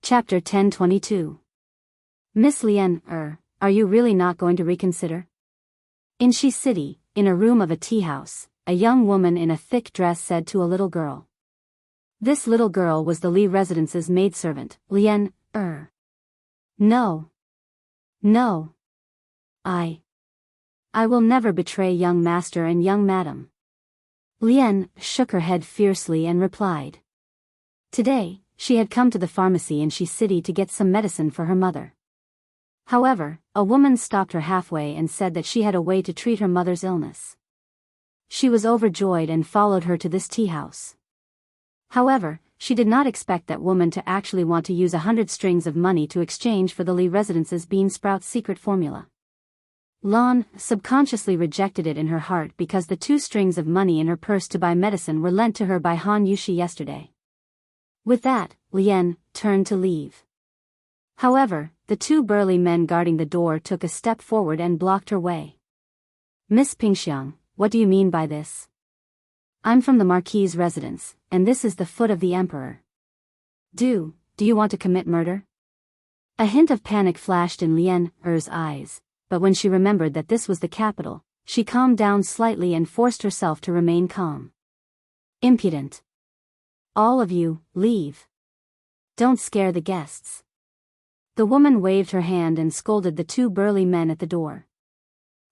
Chapter 1022. Miss Lien, are you really not going to reconsider? In Shi City, in a room of a tea house, a young woman in a thick dress said to a little girl. This little girl was the Li residence's maidservant, Lien, No. No. I will never betray young master and young madam. Lien shook her head fiercely and replied. Today, she had come to the pharmacy in Shi City to get some medicine for her mother. However, a woman stopped her halfway and said that she had a way to treat her mother's illness. She was overjoyed and followed her to this tea house. However, she did not expect that woman to actually want to use 100 strings of money to exchange for the Li residence's bean sprout secret formula. Lon subconsciously rejected it in her heart because the 2 strings of money in her purse to buy medicine were lent to her by Han Yushi yesterday. With that, Lien turned to leave. However, the 2 burly men guarding the door took a step forward and blocked her way. Miss Pingxiang, what do you mean by this? I'm from the Marquis's residence, and this is the foot of the Emperor. Do you want to commit murder? A hint of panic flashed in Lien-er's eyes, but when she remembered that this was the capital, she calmed down slightly and forced herself to remain calm. Impudent. All of you, leave. Don't scare the guests. The woman waved her hand and scolded the 2 burly men at the door.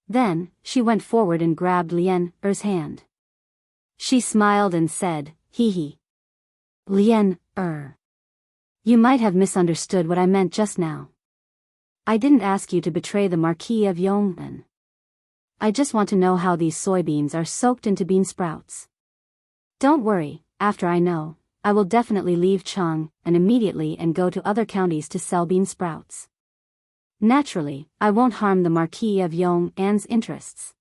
Then, she went forward and grabbed Lien-er's hand. She smiled and said, hee hee. Lien-er. You might have misunderstood what I meant just now. I didn't ask you to betray the Marquis of Yong'an. I just want to know how these soybeans are soaked into bean sprouts. Don't worry, after I know, I will definitely leave Chang'an immediately and go to other counties to sell bean sprouts. Naturally, I won't harm the Marquis of Yong'an's interests.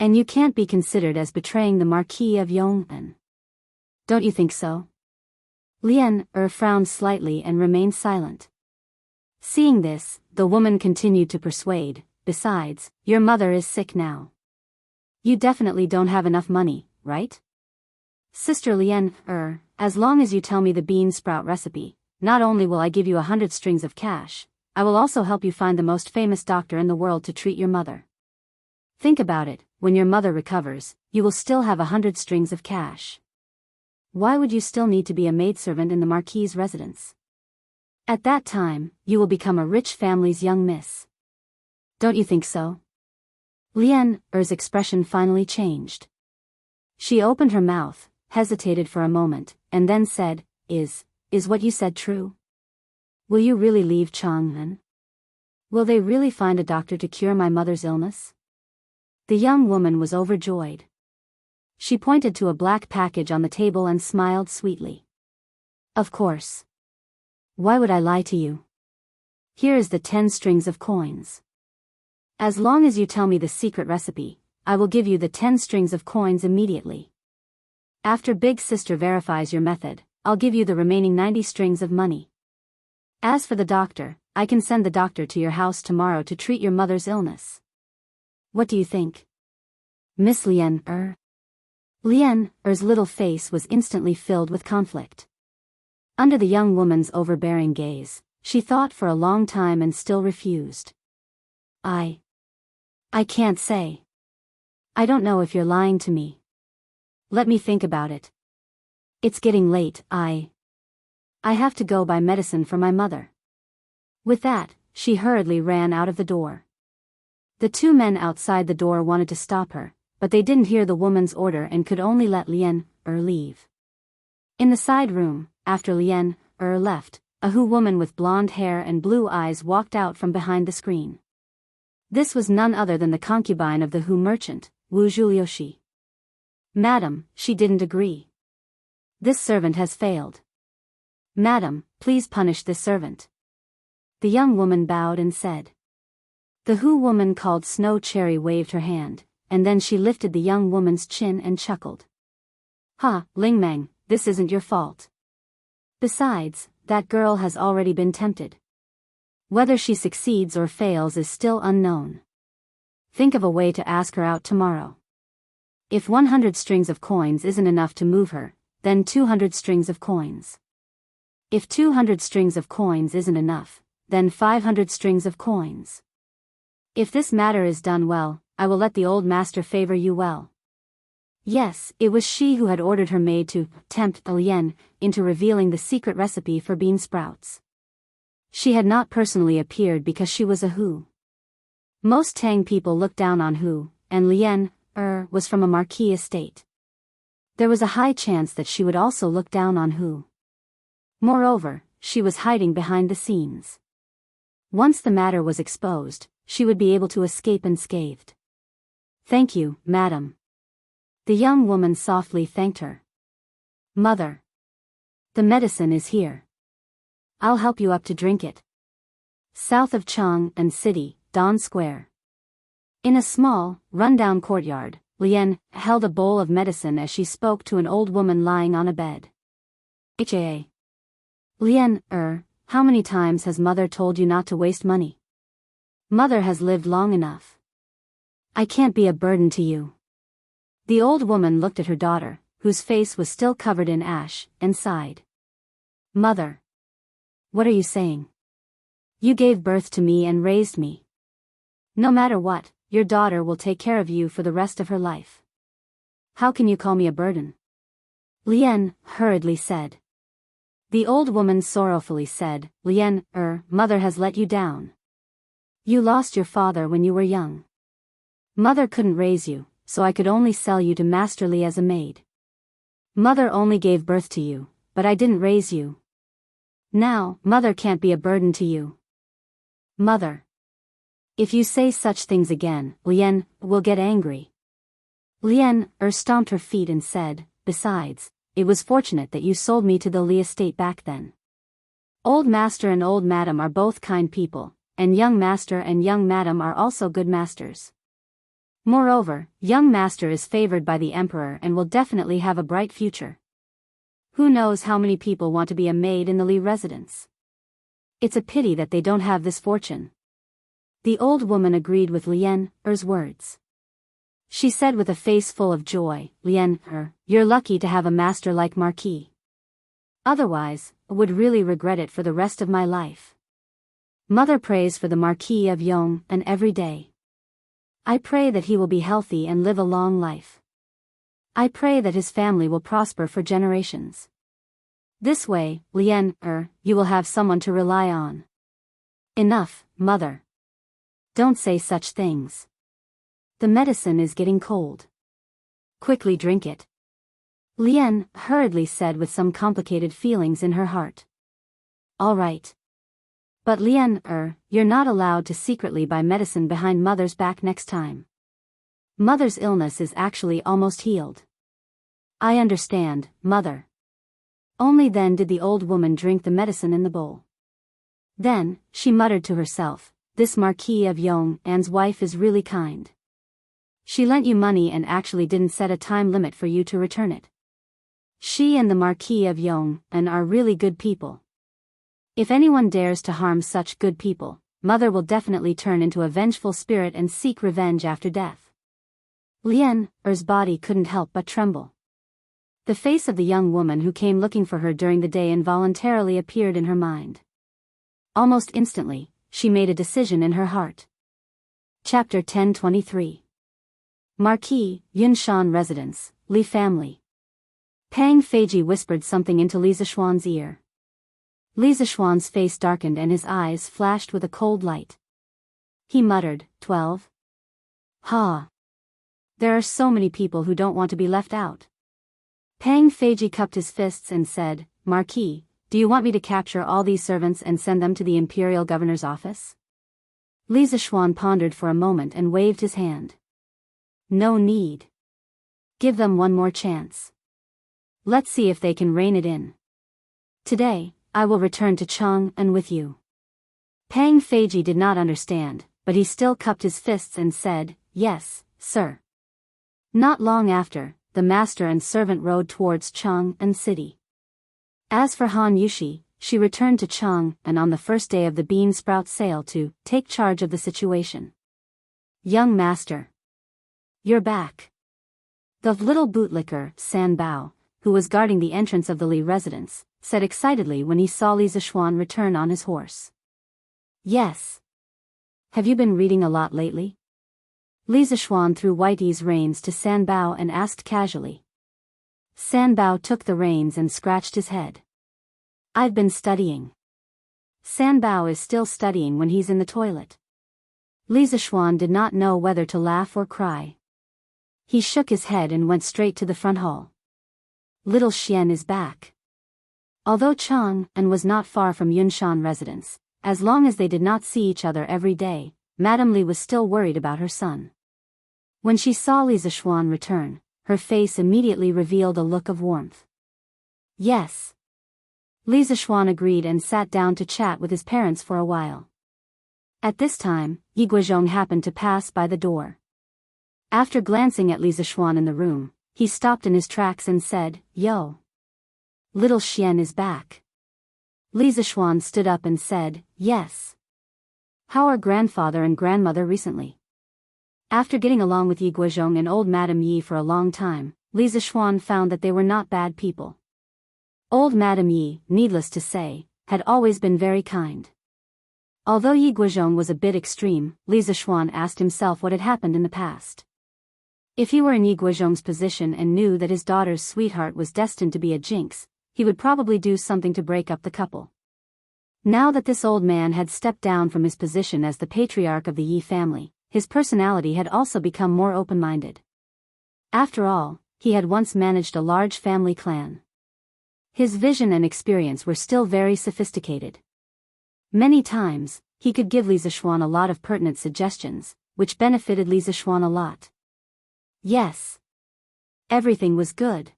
And you can't be considered as betraying the Marquis of Yong'an. Don't you think so? Lien-er frowned slightly and remained silent. Seeing this, the woman continued to persuade, besides, your mother is sick now. You definitely don't have enough money, right? Sister Lien-er, as long as you tell me the bean sprout recipe, not only will I give you 100 strings of cash, I will also help you find the most famous doctor in the world to treat your mother. Think about it, when your mother recovers, you will still have 100 strings of cash. Why would you still need to be a maidservant in the Marquis's residence? At that time, you will become a rich family's young miss. Don't you think so? Lien-er's expression finally changed. She opened her mouth, hesitated for a moment, and then said, Is what you said true? Will you really leave Chang'an? Will they really find a doctor to cure my mother's illness? The young woman was overjoyed. She pointed to a black package on the table and smiled sweetly. Of course. Why would I lie to you? Here is the 10 strings of coins. As long as you tell me the secret recipe, I will give you the 10 strings of coins immediately. After Big Sister verifies your method, I'll give you the remaining 90 strings of money. As for the doctor, I can send the doctor to your house tomorrow to treat your mother's illness. What do you think? Miss Lien-er? Lien-er's little face was instantly filled with conflict. Under the young woman's overbearing gaze, she thought for a long time and still refused. I can't say. I don't know if you're lying to me. Let me think about it. It's getting late, I have to go buy medicine for my mother. With that, she hurriedly ran out of the door. The 2 men outside the door wanted to stop her, but they didn't hear the woman's order and could only let Lien-er leave. In the side room, after Lien-er left, a Hu woman with blonde hair and blue eyes walked out from behind the screen. This was none other than the concubine of the Hu merchant, Wu Zhulioshi. Madam, she didn't agree. This servant has failed. Madam, please punish this servant. The young woman bowed and said. The Hu woman called Snow Cherry waved her hand, and then she lifted the young woman's chin and chuckled. Ha, Ling Meng, this isn't your fault. Besides, that girl has already been tempted. Whether she succeeds or fails is still unknown. Think of a way to ask her out tomorrow. If 100 strings of coins isn't enough to move her, then 200 strings of coins. If 200 strings of coins isn't enough, then 500 strings of coins. If this matter is done well, I will let the old master favor you well. Yes, it was she who had ordered her maid to tempt Lien into revealing the secret recipe for bean sprouts. She had not personally appeared because she was a Hu. Most Tang people looked down on Hu, and Lien was from a marquis estate. There was a high chance that she would also look down on Hu. Moreover, she was hiding behind the scenes. Once the matter was exposed, she would be able to escape unscathed. Thank you, madam. The young woman softly thanked her. Mother. The medicine is here. I'll help you up to drink it. South of Chang'an City, Dawn Square. In a small, run-down courtyard, Lien held a bowl of medicine as she spoke to an old woman lying on a bed. Ha. Lien, how many times has mother told you not to waste money? Mother has lived long enough. I can't be a burden to you. The old woman looked at her daughter, whose face was still covered in ash, and sighed. Mother. What are you saying? You gave birth to me and raised me. No matter what, your daughter will take care of you for the rest of her life. How can you call me a burden? Lien hurriedly said. The old woman sorrowfully said, Lien, mother has let you down. You lost your father when you were young. Mother couldn't raise you, so I could only sell you to Master Li as a maid. Mother only gave birth to you, but I didn't raise you. Now, mother can't be a burden to you. Mother. If you say such things again, Lien will get angry. Lien stomped her feet and said, besides, it was fortunate that you sold me to the Li estate back then. Old master and old madam are both kind people, and young master and young madam are also good masters. Moreover, young master is favored by the emperor and will definitely have a bright future. Who knows how many people want to be a maid in the Li residence? It's a pity that they don't have this fortune. The old woman agreed with Lien's words. She said with a face full of joy, Lien, you're lucky to have a master like Marquis. Otherwise, I would really regret it for the rest of my life. Mother prays for the Marquis of Yong and every day. I pray that he will be healthy and live a long life. I pray that his family will prosper for generations. This way, Lien, you will have someone to rely on. Enough, mother. Don't say such things. The medicine is getting cold. Quickly drink it. Lien hurriedly said with some complicated feelings in her heart. All right. But Lien, you're not allowed to secretly buy medicine behind mother's back next time. Mother's illness is actually almost healed. I understand, mother. Only then did the old woman drink the medicine in the bowl. Then, she muttered to herself, this Marquis of Yong'an's wife is really kind. She lent you money and actually didn't set a time limit for you to return it. She and the Marquis of Yong'an are really good people. If anyone dares to harm such good people, mother will definitely turn into a vengeful spirit and seek revenge after death. Lien's body couldn't help but tremble. The face of the young woman who came looking for her during the day involuntarily appeared in her mind. Almost instantly, she made a decision in her heart. Chapter 1023. Marquis, Yunshan Residence, Li Family. Pang Feiji whispered something into Li Zishuan's ear. Li Zishuan's face darkened and his eyes flashed with a cold light. He muttered, 12. Ha! There are so many people who don't want to be left out. Pang Feiji cupped his fists and said, Marquis, do you want me to capture all these servants and send them to the imperial governor's office? Li Zishuan pondered for a moment and waved his hand. No need. Give them one more chance. Let's see if they can rein it in. Today, I will return to Chang'an with you. Pang Feiji did not understand, but he still cupped his fists and said, yes, sir. Not long after, the master and servant rode towards Chang'an City. As for Han Yushi, she returned to Chang'an on the first day of the bean sprout sale to take charge of the situation. Young master. You're back. The little bootlicker, San Bao, who was guarding the entrance of the Li residence, said excitedly when he saw Li Zixuan return on his horse. Yes. Have you been reading a lot lately? Li Zixuan threw Whitey's reins to Sanbao and asked casually. Sanbao took the reins and scratched his head. I've been studying. Sanbao is still studying when he's in the toilet. Li Zixuan did not know whether to laugh or cry. He shook his head and went straight to the front hall. Little Xian is back. Although Chang'an was not far from Yunshan residence, as long as they did not see each other every day, Madame Li was still worried about her son. When she saw Li Zixuan return, her face immediately revealed a look of warmth. Yes. Li Zixuan agreed and sat down to chat with his parents for a while. At this time, Yi Guizhong happened to pass by the door. After glancing at Li Zixuan in the room, he stopped in his tracks and said, Yo. Little Xian is back. Li Zixuan stood up and said, Yes. How are grandfather and grandmother recently? After getting along with Yi Guizhong and old Madame Yi for a long time, Li Zixuan found that they were not bad people. Old Madame Yi, needless to say, had always been very kind. Although Yi Guizhong was a bit extreme, Li Zixuan asked himself what had happened in the past. If he were in Yi Guizhong's position and knew that his daughter's sweetheart was destined to be a jinx, he would probably do something to break up the couple. Now that this old man had stepped down from his position as the patriarch of the Yi family, his personality had also become more open-minded. After all, he had once managed a large family clan. His vision and experience were still very sophisticated. Many times, he could give Li Zixuan a lot of pertinent suggestions, which benefited Li Zixuan a lot. Yes. Everything was good.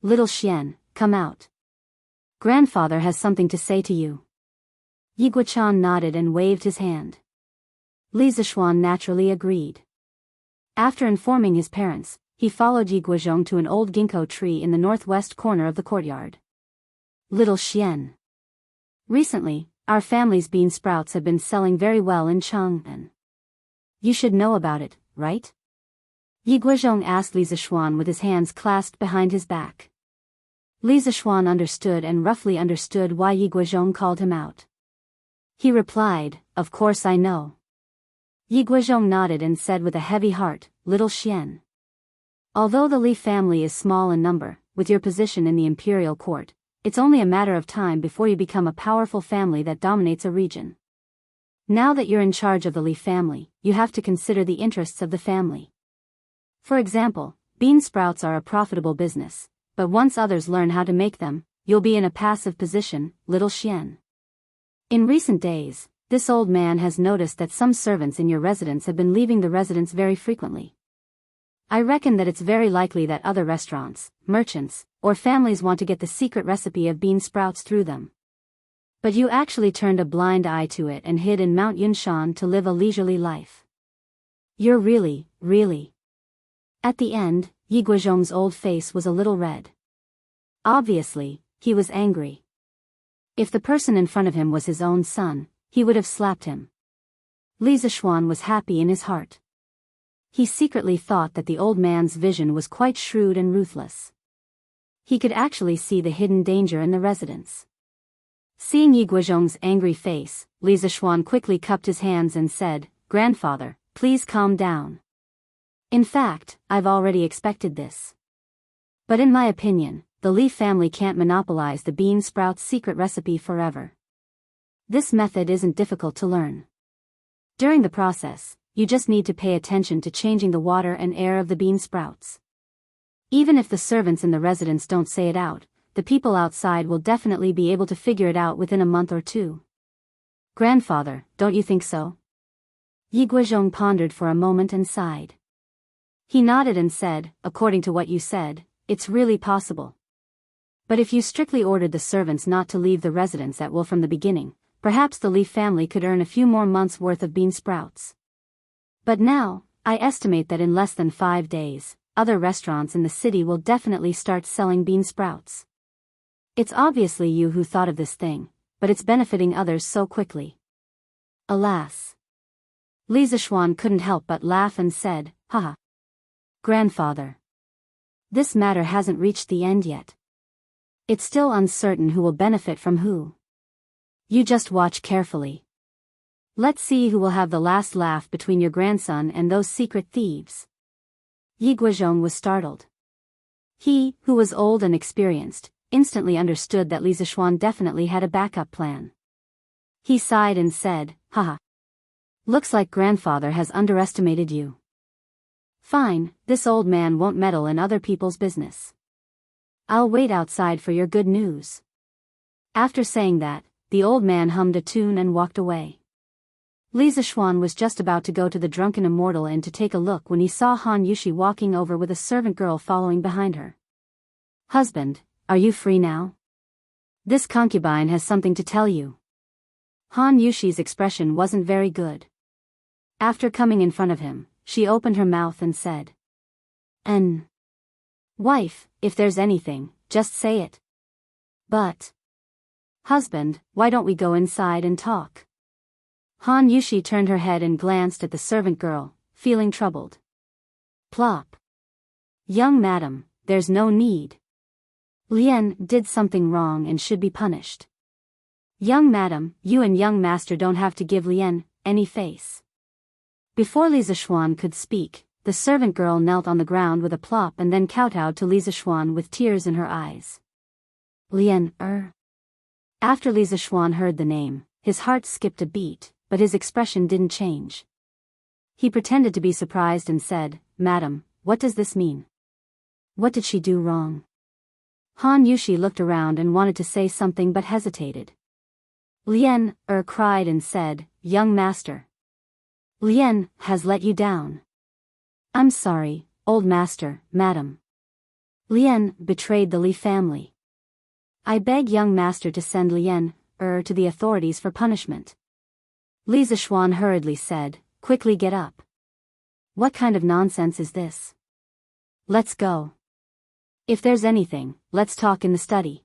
Little Xian, come out. Grandfather has something to say to you. Yi Guichan nodded and waved his hand. Li Zixuan naturally agreed. After informing his parents, he followed Yi Guizhong to an old ginkgo tree in the northwest corner of the courtyard. Little Xian. Recently, our family's bean sprouts have been selling very well in Chang'an. You should know about it, right? Yi Guizhong asked Li Zixuan with his hands clasped behind his back. Li Zixuan understood and roughly understood why Yi Guizhong called him out. He replied, Of course I know. Yi Guizhong nodded and said with a heavy heart, Little Xian. Although the Li family is small in number, with your position in the imperial court, it's only a matter of time before you become a powerful family that dominates a region. Now that you're in charge of the Li family, you have to consider the interests of the family. For example, bean sprouts are a profitable business, but once others learn how to make them, you'll be in a passive position, Little Xian. In recent days, this old man has noticed that some servants in your residence have been leaving the residence very frequently. I reckon that it's very likely that other restaurants, merchants, or families want to get the secret recipe of bean sprouts through them. But you actually turned a blind eye to it and hid in Mount Yunshan to live a leisurely life. You're really. At the end, Yi Guizhong's old face was a little red. Obviously, he was angry. If the person in front of him was his own son, he would have slapped him. Li Zixuan was happy in his heart. He secretly thought that the old man's vision was quite shrewd and ruthless. He could actually see the hidden danger in the residence. Seeing Yi Guizhong's angry face, Li Zixuan quickly cupped his hands and said, Grandfather, please calm down. In fact, I've already expected this. But in my opinion, the Li family can't monopolize the bean sprouts secret recipe forever. This method isn't difficult to learn. During the process, you just need to pay attention to changing the water and air of the bean sprouts. Even if the servants in the residence don't say it out, the people outside will definitely be able to figure it out within a month or two. Grandfather, don't you think so? Yi Guizhong pondered for a moment and sighed. He nodded and said, According to what you said, it's really possible. But if you strictly ordered the servants not to leave the residence at will from the beginning, perhaps the Li family could earn a few more months' worth of bean sprouts. But now, I estimate that in less than 5 days, other restaurants in the city will definitely start selling bean sprouts. It's obviously you who thought of this thing, but it's benefiting others so quickly. Alas. Li Zixuan couldn't help but laugh and said, Haha. Grandfather. This matter hasn't reached the end yet. It's still uncertain who will benefit from who. You just watch carefully. Let's see who will have the last laugh between your grandson and those secret thieves. Yi Guozhong was startled. He, who was old and experienced, instantly understood that Li Zixuan definitely had a backup plan. He sighed and said, haha. Looks like grandfather has underestimated you. Fine, this old man won't meddle in other people's business. I'll wait outside for your good news. After saying that, the old man hummed a tune and walked away. Li Zixuan was just about to go to the Drunken Immortal Inn to take a look when he saw Han Yushi walking over with a servant girl following behind her. Husband, are you free now? This concubine has something to tell you. Han Yushi's expression wasn't very good. After coming in front of him, she opened her mouth and said, Wife, if there's anything, just say it. But, husband, why don't we go inside and talk? Han Yushi turned her head and glanced at the servant girl, feeling troubled. Plop. Young madam, there's no need. Lian did something wrong and should be punished. Young madam, you and young master don't have to give Lian any face. Before Li Zixuan could speak, the servant girl knelt on the ground with a plop and then kowtowed to Li Zixuan with tears in her eyes. Lian, After Li Zixuan heard the name, his heart skipped a beat, but his expression didn't change. He pretended to be surprised and said, Madam, what does this mean? What did she do wrong? Han Yushi looked around and wanted to say something but hesitated. Lian, cried and said, Young master. Lian has let you down. I'm sorry, old master, madam. Lian betrayed the Li family. I beg young master to send Lian, to the authorities for punishment. Li Zixuan hurriedly said, quickly get up. What kind of nonsense is this? Let's go. If there's anything, let's talk in the study.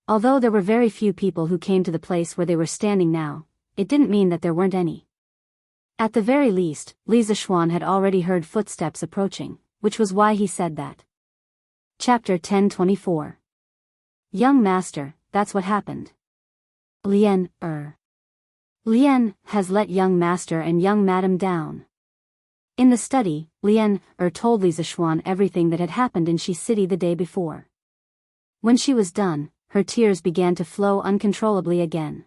Although there were very few people who came to the place where they were standing now, it didn't mean that there weren't any. At the very least, Li Zixuan had already heard footsteps approaching, which was why he said that. Chapter 1024. Young master, that's what happened. Lian has let young master and young madam down. In the study, Lian told Li Zixuan everything that had happened in Shi City the day before. When she was done, her tears began to flow uncontrollably again.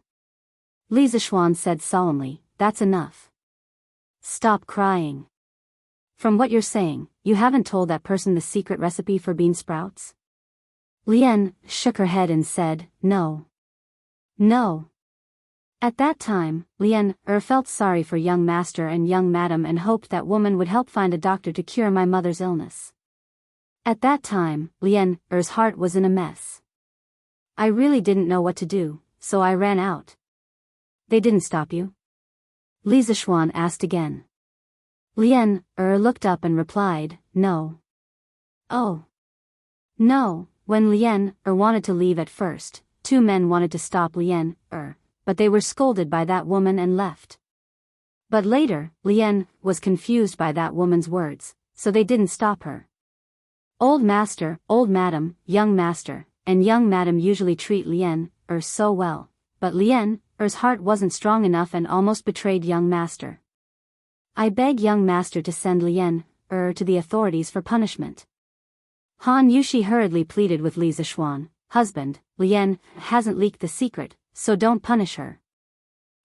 Li Zixuan said solemnly, that's enough. Stop crying. From what you're saying, you haven't told that person the secret recipe for bean sprouts? Lian shook her head and said, No. At that time, Lian felt sorry for young master and young madam and hoped that woman would help find a doctor to cure my mother's illness. At that time, Lian's heart was in a mess. I really didn't know what to do, so I ran out. They didn't stop you? Li Zixuan asked again. Lian looked up and replied, No. Oh. No, when Lian wanted to leave at first, two men wanted to stop Lian but they were scolded by that woman and left. But later, Lian was confused by that woman's words, so they didn't stop her. Old master, old madam, young master, and young madam usually treat Lian so well, but Lian's heart wasn't strong enough and almost betrayed young master. I beg young master to send Lian to the authorities for punishment. Han Yushi hurriedly pleaded with Li Zixuan, husband, Lian hasn't leaked the secret, so don't punish her.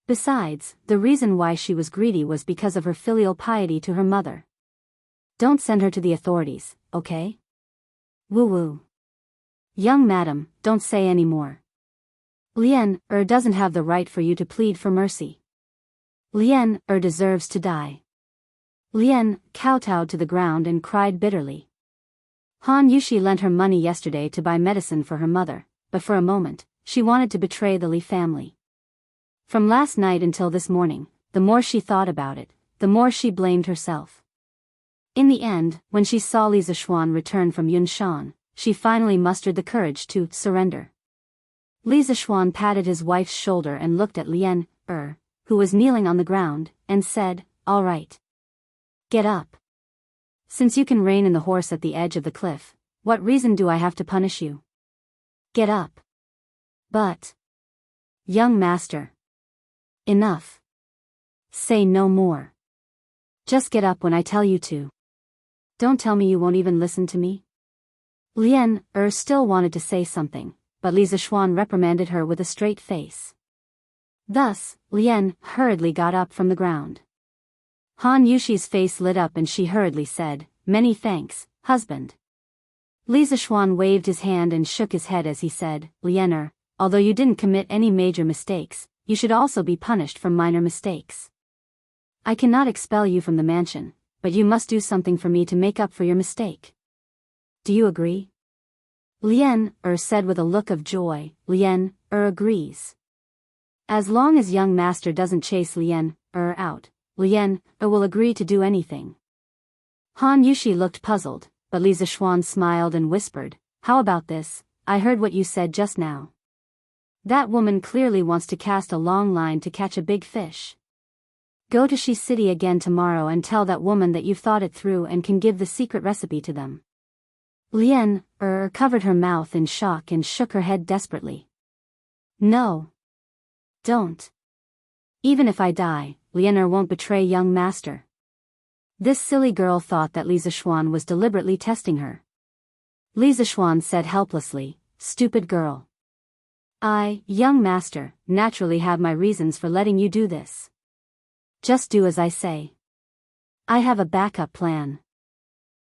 Besides, the reason why she was greedy was because of her filial piety to her mother. Don't send her to the authorities, okay? Woo-woo. Young madam, don't say any more. Lian doesn't have the right for you to plead for mercy. Lian deserves to die. Lian kowtowed to the ground and cried bitterly. Han Yushi lent her money yesterday to buy medicine for her mother, but for a moment, she wanted to betray the Li family. From last night until this morning, the more she thought about it, the more she blamed herself. In the end, when she saw Li Zixuan return from Yunshan, she finally mustered the courage to surrender. Li Zixuan patted his wife's shoulder and looked at Lian who was kneeling on the ground, and said, All right. Get up. Since you can rein in the horse at the edge of the cliff, what reason do I have to punish you? Get up. But. Young master. Enough. Say no more. Just get up when I tell you to. Don't tell me you won't even listen to me. Lian still wanted to say something, but Li Zishuan reprimanded her with a straight face. Thus, Lian hurriedly got up from the ground. Han Yushi's face lit up and she hurriedly said, "Many thanks, husband." Li Zishuan waved his hand and shook his head as he said, "Lian, although you didn't commit any major mistakes, you should also be punished for minor mistakes. I cannot expel you from the mansion, but you must do something for me to make up for your mistake. Do you agree?" Lian said with a look of joy. Lian agrees. As long as young master doesn't chase Lian out, Lian will agree to do anything. Han Yushi looked puzzled, but Li Zishuan smiled and whispered, "How about this? I heard what you said just now. That woman clearly wants to cast a long line to catch a big fish. Go to Shi City again tomorrow and tell that woman that you've thought it through and can give the secret recipe to them." Lian covered her mouth in shock and shook her head desperately. "No. Don't. Even if I die, Lian won't betray young master." This silly girl thought that Li Zishuan was deliberately testing her. Li Zishuan said helplessly, "Stupid girl. Young master, naturally have my reasons for letting you do this. Just do as I say. I have a backup plan.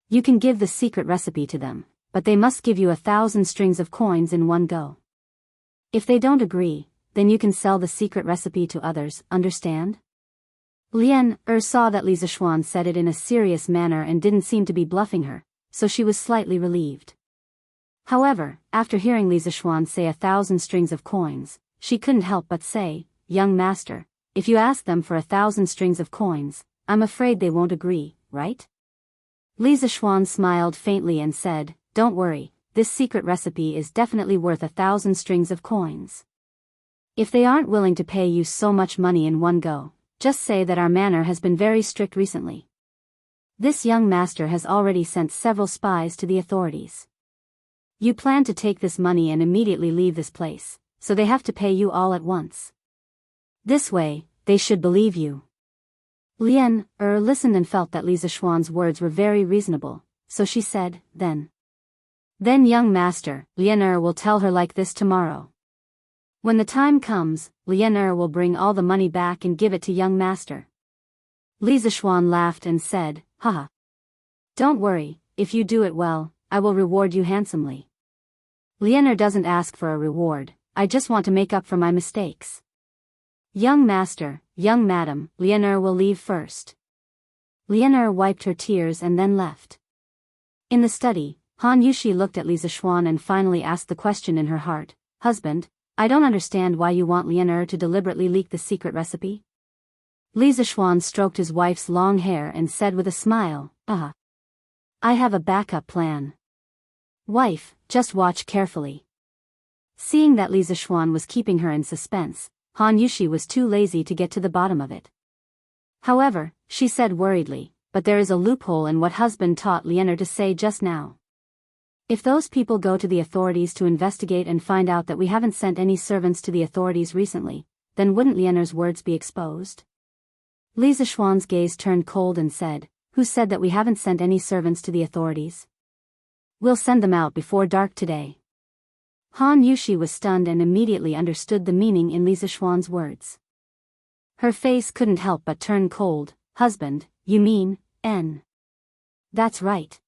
You can give the secret recipe to them, but they must give you 1,000 strings of coins in one go. If they don't agree, then you can sell the secret recipe to others, understand?" Lian saw that Li Zishuan said it in a serious manner and didn't seem to be bluffing her, so she was slightly relieved. However, after hearing Li Zishuan say 1,000 strings of coins, she couldn't help but say, "Young master, if you ask them for 1,000 strings of coins, I'm afraid they won't agree, right?" Li Zishuan smiled faintly and said, "Don't worry, this secret recipe is definitely worth 1,000 strings of coins. If they aren't willing to pay you so much money in one go, just say that our manor has been very strict recently. This young master has already sent several spies to the authorities. You plan to take this money and immediately leave this place, so they have to pay you all at once. This way, they should believe you." Lian listened and felt that Li Zishuan's words were very reasonable, so she said, Then young master, Lian will tell her like this tomorrow. When the time comes, Lian will bring all the money back and give it to young master." Li Zishuan laughed and said, "Haha. Don't worry, if you do it well, I will reward you handsomely. Lian doesn't ask for a reward, I just want to make up for my mistakes. Young master, young madam, Lian will leave first." Lian wiped her tears and then left. In the study, Han Yushi looked at Li Zishuan and finally asked the question in her heart, "Husband, I don't understand why you want Lian to deliberately leak the secret recipe?" Li Zishuan stroked his wife's long hair and said with a smile, I have a backup plan. Wife, just watch carefully." Seeing that Li Zishuan was keeping her in suspense, Han Yushi was too lazy to get to the bottom of it. However, she said worriedly, "But there is a loophole in what husband taught Lian to say just now. If those people go to the authorities to investigate and find out that we haven't sent any servants to the authorities recently, then wouldn't Lian's words be exposed?" Li Zishuan's gaze turned cold and said, "Who said that we haven't sent any servants to the authorities? We'll send them out before dark today." Han Yushi was stunned and immediately understood the meaning in Li Zishuan's words. Her face couldn't help but turn cold. "Husband, you mean, N?" "That's right.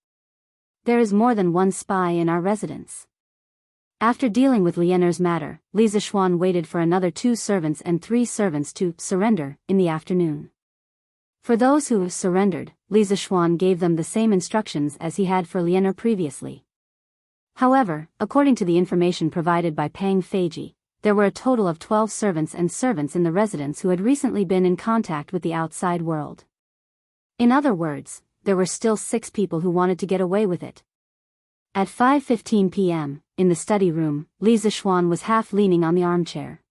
There is more than one spy in our residence." After dealing with Lian's matter, Li Zishuan waited for another 2 servants and 3 servants to surrender in the afternoon. For those who surrendered, Li Zishuan gave them the same instructions as he had for Lian previously. However, according to the information provided by Pang Feiji, there were a total of 12 servants in the residence who had recently been in contact with the outside world. In other words, there were still 6 people who wanted to get away with it. At 5:15 p.m., in the study room, Li Zishuan was half leaning on the armchair.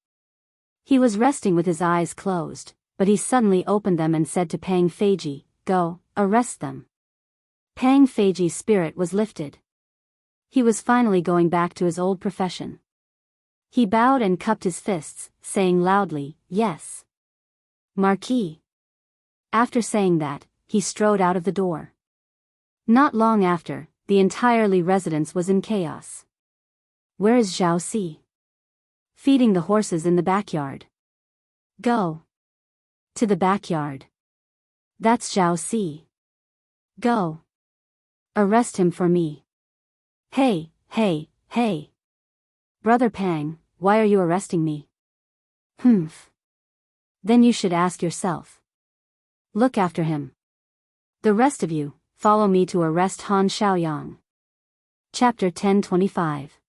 He was resting with his eyes closed, but he suddenly opened them and said to Pang Feiji, "Go, arrest them." Pang Feiji's spirit was lifted. He was finally going back to his old profession. He bowed and cupped his fists, saying loudly, "Yes, Marquis." After saying that, he strode out of the door. Not long after, the entire Li residence was in chaos. "Where is Zhao Si?" "Feeding the horses in the backyard." "Go to the backyard. That's Zhao Si. Go arrest him for me." "Hey, hey, hey. Brother Pang, why are you arresting me?" "Humph. Then you should ask yourself. Look after him. The rest of you, follow me to arrest Han Xiaoyang." Chapter 1025.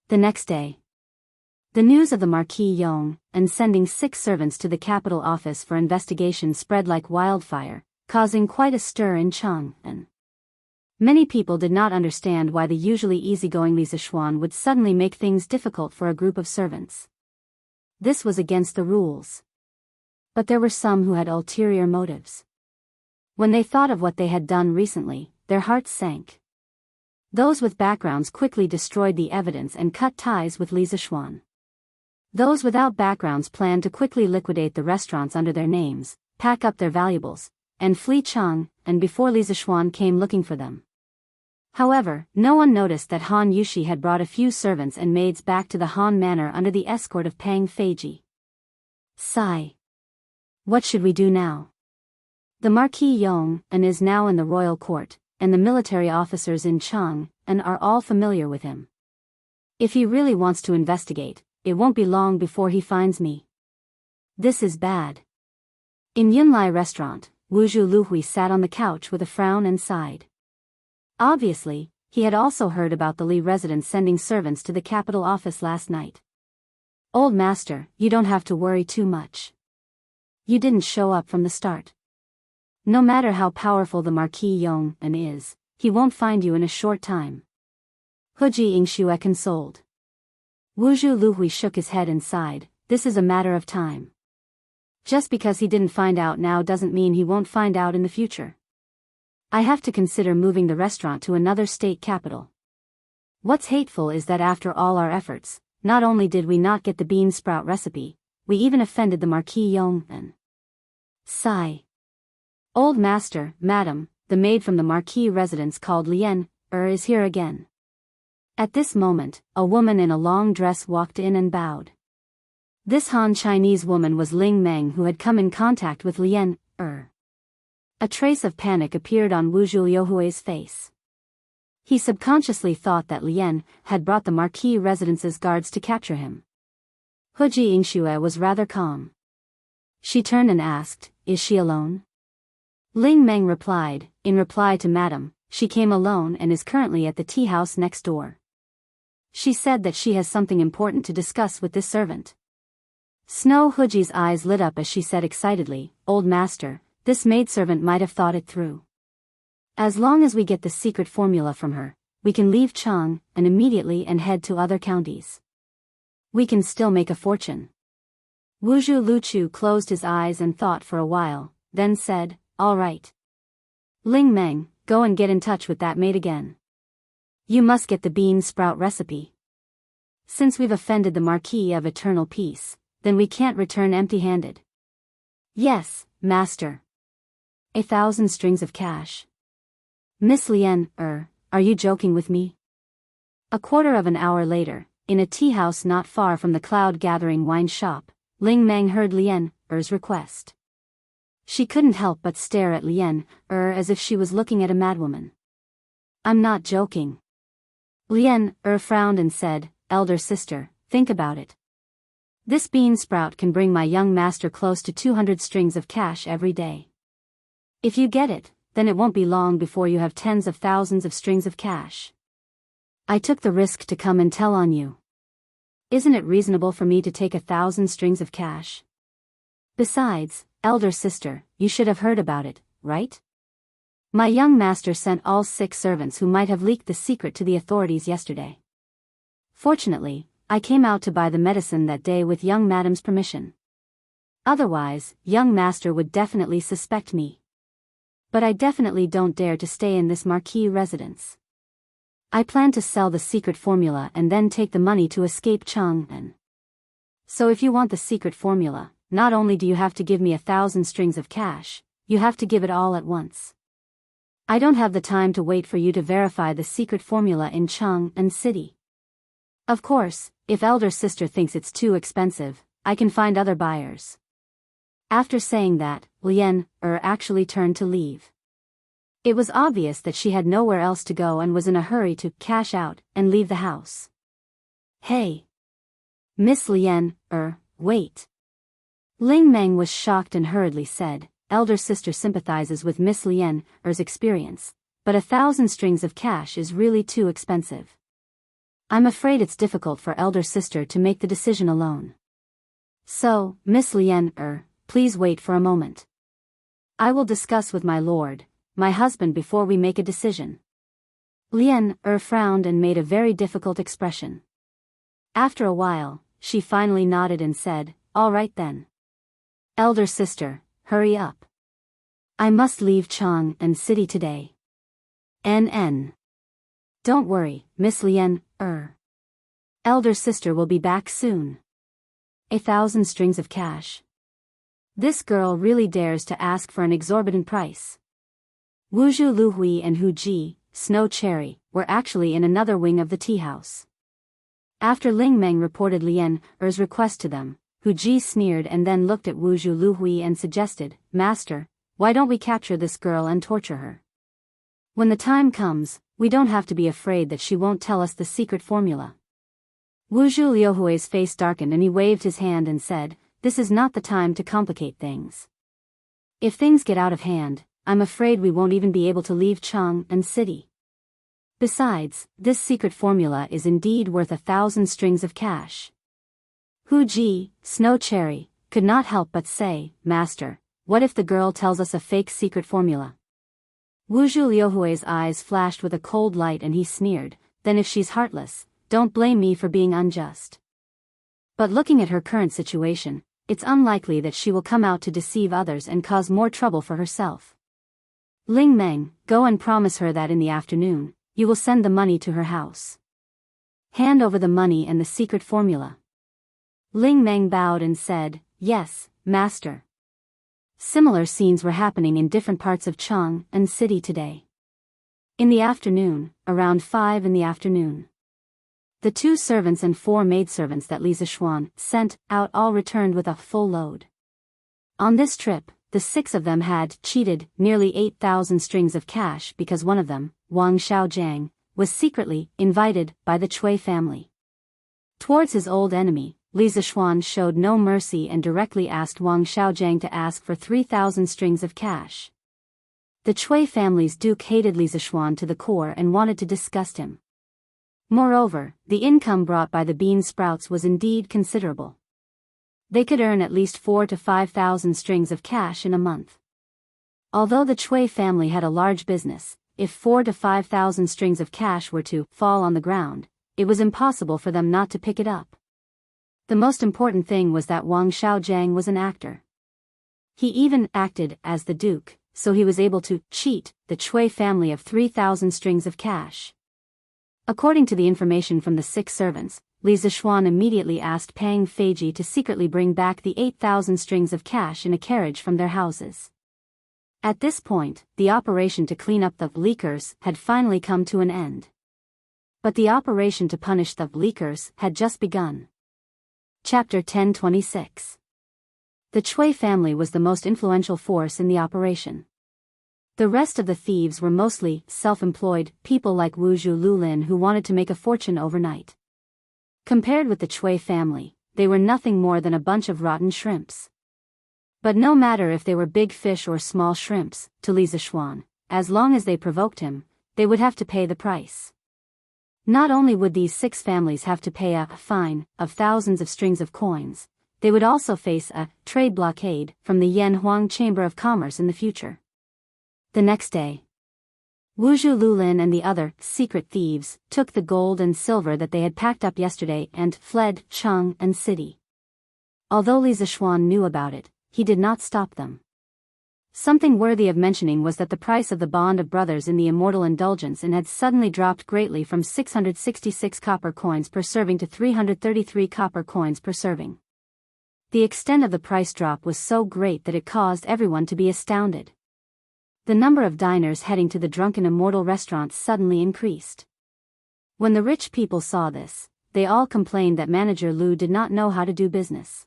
The next day. The news of the Marquis Yong, and sending 6 servants to the capital office for investigation spread like wildfire, causing quite a stir in Chang'an. Many people did not understand why the usually easygoing Li Zixuan would suddenly make things difficult for a group of servants. This was against the rules. But there were some who had ulterior motives. When they thought of what they had done recently, their hearts sank. Those with backgrounds quickly destroyed the evidence and cut ties with Li Zixuan. Those without backgrounds planned to quickly liquidate the restaurants under their names, pack up their valuables, and flee Chang, and before Li Zixuan came looking for them. However, no one noticed that Han Yushi had brought a few servants and maids back to the Han Manor under the escort of Pang Feiji. Sigh. What should we do now? The Marquis Yong and is now in the royal court, and the military officers in Chang and are all familiar with him. If he really wants to investigate, it won't be long before he finds me. This is bad. In Yunlai restaurant, Wuzhu Luhui sat on the couch with a frown and sighed. Obviously, he had also heard about the Li residents sending servants to the capital office last night. "Old master, you don't have to worry too much. You didn't show up from the start. No matter how powerful the Marquis Yong and is, he won't find you in a short time." Huji Yingxue consoled. Wuzhu Luhui shook his head and sighed, "This is a matter of time. Just because he didn't find out now doesn't mean he won't find out in the future. I have to consider moving the restaurant to another state capital. What's hateful is that after all our efforts, not only did we not get the bean sprout recipe, we even offended the Marquis Yong and..." Sigh. "Old master, madam, the maid from the Marquis residence called Lian is here again." At this moment, a woman in a long dress walked in and bowed. This Han Chinese woman was Ling Meng, who had come in contact with Lian A trace of panic appeared on Wuzhu Youhui's face. He subconsciously thought that Lian had brought the Marquis residence's guards to capture him. Huji Yingxue was rather calm. She turned and asked, "Is she alone?" Ling Meng replied, "In reply to madam, she came alone and is currently at the tea house next door. She said that she has something important to discuss with this servant." Snow Huji's eyes lit up as she said excitedly, "Old master, this maidservant might have thought it through. As long as we get the secret formula from her, we can leave Chang and immediately and head to other counties. We can still make a fortune." Wuzhu Luchu closed his eyes and thought for a while, then said, "All right. Ling Meng, go and get in touch with that maid again. You must get the bean sprout recipe. Since we've offended the Marquis of Eternal Peace, then we can't return empty-handed." "Yes, master." 1,000 strings of cash. "Miss Lian, are you joking with me?" A quarter of an hour later, in a tea house not far from the cloud-gathering wine shop, Ling Meng heard Lian request. She couldn't help but stare at Lian as if she was looking at a madwoman. "I'm not joking." Lian frowned and said, "Elder sister, think about it. This bean sprout can bring my young master close to 200 strings of cash every day. If you get it, then it won't be long before you have tens of thousands of strings of cash. I took the risk to come and tell on you. Isn't it reasonable for me to take 1,000 strings of cash? Besides, elder sister, you should have heard about it, right? My young master sent all 6 servants who might have leaked the secret to the authorities yesterday. Fortunately, I came out to buy the medicine that day with young madam's permission. Otherwise, young master would definitely suspect me. But I definitely don't dare to stay in this Marquis residence. I plan to sell the secret formula and then take the money to escape Chang'an. So if you want the secret formula, not only do you have to give me 1,000 strings of cash, you have to give it all at once. I don't have the time to wait for you to verify the secret formula in Chang'an City. Of course, if elder sister thinks it's too expensive, I can find other buyers. After saying that, Lian actually turned to leave. It was obvious that she had nowhere else to go and was in a hurry to cash out and leave the house. Hey! Miss Lian, wait. Ling Meng was shocked and hurriedly said, elder sister sympathizes with Miss Lian's experience, but 1,000 strings of cash is really too expensive. I'm afraid it's difficult for elder sister to make the decision alone. So, Miss Lian, please wait for a moment. I will discuss with my lord, my husband, before we make a decision. Lian frowned and made a very difficult expression. After a while, she finally nodded and said, all right then. Elder sister, hurry up. I must leave Chang'an City today. NN. Don't worry, Miss Lian, elder sister will be back soon. 1,000 strings of cash. This girl really dares to ask for an exorbitant price. Wuzhu Luhui and Hu Ji, Snow Cherry, were actually in another wing of the tea house. After Ling Meng reported Lian request to them, Hu Ji sneered and then looked at Wuzhu Luhui and suggested, Master, why don't we capture this girl and torture her? When the time comes, we don't have to be afraid that she won't tell us the secret formula. Wuzhu Liuhui's face darkened and he waved his hand and said, this is not the time to complicate things. If things get out of hand, I'm afraid we won't even be able to leave Chang'an City. Besides, this secret formula is indeed worth 1,000 strings of cash. Hu Ji, Snow Cherry, could not help but say, Master, what if the girl tells us a fake secret formula? Wuzhu Liuhui's eyes flashed with a cold light and he sneered, then if she's heartless, don't blame me for being unjust. But looking at her current situation, it's unlikely that she will come out to deceive others and cause more trouble for herself. Ling Meng, go and promise her that in the afternoon, you will send the money to her house. Hand over the money and the secret formula. Ling Meng bowed and said, yes, master. Similar scenes were happening in different parts of Chang'an City today. In the afternoon, around 5 in the afternoon. The 2 servants and 4 maidservants that Li Zishuan sent out all returned with a full load. On this trip, the 6 of them had cheated nearly 8,000 strings of cash because one of them, Wang Xiaojiang, was secretly invited by the Cui family. Towards his old enemy, Li Zishuan showed no mercy and directly asked Wang Xiaojiang to ask for 3,000 strings of cash. The Cui family's duke hated Li Zishuan to the core and wanted to disgust him. Moreover, the income brought by the bean sprouts was indeed considerable. They could earn at least 4,000 to 5,000 strings of cash in a month. Although the Cui family had a large business, if 4,000 to 5,000 strings of cash were to fall on the ground, it was impossible for them not to pick it up. The most important thing was that Wang Xiaojiang was an actor. He even acted as the duke, so he was able to cheat the Cui family of 3,000 strings of cash. According to the information from the 6 servants, Li Zishuan immediately asked Pang Feiji to secretly bring back the 8,000 strings of cash in a carriage from their houses. At this point, the operation to clean up the leakers had finally come to an end. But the operation to punish the leakers had just begun. Chapter 1026. The Cui family was the most influential force in the operation. The rest of the thieves were mostly self-employed people like Wuzhu Lulin who wanted to make a fortune overnight. Compared with the Cui family, they were nothing more than a bunch of rotten shrimps. But no matter if they were big fish or small shrimps, to Li Zishuan, as long as they provoked him, they would have to pay the price. Not only would these 6 families have to pay a fine of thousands of strings of coins, they would also face a trade blockade from the Yanhuang Chamber of Commerce in the future. The next day, Wuzhu Lulin and the other secret thieves took the gold and silver that they had packed up yesterday and fled Chang'an City. Although Li Zishuan knew about it, he did not stop them. Something worthy of mentioning was that the price of the bond of brothers in the Immortal Indulgence Inn had suddenly dropped greatly from 666 copper coins per serving to 333 copper coins per serving. The extent of the price drop was so great that it caused everyone to be astounded. The number of diners heading to the Drunken Immortal restaurant suddenly increased. When the rich people saw this, they all complained that Manager Lu did not know how to do business.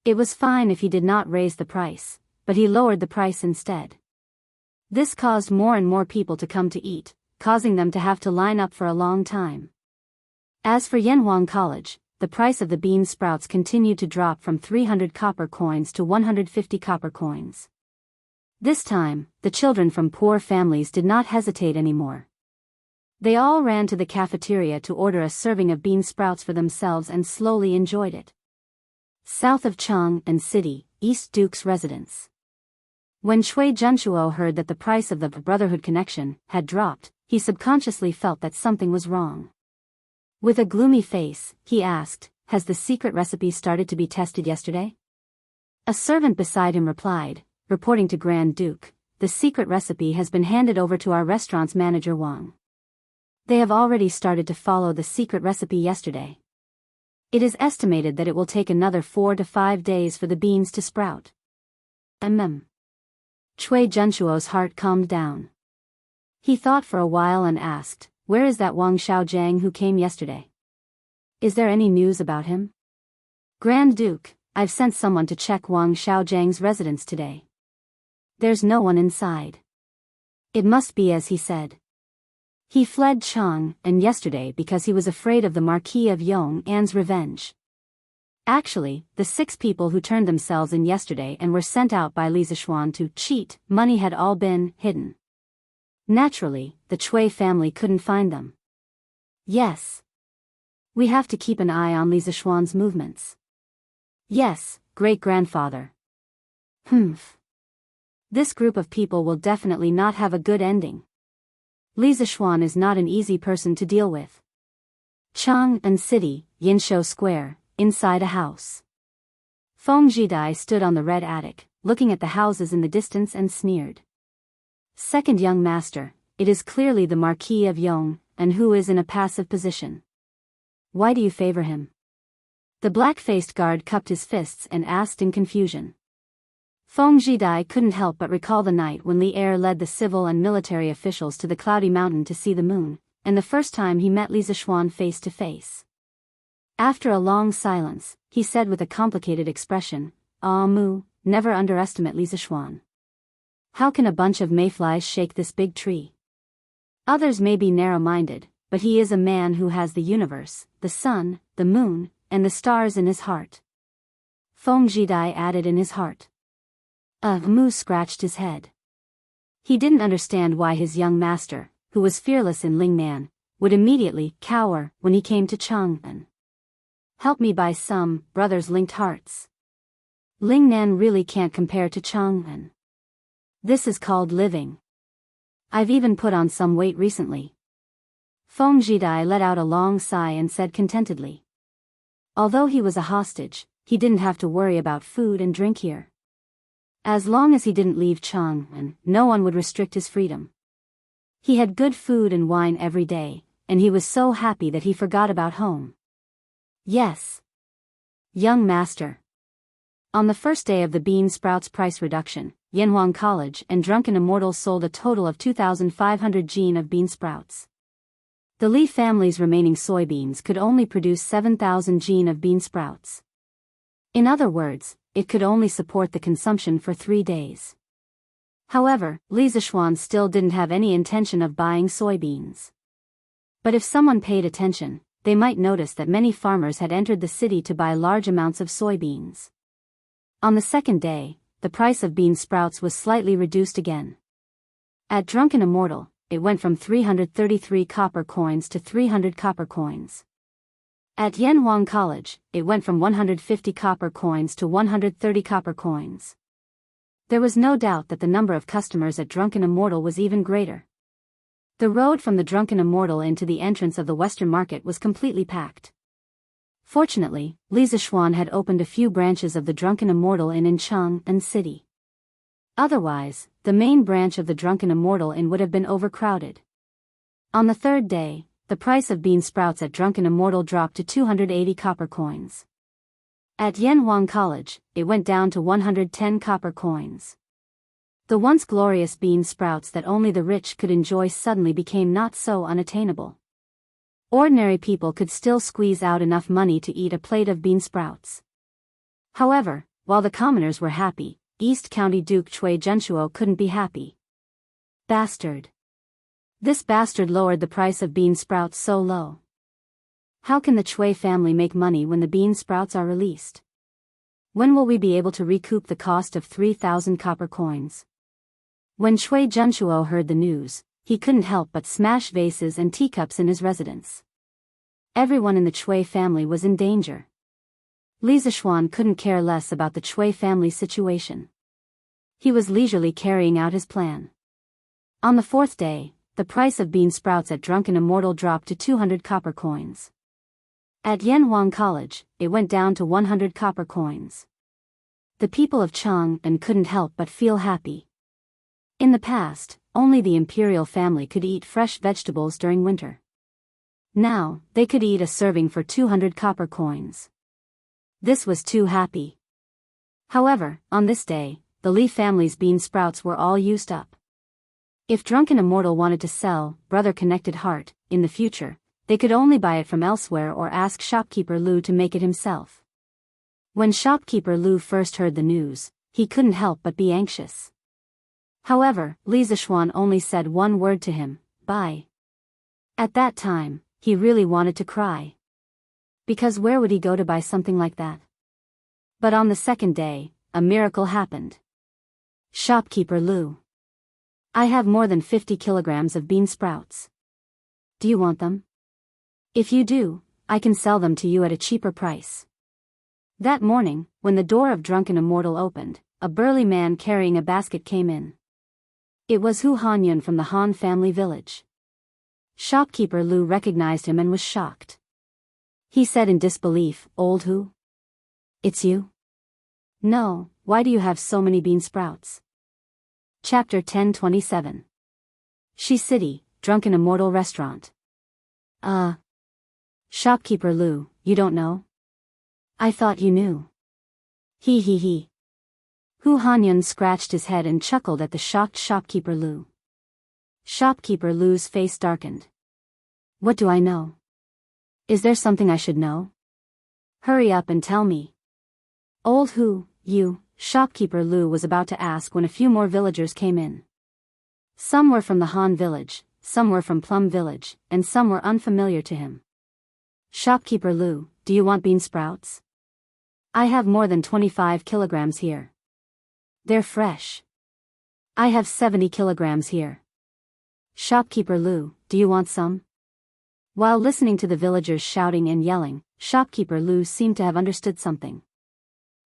It was fine if he did not raise the price, but he lowered the price instead. This caused more and more people to come to eat, causing them to have to line up for a long time. As for Yanhuang College, the price of the bean sprouts continued to drop from 300 copper coins to 150 copper coins. This time, the children from poor families did not hesitate anymore. They all ran to the cafeteria to order a serving of bean sprouts for themselves and slowly enjoyed it. South of Chang'an City, East Duke's residence. When Cui Junchuo heard that the price of the Brotherhood connection had dropped, he subconsciously felt that something was wrong. With a gloomy face, he asked, "Has the secret recipe started to be tested yesterday?" A servant beside him replied, reporting to Grand Duke, "The secret recipe has been handed over to our restaurant's manager Wang. They have already started to follow the secret recipe yesterday. It is estimated that it will take another 4 to 5 days for the beans to sprout." Cui Junchuo's heart calmed down. He thought for a while and asked, "Where is that Wang Xiaojiang who came yesterday? Is there any news about him?" "Grand Duke, I've sent someone to check Wang Xiaojiang's residence today. There's no one inside. It must be as he said. He fled Chang'an yesterday because he was afraid of the Marquis of Yong'an's revenge." Actually, the 6 people who turned themselves in yesterday and were sent out by Li Zishuan to cheat money had all been hidden. Naturally, the Cui family couldn't find them. "Yes. We have to keep an eye on Li Zishuan's movements." "Yes, great-grandfather." This group of people will definitely not have a good ending. Li Zishuan is not an easy person to deal with. Chang'an City, Yinshou Square, inside a house. Feng Jidai stood on the red attic, looking at the houses in the distance and sneered. "Second young master, it is clearly the Marquis of Yong, and who is in a passive position. Why do you favor him?" The black-faced guard cupped his fists and asked in confusion. Feng Jidai couldn't help but recall the night when Li Er led the civil and military officials to the Cloudy Mountain to see the moon, and the first time he met Li Zishuan face to face. After a long silence, he said with a complicated expression, "Ah Mu, never underestimate Li Zishuan. How can a bunch of mayflies shake this big tree? Others may be narrow-minded, but he is a man who has the universe, the sun, the moon, and the stars in his heart." Feng Jidai added in his heart. Mu scratched his head. He didn't understand why his young master, who was fearless in Lingnan, would immediately cower when he came to Chang'an. "Help me buy some brothers-linked hearts. Lingnan really can't compare to Chang'an. This is called living. I've even put on some weight recently." Feng Jidai let out a long sigh and said contentedly. Although he was a hostage, he didn't have to worry about food and drink here. As long as he didn't leave Chang'an, no one would restrict his freedom. He had good food and wine every day, and he was so happy that he forgot about home. "Yes. Young master." On the first day of the bean sprouts price reduction, Yanhuang College and Drunken Immortals sold a total of 2,500 jin of bean sprouts. The Li family's remaining soybeans could only produce 7,000 jin of bean sprouts. In other words, it could only support the consumption for 3 days. However, Li Zishuan still didn't have any intention of buying soybeans. But if someone paid attention, they might notice that many farmers had entered the city to buy large amounts of soybeans. On the second day, the price of bean sprouts was slightly reduced again. At Drunken Immortal, it went from 333 copper coins to 300 copper coins. At Yanhuang College, it went from 150 copper coins to 130 copper coins. There was no doubt that the number of customers at Drunken Immortal was even greater. The road from the Drunken Immortal into the entrance of the Western Market was completely packed. Fortunately, Li Zishuan had opened a few branches of the Drunken Immortal in Chang'an City. Otherwise, the main branch of the Drunken Immortal Inn would have been overcrowded. On the third day, the price of bean sprouts at Drunken Immortal dropped to 280 copper coins. At Yanhuang College, it went down to 110 copper coins. The once glorious bean sprouts that only the rich could enjoy suddenly became not so unattainable. Ordinary people could still squeeze out enough money to eat a plate of bean sprouts. However, while the commoners were happy, East County Duke Chui Junshuo couldn't be happy. Bastard. This bastard lowered the price of bean sprouts so low. How can the Chui family make money when the bean sprouts are released? When will we be able to recoup the cost of 3,000 copper coins? When Chui Junshuo heard the news, he couldn't help but smash vases and teacups in his residence. Everyone in the Chui family was in danger. Li Zishuan couldn't care less about the Chui family's situation. He was leisurely carrying out his plan. On the fourth day, the price of bean sprouts at Drunken Immortal dropped to 200 copper coins. At Yanhuang College, it went down to 100 copper coins. The people of Chang'an couldn't help but feel happy. In the past, only the imperial family could eat fresh vegetables during winter. Now, they could eat a serving for 200 copper coins. This was too happy. However, on this day, the Li family's bean sprouts were all used up. If Drunken Immortal wanted to sell Brother Connected Heart in the future, they could only buy it from elsewhere or ask shopkeeper Lu to make it himself. When shopkeeper Lu first heard the news, he couldn't help but be anxious. However, Li Zishuan only said one word to him, buy. At that time, he really wanted to cry. Because where would he go to buy something like that? But on the second day, a miracle happened. Shopkeeper Lu. I have more than 50 kilograms of bean sprouts. Do you want them? If you do, I can sell them to you at a cheaper price. That morning, when the door of Drunken Immortal opened, a burly man carrying a basket came in. It was Hu Hanyun from the Han family village. Shopkeeper Lu recognized him and was shocked. He said in disbelief, Old Hu? It's you? No, why do you have so many bean sprouts? Chapter 1027. Shi City, Drunken Immortal Restaurant. Shopkeeper Lu, you don't know? I thought you knew. He. Hu Hanyun scratched his head and chuckled at the shocked Shopkeeper Lu. Shopkeeper Lu's face darkened. What do I know? Is there something I should know? Hurry up and tell me. Old Hu, you, Shopkeeper Lu was about to ask when a few more villagers came in. Some were from the Han village, some were from Plum village, and some were unfamiliar to him. Shopkeeper Lu, do you want bean sprouts? I have more than 25 kilograms here. They're fresh. I have 70 kilograms here. Shopkeeper Lu, do you want some? While listening to the villagers shouting and yelling, Shopkeeper Lu seemed to have understood something.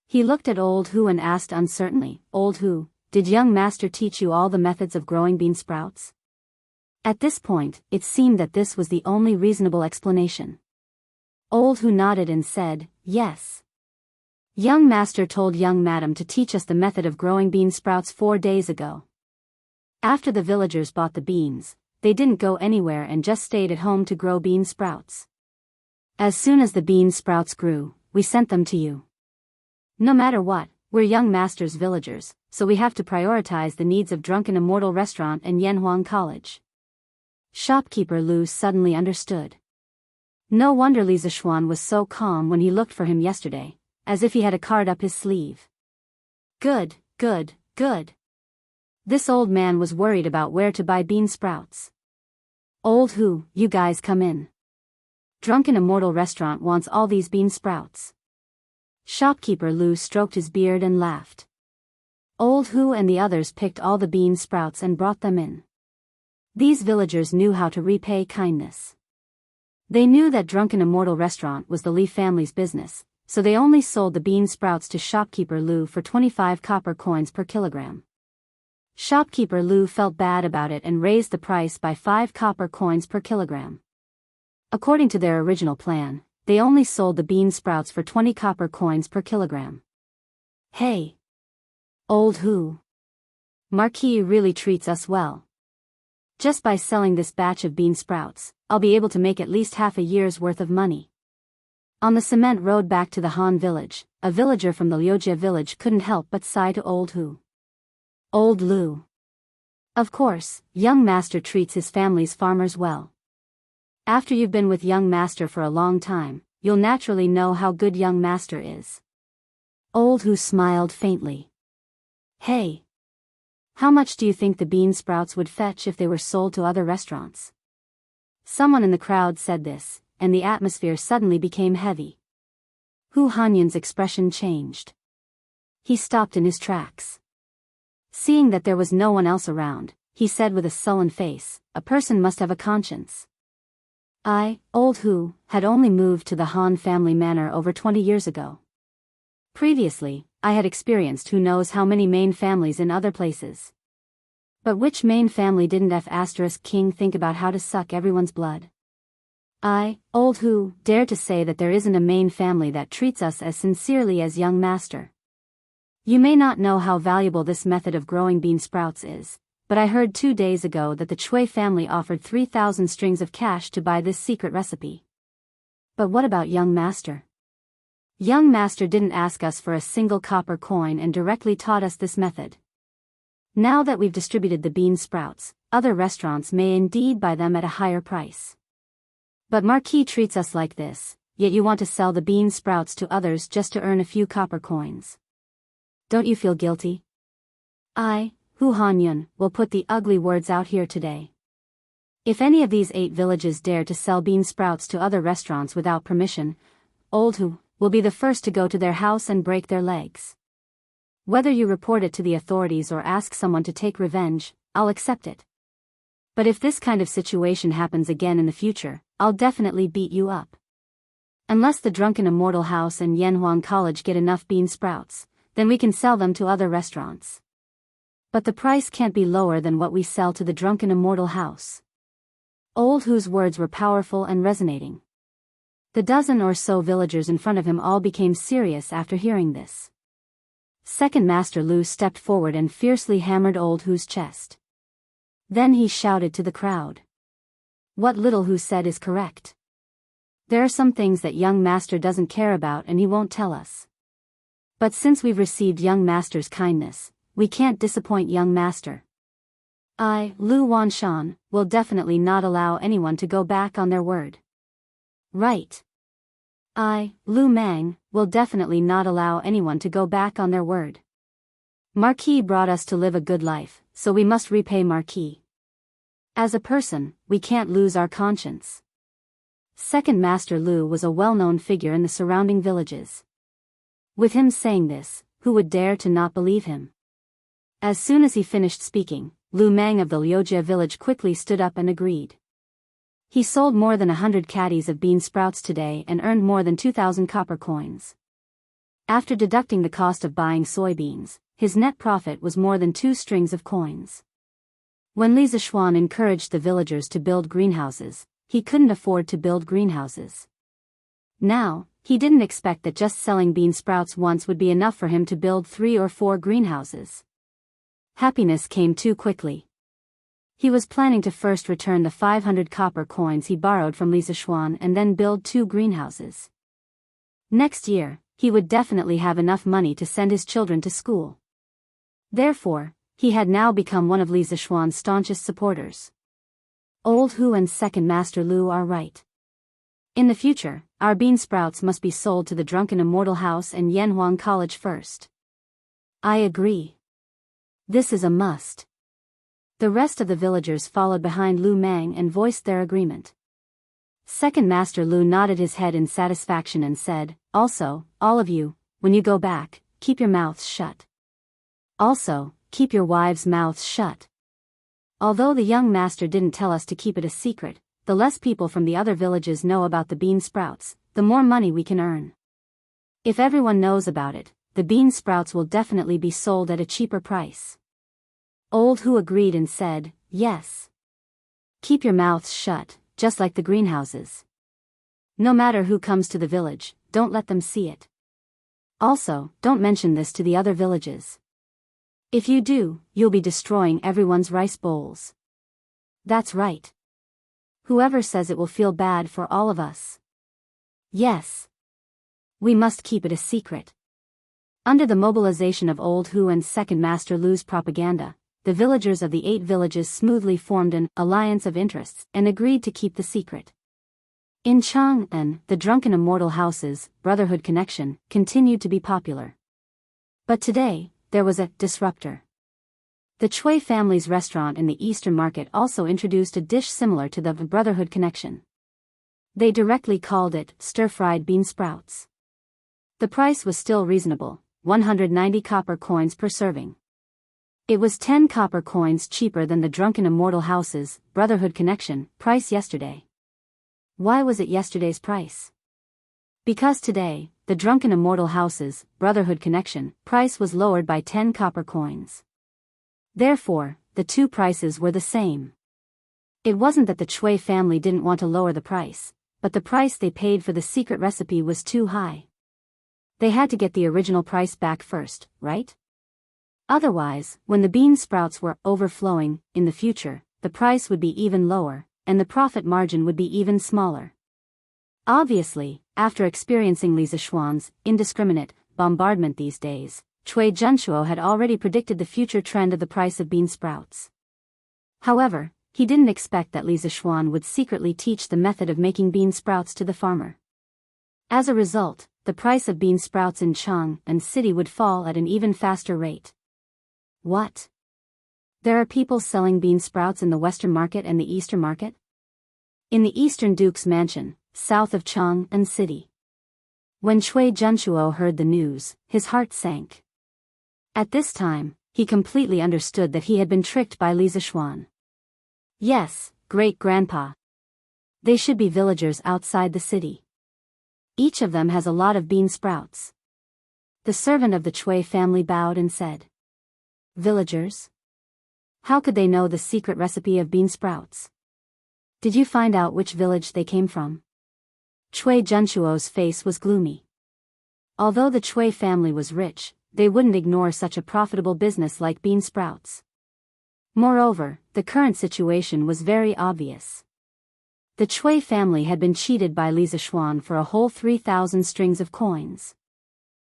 He looked at Old Hu and asked uncertainly, Old Hu, did young master teach you all the methods of growing bean sprouts? At this point, it seemed that this was the only reasonable explanation. Old Hu nodded and said, yes. Young master told young madam to teach us the method of growing bean sprouts 4 days ago. After the villagers bought the beans, they didn't go anywhere and just stayed at home to grow bean sprouts. As soon as the bean sprouts grew, we sent them to you. No matter what, we're young master's villagers, so we have to prioritize the needs of Drunken Immortal Restaurant and Yanhuang College. Shopkeeper Lu suddenly understood. No wonder Li Zishuan was so calm when he looked for him yesterday, as if he had a card up his sleeve. Good. This old man was worried about where to buy bean sprouts. Old Hu, you guys come in. Drunken Immortal Restaurant wants all these bean sprouts. Shopkeeper Lu stroked his beard and laughed. Old Hu and the others picked all the bean sprouts and brought them in. These villagers knew how to repay kindness. They knew that Drunken Immortal Restaurant was the Li family's business, so they only sold the bean sprouts to Shopkeeper Lu for 25 copper coins per kilogram. Shopkeeper Lu felt bad about it and raised the price by 5 copper coins per kilogram. According to their original plan, they only sold the bean sprouts for 20 copper coins per kilogram. Hey! Old Hu! Marquis really treats us well. Just by selling this batch of bean sprouts, I'll be able to make at least half a year's worth of money. On the cement road back to the Han village, a villager from the Liujia village couldn't help but sigh to old Hu. Old Lu. Of course, young master treats his family's farmers well. After you've been with young master for a long time, you'll naturally know how good young master is. Old Hu smiled faintly. Hey! How much do you think the bean sprouts would fetch if they were sold to other restaurants? Someone in the crowd said this, and the atmosphere suddenly became heavy. Hu Hanyun's expression changed. He stopped in his tracks. Seeing that there was no one else around, he said with a sullen face, "A person must have a conscience." I, old Hu, had only moved to the Han family manor over 20 years ago. Previously, I had experienced who knows how many main families in other places. But which main family didn't King think about how to suck everyone's blood? I, old Hu, dare to say that there isn't a main family that treats us as sincerely as young master. You may not know how valuable this method of growing bean sprouts is, but I heard 2 days ago that the Chui family offered 3,000 strings of cash to buy this secret recipe. But what about young master? Young master didn't ask us for a single copper coin and directly taught us this method. Now that we've distributed the bean sprouts, other restaurants may indeed buy them at a higher price. But Marquis treats us like this, yet you want to sell the bean sprouts to others just to earn a few copper coins. Don't you feel guilty? I, Hu Hanyun, will put the ugly words out here today. If any of these 8 villages dare to sell bean sprouts to other restaurants without permission, old Hu will be the first to go to their house and break their legs. Whether you report it to the authorities or ask someone to take revenge, I'll accept it. But if this kind of situation happens again in the future, I'll definitely beat you up. Unless the Drunken Immortal House and Yanhuang College get enough bean sprouts, then we can sell them to other restaurants. But the price can't be lower than what we sell to the Drunken Immortal House. Old Hu's words were powerful and resonating. The dozen or so villagers in front of him all became serious after hearing this. Second Master Lu stepped forward and fiercely hammered old Hu's chest. Then he shouted to the crowd. What little Hu said is correct. There are some things that young master doesn't care about and he won't tell us. But since we've received young master's kindness, we can't disappoint young master. I, Lu Wanshan, will definitely not allow anyone to go back on their word. Right. I, Lu Mang, will definitely not allow anyone to go back on their word. Marquis brought us to live a good life, so we must repay Marquis. As a person, we can't lose our conscience. Second Master Lu was a well-known figure in the surrounding villages. With him saying this, who would dare to not believe him? As soon as he finished speaking, Lu Mang of the Liujia village quickly stood up and agreed. He sold more than 100 caddies of bean sprouts today and earned more than 2,000 copper coins. After deducting the cost of buying soybeans, his net profit was more than 2 strings of coins. When Li Zishuan encouraged the villagers to build greenhouses, he couldn't afford to build greenhouses. Now, he didn't expect that just selling bean sprouts once would be enough for him to build 3 or 4 greenhouses. Happiness came too quickly. He was planning to first return the 500 copper coins he borrowed from Li Zishuan and then build 2 greenhouses. Next year, he would definitely have enough money to send his children to school. Therefore, he had now become one of Li Zishuan's staunchest supporters. Old Hu and Second Master Lu are right. In the future, our bean sprouts must be sold to the Drunken Immortal House and Yanhuang College first. I agree. This is a must. The rest of the villagers followed behind Lu Mang and voiced their agreement. Second Master Lu nodded his head in satisfaction and said, Also, all of you, when you go back, keep your mouths shut. Also, keep your wives' mouths shut. Although the young master didn't tell us to keep it a secret, the less people from the other villages know about the bean sprouts, the more money we can earn. If everyone knows about it, the bean sprouts will definitely be sold at a cheaper price. Old Hu agreed and said, Yes. Keep your mouths shut, just like the greenhouses. No matter who comes to the village, don't let them see it. Also, don't mention this to the other villages. If you do, you'll be destroying everyone's rice bowls. That's right. Whoever says it will feel bad for all of us. Yes. We must keep it a secret. Under the mobilization of Old Hu and Second Master Lu's propaganda, the villagers of the 8 villages smoothly formed an alliance of interests and agreed to keep the secret. In Chang'an, the drunken immortal house's brotherhood connection continued to be popular. But today, there was a disruptor. The Chui family's restaurant in the Eastern Market also introduced a dish similar to the brotherhood connection. They directly called it stir-fried bean sprouts. The price was still reasonable, 190 copper coins per serving. It was 10 copper coins cheaper than the drunken immortal house's brotherhood connection price yesterday. Why was it yesterday's price? Because today, the drunken immortal house's brotherhood connection price was lowered by 10 copper coins. Therefore, the two prices were the same. It wasn't that the Chui family didn't want to lower the price, but the price they paid for the secret recipe was too high. They had to get the original price back first, right? Otherwise, when the bean sprouts were overflowing, in the future, the price would be even lower, and the profit margin would be even smaller. Obviously, after experiencing Li Zishuan's indiscriminate bombardment these days, Cui Junshuo had already predicted the future trend of the price of bean sprouts. However, he didn't expect that Li Zishuan would secretly teach the method of making bean sprouts to the farmer. As a result, the price of bean sprouts in Chang'an City would fall at an even faster rate. What? There are people selling bean sprouts in the Western Market and the Eastern Market? In the Eastern Duke's mansion, south of Chang'an City. When Cui Junshuo heard the news, his heart sank. At this time, he completely understood that he had been tricked by Li Zishuan. Yes, great-grandpa. They should be villagers outside the city. Each of them has a lot of bean sprouts. The servant of the Cui family bowed and said, "Villagers? How could they know the secret recipe of bean sprouts? Did you find out which village they came from?" Cui Junshuo's face was gloomy. Although the Cui family was rich, they wouldn't ignore such a profitable business like bean sprouts. Moreover, the current situation was very obvious. The Cui family had been cheated by Li Zishuan for a whole 3,000 strings of coins.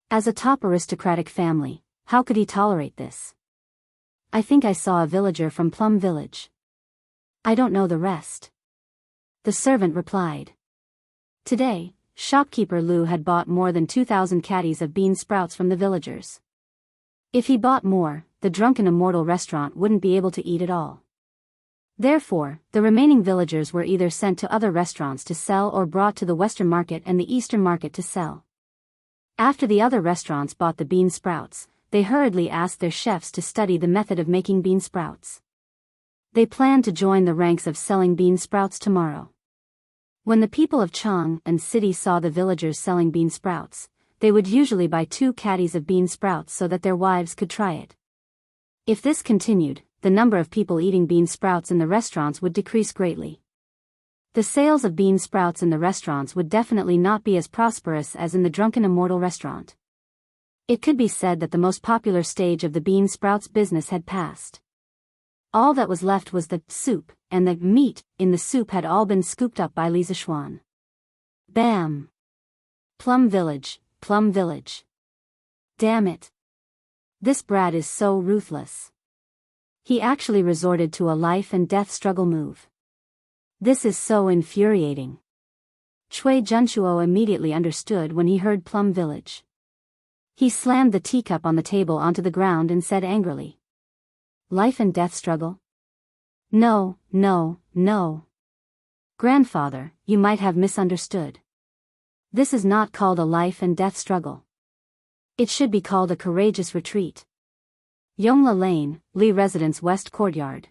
As a top aristocratic family, how could he tolerate this? "I think I saw a villager from Plum Village. I don't know the rest," the servant replied. Today, shopkeeper Lu had bought more than 2,000 caddies of bean sprouts from the villagers. If he bought more, the drunken immortal restaurant wouldn't be able to eat it all. Therefore, the remaining villagers were either sent to other restaurants to sell or brought to the Western Market and the Eastern Market to sell. After the other restaurants bought the bean sprouts, they hurriedly asked their chefs to study the method of making bean sprouts. They planned to join the ranks of selling bean sprouts tomorrow. When the people of Chang'an City saw the villagers selling bean sprouts, they would usually buy 2 caddies of bean sprouts so that their wives could try it. If this continued, the number of people eating bean sprouts in the restaurants would decrease greatly. The sales of bean sprouts in the restaurants would definitely not be as prosperous as in the drunken immortal restaurant. It could be said that the most popular stage of the bean sprouts business had passed. All that was left was the soup, and the meat in the soup had all been scooped up by Li Zishuan. Bam! Plum Village, Plum Village. Damn it. This brat is so ruthless. He actually resorted to a life and death struggle move. This is so infuriating. Cui Junshuo immediately understood when he heard Plum Village. He slammed the teacup on the table onto the ground and said angrily, "Life and death struggle? No, no, no. Grandfather, you might have misunderstood. This is not called a life and death struggle. It should be called a courageous retreat." Yongla Lane, Li Residence West Courtyard.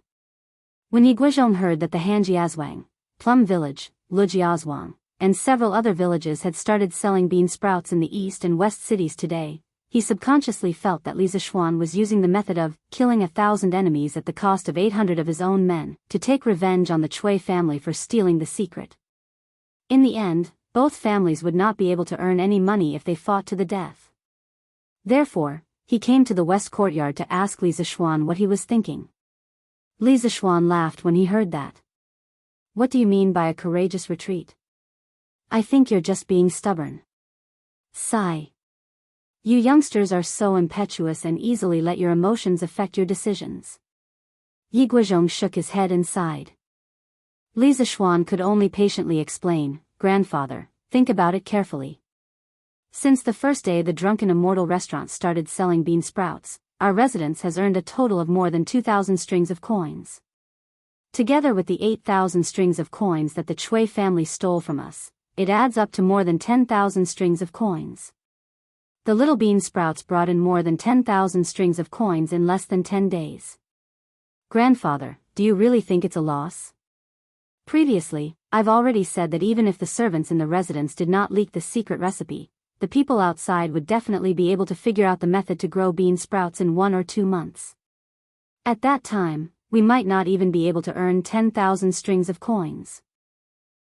When Yi Guizhong heard that the Hanjiazwang, Plum Village, Lujiazwang, and several other villages had started selling bean sprouts in the east and west cities today, he subconsciously felt that Li Zishuan was using the method of killing 1,000 enemies at the cost of 800 of his own men to take revenge on the Cui family for stealing the secret. In the end, both families would not be able to earn any money if they fought to the death. Therefore, He came to the west courtyard to ask Li Zishuan what he was thinking. Li Zishuan laughed when he heard that. What do you mean by a courageous retreat? I think you're just being stubborn. Sigh. You youngsters are so impetuous and easily let your emotions affect your decisions. Yi Guizhong shook his head and sighed. Li Zishuan could only patiently explain, Grandfather, think about it carefully. Since the first day the Drunken Immortal restaurant started selling bean sprouts, our residence has earned a total of more than 2,000 strings of coins. Together with the 8,000 strings of coins that the Chui family stole from us, it adds up to more than 10,000 strings of coins. The little bean sprouts brought in more than 10,000 strings of coins in less than 10 days. Grandfather, do you really think it's a loss? Previously, I've already said that even if the servants in the residence did not leak the secret recipe, the people outside would definitely be able to figure out the method to grow bean sprouts in 1 or 2 months. At that time, we might not even be able to earn 10,000 strings of coins.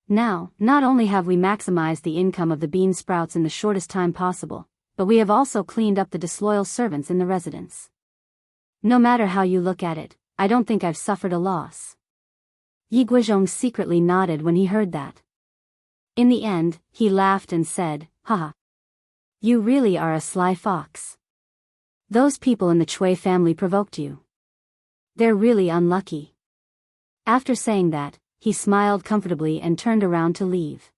Now, not only have we maximized the income of the bean sprouts in the shortest time possible, but we have also cleaned up the disloyal servants in the residence. No matter how you look at it, I don't think I've suffered a loss. Yi Guizhong secretly nodded when he heard that. In the end, he laughed and said, Haha. You really are a sly fox. Those people in the Chui family provoked you. They're really unlucky. After saying that, he smiled comfortably and turned around to leave.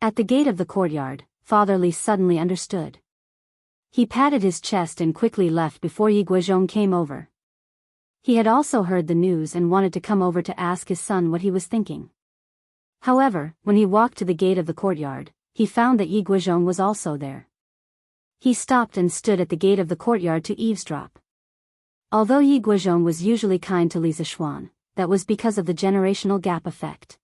At the gate of the courtyard, Father Li suddenly understood. He patted his chest and quickly left before Yi Guizhong came over. He had also heard the news and wanted to come over to ask his son what he was thinking. However, when he walked to the gate of the courtyard, he found that Yi Guizhong was also there. He stopped and stood at the gate of the courtyard to eavesdrop. Although Yi Guizhong was usually kind to Li Zishuan, that was because of the generational gap effect.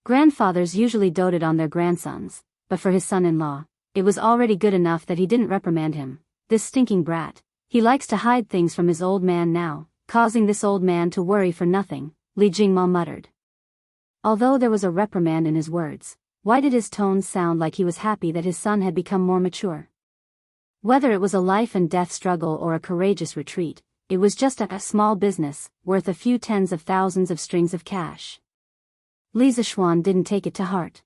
Grandfathers usually doted on their grandsons, but for his son-in-law, it was already good enough that he didn't reprimand him. This stinking brat, he likes to hide things from his old man now, causing this old man to worry for nothing, Li Jingma muttered. Although there was a reprimand in his words, why did his tones sound like he was happy that his son had become more mature? Whether it was a life and death struggle or a courageous retreat, it was just a small business, worth a few tens of thousands of strings of cash. Li Zishuan didn't take it to heart.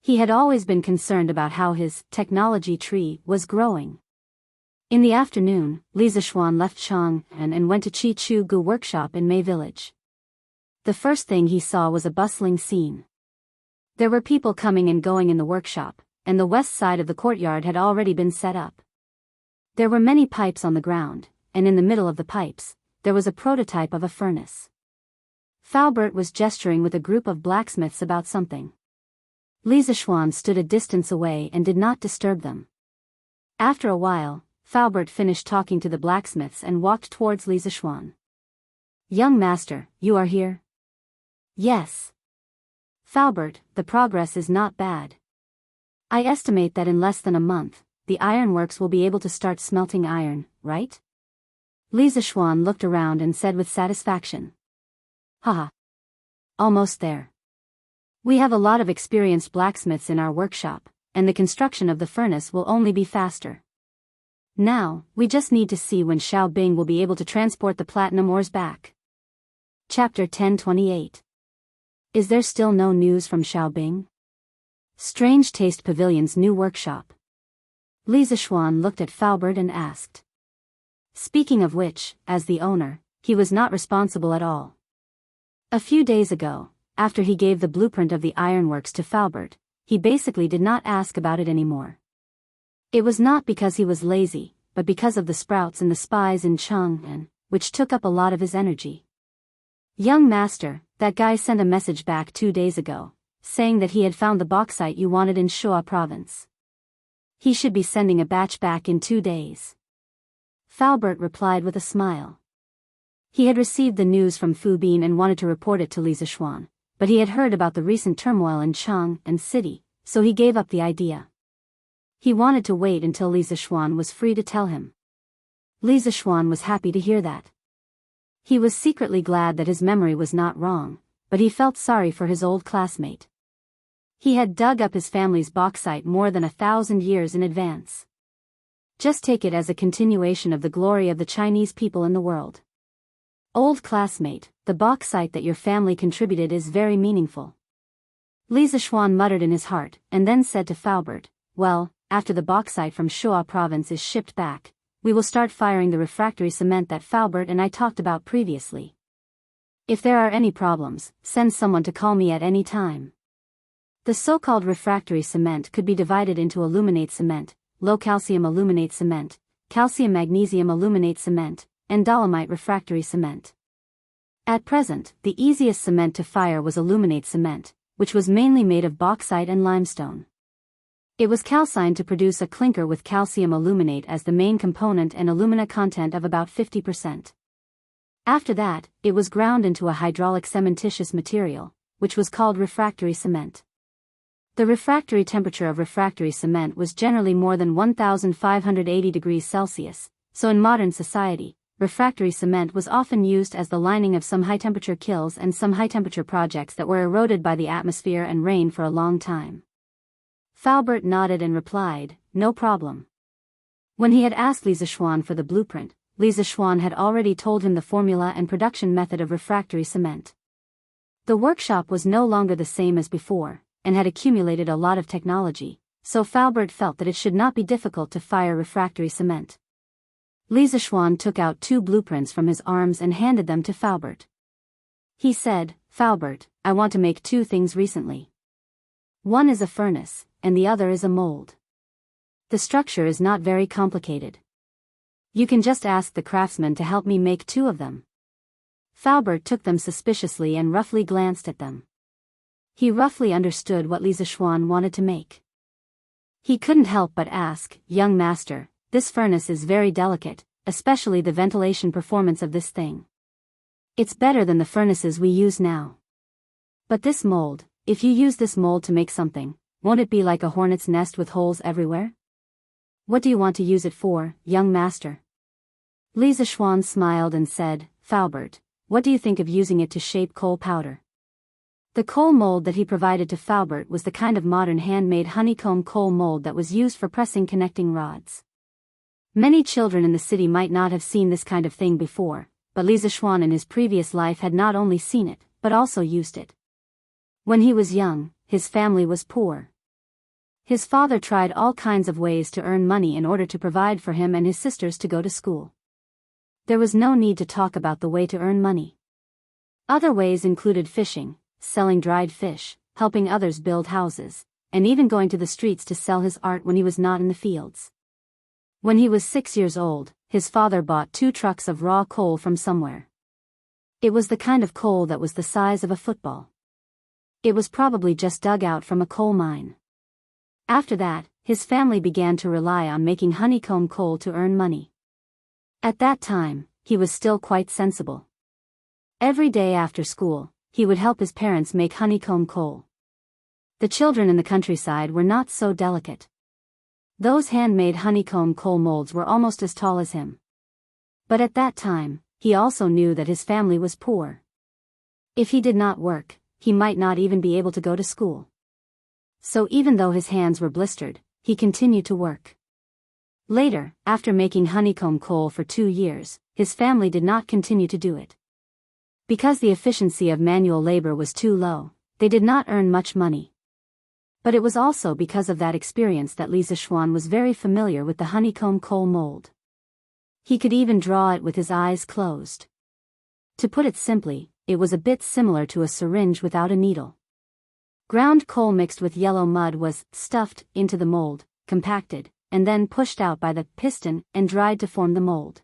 He had always been concerned about how his technology tree was growing. In the afternoon, Li Zishuan left Chang'an and went to Chi Chu Gu workshop in Mei Village. The first thing he saw was a bustling scene. There were people coming and going in the workshop, and the west side of the courtyard had already been set up. There were many pipes on the ground, and in the middle of the pipes, there was a prototype of a furnace. Faubert was gesturing with a group of blacksmiths about something. Li Zishuan stood a distance away and did not disturb them. After a while, Faubert finished talking to the blacksmiths and walked towards Li Zishuan. Young master, you are here? Yes. Faubert, the progress is not bad. I estimate that in less than a month, the ironworks will be able to start smelting iron, right? Li Zishuan looked around and said with satisfaction. Haha. Almost there. We have a lot of experienced blacksmiths in our workshop, and the construction of the furnace will only be faster. Now, we just need to see when Xiaobing will be able to transport the platinum ores back. Chapter 1028. Is there still no news from Xiaobing? Strange Taste Pavilion's new workshop. Li Zishuan looked at Faubert and asked. Speaking of which, as the owner, he was not responsible at all. A few days ago, after he gave the blueprint of the ironworks to Faubert, he basically did not ask about it anymore. It was not because he was lazy, but because of the sprouts and the spies in Chang'an, which took up a lot of his energy. Young master, that guy sent a message back 2 days ago, saying that he had found the bauxite you wanted in Shuo province. He should be sending a batch back in 2 days. Faubert replied with a smile. He had received the news from Fu Bin and wanted to report it to Li Zishuan, but he had heard about the recent turmoil in Chang'an city, so he gave up the idea. He wanted to wait until Li Zishuan was free to tell him. Li Zishuan was happy to hear that. He was secretly glad that his memory was not wrong, but he felt sorry for his old classmate. He had dug up his family's bauxite more than 1,000 years in advance. Just take it as a continuation of the glory of the Chinese people in the world. Old classmate, the bauxite that your family contributed is very meaningful. Li Zishuan muttered in his heart, and then said to Faubert, well, after the bauxite from Shuo province is shipped back, we will start firing the refractory cement that Faubert and I talked about previously. If there are any problems, send someone to call me at any time. The so-called refractory cement could be divided into aluminate cement, low-calcium aluminate cement, calcium-magnesium aluminate cement, and dolomite refractory cement. At present, the easiest cement to fire was aluminate cement, which was mainly made of bauxite and limestone. It was calcined to produce a clinker with calcium aluminate as the main component and alumina content of about 50%. After that, it was ground into a hydraulic cementitious material, which was called refractory cement. The refractory temperature of refractory cement was generally more than 1580 degrees Celsius, so in modern society, refractory cement was often used as the lining of some high-temperature kilns and some high-temperature projects that were eroded by the atmosphere and rain for a long time. Faubert nodded and replied, no problem. When he had asked Li Zishuan for the blueprint, Li Zishuan had already told him the formula and production method of refractory cement. The workshop was no longer the same as before, and had accumulated a lot of technology, so Faubert felt that it should not be difficult to fire refractory cement. Li Zishuan took out 2 blueprints from his arms and handed them to Faubert. He said, Faubert, I want to make 2 things recently. One is a furnace, and the other is a mold. The structure is not very complicated. You can just ask the craftsman to help me make 2 of them. Faubert took them suspiciously and roughly glanced at them. He roughly understood what Li Zishuan wanted to make. He couldn't help but ask, young master, this furnace is very delicate, especially the ventilation performance of this thing. It's better than the furnaces we use now. But this mold, if you use this mold to make something, won't it be like a hornet's nest with holes everywhere? What do you want to use it for, young master? Li Zishuan smiled and said, Faubert, what do you think of using it to shape coal powder? The coal mold that he provided to Faubert was the kind of modern handmade honeycomb coal mold that was used for pressing connecting rods. Many children in the city might not have seen this kind of thing before, but Li Zishuan in his previous life had not only seen it, but also used it. When he was young, his family was poor. His father tried all kinds of ways to earn money in order to provide for him and his sisters to go to school. There was no need to talk about the way to earn money. Other ways included fishing, selling dried fish, helping others build houses, and even going to the streets to sell his art when he was not in the fields. When he was 6 years old, his father bought 2 trucks of raw coal from somewhere. It was the kind of coal that was the size of a football. It was probably just dug out from a coal mine. After that, his family began to rely on making honeycomb coal to earn money. At that time, he was still quite sensible. Every day after school, he would help his parents make honeycomb coal. The children in the countryside were not so delicate. Those handmade honeycomb coal molds were almost as tall as him. But at that time, he also knew that his family was poor. If he did not work, he might not even be able to go to school. So even though his hands were blistered, he continued to work. Later, after making honeycomb coal for 2 years, his family did not continue to do it. Because the efficiency of manual labor was too low, they did not earn much money. But it was also because of that experience that Li Zishuan was very familiar with the honeycomb coal mold. He could even draw it with his eyes closed. To put it simply, it was a bit similar to a syringe without a needle. Ground coal mixed with yellow mud was stuffed into the mold, compacted, and then pushed out by the piston and dried to form the mold.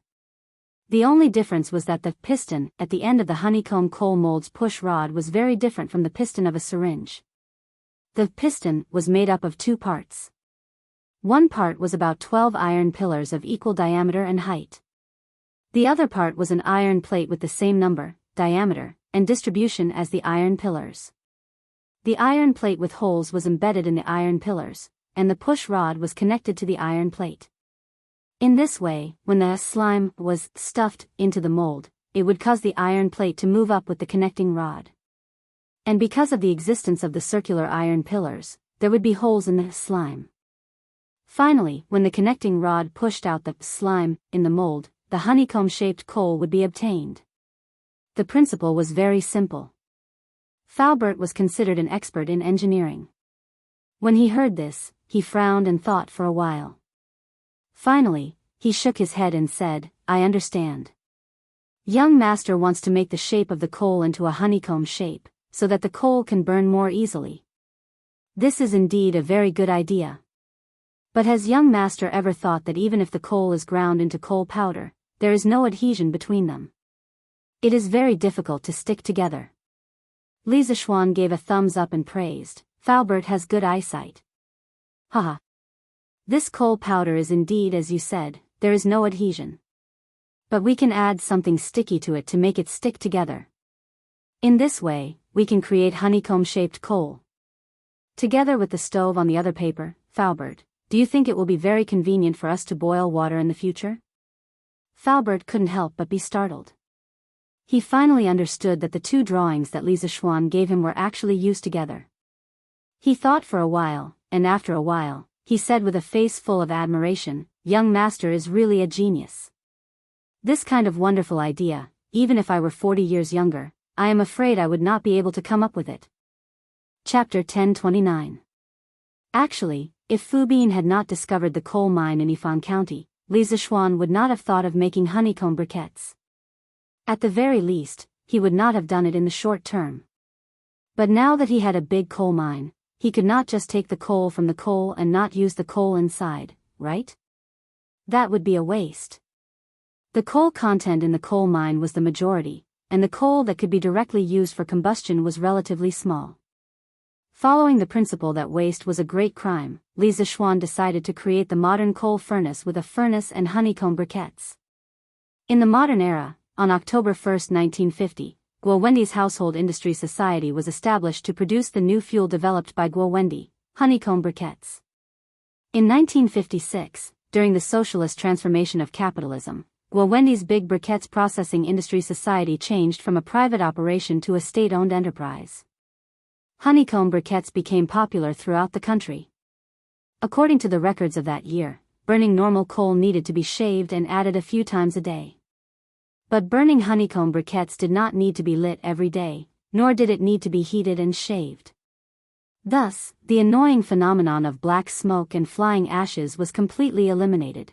The only difference was that the piston at the end of the honeycomb coal mold's push rod was very different from the piston of a syringe. The piston was made up of 2 parts. One part was about 12 iron pillars of equal diameter and height. The other part was an iron plate with the same number, diameter, and distribution as the iron pillars. The iron plate with holes was embedded in the iron pillars, and the push rod was connected to the iron plate. In this way, when the slime was stuffed into the mold, it would cause the iron plate to move up with the connecting rod. And because of the existence of the circular iron pillars, there would be holes in the slime. Finally, when the connecting rod pushed out the slime in the mold, the honeycomb-shaped coal would be obtained. The principle was very simple. Falbert was considered an expert in engineering. When he heard this, he frowned and thought for a while. Finally, he shook his head and said, "I understand. Young master wants to make the shape of the coal into a honeycomb shape, so that the coal can burn more easily. This is indeed a very good idea. But has young master ever thought that even if the coal is ground into coal powder, there is no adhesion between them? It is very difficult to stick together." Lisa Schwann gave a thumbs up and praised, "Falbert has good eyesight. Haha. This coal powder is indeed as you said, there is no adhesion. But we can add something sticky to it to make it stick together. In this way, we can create honeycomb-shaped coal. Together with the stove on the other paper, Falbert, do you think it will be very convenient for us to boil water in the future?" Falbert couldn't help but be startled. He finally understood that the two drawings that Lisa Schwann gave him were actually used together. He thought for a while, and after a while, he said with a face full of admiration, "Young master is really a genius. This kind of wonderful idea, even if I were 40 years younger, I am afraid I would not be able to come up with it." Chapter 1029. Actually, if Fubin had not discovered the coal mine in Yifan County, Lisa Schwann would not have thought of making honeycomb briquettes. At the very least, he would not have done it in the short term. But now that he had a big coal mine, he could not just take the coal from the coal and not use the coal inside, right? That would be a waste. The coal content in the coal mine was the majority, and the coal that could be directly used for combustion was relatively small. Following the principle that waste was a great crime, Lisa Schwann decided to create the modern coal furnace with a furnace and honeycomb briquettes. In the modern era, on October 1, 1950, Guowendi's Household Industry Society was established to produce the new fuel developed by Guowendi, honeycomb briquettes. In 1956, during the socialist transformation of capitalism, Guowendi's Big Briquettes Processing Industry Society changed from a private operation to a state-owned enterprise. Honeycomb briquettes became popular throughout the country. According to the records of that year, burning normal coal needed to be shaved and added a few times a day. But burning honeycomb briquettes did not need to be lit every day, nor did it need to be heated and shaved. Thus, the annoying phenomenon of black smoke and flying ashes was completely eliminated.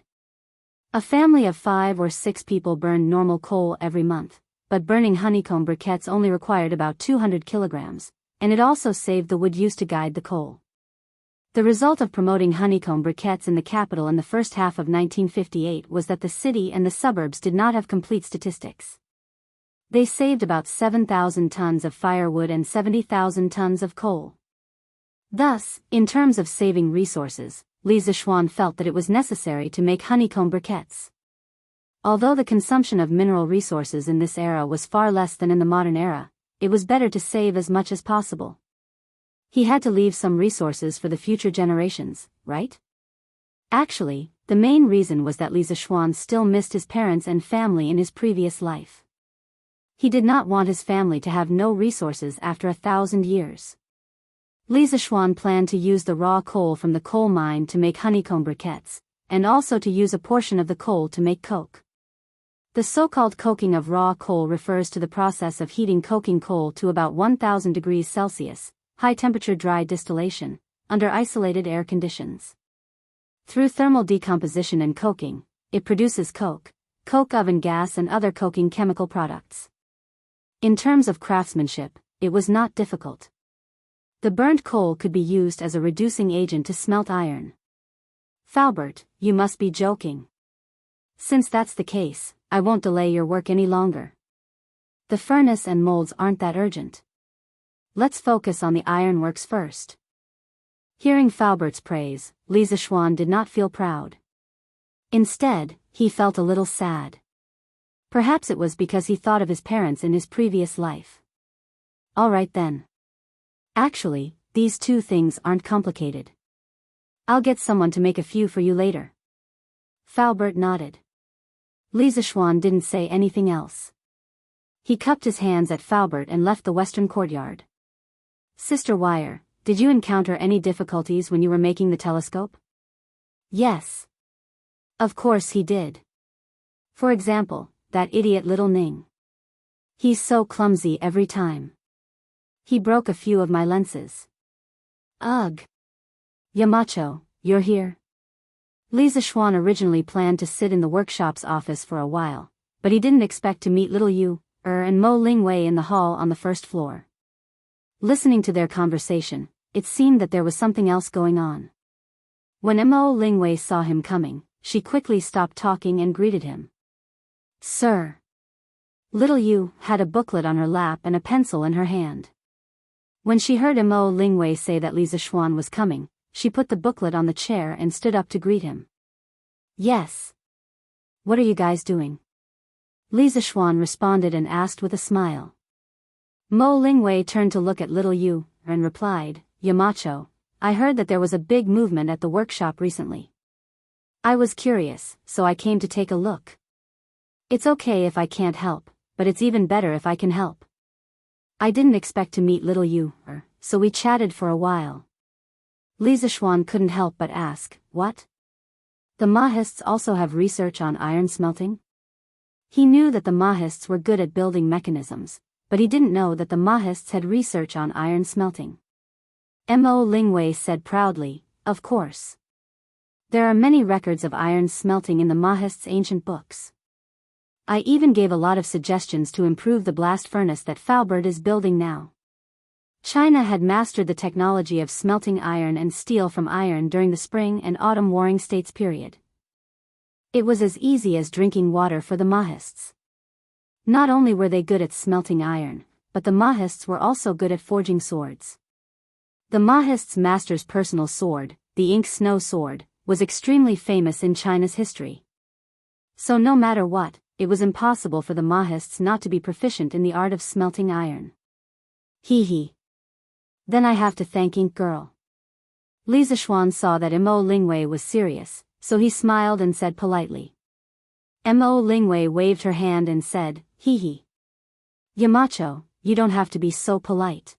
A family of 5 or 6 people burned normal coal every month, but burning honeycomb briquettes only required about 200 kilograms, and it also saved the wood used to guide the coal. The result of promoting honeycomb briquettes in the capital in the first half of 1958 was that the city and the suburbs did not have complete statistics. They saved about 7,000 tons of firewood and 70,000 tons of coal. Thus, in terms of saving resources, Lisa Schwann felt that it was necessary to make honeycomb briquettes. Although the consumption of mineral resources in this era was far less than in the modern era, it was better to save as much as possible. He had to leave some resources for the future generations, right? Actually, the main reason was that Lisa Schwann still missed his parents and family in his previous life. He did not want his family to have no resources after 1,000 years. Lisa Schwann planned to use the raw coal from the coal mine to make honeycomb briquettes, and also to use a portion of the coal to make coke. The so-called coking of raw coal refers to the process of heating coking coal to about 1,000 degrees Celsius, high-temperature dry distillation, under isolated air conditions. Through thermal decomposition and coking, it produces coke, coke oven gas and other coking chemical products. In terms of craftsmanship, it was not difficult. The burnt coal could be used as a reducing agent to smelt iron. "Falbert, you must be joking. Since that's the case, I won't delay your work any longer. The furnace and molds aren't that urgent. Let's focus on the ironworks first." Hearing Falbert's praise, Lisa Schwann did not feel proud. Instead, he felt a little sad. Perhaps it was because he thought of his parents in his previous life. "All right then. Actually, these two things aren't complicated. I'll get someone to make a few for you later." Falbert nodded. Lisa Schwann didn't say anything else. He cupped his hands at Falbert and left the western courtyard. "Sister Wire, did you encounter any difficulties when you were making the telescope?" Yes. Of course he did. For example, that idiot little Ning. He's so clumsy every time. He broke a few of my lenses. Ugh. Yamacho, you're here? Li Zixuan originally planned to sit in the workshop's office for a while, but he didn't expect to meet little Yu, and Mo Lingwei in the hall on the first floor. Listening to their conversation, it seemed that there was something else going on. When Mo Lingwei saw him coming, she quickly stopped talking and greeted him. Sir. Little Yu had a booklet on her lap and a pencil in her hand. When she heard Mo Lingwei say that Li Zixuan was coming, she put the booklet on the chair and stood up to greet him. Yes. What are you guys doing? Li Zixuan responded and asked with a smile. Mo Lingwei turned to look at little Yu, and replied, Yamacho, I heard that there was a big movement at the workshop recently. I was curious, so I came to take a look. It's okay if I can't help, but it's even better if I can help. I didn't expect to meet little Yu, so we chatted for a while. Li Zixuan couldn't help but ask, what? The Mahists also have research on iron smelting? He knew that the Mahists were good at building mechanisms, but he didn't know that the Mahists had research on iron smelting. Mo Lingwei said proudly, of course. There are many records of iron smelting in the Mahists' ancient books. I even gave a lot of suggestions to improve the blast furnace that Faubert is building now. China had mastered the technology of smelting iron and steel from iron during the Spring and Autumn Warring States period. It was as easy as drinking water for the Mahists. Not only were they good at smelting iron, but the Mahists were also good at forging swords. The Mahists' master's personal sword, the Ink Snow Sword, was extremely famous in China's history. So no matter what, it was impossible for the Mahists not to be proficient in the art of smelting iron. Hee hee. Then I have to thank Ink Girl. Li Zixuan saw that Mo Lingwei was serious, so he smiled and said politely. Mo Lingwei waved her hand and said, hee hee. Yamacho, you don't have to be so polite.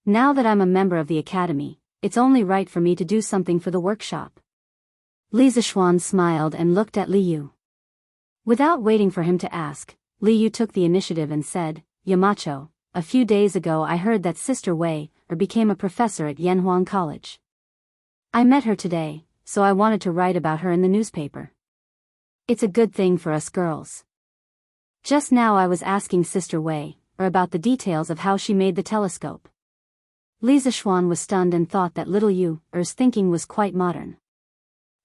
Now that I'm a member of the academy, it's only right for me to do something for the workshop. Li Zixuan smiled and looked at Li Yu. Without waiting for him to ask, Li Yu took the initiative and said, Yamacho, a few days ago I heard that Sister Wei became a professor at Yanhuang College. I met her today, so I wanted to write about her in the newspaper. It's a good thing for us girls. Just now I was asking Sister Wei about the details of how she made the telescope. Li Zixuan was stunned and thought that little Yu's thinking was quite modern.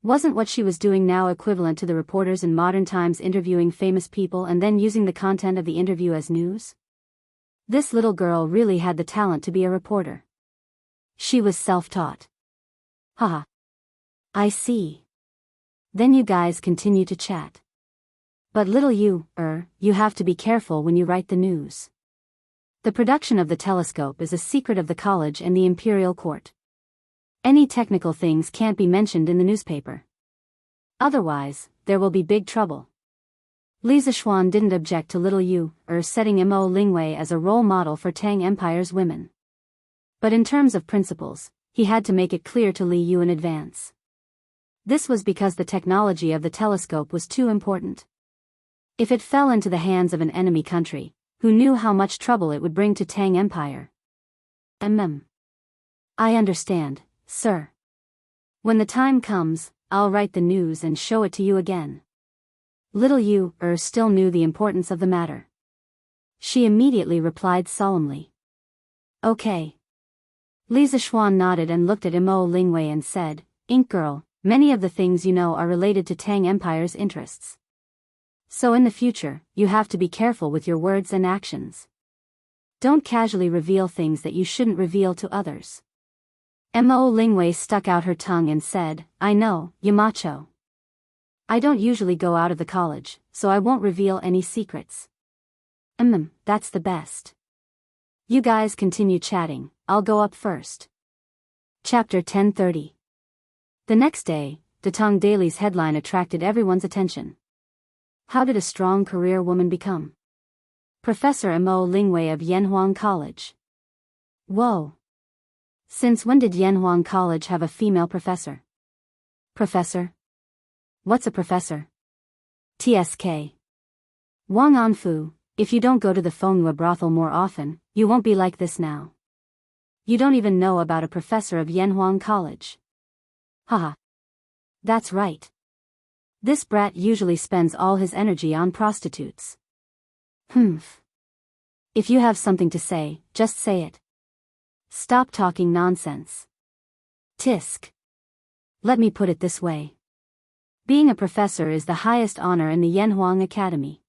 Wasn't what she was doing now equivalent to the reporters in modern times interviewing famous people and then using the content of the interview as news? This little girl really had the talent to be a reporter. She was self-taught. Haha. I see. Then you guys continue to chat. But little you have to be careful when you write the news. The production of the telescope is a secret of the college and the imperial court. Any technical things can't be mentioned in the newspaper. Otherwise, there will be big trouble. Li Zixuan didn't object to little Yu setting Mo Lingwei as a role model for Tang Empire's women. But in terms of principles, he had to make it clear to Li Yu in advance. This was because the technology of the telescope was too important. If it fell into the hands of an enemy country, who knew how much trouble it would bring to Tang Empire? I understand, sir. When the time comes, I'll write the news and show it to you again. Little Yu still knew the importance of the matter. She immediately replied solemnly. Okay. Li Zixuan nodded and looked at Mo Lingwei and said, Ink Girl, many of the things you know are related to Tang Empire's interests. So in the future, you have to be careful with your words and actions. Don't casually reveal things that you shouldn't reveal to others. Mo Lingwei stuck out her tongue and said, I know, Yamacho. I don't usually go out of the college, so I won't reveal any secrets. That's the best. You guys continue chatting, I'll go up first. Chapter 1030. The next day, the Tong Daily's headline attracted everyone's attention. How did a strong career woman become? Professor Mo Lingwei of Yanhuang College. Whoa. Since when did Yanhuang College have a female professor? Professor? What's a professor? TSK. Wang Anfu, if you don't go to the Fenghua brothel more often, you won't be like this now. You don't even know about a professor of Yanhuang College. Haha. That's right. This brat usually spends all his energy on prostitutes. Humph. If you have something to say, just say it. Stop talking nonsense. Tisk. Let me put it this way. Being a professor is the highest honor in the Yanhuang Academy.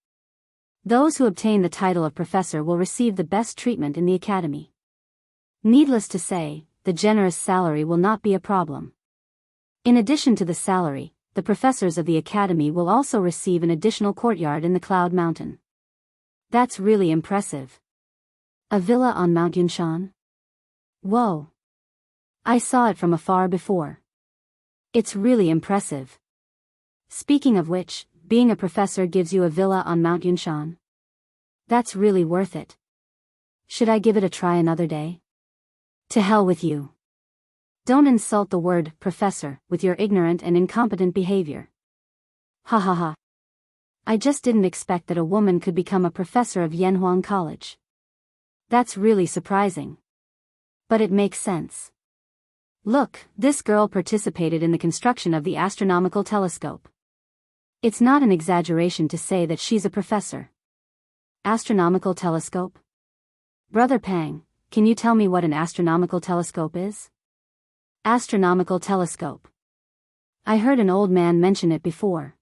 Those who obtain the title of professor will receive the best treatment in the academy. Needless to say, the generous salary will not be a problem. In addition to the salary, the professors of the academy will also receive an additional courtyard in the Cloud Mountain. That's really impressive. A villa on Mount Yunshan? Whoa. I saw it from afar before. It's really impressive. Speaking of which, being a professor gives you a villa on Mount Yunshan. That's really worth it. Should I give it a try another day? To hell with you. Don't insult the word professor with your ignorant and incompetent behavior. Ha ha ha. I just didn't expect that a woman could become a professor of Yanhuang College. That's really surprising. But it makes sense. Look, this girl participated in the construction of the astronomical telescope. It's not an exaggeration to say that she's a professor. Astronomical telescope? Brother Pang, can you tell me what an astronomical telescope is? Astronomical telescope. I heard an old man mention it before.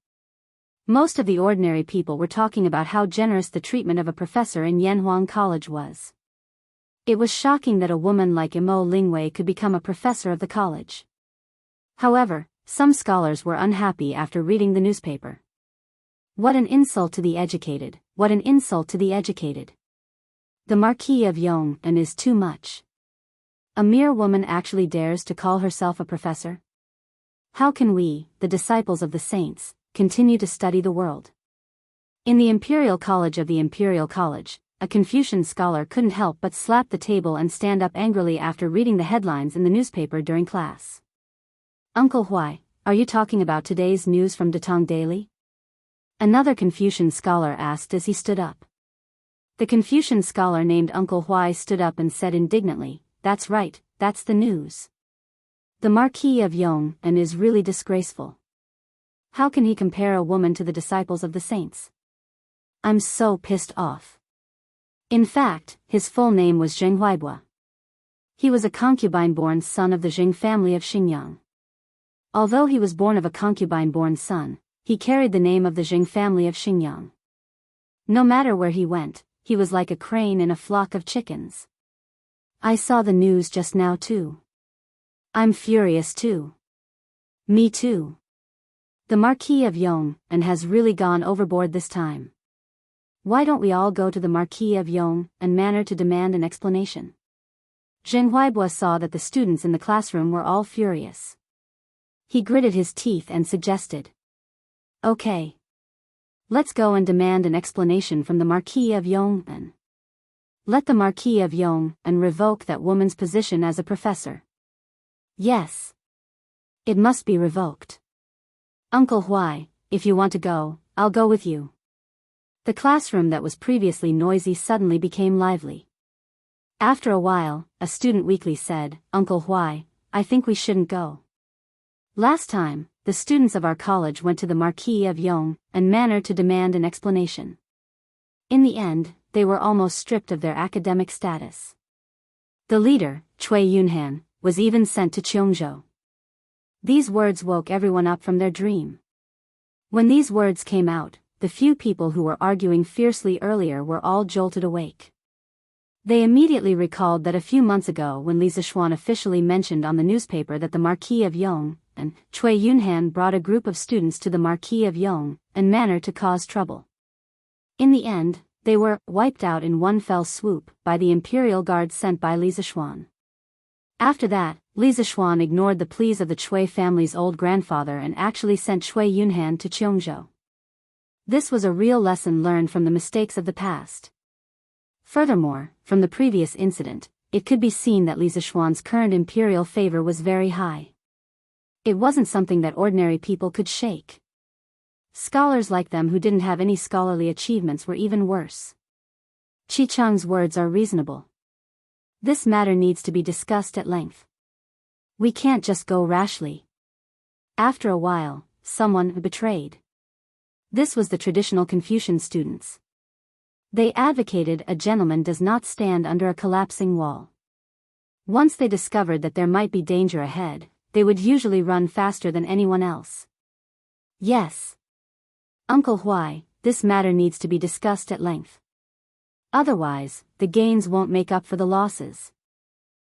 Most of the ordinary people were talking about how generous the treatment of a professor in Yanhuang College was. It was shocking that a woman like Imo Lingwei could become a professor of the college. However, some scholars were unhappy after reading the newspaper. What an insult to the educated, what an insult to the educated. The Marquis of Yong'an is too much. A mere woman actually dares to call herself a professor? How can we, the disciples of the saints, continue to study the world? In the Imperial College of the Imperial College, a Confucian scholar couldn't help but slap the table and stand up angrily after reading the headlines in the newspaper during class. Uncle Huai, are you talking about today's news from Datong Daily? Another Confucian scholar asked as he stood up. The Confucian scholar named Uncle Huai stood up and said indignantly, "That's right, that's the news. The Marquis of Yong'an is really disgraceful. How can he compare a woman to the disciples of the saints? I'm so pissed off." In fact, his full name was Zheng Huaibua. He was a concubine-born son of the Zheng family of Xinjiang. Although he was born of a concubine-born son, he carried the name of the Zheng family of Xinjiang. No matter where he went, he was like a crane in a flock of chickens. I saw the news just now too. I'm furious too. Me too. The Marquis of Yong'an has really gone overboard this time. Why don't we all go to the Marquis of Yong'an Manor to demand an explanation? Zheng Huaibua saw that the students in the classroom were all furious. He gritted his teeth and suggested, "Okay. Let's go and demand an explanation from the Marquis of Yong'an. Let the Marquis of Yong'an revoke that woman's position as a professor. Yes. It must be revoked. Uncle Huai, if you want to go, I'll go with you." The classroom that was previously noisy suddenly became lively. After a while, a student weakly said, "Uncle Huai, I think we shouldn't go. Last time, the students of our college went to the Marquis of Yong'an Manor to demand an explanation. In the end, they were almost stripped of their academic status. The leader, Cui Yunhan, was even sent to Cheongzhou." These words woke everyone up from their dream. When these words came out, the few people who were arguing fiercely earlier were all jolted awake. They immediately recalled that a few months ago when Li Zixuan officially mentioned on the newspaper that the Marquis of Yong'an, Cui Yunhan brought a group of students to the Marquis of Yong'an Manor to cause trouble. In the end, they were wiped out in one fell swoop by the Imperial Guard sent by Li Zixuan. After that, Li Zixuan ignored the pleas of the Cui family's old grandfather and actually sent Cui Yunhan to Cheongzhou. This was a real lesson learned from the mistakes of the past. Furthermore, from the previous incident, it could be seen that Li Zixuan's current imperial favor was very high. It wasn't something that ordinary people could shake. Scholars like them who didn't have any scholarly achievements were even worse. Chi Chang's words are reasonable. This matter needs to be discussed at length. We can't just go rashly. After a while, someone betrayed. This was the traditional Confucian students. They advocated a gentleman does not stand under a collapsing wall. Once they discovered that there might be danger ahead, they would usually run faster than anyone else. Yes. Uncle Huai, this matter needs to be discussed at length. Otherwise, the gains won't make up for the losses.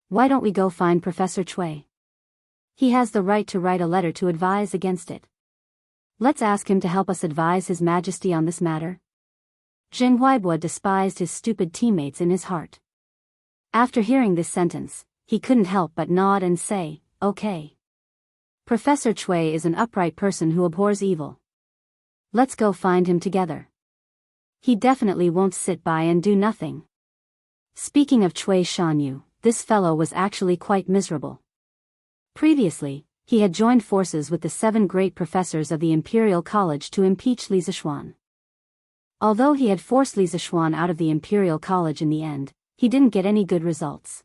Why don't we go find Professor Cui? He has the right to write a letter to advise against it. Let's ask him to help us advise His Majesty on this matter. Zheng Huaibua despised his stupid teammates in his heart. After hearing this sentence, he couldn't help but nod and say, okay. Professor Cui is an upright person who abhors evil. Let's go find him together. He definitely won't sit by and do nothing. Speaking of Cui Shanyu, this fellow was actually quite miserable. Previously, he had joined forces with the 7 great professors of the Imperial College to impeach Li Zixuan. Although he had forced Li Zixuan out of the Imperial College in the end, he didn't get any good results.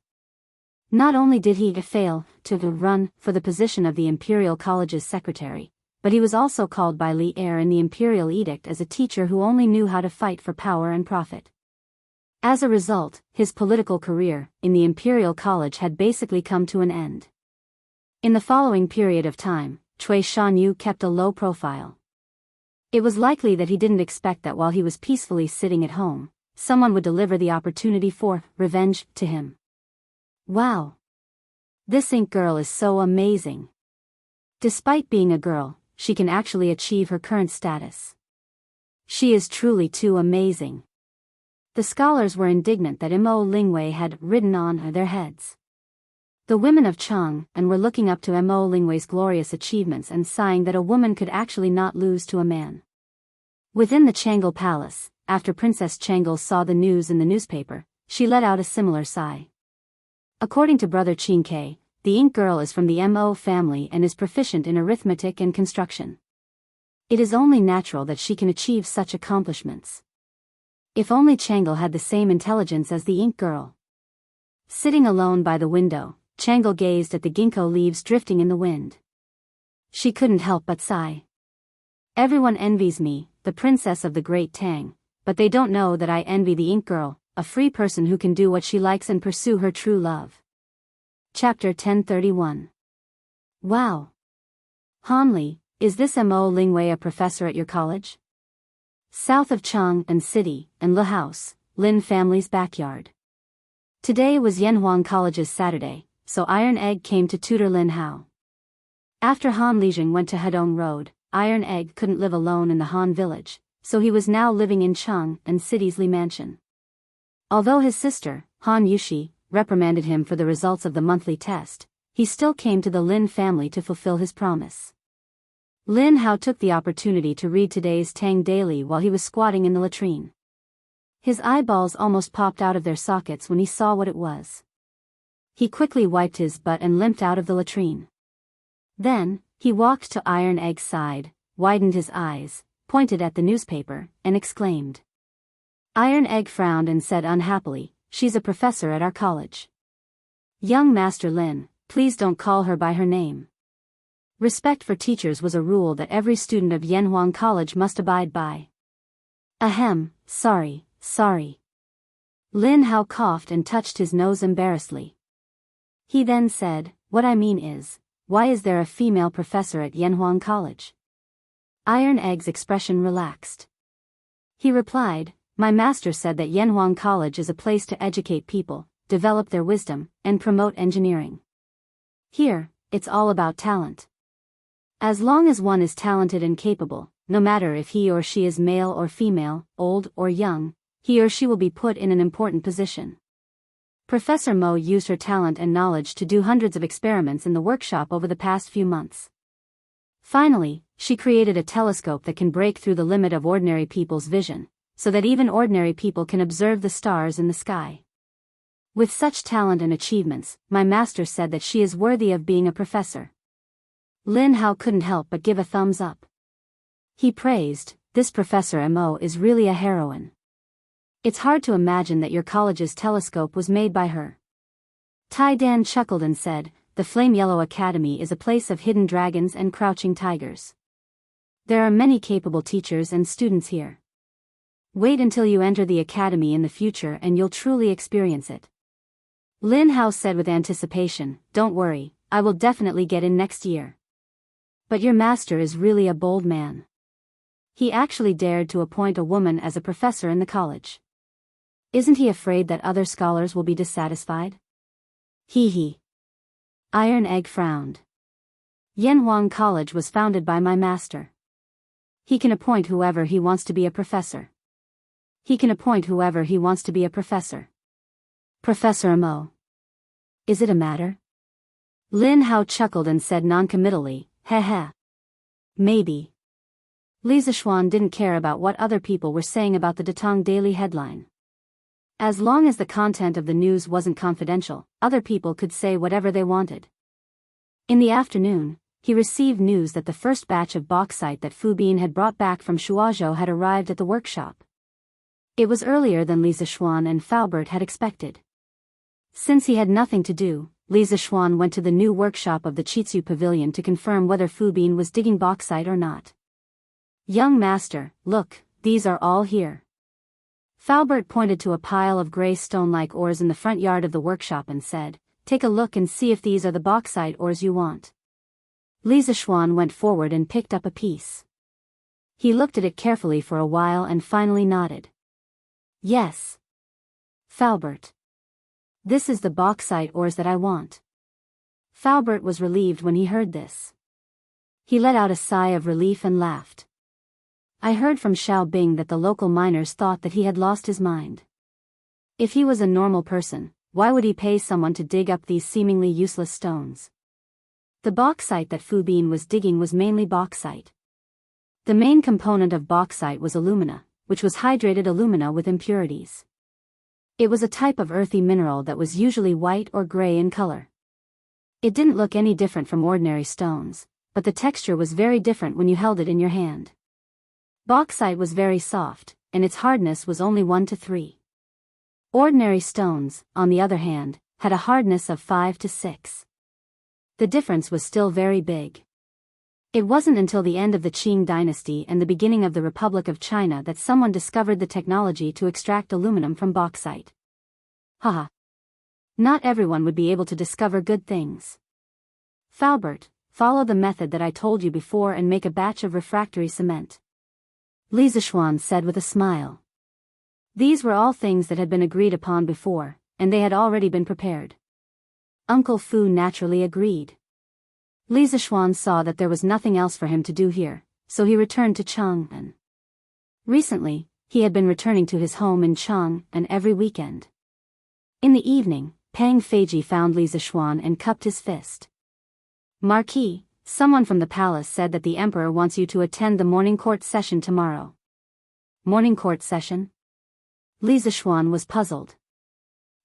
Not only did he fail to run for the position of the Imperial College's secretary, but he was also called by Li Er in the Imperial Edict as a teacher who only knew how to fight for power and profit. As a result, his political career in the Imperial College had basically come to an end. In the following period of time, Cui Shanyu kept a low profile. It was likely that he didn't expect that while he was peacefully sitting at home, someone would deliver the opportunity for revenge to him. Wow! This ink girl is so amazing. Despite being a girl, she can actually achieve her current status. She is truly too amazing. The scholars were indignant that Mo Lingwei had ridden on their heads. The women of Chang and were looking up to Mo Lingwei's glorious achievements and sighing that a woman could actually not lose to a man. Within the Changle Palace, after Princess Changle saw the news in the newspaper, she let out a similar sigh. According to Brother Qin Ke, the ink girl is from the Mo family and is proficient in arithmetic and construction. It is only natural that she can achieve such accomplishments. If only Changle had the same intelligence as the ink girl. Sitting alone by the window, Changle gazed at the ginkgo leaves drifting in the wind. She couldn't help but sigh. Everyone envies me, the princess of the Great Tang, but they don't know that I envy the ink girl, a free person who can do what she likes and pursue her true love. Chapter 1031. Wow! Hanli, is this Mo Lingwei a professor at your college? South of Chang and City, and Le House, Lin family's backyard. Today was Yanhuang College's Saturday, so Iron Egg came to tutor Lin Hao. After Han Lijing went to Hedong Road, Iron Egg couldn't live alone in the Han village, so he was now living in Chang and City's Li Mansion. Although his sister, Han Yushi, reprimanded him for the results of the monthly test, he still came to the Lin family to fulfill his promise. Lin Hao took the opportunity to read today's Tang Daily while he was squatting in the latrine. His eyeballs almost popped out of their sockets when he saw what it was. He quickly wiped his butt and limped out of the latrine. Then, he walked to Iron Egg's side, widened his eyes, pointed at the newspaper, and exclaimed. Iron Egg frowned and said unhappily, "She's a professor at our college. Young Master Lin, please don't call her by her name." Respect for teachers was a rule that every student of Yanhuang College must abide by. Ahem, sorry. Lin Hao coughed and touched his nose embarrassedly. He then said, "What I mean is, why is there a female professor at Yanhuang College?" Iron Egg's expression relaxed. He replied, "My master said that Yanhuang College is a place to educate people, develop their wisdom, and promote engineering. Here, it's all about talent. As long as one is talented and capable, no matter if he or she is male or female, old or young, he or she will be put in an important position." Professor Mo used her talent and knowledge to do hundreds of experiments in the workshop over the past few months. Finally, she created a telescope that can break through the limit of ordinary people's vision, so that even ordinary people can observe the stars in the sky. With such talent and achievements, my master said that she is worthy of being a professor. Lin Hao couldn't help but give a thumbs up. He praised, "This Professor Mo is really a heroine. It's hard to imagine that your college's telescope was made by her." Tai Dan chuckled and said, "The Flame Yellow Academy is a place of hidden dragons and crouching tigers. There are many capable teachers and students here. Wait until you enter the academy in the future and you'll truly experience it." Lin Hao said with anticipation, "Don't worry, I will definitely get in next year." "But your master is really a bold man. He actually dared to appoint a woman as a professor in the college. Isn't he afraid that other scholars will be dissatisfied?" Hee hee. Iron Egg frowned. "Yanhuang College was founded by my master. He can appoint whoever he wants to be a professor. He can appoint whoever he wants to be a professor. Professor Mo. Is it a matter?" Lin Hao chuckled and said noncommittally, "Heh heh. Maybe." Li Zishuan didn't care about what other people were saying about the Datong Daily headline. As long as the content of the news wasn't confidential, other people could say whatever they wanted. In the afternoon, he received news that the first batch of bauxite that Fu Bin had brought back from Shuazhou had arrived at the workshop. It was earlier than Li Zishuan and Faubert had expected. Since he had nothing to do, Li Zishuan went to the new workshop of the Chitsu Pavilion to confirm whether Fu Bin was digging bauxite or not. "Young master, look, these are all here." Faubert pointed to a pile of gray stone-like ores in the front yard of the workshop and said, "Take a look and see if these are the bauxite ores you want." Li Zishuan went forward and picked up a piece. He looked at it carefully for a while and finally nodded. "Yes. Faubert. This is the bauxite ores that I want." Faubert was relieved when he heard this. He let out a sigh of relief and laughed. "I heard from Xiao Bing that the local miners thought that he had lost his mind. If he was a normal person, why would he pay someone to dig up these seemingly useless stones?" The bauxite that Fu Bin was digging was mainly bauxite. The main component of bauxite was alumina, which was hydrated alumina with impurities. It was a type of earthy mineral that was usually white or gray in color. It didn't look any different from ordinary stones, but the texture was very different when you held it in your hand. Bauxite was very soft, and its hardness was only 1 to 3. Ordinary stones, on the other hand, had a hardness of 5 to 6. The difference was still very big. It wasn't until the end of the Qing dynasty and the beginning of the Republic of China that someone discovered the technology to extract aluminum from bauxite. Haha. Not everyone would be able to discover good things. Faubert, follow the method that I told you before and make a batch of refractory cement. Li Zishuan said with a smile. These were all things that had been agreed upon before, and they had already been prepared. Uncle Fu naturally agreed. Li Zishuan saw that there was nothing else for him to do here, so he returned to Chang'an. Recently, he had been returning to his home in Chang'an every weekend. In the evening, Pang Feiji found Li Zishuan and cupped his fist. "Marquis, someone from the palace said that the emperor wants you to attend the morning court session tomorrow." "Morning court session?" Li Zishuan was puzzled.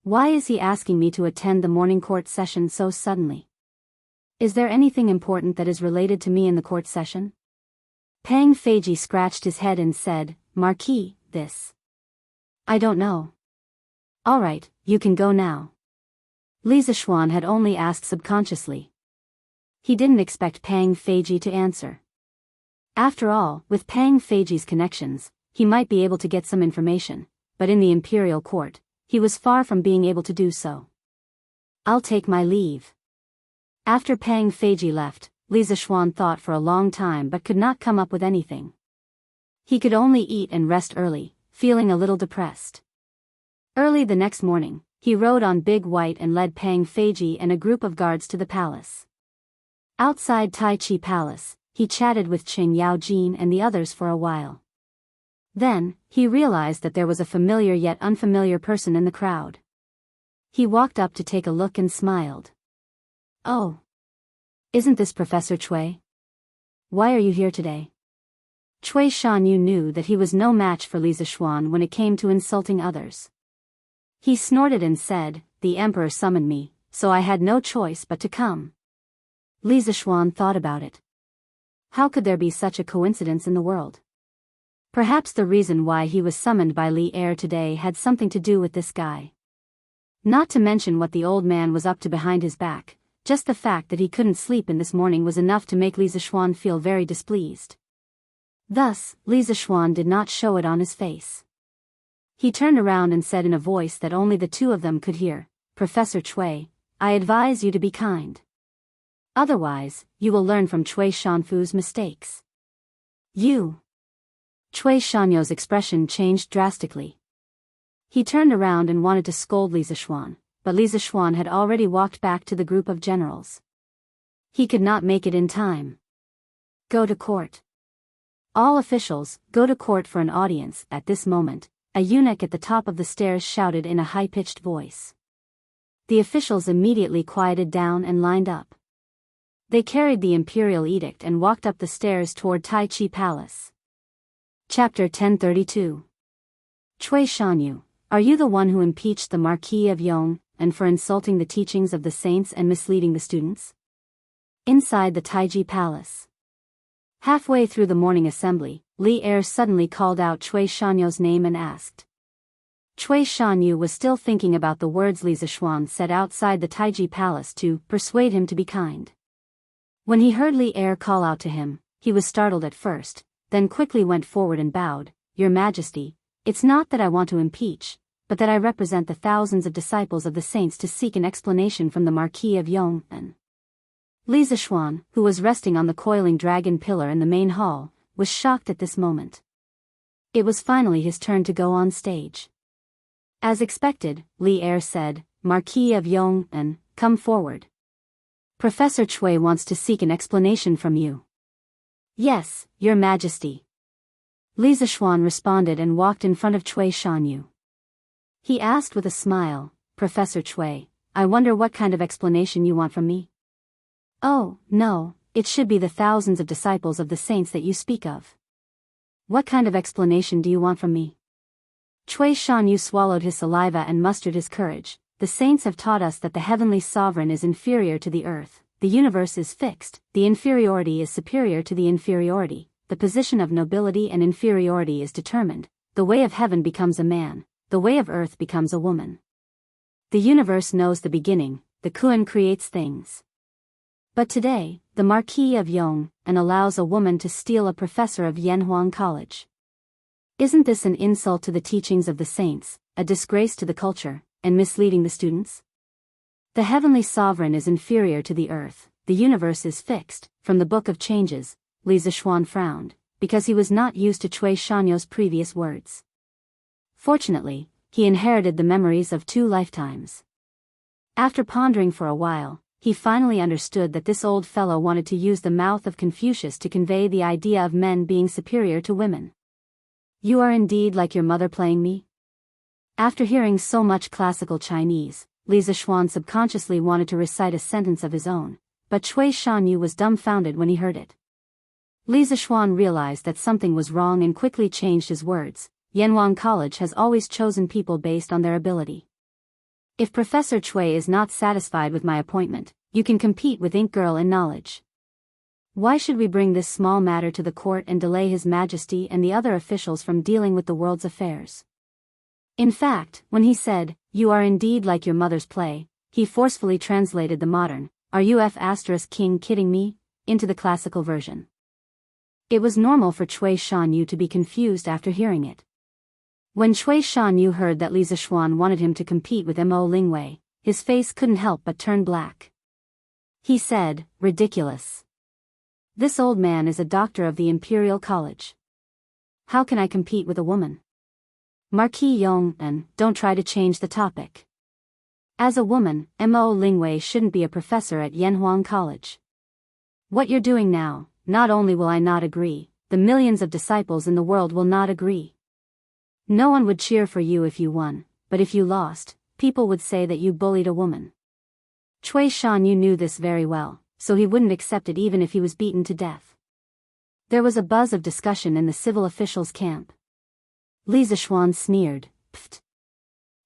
Why is he asking me to attend the morning court session so suddenly? Is there anything important that is related to me in the court session? Pang Feiji scratched his head and said, "Marquis, this. I don't know." "All right, you can go now." Li Zishuan had only asked subconsciously. He didn't expect Pang Feiji to answer. After all, with Pang Feiji's connections, he might be able to get some information, but in the imperial court, he was far from being able to do so. "I'll take my leave." After Pang Feiji left, Li Zishuan thought for a long time but could not come up with anything. He could only eat and rest early, feeling a little depressed. Early the next morning, he rode on Big White and led Pang Feiji and a group of guards to the palace. Outside Tai Chi Palace, he chatted with Qing Yaojin and the others for a while. Then, he realized that there was a familiar yet unfamiliar person in the crowd. He walked up to take a look and smiled. "Oh. Isn't this Professor Cui? Why are you here today?" Cui Shanyu knew that he was no match for Li Zishuan when it came to insulting others. He snorted and said, "The emperor summoned me, so I had no choice but to come." Li Zixuan thought about it. How could there be such a coincidence in the world? Perhaps the reason why he was summoned by Li Er today had something to do with this guy. Not to mention what the old man was up to behind his back, just the fact that he couldn't sleep in this morning was enough to make Li Zixuan feel very displeased. Thus, Li Zixuan did not show it on his face. He turned around and said in a voice that only the two of them could hear, "Professor Cui, I advise you to be kind. Otherwise, you will learn from Cui Shanfu's mistakes." You. Cui Shanyo's expression changed drastically. He turned around and wanted to scold Li Zixuan, but Li Zixuan had already walked back to the group of generals. He could not make it in time. Go to court. All officials, go to court for an audience. At this moment, a eunuch at the top of the stairs shouted in a high-pitched voice. The officials immediately quieted down and lined up. They carried the imperial edict and walked up the stairs toward Tai Chi Palace. Chapter 1032. Cui Shanyu, are you the one who impeached the Marquis of Yong, and for insulting the teachings of the saints and misleading the students? Inside the Taiji Palace. Halfway through the morning assembly, Li Er suddenly called out Cui Shanyu's name and asked. Cui Shanyu was still thinking about the words Li Zixuan said outside the Taiji Palace to persuade him to be kind. When he heard Li Er call out to him, he was startled at first, then quickly went forward and bowed. Your Majesty, it's not that I want to impeach, but that I represent the thousands of disciples of the saints to seek an explanation from the Marquis of Yong. Li Zixuan, who was resting on the coiling dragon pillar in the main hall, was shocked at this moment. It was finally his turn to go on stage. As expected, Li Er said, Marquis of Yong, come forward. Professor Cui wants to seek an explanation from you. Yes, Your Majesty. Li Zixuan responded and walked in front of Cui Shanyu. He asked with a smile, Professor Cui, I wonder what kind of explanation you want from me? Oh, no, it should be the thousands of disciples of the saints that you speak of. What kind of explanation do you want from me? Cui Shanyu swallowed his saliva and mustered his courage. The saints have taught us that the heavenly sovereign is inferior to the earth, the universe is fixed, the inferiority is superior to the inferiority, the position of nobility and inferiority is determined, the way of heaven becomes a man, the way of earth becomes a woman. The universe knows the beginning, the Kun creates things. But today, the Marquis of Yong allows a woman to steal a professor of Yanhuang College. Isn't this an insult to the teachings of the saints, a disgrace to the culture, and misleading the students? The heavenly sovereign is inferior to the earth, the universe is fixed. From the Book of Changes, Li Zixuan frowned, because he was not used to Cui Shanyu's previous words. Fortunately, he inherited the memories of 2 lifetimes. After pondering for a while, he finally understood that this old fellow wanted to use the mouth of Confucius to convey the idea of men being superior to women. You are indeed like your mother playing me? After hearing so much classical Chinese, Li Zixuan subconsciously wanted to recite a sentence of his own, but Cui Shanyu was dumbfounded when he heard it. Li Zixuan realized that something was wrong and quickly changed his words. Yanhuang College has always chosen people based on their ability. If Professor Cui is not satisfied with my appointment, you can compete with Ink Girl in knowledge. Why should we bring this small matter to the court and delay His Majesty and the other officials from dealing with the world's affairs? In fact, when he said, you are indeed like your mother's play, he forcefully translated the modern, are you *king kidding me, into the classical version. It was normal for Cui Shanyu to be confused after hearing it. When Cui Shanyu heard that Li Zixuan wanted him to compete with Mo Lingwei, his face couldn't help but turn black. He said, ridiculous. This old man is a doctor of the Imperial College. How can I compete with a woman? Marquis Yong, don't try to change the topic. As a woman, Mo Lingwei shouldn't be a professor at Yanhuang College. What you're doing now, not only will I not agree, the millions of disciples in the world will not agree. No one would cheer for you if you won, but if you lost, people would say that you bullied a woman. Cui Shanyu knew this very well, so he wouldn't accept it even if he was beaten to death. There was a buzz of discussion in the civil officials' camp. Li Zixuan sneered, Pfft.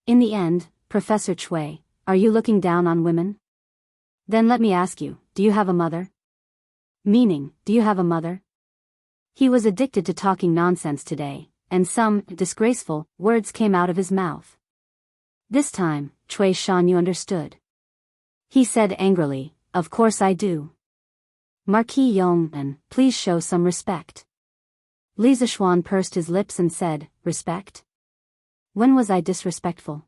In the end, Professor Cui, are you looking down on women? Then let me ask you, do do you have a mother? Meaning, do you have a mother? He was addicted to talking nonsense today, and some disgraceful words came out of his mouth. This time, Cui Shanyu understood. He said angrily, "Of course I do. Marquis Yong'an, please show some respect." Li Zishuan pursed his lips and said, "Respect? When was I disrespectful?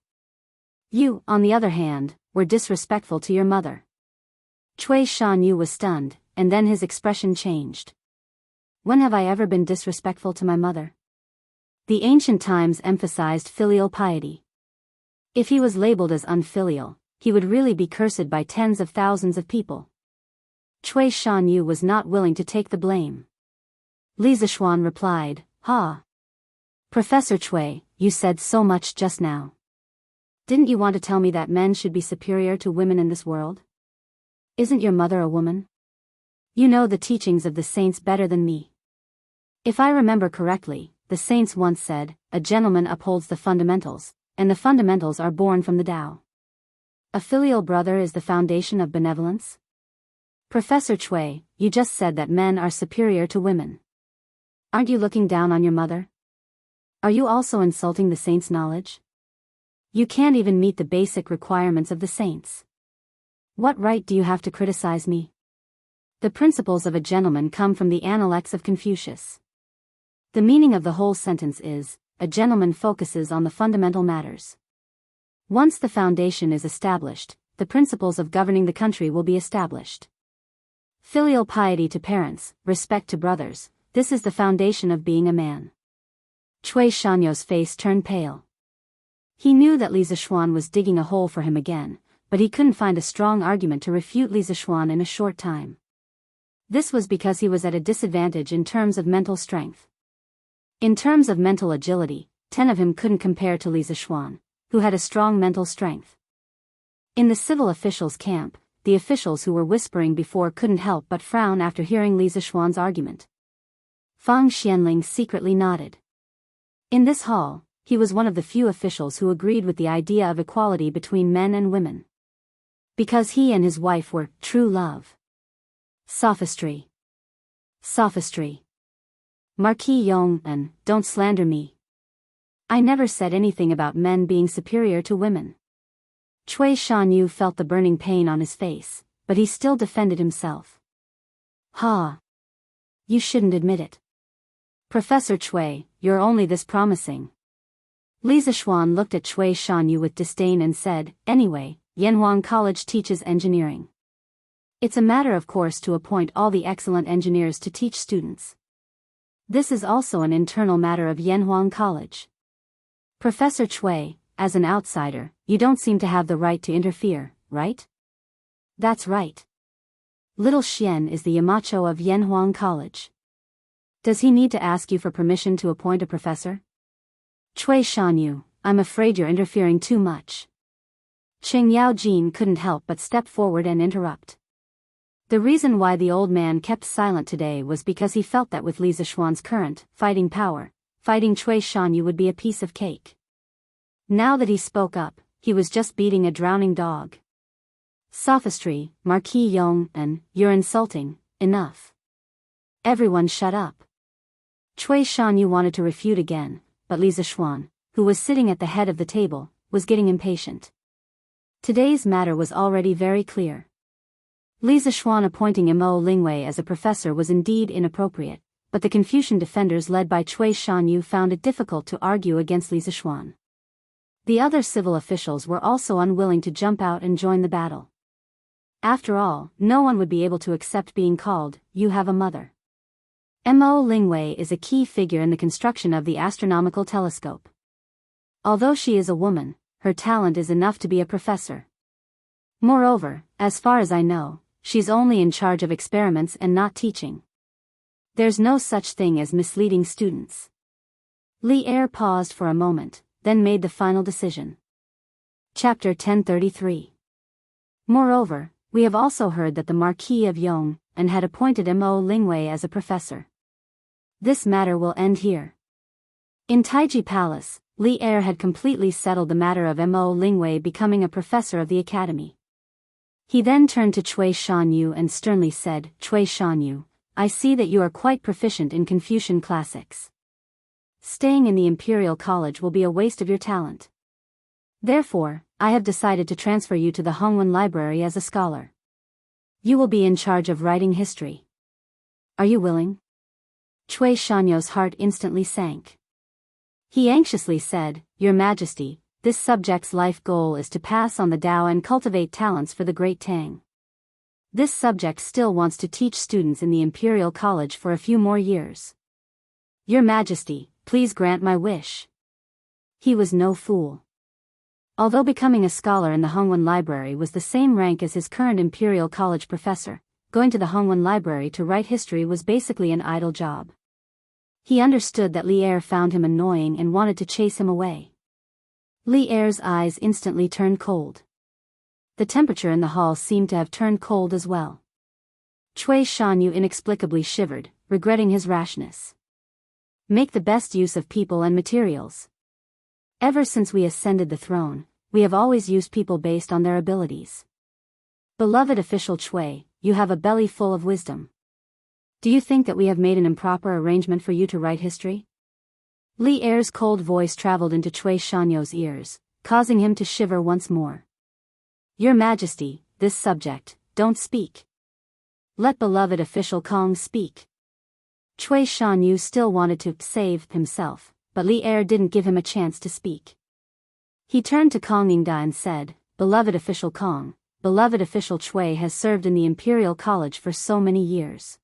You, on the other hand, were disrespectful to your mother." Cui Shanyu was stunned, and then his expression changed. "When have I ever been disrespectful to my mother?" The ancient times emphasized filial piety. If he was labeled as unfilial, he would really be cursed by tens of thousands of people. Cui Shanyu was not willing to take the blame. Li Zishuan replied, "Ha! Professor Cui, you said so much just now. Didn't you want to tell me that men should be superior to women in this world? Isn't your mother a woman? You know the teachings of the saints better than me. If I remember correctly, the saints once said, a gentleman upholds the fundamentals, and the fundamentals are born from the Tao. A filial brother is the foundation of benevolence. Professor Cui, you just said that men are superior to women. Aren't you looking down on your mother? Are you also insulting the saints' knowledge? You can't even meet the basic requirements of the saints. What right do you have to criticize me? The principles of a gentleman come from the Analects of Confucius. The meaning of the whole sentence is, a gentleman focuses on the fundamental matters. Once the foundation is established, the principles of governing the country will be established. Filial piety to parents, respect to brothers, this is the foundation of being a man." Cui Shanyu's face turned pale. He knew that Li Zishuan was digging a hole for him again, but he couldn't find a strong argument to refute Li Zishuan in a short time. This was because he was at a disadvantage in terms of mental strength. In terms of mental agility, 10 of him couldn't compare to Li Zishuan, who had a strong mental strength. In the civil officials' camp, the officials who were whispering before couldn't help but frown after hearing Li Zishuan's argument. Fang Xianling secretly nodded. In this hall, he was one of the few officials who agreed with the idea of equality between men and women. Because he and his wife were true love. Sophistry. Sophistry. Marquis Yong'an, don't slander me. I never said anything about men being superior to women. Cui Shanyu felt the burning pain on his face, but he still defended himself. Ha! You shouldn't admit it. Professor Cui, you're only this promising. Li Zishuan looked at Cui Shanyu with disdain and said, anyway, Yanhuang College teaches engineering. It's a matter of course to appoint all the excellent engineers to teach students. This is also an internal matter of Yanhuang College. Professor Cui, as an outsider, you don't seem to have the right to interfere, right? That's right. Little Xian is the Yamacho of Yanhuang College. Does he need to ask you for permission to appoint a professor? Cui Shanyu, I'm afraid you're interfering too much. Qing Yaojin couldn't help but step forward and interrupt. The reason why the old man kept silent today was because he felt that with Li Zishuan's current fighting power, fighting Cui Shanyu would be a piece of cake. Now that he spoke up, he was just beating a drowning dog. Sophistry, Marquis Yong'an, you're insulting, enough. Everyone shut up. Cui Shanyu wanted to refute again, but Li Zishuan, who was sitting at the head of the table, was getting impatient. Today's matter was already very clear. Li Zishuan appointing Mo Lingwei as a professor was indeed inappropriate, but the Confucian defenders led by Cui Shanyu found it difficult to argue against Li Zishuan. The other civil officials were also unwilling to jump out and join the battle. After all, no one would be able to accept being called, "You have a mother." Mo Lingwei is a key figure in the construction of the astronomical telescope. Although she is a woman, her talent is enough to be a professor. Moreover, as far as I know, she's only in charge of experiments and not teaching. There's no such thing as misleading students. Li Er paused for a moment, then made the final decision. Chapter 1033. Moreover, we have also heard that the Marquis of Yong'an had appointed Mo Lingwei as a professor. This matter will end here. In Taiji Palace, Li Er had completely settled the matter of Mo Lingwei becoming a professor of the academy. He then turned to Cui Shanyu and sternly said, Cui Shanyu, I see that you are quite proficient in Confucian classics. Staying in the Imperial College will be a waste of your talent. Therefore, I have decided to transfer you to the Hongwen Library as a scholar. You will be in charge of writing history. Are you willing? Cui Shanyu's heart instantly sank. He anxiously said, Your Majesty, this subject's life goal is to pass on the Tao and cultivate talents for the Great Tang. This subject still wants to teach students in the Imperial College for a few more years. Your Majesty, please grant my wish. He was no fool. Although becoming a scholar in the Hongwen Library was the same rank as his current Imperial College professor, going to the Hongwen Library to write history was basically an idle job. He understood that Li Er found him annoying and wanted to chase him away. Li Er's eyes instantly turned cold. The temperature in the hall seemed to have turned cold as well. Cui Shanyu inexplicably shivered, regretting his rashness. Make the best use of people and materials. Ever since we ascended the throne, we have always used people based on their abilities. Beloved official Cui, you have a belly full of wisdom. Do you think that we have made an improper arrangement for you to write history? Li Er's cold voice traveled into Cui Shanyu's ears, causing him to shiver once more. Your Majesty, this subject, don't speak. Let beloved official Kong speak. Cui Shanyu still wanted to save himself, but Li Er didn't give him a chance to speak. He turned to Kong Yingda and said, Beloved official Kong, beloved official Cui has served in the Imperial College for so many years.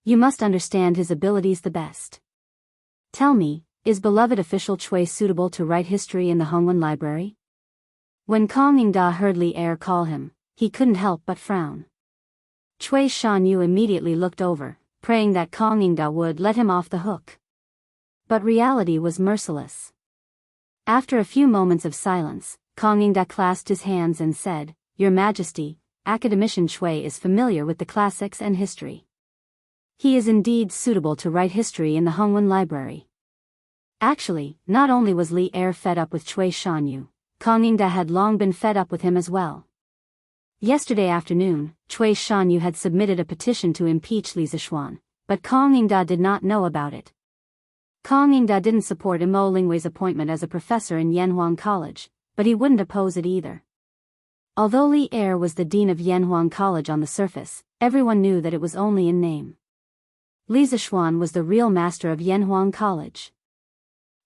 You must understand his abilities the best. Tell me, is beloved official Cui suitable to write history in the Hongwen Library? When Kong Yingda heard Li Er call him, he couldn't help but frown. Cui Shanyu immediately looked over, praying that Kong Yingda would let him off the hook. But reality was merciless. After a few moments of silence, Kong Yingda clasped his hands and said, Your Majesty, Academician Cui is familiar with the classics and history. He is indeed suitable to write history in the Hongwen Library. Actually, not only was Li Er fed up with Cui Shanyu, Kong Yingda had long been fed up with him as well. Yesterday afternoon, Cui Shanyu had submitted a petition to impeach Li Zishuan, but Kong Yingda did not know about it. Kong Yingda didn't support Imo Lingwei's appointment as a professor in Yanhuang College, but he wouldn't oppose it either. Although Li Er was the dean of Yanhuang College on the surface, everyone knew that it was only in name. Li Zishuan was the real master of Yanhuang College.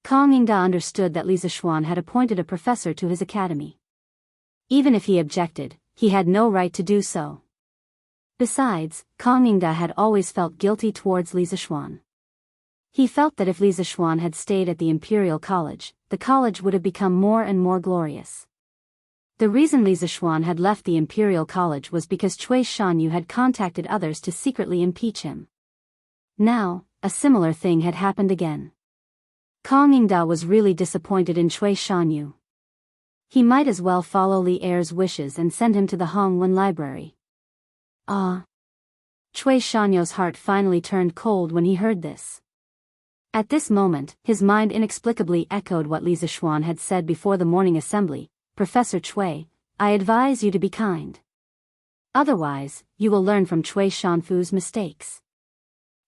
Kong Yingda understood that Li Zishuan had appointed a professor to his academy. Even if he objected, he had no right to do so. Besides, Kong Yingda had always felt guilty towards Li Zishuan. He felt that if Li Zishuan had stayed at the Imperial College, the college would have become more and more glorious. The reason Li Zishuan had left the Imperial College was because Cui Shanyu had contacted others to secretly impeach him. Now, a similar thing had happened again. Kong Yingda was really disappointed in Cui Shanyu. He might as well follow Li Er's wishes and send him to the Hongwen Library. Cui Shanyu's heart finally turned cold when he heard this. At this moment, his mind inexplicably echoed what Li Zishuan had said before the morning assembly, Professor Cui, I advise you to be kind. Otherwise, you will learn from Cui Shanfu's mistakes.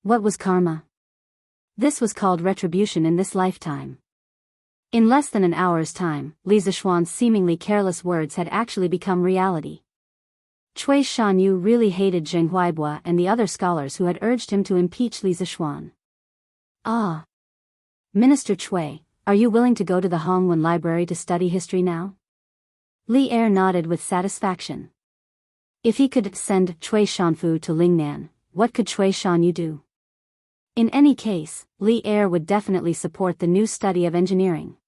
What was karma? This was called retribution in this lifetime. In less than an hour's time, Li Zishuan's seemingly careless words had actually become reality. Cui Shanyu really hated Zheng Huaibua and the other scholars who had urged him to impeach Li Zishuan. Minister Cui, are you willing to go to the Hongwen Library to study history now? Li Er nodded with satisfaction. If he could send Cui Shanfu to Lingnan, what could Cui Shanyu do? In any case, Li Er would definitely support the new study of engineering.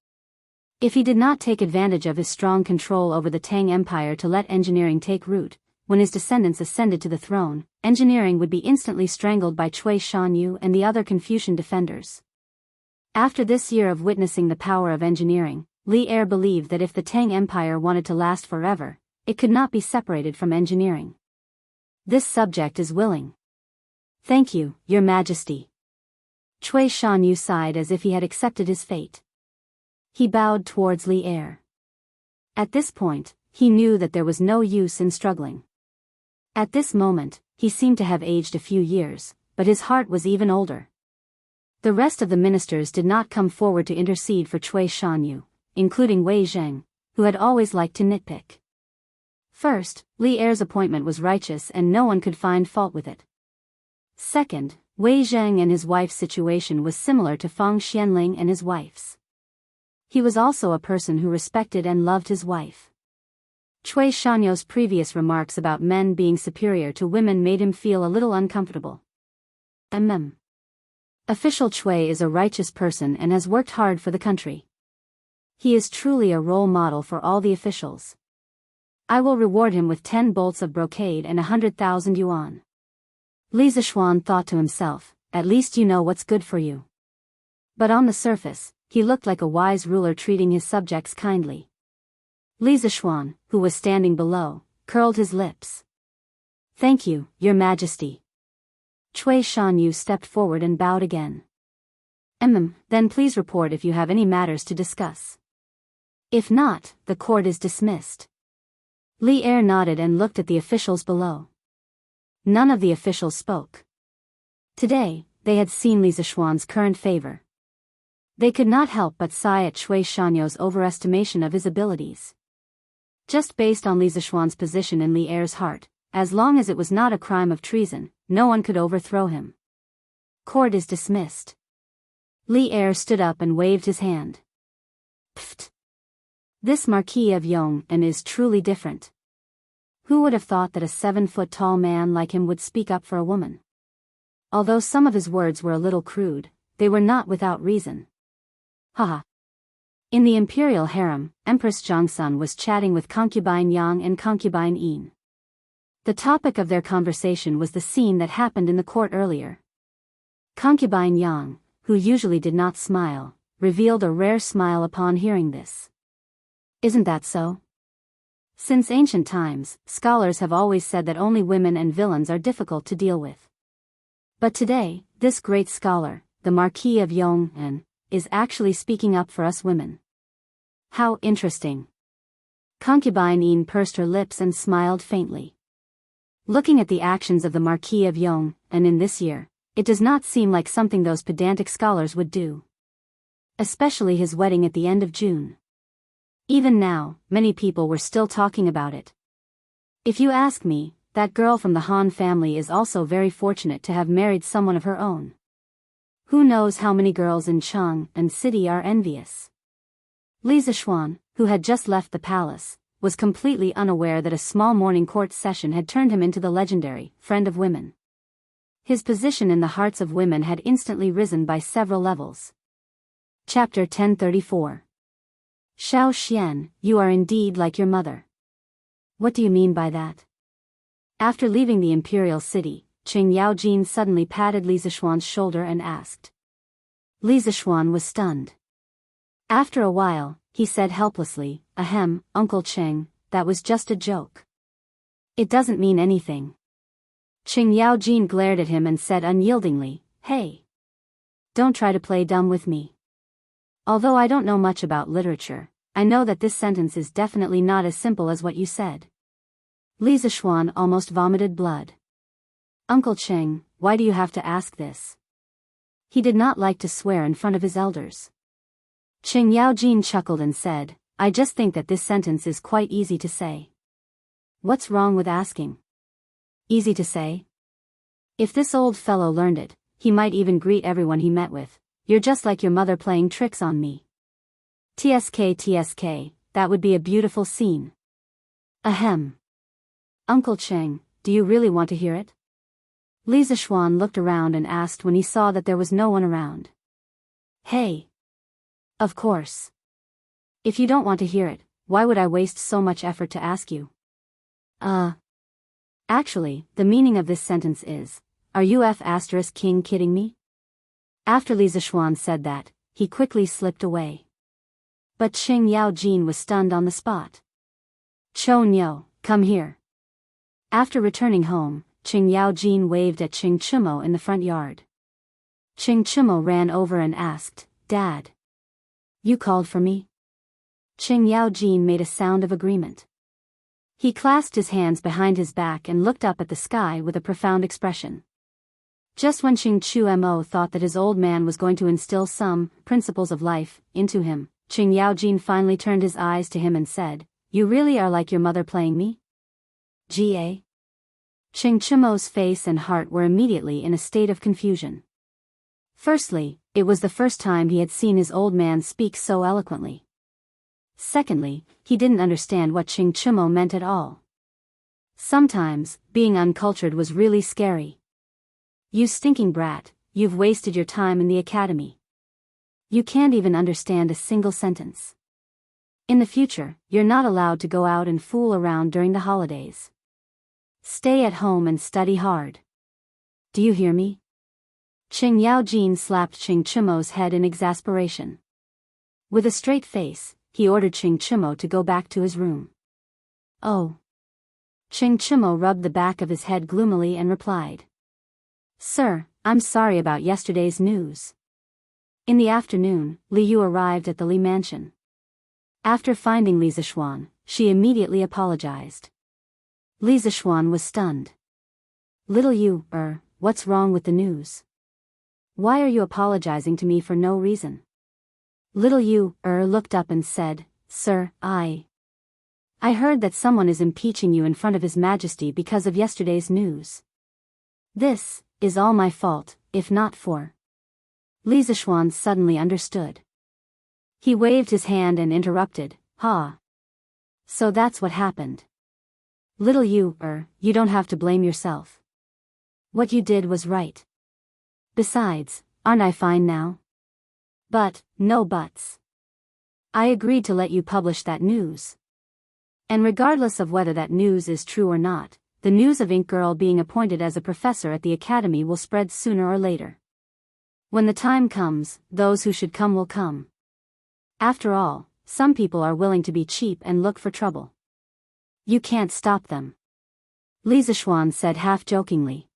If he did not take advantage of his strong control over the Tang Empire to let engineering take root, when his descendants ascended to the throne, engineering would be instantly strangled by Cui Shanyu and the other Confucian defenders. After this year of witnessing the power of engineering, Li Er believed that if the Tang Empire wanted to last forever, it could not be separated from engineering. This subject is willing. Thank you, Your Majesty. Cui Shanyu sighed as if he had accepted his fate. He bowed towards Li Er. At this point, he knew that there was no use in struggling. At this moment, he seemed to have aged a few years, but his heart was even older. The rest of the ministers did not come forward to intercede for Cui Shanyu, including Wei Zheng, who had always liked to nitpick. First, Li Er's appointment was righteous and no one could find fault with it. Second, Wei Zheng and his wife's situation was similar to Feng Xianling and his wife's. He was also a person who respected and loved his wife. Cui Shanyu's previous remarks about men being superior to women made him feel a little uncomfortable. Official Cui is a righteous person and has worked hard for the country. He is truly a role model for all the officials. I will reward him with 10 bolts of brocade and 100,000 yuan. Li Zishuan thought to himself, at least you know what's good for you. But on the surface, he looked like a wise ruler treating his subjects kindly. Li Zishuan, who was standing below, curled his lips. Thank you, Your Majesty. Cui Shanyu stepped forward and bowed again. Then please report if you have any matters to discuss. If not, the court is dismissed. Li Er nodded and looked at the officials below. None of the officials spoke. Today, they had seen Li Zishuan's current favor. They could not help but sigh at Cui Shanyu's overestimation of his abilities. Just based on Li Zishuan's position in Li Er's heart, as long as it was not a crime of treason, no one could overthrow him. Court is dismissed. Li Er stood up and waved his hand. Pfft! This Marquis of Yong'an is truly different. Who would have thought that a 7-foot-tall man like him would speak up for a woman? Although some of his words were a little crude, they were not without reason. Haha. In the imperial harem, Empress Zhongsun was chatting with concubine Yang and concubine Yin. The topic of their conversation was the scene that happened in the court earlier. Concubine Yang, who usually did not smile, revealed a rare smile upon hearing this. Isn't that so? Since ancient times, scholars have always said that only women and villains are difficult to deal with. But today, this great scholar, the Marquis of Yong'an, is actually speaking up for us women. How interesting. Concubine Yin pursed her lips and smiled faintly. Looking at the actions of the Marquis of Yong'an in this year, it does not seem like something those pedantic scholars would do. Especially his wedding at the end of June. Even now, many people were still talking about it. If you ask me, that girl from the Han family is also very fortunate to have married someone of her own. Who knows how many girls in Chang'an City are envious. Li Zishuan, who had just left the palace, was completely unaware that a small morning court session had turned him into the legendary friend of women. His position in the hearts of women had instantly risen by several levels. Chapter 1034. Xiao Xian, you are indeed like your mother. What do you mean by that? After leaving the imperial city, Qing Yaojin suddenly patted Li Zishuan's shoulder and asked. Li Zishuan was stunned. After a while, he said helplessly, Ahem, Uncle Qing, that was just a joke. It doesn't mean anything. Qing Yaojin glared at him and said unyieldingly, Hey! Don't try to play dumb with me. Although I don't know much about literature, I know that this sentence is definitely not as simple as what you said. Li Zishuan almost vomited blood. Uncle Qing, why do you have to ask this? He did not like to swear in front of his elders. Qing Yaojin chuckled and said, I just think that this sentence is quite easy to say. What's wrong with asking? Easy to say? If this old fellow learned it, he might even greet everyone he met with. You're just like your mother playing tricks on me. TSK, that would be a beautiful scene. Ahem. Uncle Qing, do you really want to hear it? Li Zishuan looked around and asked when he saw that there was no one around. Hey. Of course. If you don't want to hear it, why would I waste so much effort to ask you? Actually, the meaning of this sentence is, are you *king kidding me? After Li Zishuan said that, he quickly slipped away. But Qing Yaojin was stunned on the spot. Chonyo, come here. After returning home, Qing Yaojin waved at Qing Chumo in the front yard. Qing Chumo ran over and asked, Dad. You called for me? Qing Yaojin made a sound of agreement. He clasped his hands behind his back and looked up at the sky with a profound expression. Just when Ching Chu Mo thought that his old man was going to instill some principles of life into him, Ching Yaojin finally turned his eyes to him and said, "You really are like your mother playing me?" Ga. Ching Chumo's face and heart were immediately in a state of confusion. Firstly, it was the first time he had seen his old man speak so eloquently. Secondly, he didn't understand what Ching Chumo meant at all. Sometimes, being uncultured was really scary. "You stinking brat, you've wasted your time in the academy. You can't even understand a single sentence. In the future, you're not allowed to go out and fool around during the holidays. Stay at home and study hard. Do you hear me?" Ching Yaojin slapped Ching Chumo's head in exasperation. With a straight face, he ordered Ching Chumo to go back to his room. "Oh." Ching Chumo rubbed the back of his head gloomily and replied, "Sir, I'm sorry about yesterday's news." In the afternoon, Li Yu arrived at the Li mansion. After finding Li Zixuan, she immediately apologized. Li Zixuan was stunned. "Little Yu, what's wrong with the news? Why are you apologizing to me for no reason?" Little Yu, looked up and said, "Sir, I heard that someone is impeaching you in front of His Majesty because of yesterday's news. This is all my fault, if not for..." Li Zixuan suddenly understood. He waved his hand and interrupted, "Ha. So that's what happened. Little Yu, you don't have to blame yourself. What you did was right. Besides, aren't I fine now? But, no buts. I agreed to let you publish that news. And regardless of whether that news is true or not, the news of Ink Girl being appointed as a professor at the academy will spread sooner or later. When the time comes, those who should come will come. After all, some people are willing to be cheap and look for trouble. You can't stop them." Li Zixuan said half-jokingly.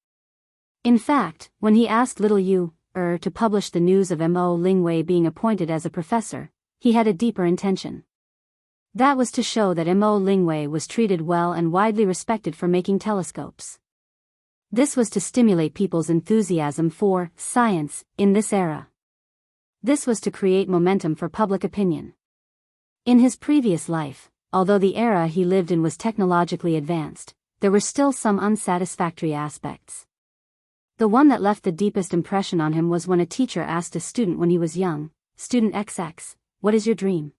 In fact, when he asked Little Yu, to publish the news of Mo Lingwei being appointed as a professor, he had a deeper intention. That was to show that Mo Lingwei was treated well and widely respected for making telescopes. This was to stimulate people's enthusiasm for science in this era. This was to create momentum for public opinion. In his previous life, although the era he lived in was technologically advanced, there were still some unsatisfactory aspects. The one that left the deepest impression on him was when a teacher asked a student when he was young, "Student XX, what is your dream?"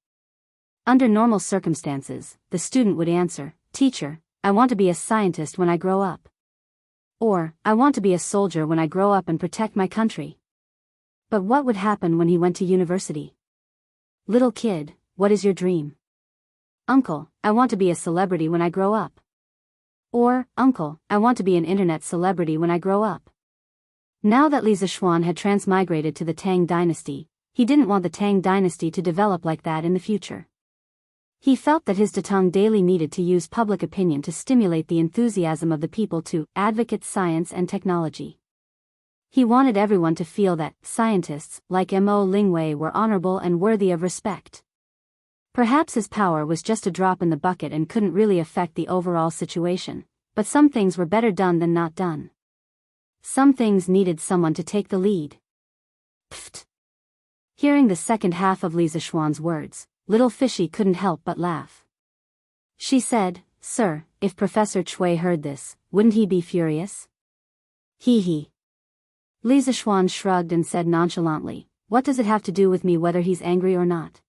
Under normal circumstances, the student would answer, "Teacher, I want to be a scientist when I grow up." Or, "I want to be a soldier when I grow up and protect my country." But what would happen when he went to university? "Little kid, what is your dream?" "Uncle, I want to be a celebrity when I grow up." Or, "Uncle, I want to be an internet celebrity when I grow up." Now that Li Zixuan had transmigrated to the Tang dynasty, he didn't want the Tang dynasty to develop like that in the future. He felt that his Datang daily needed to use public opinion to stimulate the enthusiasm of the people to advocate science and technology. He wanted everyone to feel that scientists like Mo Lingwei were honorable and worthy of respect. Perhaps his power was just a drop in the bucket and couldn't really affect the overall situation, but some things were better done than not done. Some things needed someone to take the lead. Pfft. Hearing the second half of Li Zixuan's words, Little Fishy couldn't help but laugh. She said, "Sir, if Professor Chui heard this, wouldn't he be furious?" Hee hee. Li Zixuan shrugged and said nonchalantly, "What does it have to do with me whether he's angry or not?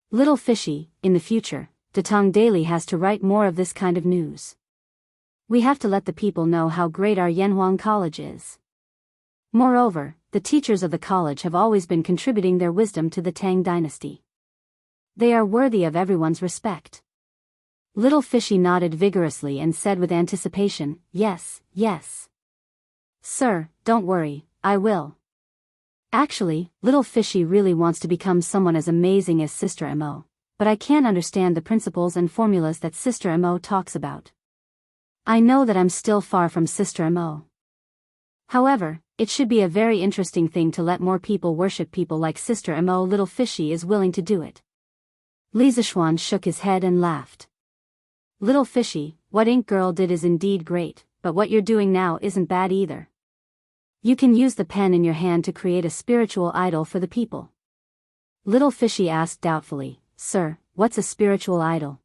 Little Fishy, in the future, Datang Daily has to write more of this kind of news. We have to let the people know how great our Yanhuang College is. Moreover, the teachers of the college have always been contributing their wisdom to the Tang dynasty. They are worthy of everyone's respect." Little Fishy nodded vigorously and said with anticipation, "Yes, yes. Sir, don't worry, I will." Actually, Little Fishy really wants to become someone as amazing as Sister Mo, but I can't understand the principles and formulas that Sister Mo talks about. I know that I'm still far from Sister Mo. However, it should be a very interesting thing to let more people worship people like Sister Mo. Little Fishy is willing to do it. Li Zixuan shook his head and laughed. Little fishy, what Ink Girl did is indeed great, but what you're doing now isn't bad either. You can use the pen in your hand to create a spiritual idol for the people. Little fishy asked doubtfully, Sir, what's a spiritual idol?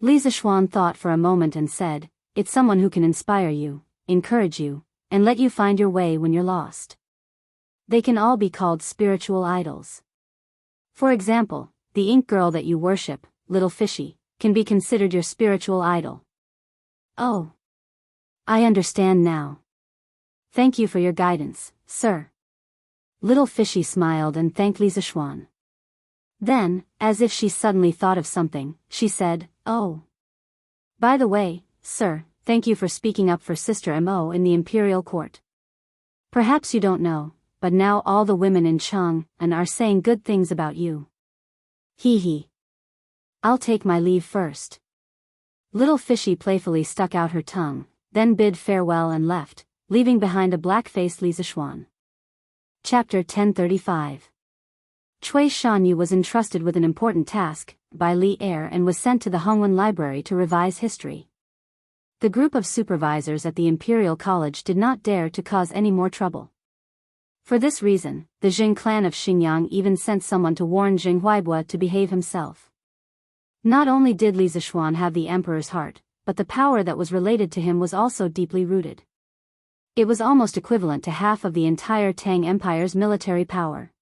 Li Zishuan thought for a moment and said, it's someone who can inspire you, encourage you, and let you find your way when you're lost. They can all be called spiritual idols. For example, the ink girl that you worship, Little Fishy, can be considered your spiritual idol. Oh. I understand now. Thank you for your guidance, sir. Little Fishy smiled and thanked Li Zishuan. Then, as if she suddenly thought of something, she said, Oh. By the way, sir, thank you for speaking up for Sister Mo in the imperial court. Perhaps you don't know, but now all the women in Chang'an are saying good things about you. Hee hee. I'll take my leave first. Little Fishy playfully stuck out her tongue, then bid farewell and left, leaving behind a black-faced Li Zishuan. Chapter 1035. Cui Shanyu was entrusted with an important task by Li Er and was sent to the Hongwen Library to revise history. The group of supervisors at the Imperial College did not dare to cause any more trouble. For this reason, the Jing clan of Xingyang even sent someone to warn Jing Huaibua to behave himself. Not only did Li Zishuan have the emperor's heart, but the power that was related to him was also deeply rooted. It was almost equivalent to half of the entire Tang Empire's military power.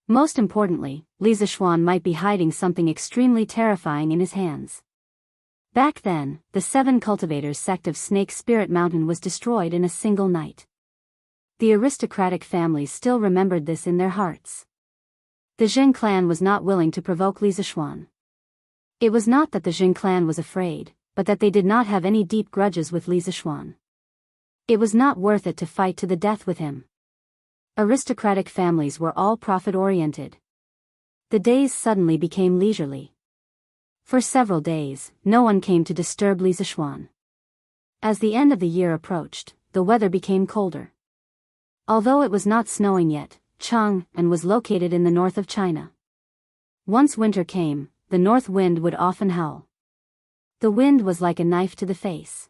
Most importantly, Li Zishuan might be hiding something extremely terrifying in his hands. Back then, the 7 cultivators sect of Snake Spirit Mountain was destroyed in a single night. The aristocratic families still remembered this in their hearts. The Jing clan was not willing to provoke Li Zishuan. It was not that the Jing clan was afraid, but that they did not have any deep grudges with Li Zishuan. It was not worth it to fight to the death with him. Aristocratic families were all profit-oriented. The days suddenly became leisurely. For several days, no one came to disturb Li Zishuan. As the end of the year approached, the weather became colder. Although it was not snowing yet, Chang'an was located in the north of China. Once winter came, the north wind would often howl. The wind was like a knife to the face.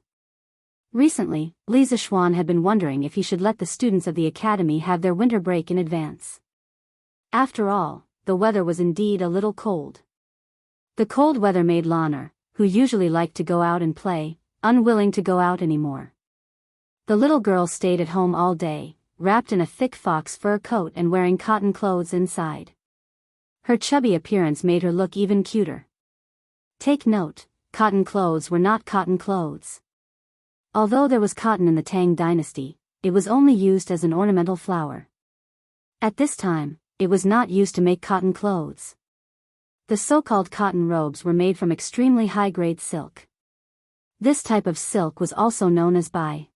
Recently, Li Zishuan had been wondering if he should let the students of the academy have their winter break in advance. After all, the weather was indeed a little cold. The cold weather made Lan'er, who usually liked to go out and play, unwilling to go out anymore. The little girl stayed at home all day, wrapped in a thick fox fur coat and wearing cotton clothes inside. Her chubby appearance made her look even cuter. Take note, cotton clothes were not cotton clothes. Although there was cotton in the Tang dynasty, it was only used as an ornamental flower. At this time, it was not used to make cotton clothes. The so-called cotton robes were made from extremely high-grade silk. This type of silk was also known as bai.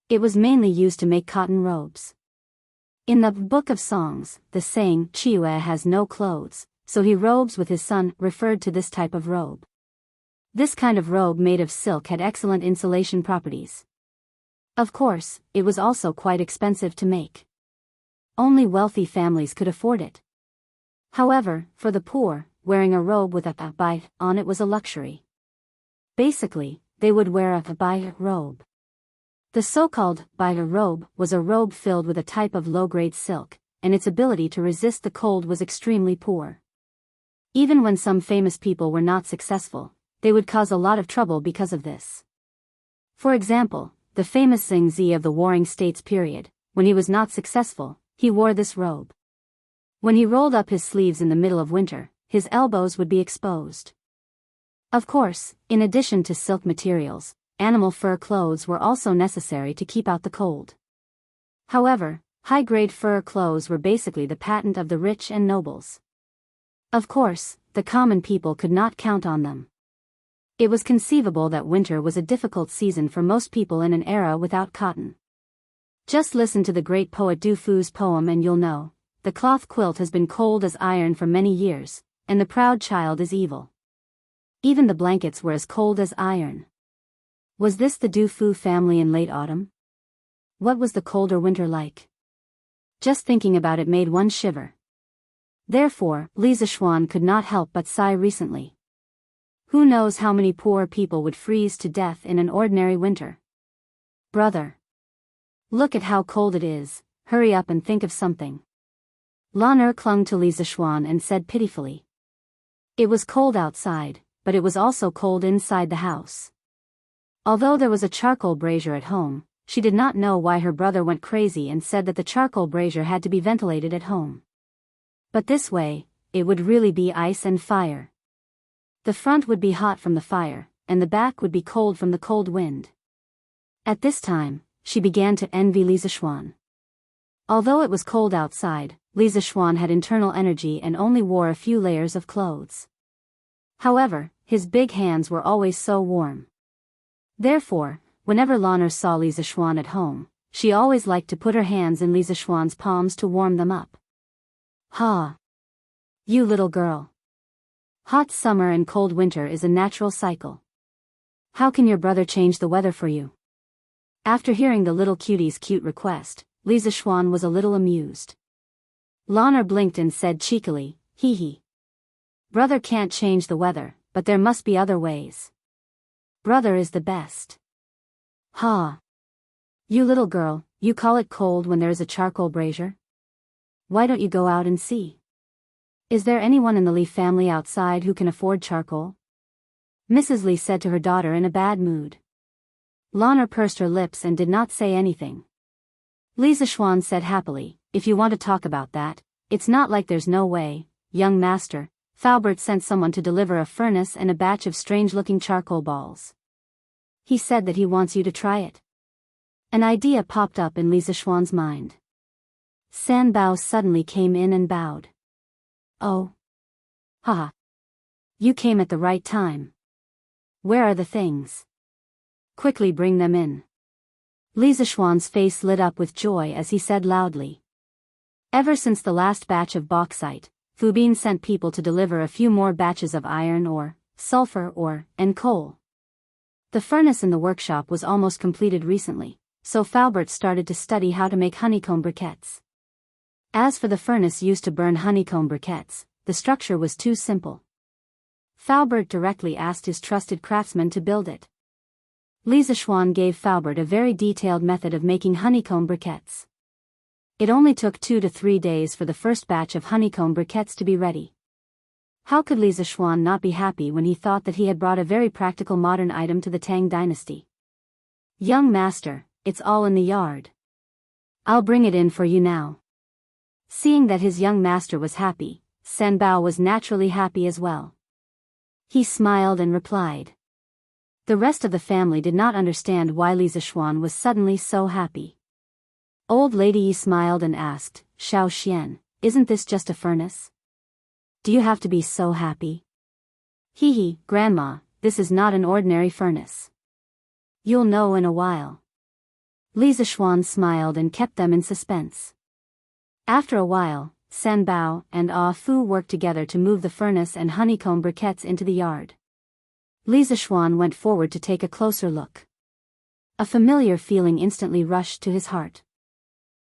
It was mainly used to make cotton robes. In the Book of Songs, the saying, Chiue has no clothes, so he robes with his son, referred to this type of robe. This kind of robe made of silk had excellent insulation properties. Of course, it was also quite expensive to make. Only wealthy families could afford it. However, for the poor, wearing a robe with a bai on it was a luxury. Basically, they would wear a bai robe. The so-called bai robe was a robe filled with a type of low-grade silk, and its ability to resist the cold was extremely poor. Even when some famous people were not successful, they would cause a lot of trouble because of this. For example, the famous Xing Zi of the Warring States period, when he was not successful, he wore this robe. When he rolled up his sleeves in the middle of winter, his elbows would be exposed. Of course, in addition to silk materials, animal fur clothes were also necessary to keep out the cold. However, high-grade fur clothes were basically the patent of the rich and nobles. Of course, the common people could not count on them. It was conceivable that winter was a difficult season for most people in an era without cotton. Just listen to the great poet Du Fu's poem and you'll know, the cloth quilt has been cold as iron for many years, and the proud child is evil. Even the blankets were as cold as iron. Was this the Du Fu family in late autumn? What was the colder winter like? Just thinking about it made one shiver. Therefore, Li Zishuan could not help but sigh recently. Who knows how many poor people would freeze to death in an ordinary winter? Brother. Look at how cold it is, hurry up and think of something. Lan clung to Lisa Schwan and said pitifully. It was cold outside, but it was also cold inside the house. Although there was a charcoal brazier at home, she did not know why her brother went crazy and said that the charcoal brazier had to be ventilated at home. But this way, it would really be ice and fire. The front would be hot from the fire, and the back would be cold from the cold wind. At this time, she began to envy Lisa Schwan. Although it was cold outside, Lisa Schwan had internal energy and only wore a few layers of clothes. However, his big hands were always so warm. Therefore, whenever Lanner saw Lisa Schwan at home, she always liked to put her hands in Lisa Schwan's palms to warm them up. Ha! You little girl. Hot summer and cold winter is a natural cycle. How can your brother change the weather for you? After hearing the little cutie's cute request, Lisa Schwan was a little amused. Lanner blinked and said cheekily, hee hee. Brother can't change the weather, but there must be other ways. Brother is the best. Ha! You little girl, you call it cold when there is a charcoal brazier? Why don't you go out and see? Is there anyone in the Lee family outside who can afford charcoal? Mrs. Lee said to her daughter in a bad mood. Lanner pursed her lips and did not say anything. Lisa Schwan said happily, if you want to talk about that, it's not like there's no way, young master. Faubert sent someone to deliver a furnace and a batch of strange-looking charcoal balls. He said that he wants you to try it. An idea popped up in Lisa Schwan's mind. San Bao suddenly came in and bowed. Oh. Haha. You came at the right time. Where are the things? Quickly bring them in. Lisa Schwan's face lit up with joy as he said loudly. Ever since the last batch of bauxite, Fubin sent people to deliver a few more batches of iron ore, sulfur ore, and coal. The furnace in the workshop was almost completed recently, so Faubert started to study how to make honeycomb briquettes. As for the furnace used to burn honeycomb briquettes, the structure was too simple. Faubert directly asked his trusted craftsman to build it. Lisa Schwan gave Faubert a very detailed method of making honeycomb briquettes. It only took 2 to 3 days for the first batch of honeycomb briquettes to be ready. How could Lisa Schwan not be happy when he thought that he had brought a very practical modern item to the Tang dynasty? Young master, it's all in the yard. I'll bring it in for you now. Seeing that his young master was happy, San Bao was naturally happy as well. He smiled and replied. The rest of the family did not understand why Lisa Schwan was suddenly so happy. Old Lady Yi smiled and asked, Xiao Xian, isn't this just a furnace? Do you have to be so happy? Hee hee, Grandma, this is not an ordinary furnace. You'll know in a while. Lisa Schwan smiled and kept them in suspense. After a while, San Bao and Ah Fu worked together to move the furnace and honeycomb briquettes into the yard. Lisa Schwan went forward to take a closer look. A familiar feeling instantly rushed to his heart.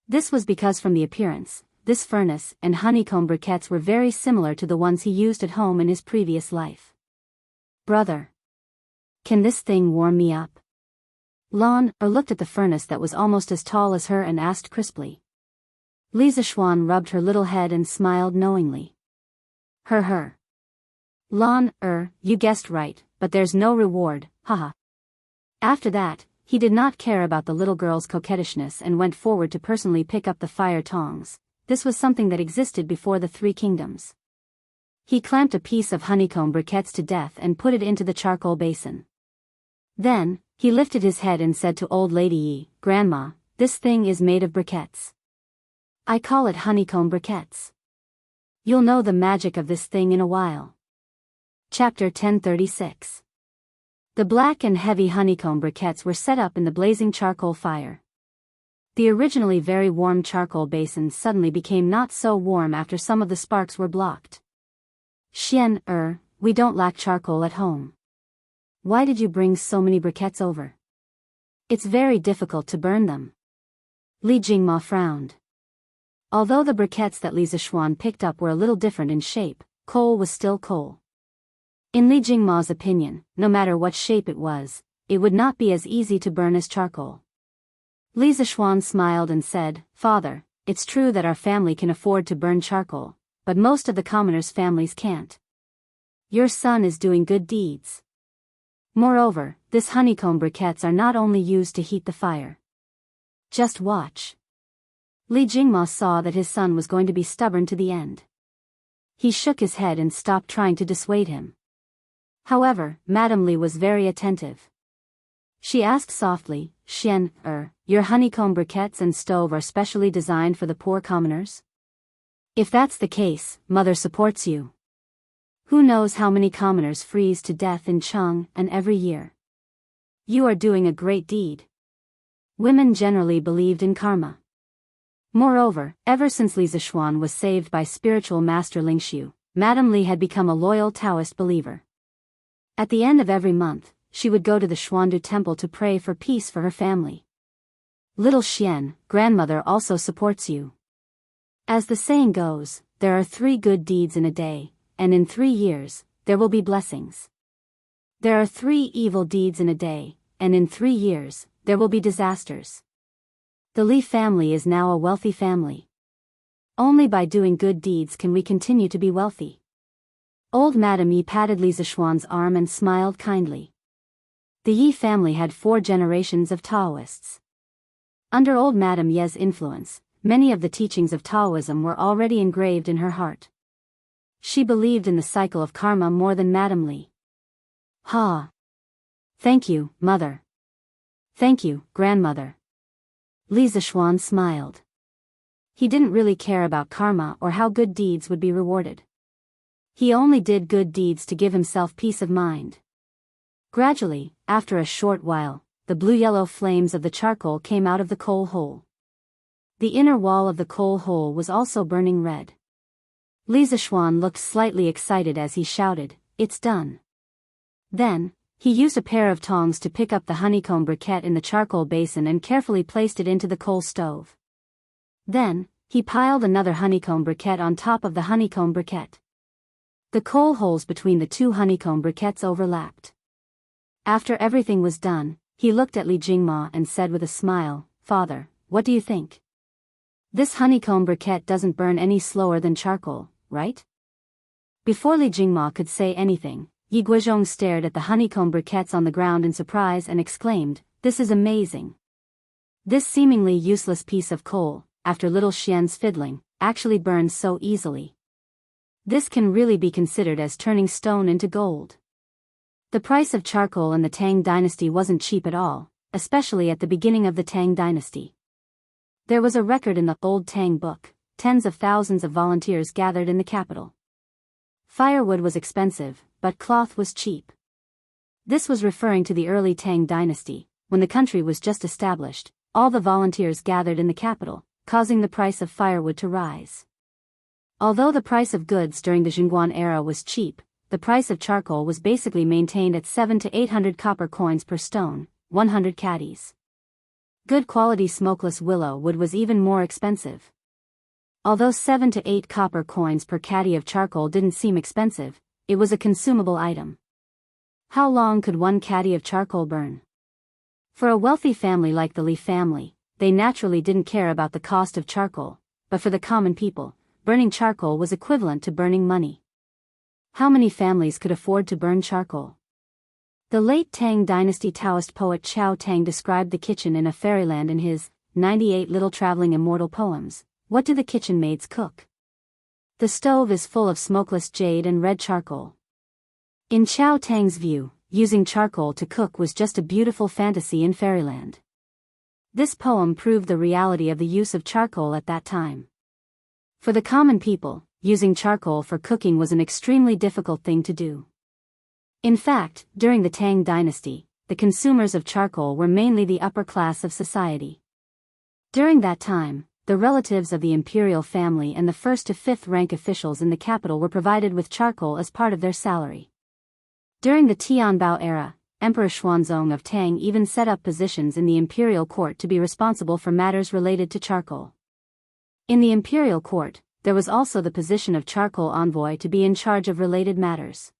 This was because from the appearance, this furnace and honeycomb briquettes were very similar to the ones he used at home in his previous life. Brother. Can this thing warm me up? Lan looked at the furnace that was almost as tall as her and asked crisply. Lisa Schwan rubbed her little head and smiled knowingly. Her. Lan, you guessed right, but there's no reward, haha. After that, he did not care about the little girl's coquettishness and went forward to personally pick up the fire tongs. This was something that existed before the 3 kingdoms. He clamped a piece of honeycomb briquettes to death and put it into the charcoal basin. Then, he lifted his head and said to Old Lady Yi, Grandma, this thing is made of briquettes. I call it honeycomb briquettes. You'll know the magic of this thing in a while. Chapter 1036. The black and heavy honeycomb briquettes were set up in the blazing charcoal fire. The originally very warm charcoal basin suddenly became not so warm after some of the sparks were blocked. Xian, we don't lack charcoal at home. Why did you bring so many briquettes over? It's very difficult to burn them. Li Jingma frowned. Although the briquettes that Lisa Schwan picked up were a little different in shape, coal was still coal. In Li Jingma's opinion, no matter what shape it was, it would not be as easy to burn as charcoal. Li Zishuan smiled and said, "Father, it's true that our family can afford to burn charcoal, but most of the commoners' families can't. Your son is doing good deeds. Moreover, this honeycomb briquettes are not only used to heat the fire. Just watch." Li Jingma saw that his son was going to be stubborn to the end. He shook his head and stopped trying to dissuade him. However, Madame Li was very attentive. She asked softly, "Xian, your honeycomb briquettes and stove are specially designed for the poor commoners? If that's the case, Mother supports you. Who knows how many commoners freeze to death in Chang'an every year? You are doing a great deed." Women generally believed in karma. Moreover, ever since Li Zishuan was saved by spiritual master Lingxiu, Madame Li had become a loyal Taoist believer. At the end of every month, she would go to the Xuandu temple to pray for peace for her family. "Little Xian, grandmother also supports you. As the saying goes, there are 3 good deeds in a day, and in 3 years, there will be blessings. There are 3 evil deeds in a day, and in 3 years, there will be disasters. The Li family is now a wealthy family. Only by doing good deeds can we continue to be wealthy." Old Madame Yi patted Li Zishuan's arm and smiled kindly. The Yi family had 4 generations of Taoists. Under old Madame Ye's influence, many of the teachings of Taoism were already engraved in her heart. She believed in the cycle of karma more than Madame Li. "Ha! Thank you, mother. Thank you, grandmother." Li Zishuan smiled. He didn't really care about karma or how good deeds would be rewarded. He only did good deeds to give himself peace of mind. Gradually, after a short while, the blue-yellow flames of the charcoal came out of the coal hole. The inner wall of the coal hole was also burning red. Li Zishuan looked slightly excited as he shouted, "It's done." Then, he used a pair of tongs to pick up the honeycomb briquette in the charcoal basin and carefully placed it into the coal stove. Then, he piled another honeycomb briquette on top of the honeycomb briquette. The coal holes between the 2 honeycomb briquettes overlapped. After everything was done, he looked at Li Jingma and said with a smile, "Father, what do you think? This honeycomb briquette doesn't burn any slower than charcoal, right?" Before Li Jingma could say anything, Yi Guizhong stared at the honeycomb briquettes on the ground in surprise and exclaimed, "This is amazing. This seemingly useless piece of coal, after little Xian's fiddling, actually burns so easily. This can really be considered as turning stone into gold." The price of charcoal in the Tang dynasty wasn't cheap at all, especially at the beginning of the Tang dynasty. There was a record in the old Tang book, tens of thousands of volunteers gathered in the capital. Firewood was expensive, but cloth was cheap. This was referring to the early Tang dynasty, when the country was just established. All the volunteers gathered in the capital, causing the price of firewood to rise. Although the price of goods during the Jingguan era was cheap, the price of charcoal was basically maintained at 700 to 800 copper coins per stone, 100 caddies. Good quality smokeless willow wood was even more expensive. Although 7 to 8 copper coins per caddy of charcoal didn't seem expensive, it was a consumable item. How long could 1 caddy of charcoal burn? For a wealthy family like the Li family, they naturally didn't care about the cost of charcoal, but for the common people, burning charcoal was equivalent to burning money. How many families could afford to burn charcoal? The late Tang dynasty Taoist poet Chao Tang described the kitchen in a fairyland in his 98 Little Traveling Immortal Poems. What do the kitchen maids cook? The stove is full of smokeless jade and red charcoal. In Chao Tang's view, using charcoal to cook was just a beautiful fantasy in fairyland. This poem proved the reality of the use of charcoal at that time. For the common people, using charcoal for cooking was an extremely difficult thing to do. In fact, during the Tang dynasty, the consumers of charcoal were mainly the upper class of society. During that time, the relatives of the imperial family and the 1st to 5th rank officials in the capital were provided with charcoal as part of their salary. During the Tianbao era, Emperor Xuanzong of Tang even set up positions in the imperial court to be responsible for matters related to charcoal. In the imperial court, there was also the position of charcoal envoy to be in charge of related matters.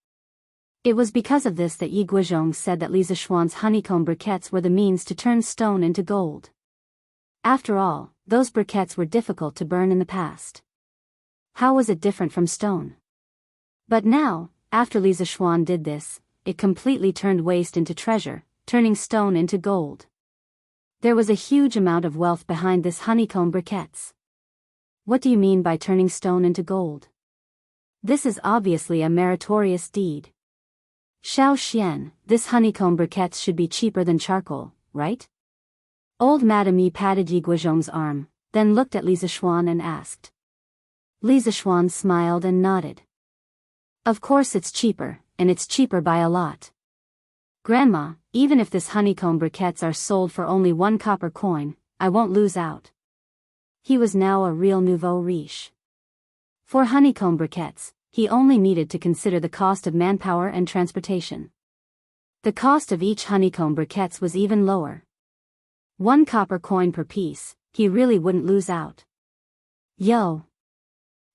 It was because of this that Yi Guizhong said that Li Zishuan's honeycomb briquettes were the means to turn stone into gold. After all, those briquettes were difficult to burn in the past. How was it different from stone? But now, after Li Zishuan did this, it completely turned waste into treasure, turning stone into gold. There was a huge amount of wealth behind this honeycomb briquettes. What do you mean by turning stone into gold? This is obviously a meritorious deed. Xiao Xian, this honeycomb briquettes should be cheaper than charcoal, right? Old Madame Yi patted Yi Guizhong's arm, then looked at Li Zishuan and asked. Li Zishuan smiled and nodded. Of course it's cheaper, and it's cheaper by a lot. Grandma, even if this honeycomb briquettes are sold for only 1 copper coin, I won't lose out. He was now a real nouveau riche. For honeycomb briquettes, he only needed to consider the cost of manpower and transportation. The cost of each honeycomb briquettes was even lower. 1 copper coin per piece, he really wouldn't lose out. Yo!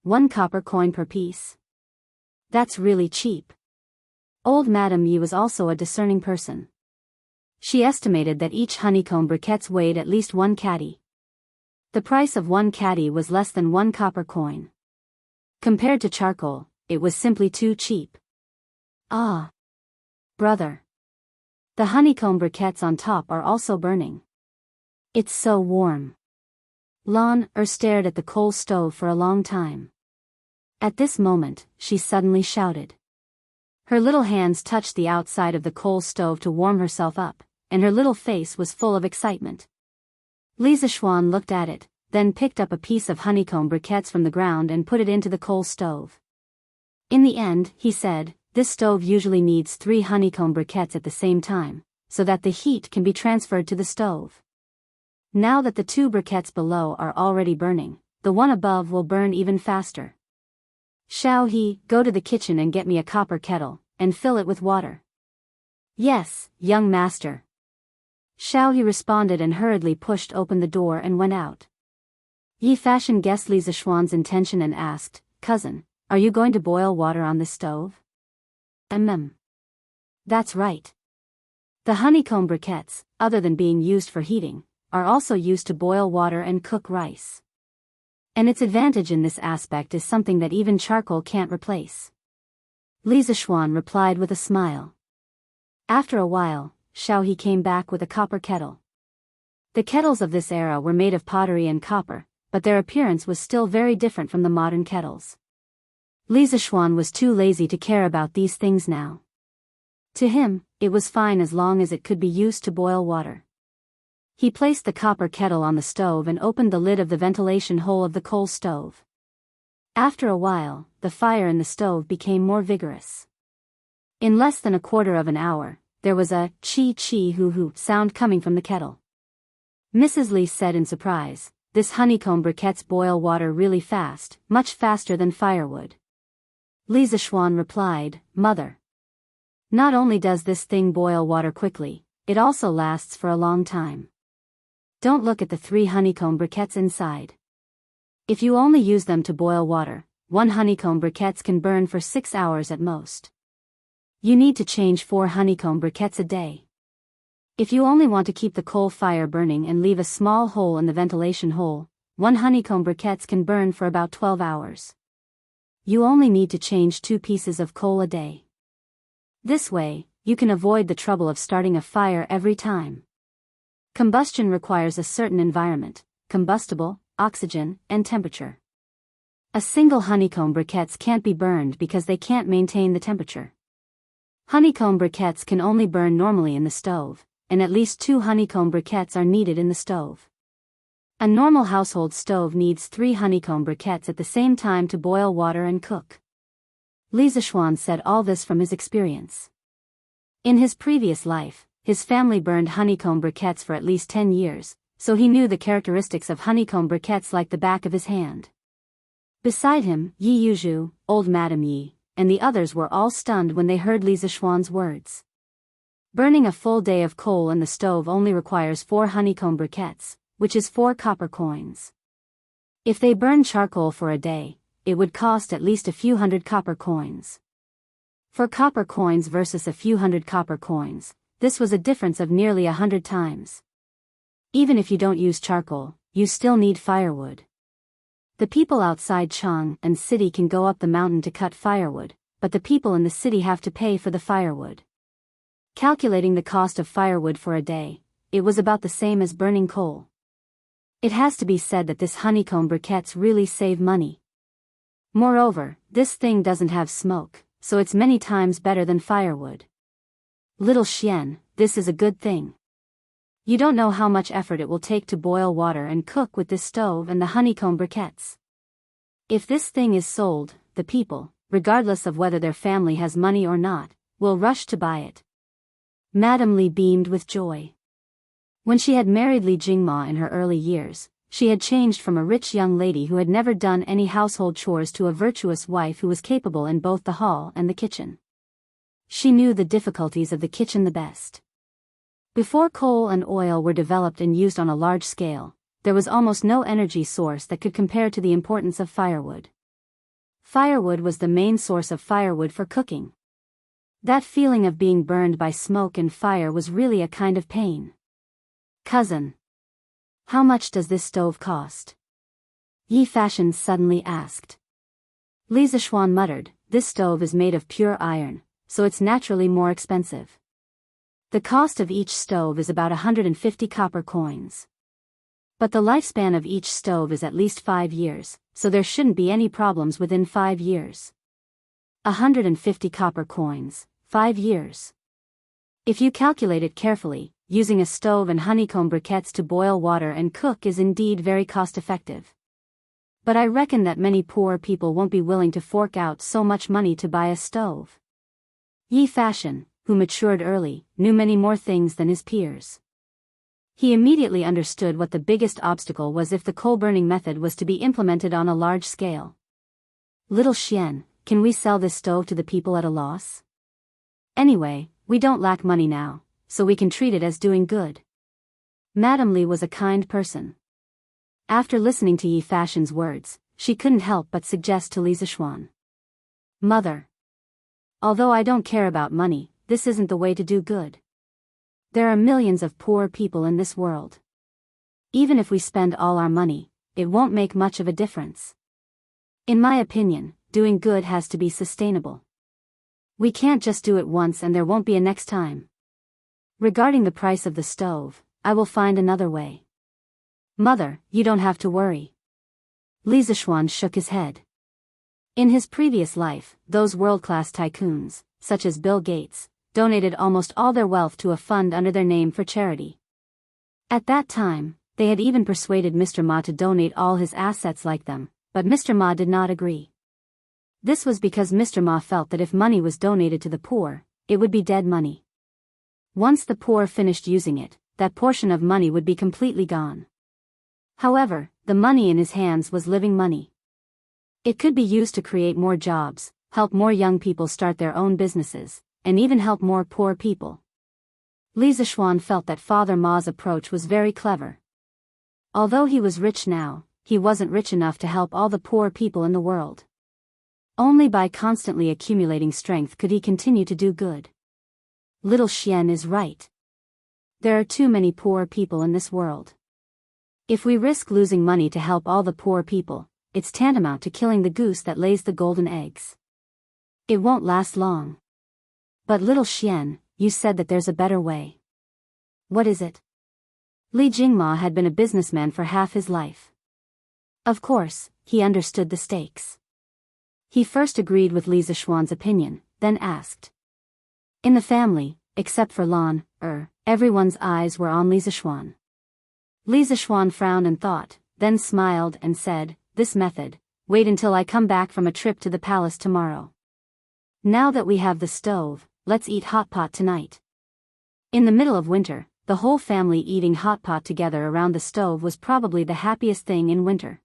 1 copper coin per piece? That's really cheap. Old Madame Yi was also a discerning person. She estimated that each honeycomb briquettes weighed at least 1 catty. The price of 1 catty was less than 1 copper coin. Compared to charcoal, it was simply too cheap. Ah! Brother! The honeycomb briquettes on top are also burning. It's so warm. Lan stared at the coal stove for a long time. At this moment, she suddenly shouted. Her little hands touched the outside of the coal stove to warm herself up, and her little face was full of excitement. Li Zishuan looked at it, then picked up a piece of honeycomb briquettes from the ground and put it into the coal stove. In the end, he said, this stove usually needs 3 honeycomb briquettes at the same time, so that the heat can be transferred to the stove. Now that the 2 briquettes below are already burning, the one above will burn even faster. Xiao He, go to the kitchen and get me a copper kettle, and fill it with water. Yes, young master. Xiao He responded and hurriedly pushed open the door and went out. Yi Fashion guessed Li Zishuan's intention and asked, Cousin, are you going to boil water on this stove? That's right. The honeycomb briquettes, other than being used for heating, are also used to boil water and cook rice. And its advantage in this aspect is something that even charcoal can't replace. Li Zishuan replied with a smile. After a while, Xiao He came back with a copper kettle. The kettles of this era were made of pottery and copper, but their appearance was still very different from the modern kettles. Li Zishuan was too lazy to care about these things now. To him, it was fine as long as it could be used to boil water. He placed the copper kettle on the stove and opened the lid of the ventilation hole of the coal stove. After a while, the fire in the stove became more vigorous. In less than a quarter of an hour, there was a chi-chi-hoo-hoo sound coming from the kettle. Mrs. Li said in surprise, this honeycomb briquettes boil water really fast, much faster than firewood. Li Zishuan replied, Mother. Not only does this thing boil water quickly, it also lasts for a long time. Don't look at the 3 honeycomb briquettes inside. If you only use them to boil water, 1 honeycomb briquettes can burn for 6 hours at most. You need to change 4 honeycomb briquettes a day. If you only want to keep the coal fire burning and leave a small hole in the ventilation hole, 1 honeycomb briquettes can burn for about 12 hours. You only need to change 2 pieces of coal a day. This way, you can avoid the trouble of starting a fire every time. Combustion requires a certain environment, combustible, oxygen, and temperature. A single honeycomb briquettes can't be burned because they can't maintain the temperature. Honeycomb briquettes can only burn normally in the stove, and at least 2 honeycomb briquettes are needed in the stove. A normal household stove needs 3 honeycomb briquettes at the same time to boil water and cook. Li Zishuan said all this from his experience. In his previous life, his family burned honeycomb briquettes for at least 10 years, so he knew the characteristics of honeycomb briquettes like the back of his hand. Beside him, Yi Yuzhu, old Madame Yi, and the others were all stunned when they heard Li Zishuan's words. Burning a full day of coal in the stove only requires 4 honeycomb briquettes, which is 4 copper coins. If they burn charcoal for a day, it would cost at least a few hundred copper coins. For copper coins versus a few hundred copper coins, this was a difference of nearly 100 times. Even if you don't use charcoal, you still need firewood. The people outside Chang and city can go up the mountain to cut firewood, but the people in the city have to pay for the firewood. Calculating the cost of firewood for a day, it was about the same as burning coal. It has to be said that this honeycomb briquettes really save money. Moreover, this thing doesn't have smoke, so it's many times better than firewood. Little Xian, this is a good thing. You don't know how much effort it will take to boil water and cook with this stove and the honeycomb briquettes. If this thing is sold, the people, regardless of whether their family has money or not, will rush to buy it. Madame Li beamed with joy. When she had married Li Jingma in her early years, she had changed from a rich young lady who had never done any household chores to a virtuous wife who was capable in both the hall and the kitchen. She knew the difficulties of the kitchen the best. Before coal and oil were developed and used on a large scale, there was almost no energy source that could compare to the importance of firewood. Firewood was the main source of firewood for cooking. That feeling of being burned by smoke and fire was really a kind of pain. Cousin, how much does this stove cost? Yi Fashion suddenly asked. Li Zishuan muttered, this stove is made of pure iron, so it's naturally more expensive. The cost of each stove is about 150 copper coins. But the lifespan of each stove is at least 5 years, so there shouldn't be any problems within 5 years. 150 copper coins, 5 years. If you calculate it carefully, using a stove and honeycomb briquettes to boil water and cook is indeed very cost-effective. But I reckon that many poor people won't be willing to fork out so much money to buy a stove. Yi Fashion, who matured early, knew many more things than his peers. He immediately understood what the biggest obstacle was if the coal-burning method was to be implemented on a large scale. Little Xian, can we sell this stove to the people at a loss? Anyway, we don't lack money now, so we can treat it as doing good. Madame Li was a kind person. After listening to Yi Fashion's words, she couldn't help but suggest to Li Zishuan. Mother. Although I don't care about money, this isn't the way to do good. There are millions of poor people in this world. Even if we spend all our money, it won't make much of a difference. In my opinion, doing good has to be sustainable. We can't just do it once and there won't be a next time. Regarding the price of the stove, I will find another way. Mother, you don't have to worry. Li Zishuan shook his head. In his previous life, those world-class tycoons, such as Bill Gates, donated almost all their wealth to a fund under their name for charity. At that time, they had even persuaded Mr. Ma to donate all his assets like them, but Mr. Ma did not agree. This was because Mr. Ma felt that if money was donated to the poor, it would be dead money. Once the poor finished using it, that portion of money would be completely gone. However, the money in his hands was living money. It could be used to create more jobs, help more young people start their own businesses, and even help more poor people. Li Zishuan felt that Father Ma's approach was very clever. Although he was rich now, he wasn't rich enough to help all the poor people in the world. Only by constantly accumulating strength could he continue to do good. Little Xian is right. There are too many poor people in this world. If we risk losing money to help all the poor people, it's tantamount to killing the goose that lays the golden eggs. It won't last long. But Little Xian, you said that there's a better way. What is it? Li Jingma had been a businessman for half his life. Of course, he understood the stakes. He first agreed with Li Zishuan's opinion, then asked. In the family, except for Lan, everyone's eyes were on Li Zishuan. Li Zishuan frowned and thought, then smiled and said, this method, wait until I come back from a trip to the palace tomorrow. Now that we have the stove, let's eat hot pot tonight. In the middle of winter, the whole family eating hot pot together around the stove was probably the happiest thing in winter.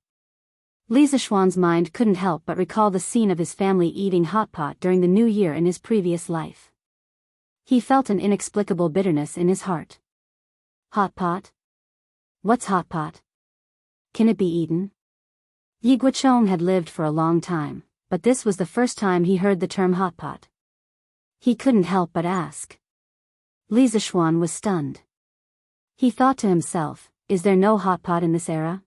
Li Zishuan's mind couldn't help but recall the scene of his family eating hot pot during the new year in his previous life. He felt an inexplicable bitterness in his heart. Hot pot? What's hot pot? Can it be eaten? Yi Guochong had lived for a long time, but this was the first time he heard the term hot pot. He couldn't help but ask. Li Zishuan was stunned. He thought to himself, is there no hot pot in this era?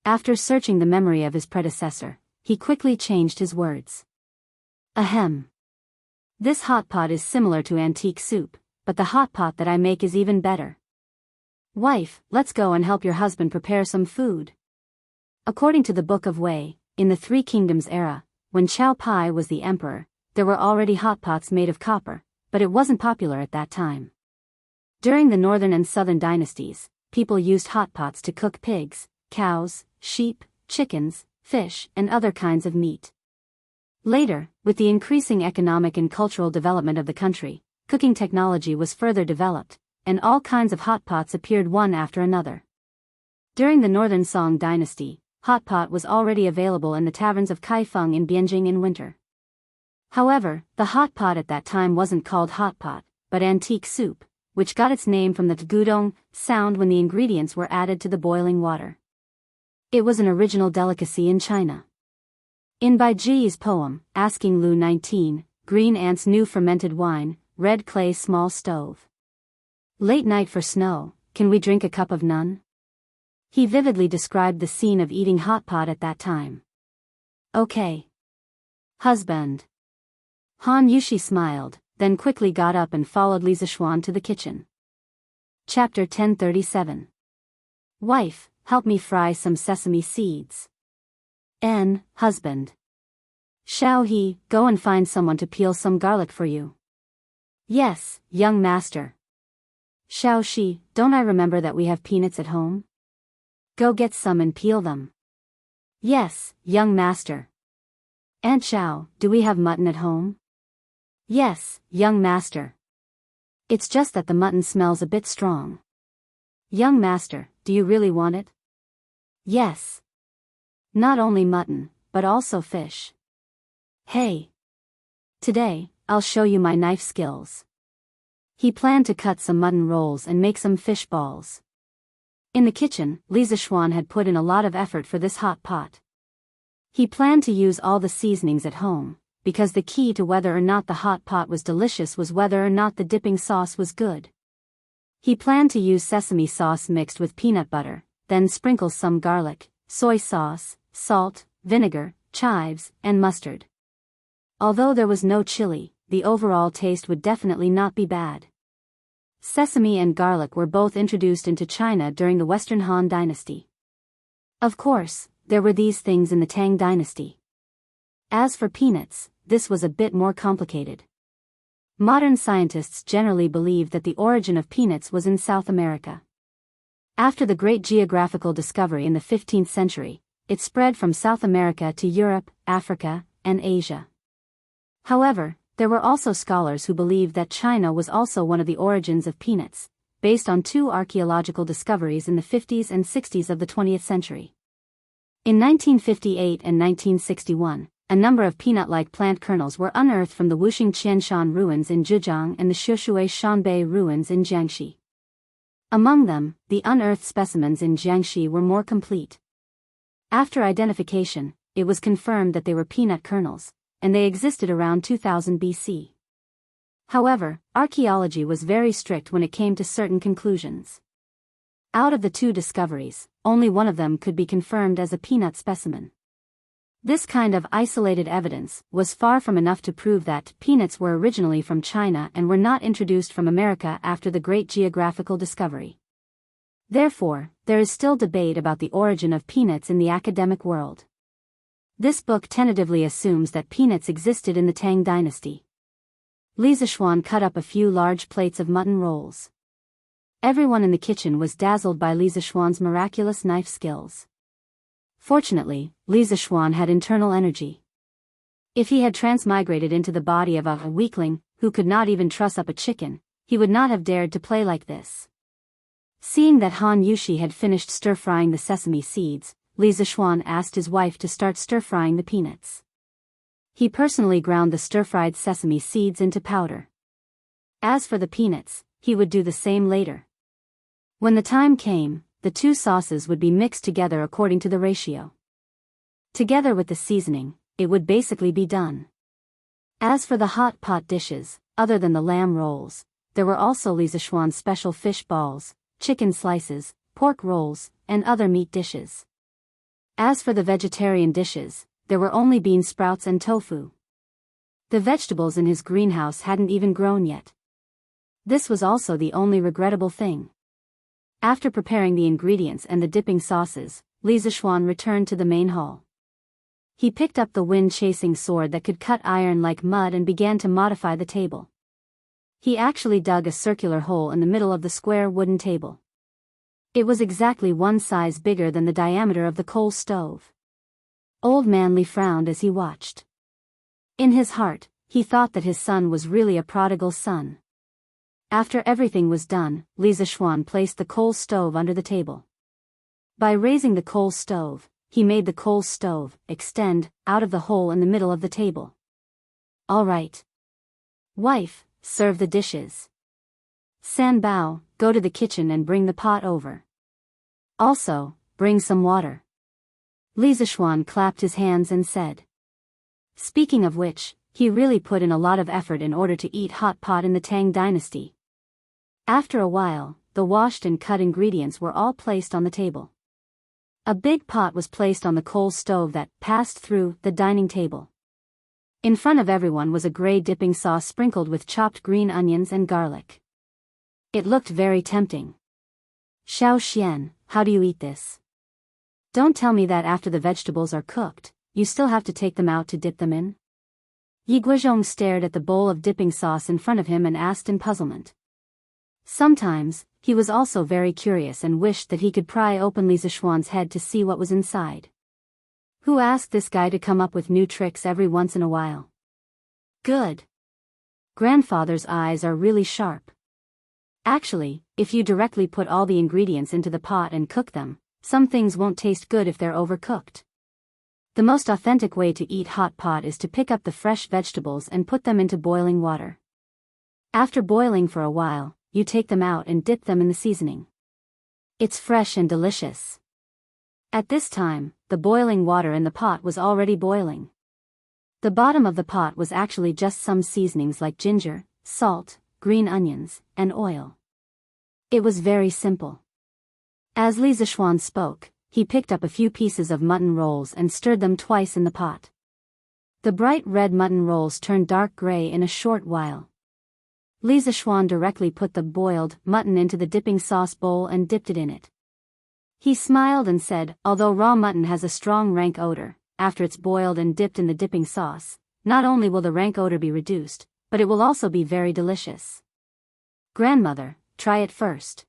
After searching the memory of his predecessor, he quickly changed his words. Ahem. This hot pot is similar to antique soup, but the hot pot that I make is even better. Wife, let's go and help your husband prepare some food. According to the Book of Wei, in the Three Kingdoms era, when Chao Pai was the emperor, there were already hot pots made of copper, but it wasn't popular at that time. During the northern and southern dynasties, people used hot pots to cook pigs, cows, sheep, chickens, fish, and other kinds of meat. Later, with the increasing economic and cultural development of the country, cooking technology was further developed, and all kinds of hot pots appeared one after another. During the Northern Song dynasty, hot pot was already available in the taverns of Kaifeng in Bianjing in winter. However, the hot pot at that time wasn't called hot pot, but antique soup, which got its name from the gudong sound when the ingredients were added to the boiling water. It was an original delicacy in China. In Bai Ji's poem, Asking Lu 19, green ants new fermented wine, red clay small stove. Late night for snow, can we drink a cup of none? He vividly described the scene of eating hot pot at that time. Okay. Husband. Han Yushi smiled, then quickly got up and followed Li Zishuan to the kitchen. Chapter 1037. Wife, help me fry some sesame seeds. Husband. Shall he, go and find someone to peel some garlic for you? Yes, young master. Shao Shi, don't I remember that we have peanuts at home? Go get some and peel them. Yes, young master. Aunt Shao, do we have mutton at home? Yes, young master. It's just that the mutton smells a bit strong. Young master, do you really want it? Yes. Not only mutton, but also fish. Hey. Today, I'll show you my knife skills. He planned to cut some mutton rolls and make some fish balls. In the kitchen, Li Zishuan had put in a lot of effort for this hot pot. He planned to use all the seasonings at home, because the key to whether or not the hot pot was delicious was whether or not the dipping sauce was good. He planned to use sesame sauce mixed with peanut butter, then sprinkle some garlic, soy sauce, salt, vinegar, chives, and mustard. Although there was no chili, the overall taste would definitely not be bad. Sesame and garlic were both introduced into China during the Western Han Dynasty. Of course, there were these things in the Tang Dynasty. As for peanuts, this was a bit more complicated. Modern scientists generally believe that the origin of peanuts was in South America. After the great geographical discovery in the 15th century, it spread from South America to Europe, Africa, and Asia. However, there were also scholars who believed that China was also one of the origins of peanuts, based on two archaeological discoveries in the 50s and 60s of the 20th century. In 1958 and 1961, a number of peanut-like plant kernels were unearthed from the Wuxing Qianshan ruins in Zhejiang and the Shushui Shanbei ruins in Jiangxi. Among them, the unearthed specimens in Jiangxi were more complete. After identification, it was confirmed that they were peanut kernels, and they existed around 2000 BC. However, archaeology was very strict when it came to certain conclusions. Out of the two discoveries, only one of them could be confirmed as a peanut specimen. This kind of isolated evidence was far from enough to prove that peanuts were originally from China and were not introduced from America after the great geographical discovery. Therefore, there is still debate about the origin of peanuts in the academic world. This book tentatively assumes that peanuts existed in the Tang Dynasty. Li Zishuan cut up a few large plates of mutton rolls. Everyone in the kitchen was dazzled by Li Zishuan's miraculous knife skills. Fortunately, Li Zishuan had internal energy. If he had transmigrated into the body of a weakling, who could not even truss up a chicken, he would not have dared to play like this. Seeing that Han Yushi had finished stir-frying the sesame seeds, Li Zishuan asked his wife to start stir-frying the peanuts. He personally ground the stir-fried sesame seeds into powder. As for the peanuts, he would do the same later. When the time came, the two sauces would be mixed together according to the ratio. Together with the seasoning, it would basically be done. As for the hot pot dishes, other than the lamb rolls, there were also Li Zishuan's special fish balls, chicken slices, pork rolls, and other meat dishes. As for the vegetarian dishes, there were only bean sprouts and tofu. The vegetables in his greenhouse hadn't even grown yet. This was also the only regrettable thing. After preparing the ingredients and the dipping sauces, Li Zishuan returned to the main hall. He picked up the wind-chasing sword that could cut iron like mud and began to modify the table. He actually dug a circular hole in the middle of the square wooden table. It was exactly one size bigger than the diameter of the coal stove. Old Man Li frowned as he watched. In his heart, he thought that his son was really a prodigal son. After everything was done, Li Zishuan placed the coal stove under the table. By raising the coal stove, he made the coal stove extend out of the hole in the middle of the table. All right. Wife, serve the dishes. San Bao, go to the kitchen and bring the pot over. Also, bring some water. Li Zishuan clapped his hands and said. Speaking of which, he really put in a lot of effort in order to eat hot pot in the Tang dynasty. After a while, the washed and cut ingredients were all placed on the table. A big pot was placed on the coal stove that passed through the dining table. In front of everyone was a gray dipping sauce sprinkled with chopped green onions and garlic. It looked very tempting. Xiao Xian, how do you eat this? Don't tell me that after the vegetables are cooked, you still have to take them out to dip them in? Yi Guizhong stared at the bowl of dipping sauce in front of him and asked in puzzlement. Sometimes, he was also very curious and wished that he could pry open Li Zishuan's head to see what was inside. Who asked this guy to come up with new tricks every once in a while? Good. Grandfather's eyes are really sharp. Actually, if you directly put all the ingredients into the pot and cook them, some things won't taste good if they're overcooked. The most authentic way to eat hot pot is to pick up the fresh vegetables and put them into boiling water. After boiling for a while, you take them out and dip them in the seasoning. It's fresh and delicious. At this time, the boiling water in the pot was already boiling. The bottom of the pot was actually just some seasonings like ginger, salt, green onions, and oil. It was very simple. As Li Zishuan spoke, he picked up a few pieces of mutton rolls and stirred them twice in the pot. The bright red mutton rolls turned dark gray in a short while. Li Zishuan directly put the boiled mutton into the dipping sauce bowl and dipped it in it. He smiled and said, although raw mutton has a strong rank odor, after it's boiled and dipped in the dipping sauce, not only will the rank odor be reduced, but it will also be very delicious. Grandmother, try it first.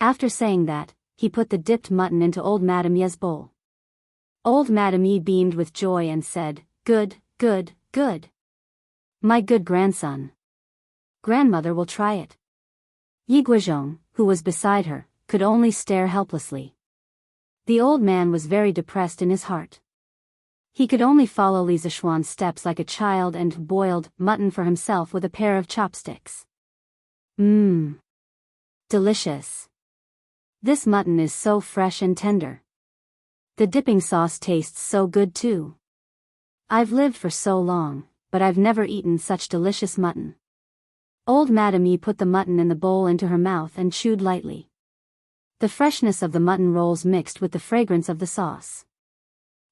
After saying that, he put the dipped mutton into old Madame Ye's bowl. Old Madame Ye beamed with joy and said, good, good, good. My good grandson. Grandmother will try it. Yi Guizhong, who was beside her, could only stare helplessly. The old man was very depressed in his heart. He could only follow Li Zishuan's steps like a child and boiled mutton for himself with a pair of chopsticks. Mmm. Delicious. This mutton is so fresh and tender. The dipping sauce tastes so good too. I've lived for so long, but I've never eaten such delicious mutton. Old Madame Yi put the mutton in the bowl into her mouth and chewed lightly. The freshness of the mutton rolls mixed with the fragrance of the sauce.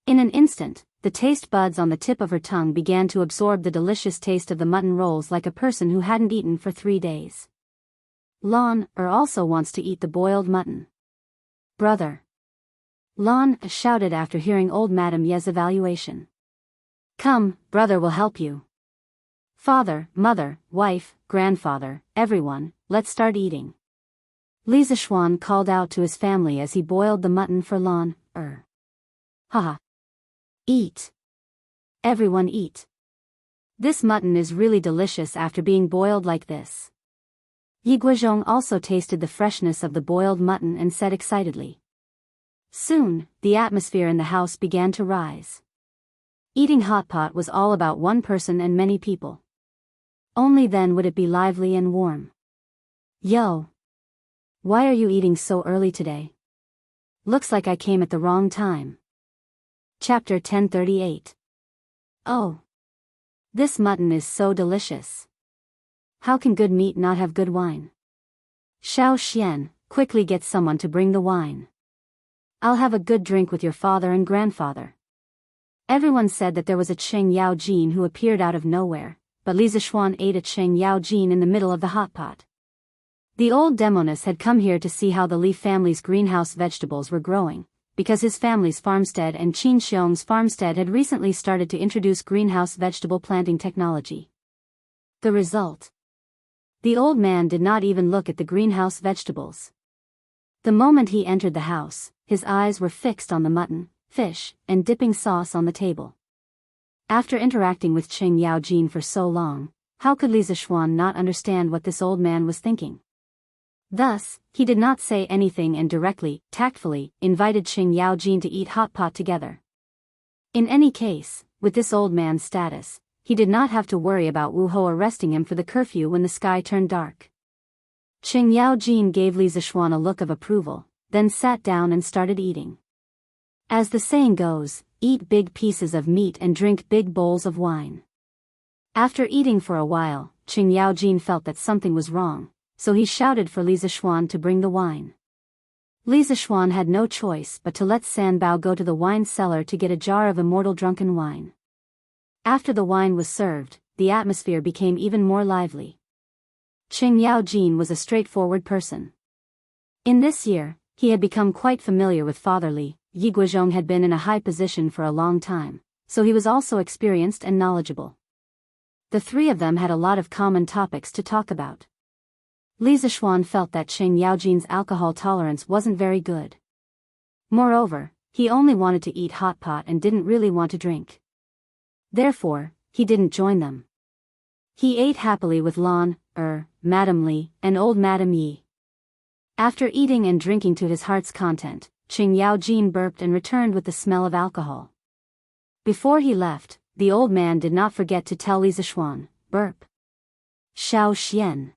In an instant, the taste buds on the tip of her tongue began to absorb the delicious taste of the mutton rolls like a person who hadn't eaten for 3 days. Lan also wants to eat the boiled mutton. Brother. Lan shouted after hearing old Madame Ye's evaluation. Come, brother will help you. Father, mother, wife, grandfather, everyone, let's start eating. Li Zishuan called out to his family as he boiled the mutton for Lan. Haha. Eat. Everyone eat. This mutton is really delicious after being boiled like this. Yi Guizhong also tasted the freshness of the boiled mutton and said excitedly. Soon, the atmosphere in the house began to rise. Eating hot pot was all about one person and many people. Only then would it be lively and warm. Yo! Why are you eating so early today? Looks like I came at the wrong time. Chapter 1038. Oh. This mutton is so delicious. How can good meat not have good wine? Xiao Xian, quickly get someone to bring the wine. I'll have a good drink with your father and grandfather. Everyone said that there was a Cheng Yao Jin who appeared out of nowhere, but Li Zishuan ate a Cheng Yao Jin in the middle of the hot pot. The old demoness had come here to see how the Li family's greenhouse vegetables were growing, because his family's farmstead and Qin Xiong's farmstead had recently started to introduce greenhouse vegetable planting technology. The result? The old man did not even look at the greenhouse vegetables. The moment he entered the house, his eyes were fixed on the mutton, fish, and dipping sauce on the table. After interacting with Cheng Yao Jin for so long, how could Li Zishuan not understand what this old man was thinking? Thus, he did not say anything and directly, tactfully, invited Cheng Yao Jin to eat hot pot together. In any case, with this old man's status, he did not have to worry about Wu Ho arresting him for the curfew when the sky turned dark. Cheng Yao Jin gave Li Zishuan a look of approval, then sat down and started eating. As the saying goes, eat big pieces of meat and drink big bowls of wine. After eating for a while, Cheng Yao Jin felt that something was wrong, so he shouted for Li Zishuan to bring the wine. Li Zishuan had no choice but to let San Bao go to the wine cellar to get a jar of immortal drunken wine. After the wine was served, the atmosphere became even more lively. Cheng Yao Jin was a straightforward person. In this year, he had become quite familiar with Father Li. Yi Guozhong had been in a high position for a long time, so he was also experienced and knowledgeable. The three of them had a lot of common topics to talk about. Li Zishuan felt that Cheng Yao Jin's alcohol tolerance wasn't very good. Moreover, he only wanted to eat hot pot and didn't really want to drink. Therefore, he didn't join them. He ate happily with Madame Li, and old Madame Yi. After eating and drinking to his heart's content, Cheng Yao Jin burped and returned with the smell of alcohol. Before he left, the old man did not forget to tell Li Zishuan, burp. Xiao Xian.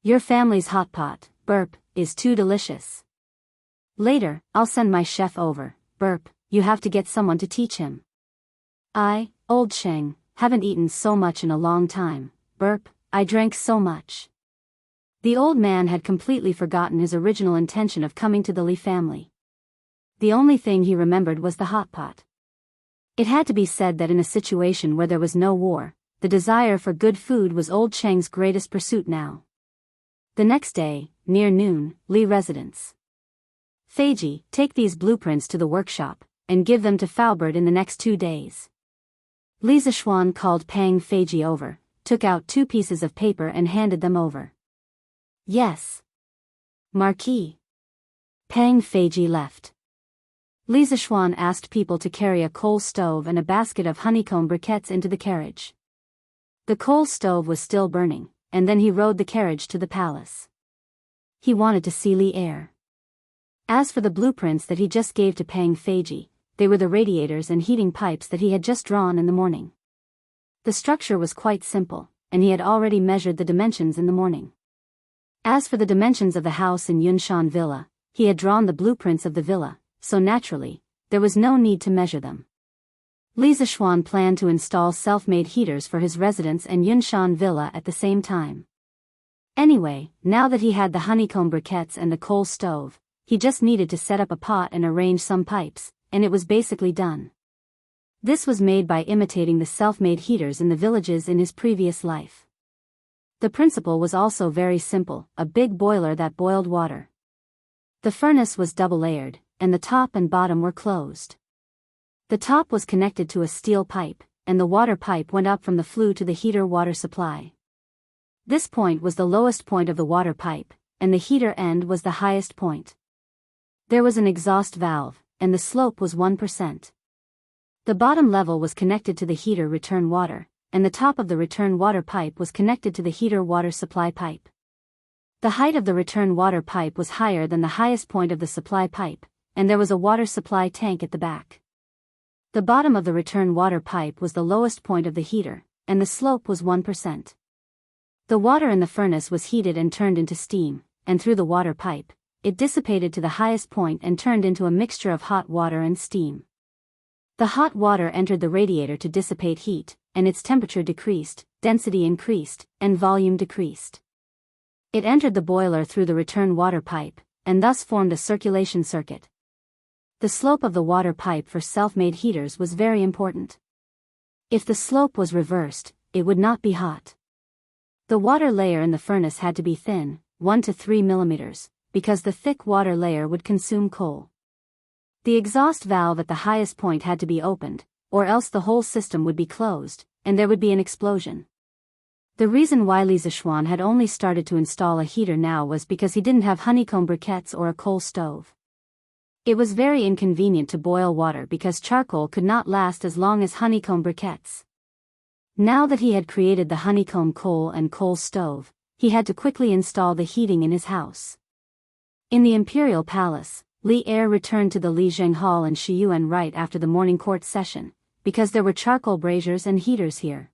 Your family's hot pot, burp, is too delicious. Later, I'll send my chef over, burp, you have to get someone to teach him. I, old Cheng, haven't eaten so much in a long time, burp, I drank so much. The old man had completely forgotten his original intention of coming to the Li family. The only thing he remembered was the hot pot. It had to be said that in a situation where there was no war, the desire for good food was old Cheng's greatest pursuit now. The next day, near noon, Li residence. Feiji, take these blueprints to the workshop, and give them to Faubert in the next 2 days. Li Zishuan called Pang Feiji over, took out 2 pieces of paper and handed them over. Yes. Marquis. Pang Feiji left. Li Zishuan asked people to carry a coal stove and a basket of honeycomb briquettes into the carriage. The coal stove was still burning, and then he rode the carriage to the palace. He wanted to see Li air. As for the blueprints that he just gave to Pang Feiji, they were the radiators and heating pipes that he had just drawn in the morning. The structure was quite simple, and he had already measured the dimensions in the morning. As for the dimensions of the house in Yunshan Villa, he had drawn the blueprints of the villa, so naturally, there was no need to measure them. Li Zishuan planned to install self-made heaters for his residence and Yunshan Villa at the same time. Anyway, now that he had the honeycomb briquettes and the coal stove, he just needed to set up a pot and arrange some pipes, and it was basically done. This was made by imitating the self-made heaters in the villages in his previous life. The principle was also very simple, a big boiler that boiled water. The furnace was double-layered, and the top and bottom were closed. The top was connected to a steel pipe, and the water pipe went up from the flue to the heater water supply. This point was the lowest point of the water pipe, and the heater end was the highest point. There was an exhaust valve, and the slope was 1%. The bottom level was connected to the heater return water, and the top of the return water pipe was connected to the heater water supply pipe. The height of the return water pipe was higher than the highest point of the supply pipe, and there was a water supply tank at the back. The bottom of the return water pipe was the lowest point of the heater, and the slope was 1%. The water in the furnace was heated and turned into steam, and through the water pipe, it dissipated to the highest point and turned into a mixture of hot water and steam. The hot water entered the radiator to dissipate heat, and its temperature decreased, density increased, and volume decreased. It entered the boiler through the return water pipe, and thus formed a circulation circuit. The slope of the water pipe for self-made heaters was very important. If the slope was reversed, it would not be hot. The water layer in the furnace had to be thin, 1 to 3 millimeters, because the thick water layer would consume coal. The exhaust valve at the highest point had to be opened, or else the whole system would be closed, and there would be an explosion. The reason why Li Zixuan had only started to install a heater now was because he didn't have honeycomb briquettes or a coal stove. It was very inconvenient to boil water because charcoal could not last as long as honeycomb briquettes. Now that he had created the honeycomb coal and coal stove, he had to quickly install the heating in his house. In the imperial palace, Li Er returned to the Lizheng Hall in Shiyuan right after the morning court session, because there were charcoal braziers and heaters here.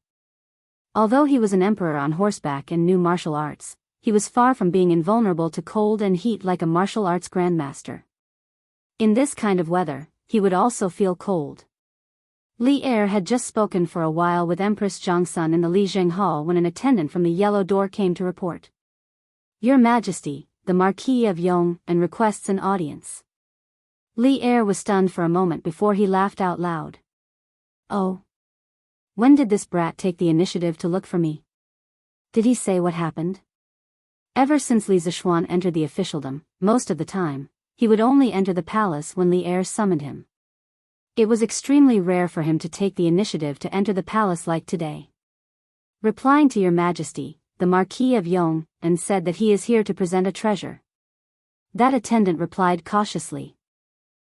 Although he was an emperor on horseback and knew martial arts, he was far from being invulnerable to cold and heat like a martial arts grandmaster. In this kind of weather, he would also feel cold. Li Er had just spoken for a while with Empress Zhangsun in the Lizheng Hall when an attendant from the yellow door came to report. "Your Majesty, the Marquis of Yong, and requests an audience." Li Er was stunned for a moment before he laughed out loud. "Oh. When did this brat take the initiative to look for me? Did he say what happened?" Ever since Li Zixuan entered the officialdom, most of the time, he would only enter the palace when Li Er summoned him. It was extremely rare for him to take the initiative to enter the palace like today. Replying to Your Majesty, the Marquis of Yong, and said that he is here to present a treasure. That attendant replied cautiously.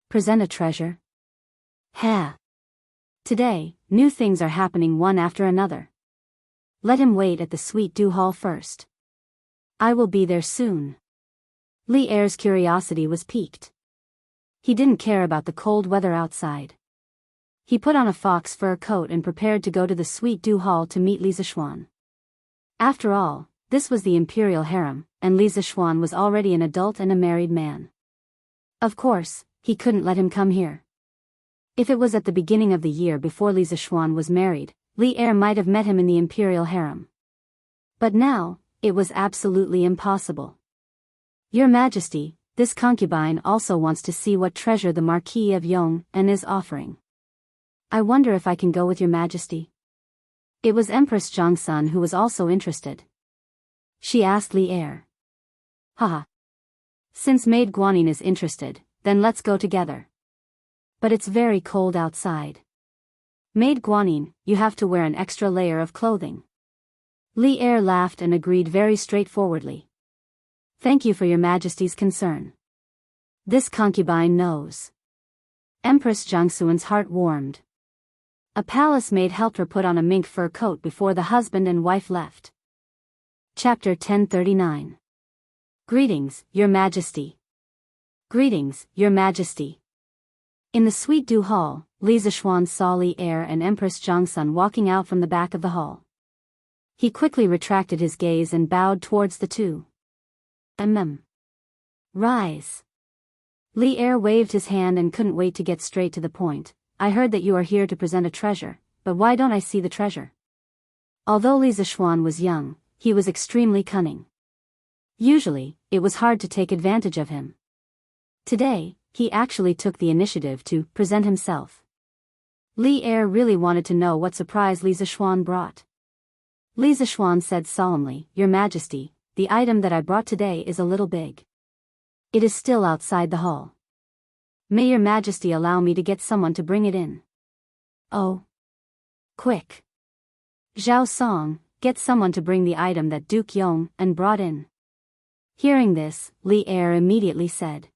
"Present a treasure? Ha! Today, new things are happening one after another. Let him wait at the Sweet Dew Hall first. I will be there soon." Li Er's curiosity was piqued. He didn't care about the cold weather outside. He put on a fox fur coat and prepared to go to the Sweet Dew Hall to meet Li Zixuan. After all, this was the imperial harem, and Li Zixuan was already an adult and a married man. Of course, he couldn't let him come here. If it was at the beginning of the year before Li Zixuan was married, Li Er might have met him in the imperial harem. But now, it was absolutely impossible. "Your Majesty, this concubine also wants to see what treasure the Marquis of Yong and is offering. I wonder if I can go with Your Majesty?" It was Empress Zhangsun who was also interested. She asked Li Er. "Haha. Since Maid Guanyin is interested, then let's go together. But it's very cold outside. Maid Guanyin, you have to wear an extra layer of clothing." Li Er laughed and agreed very straightforwardly. "Thank you for Your Majesty's concern. This concubine knows." Empress Zhangsuan's heart warmed. A palace maid helped her put on a mink fur coat before the husband and wife left. Chapter 1039. Greetings, Your Majesty. Greetings, Your Majesty. In the Sweet Dew Hall, Li Zixuan saw Li Er and Empress Zhangsun walking out from the back of the hall. He quickly retracted his gaze and bowed towards the two. Rise. Li Er waved his hand and couldn't wait to get straight to the point. "I heard that you are here to present a treasure, but why don't I see the treasure?" Although Li Zixuan was young, he was extremely cunning. Usually, it was hard to take advantage of him. Today, he actually took the initiative to present himself. Li Er really wanted to know what surprise Li Zixuan brought. Li Zixuan said solemnly, "Your Majesty, the item that I brought today is a little big. It is still outside the hall. May Your Majesty allow me to get someone to bring it in?" "Oh. Quick. Zhao Song, get someone to bring the item that Duke Yong and brought in." Hearing this, Li Er immediately said,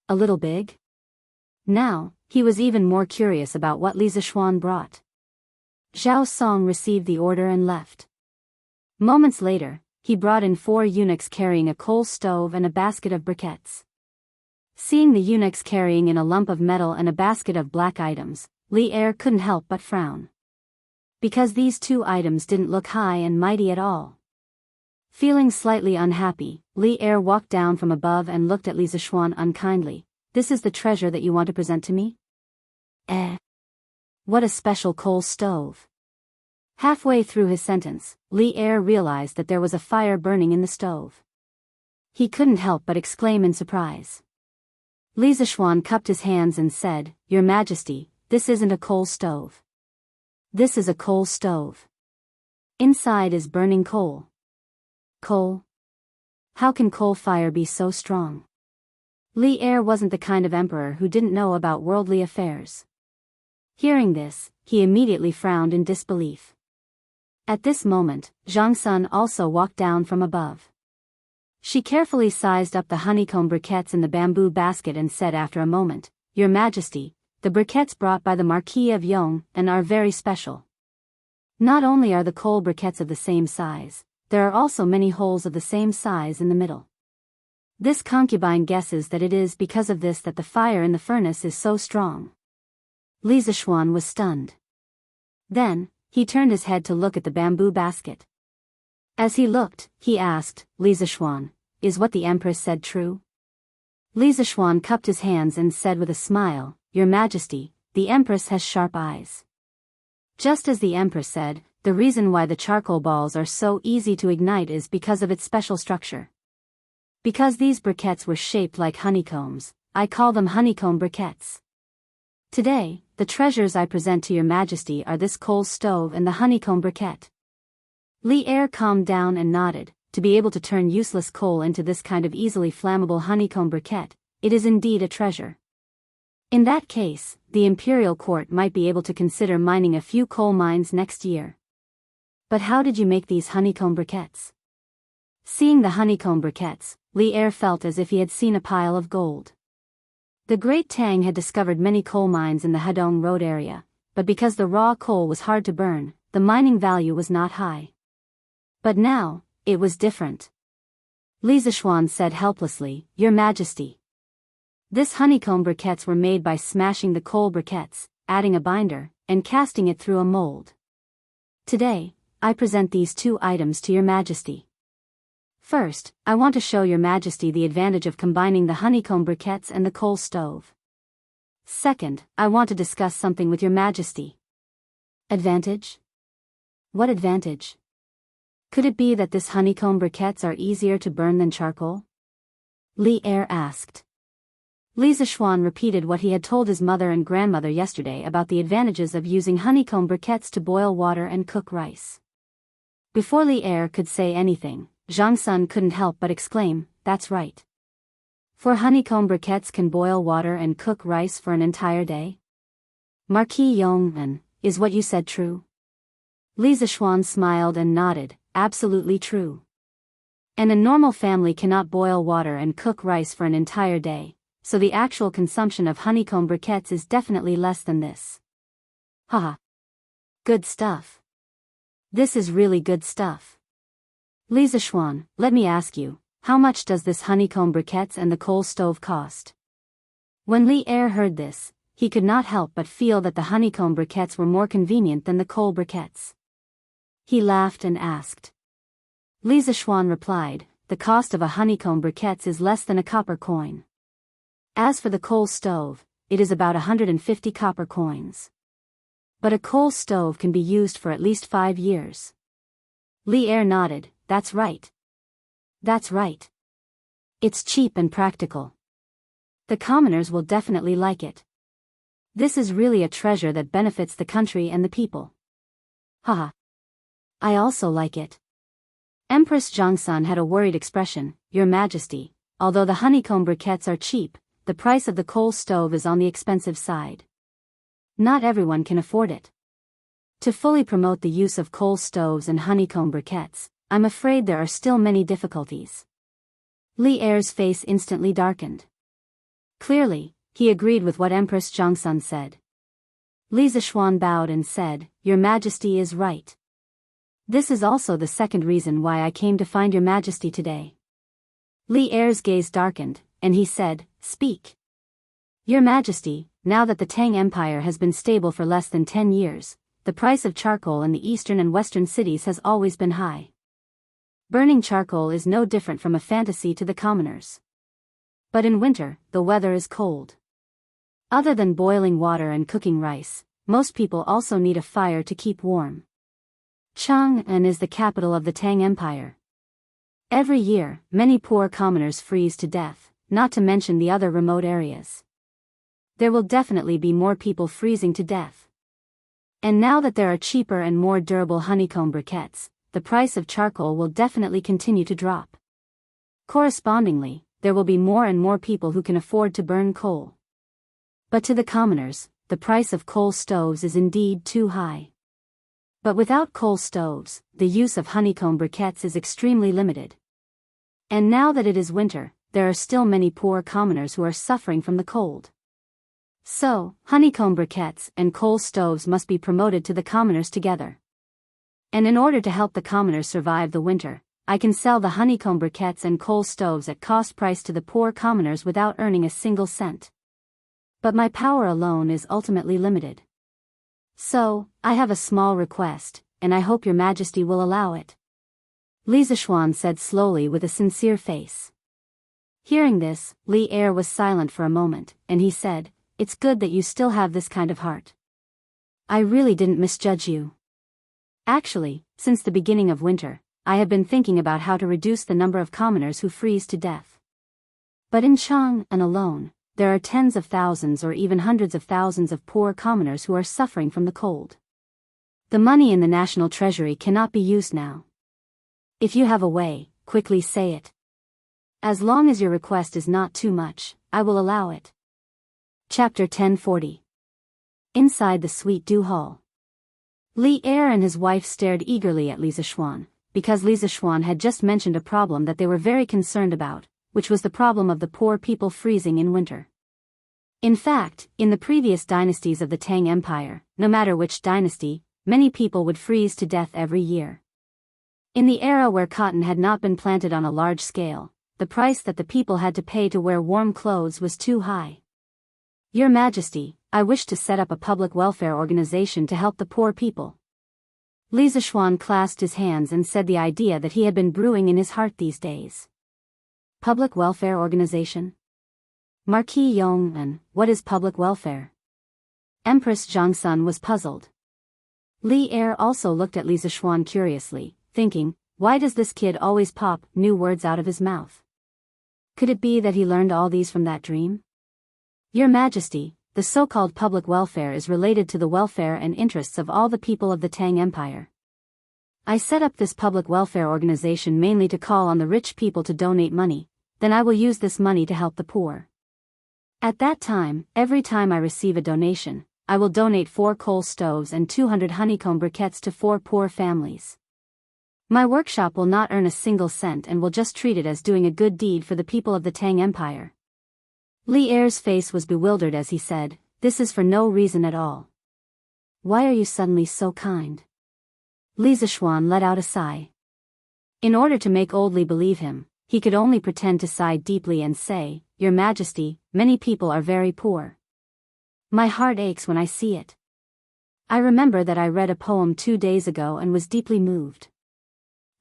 "A little big?" Now, he was even more curious about what Li Zixuan brought. Zhao Song received the order and left. Moments later, he brought in 4 eunuchs carrying a coal stove and a basket of briquettes. Seeing the eunuchs carrying in a lump of metal and a basket of black items, Li Er couldn't help but frown. Because these 2 items didn't look high and mighty at all. Feeling slightly unhappy, Li Er walked down from above and looked at Li Zixuan unkindly. "This is the treasure that you want to present to me?" What a special coal stove. Halfway through his sentence, Li Er realized that there was a fire burning in the stove. He couldn't help but exclaim in surprise. Li Zishuan cupped his hands and said, "Your Majesty, this isn't a coal stove. This is a coal stove. Inside is burning coal." Coal? How can coal fire be so strong? Li Er wasn't the kind of emperor who didn't know about worldly affairs. Hearing this, he immediately frowned in disbelief. At this moment, Zhang Sun also walked down from above. She carefully sized up the honeycomb briquettes in the bamboo basket and said after a moment, "Your Majesty, the briquettes brought by the Marquis of Yong are very special. Not only are the coal briquettes of the same size, there are also many holes of the same size in the middle. This concubine guesses that it is because of this that the fire in the furnace is so strong." Li Zishuan was stunned. Then, he turned his head to look at the bamboo basket. As he looked, he asked, "Li Zishuan, is what the Empress said true?" Li Zishuan cupped his hands and said with a smile, "Your Majesty, the Empress has sharp eyes. Just as the Empress said, the reason why the charcoal balls are so easy to ignite is because of its special structure. Because these briquettes were shaped like honeycombs, I call them honeycomb briquettes. Today, the treasures I present to your Majesty are this coal stove and the honeycomb briquette." Li Er calmed down and nodded. To be able to turn useless coal into this kind of easily flammable honeycomb briquette, it is indeed a treasure. In that case, the imperial court might be able to consider mining a few coal mines next year. But how did you make these honeycomb briquettes? Seeing the honeycomb briquettes, Li Er felt as if he had seen a pile of gold. The Great Tang had discovered many coal mines in the Hedong Road area, but because the raw coal was hard to burn, the mining value was not high. But now, it was different. Li Zishuan said helplessly, "Your Majesty. This honeycomb briquettes were made by smashing the coal briquettes, adding a binder, and casting it through a mold. Today, I present these two items to your Majesty. First, I want to show your Majesty the advantage of combining the honeycomb briquettes and the coal stove. Second, I want to discuss something with your Majesty." "Advantage? What advantage? Could it be that this honeycomb briquettes are easier to burn than charcoal?" Li Er asked. Li Zishuan repeated what he had told his mother and grandmother yesterday about the advantages of using honeycomb briquettes to boil water and cook rice. Before Li Er could say anything, Zhang Sun couldn't help but exclaim, "That's right. For honeycomb briquettes can boil water and cook rice for an entire day? Marquis Yong, is what you said true?" Li Zishuan smiled and nodded, "Absolutely true. And a normal family cannot boil water and cook rice for an entire day, so the actual consumption of honeycomb briquettes is definitely less than this." Haha. Good stuff. This is really good stuff. Li Zishuan, let me ask you, how much does this honeycomb briquettes and the coal stove cost? When Li Er heard this, he could not help but feel that the honeycomb briquettes were more convenient than the coal briquettes. He laughed and asked. Li Zishuan replied, "The cost of a honeycomb briquettes is less than a copper coin. As for the coal stove, it is about 150 copper coins. But a coal stove can be used for at least 5 years." Li Er nodded, "That's right. That's right. It's cheap and practical. The commoners will definitely like it. This is really a treasure that benefits the country and the people. Haha. I also like it." Empress Zhongsun had a worried expression, "Your Majesty, although the honeycomb briquettes are cheap, the price of the coal stove is on the expensive side. Not everyone can afford it. To fully promote the use of coal stoves and honeycomb briquettes, I'm afraid there are still many difficulties." Li Er's face instantly darkened. Clearly, he agreed with what Empress Zhongsun said. Li Zishuan bowed and said, "Your Majesty is right. This is also the second reason why I came to find your Majesty today." Li Er's gaze darkened, and he said, "Speak." "Your Majesty, now that the Tang Empire has been stable for less than 10 years, the price of charcoal in the eastern and western cities has always been high. Burning charcoal is no different from a fantasy to the commoners. But in winter, the weather is cold. Other than boiling water and cooking rice, most people also need a fire to keep warm. Chang'an is the capital of the Tang Empire. Every year, many poor commoners freeze to death, not to mention the other remote areas. There will definitely be more people freezing to death. And now that there are cheaper and more durable honeycomb briquettes, the price of charcoal will definitely continue to drop. Correspondingly, there will be more and more people who can afford to burn coal. But to the commoners, the price of coal stoves is indeed too high. But without coal stoves, the use of honeycomb briquettes is extremely limited. And now that it is winter, there are still many poor commoners who are suffering from the cold. So, honeycomb briquettes and coal stoves must be promoted to the commoners together. And in order to help the commoners survive the winter, I can sell the honeycomb briquettes and coal stoves at cost price to the poor commoners without earning a single cent. But my power alone is ultimately limited. So, I have a small request, and I hope your majesty will allow it. Li Zishuan said slowly with a sincere face. Hearing this, Li Er was silent for a moment, and he said, "It's good that you still have this kind of heart. I really didn't misjudge you. Actually, since the beginning of winter, I have been thinking about how to reduce the number of commoners who freeze to death. But in Chang'an alone, there are tens of thousands or even hundreds of thousands of poor commoners who are suffering from the cold. The money in the national treasury cannot be used now. If you have a way, quickly say it. As long as your request is not too much, I will allow it." Chapter 1040. Inside the Sweet Dew Hall. Li Er and his wife stared eagerly at Li Zishuan, because Li Zishuan had just mentioned a problem that they were very concerned about, which was the problem of the poor people freezing in winter. In fact, in the previous dynasties of the Tang Empire, no matter which dynasty, many people would freeze to death every year. In the era where cotton had not been planted on a large scale, the price that the people had to pay to wear warm clothes was too high. "Your Majesty, I wish to set up a public welfare organization to help the poor people." Li Zishuan clasped his hands and said the idea that he had been brewing in his heart these days. Public welfare organization? Marquis Yong'an, what is public welfare? Empress Zhangsun was puzzled. Li Er also looked at Li Zishuan curiously, thinking, why does this kid always pop new words out of his mouth? Could it be that he learned all these from that dream? "Your Majesty, the so-called public welfare is related to the welfare and interests of all the people of the Tang Empire. I set up this public welfare organization mainly to call on the rich people to donate money, then I will use this money to help the poor. At that time, every time I receive a donation, I will donate 4 coal stoves and 200 honeycomb briquettes to 4 poor families. My workshop will not earn a single cent and will just treat it as doing a good deed for the people of the Tang Empire." Li Er's face was bewildered as he said, "This is for no reason at all. Why are you suddenly so kind?" Li Zishuan let out a sigh. In order to make old Li believe him, he could only pretend to sigh deeply and say, "Your Majesty, many people are very poor. My heart aches when I see it. I remember that I read a poem 2 days ago and was deeply moved.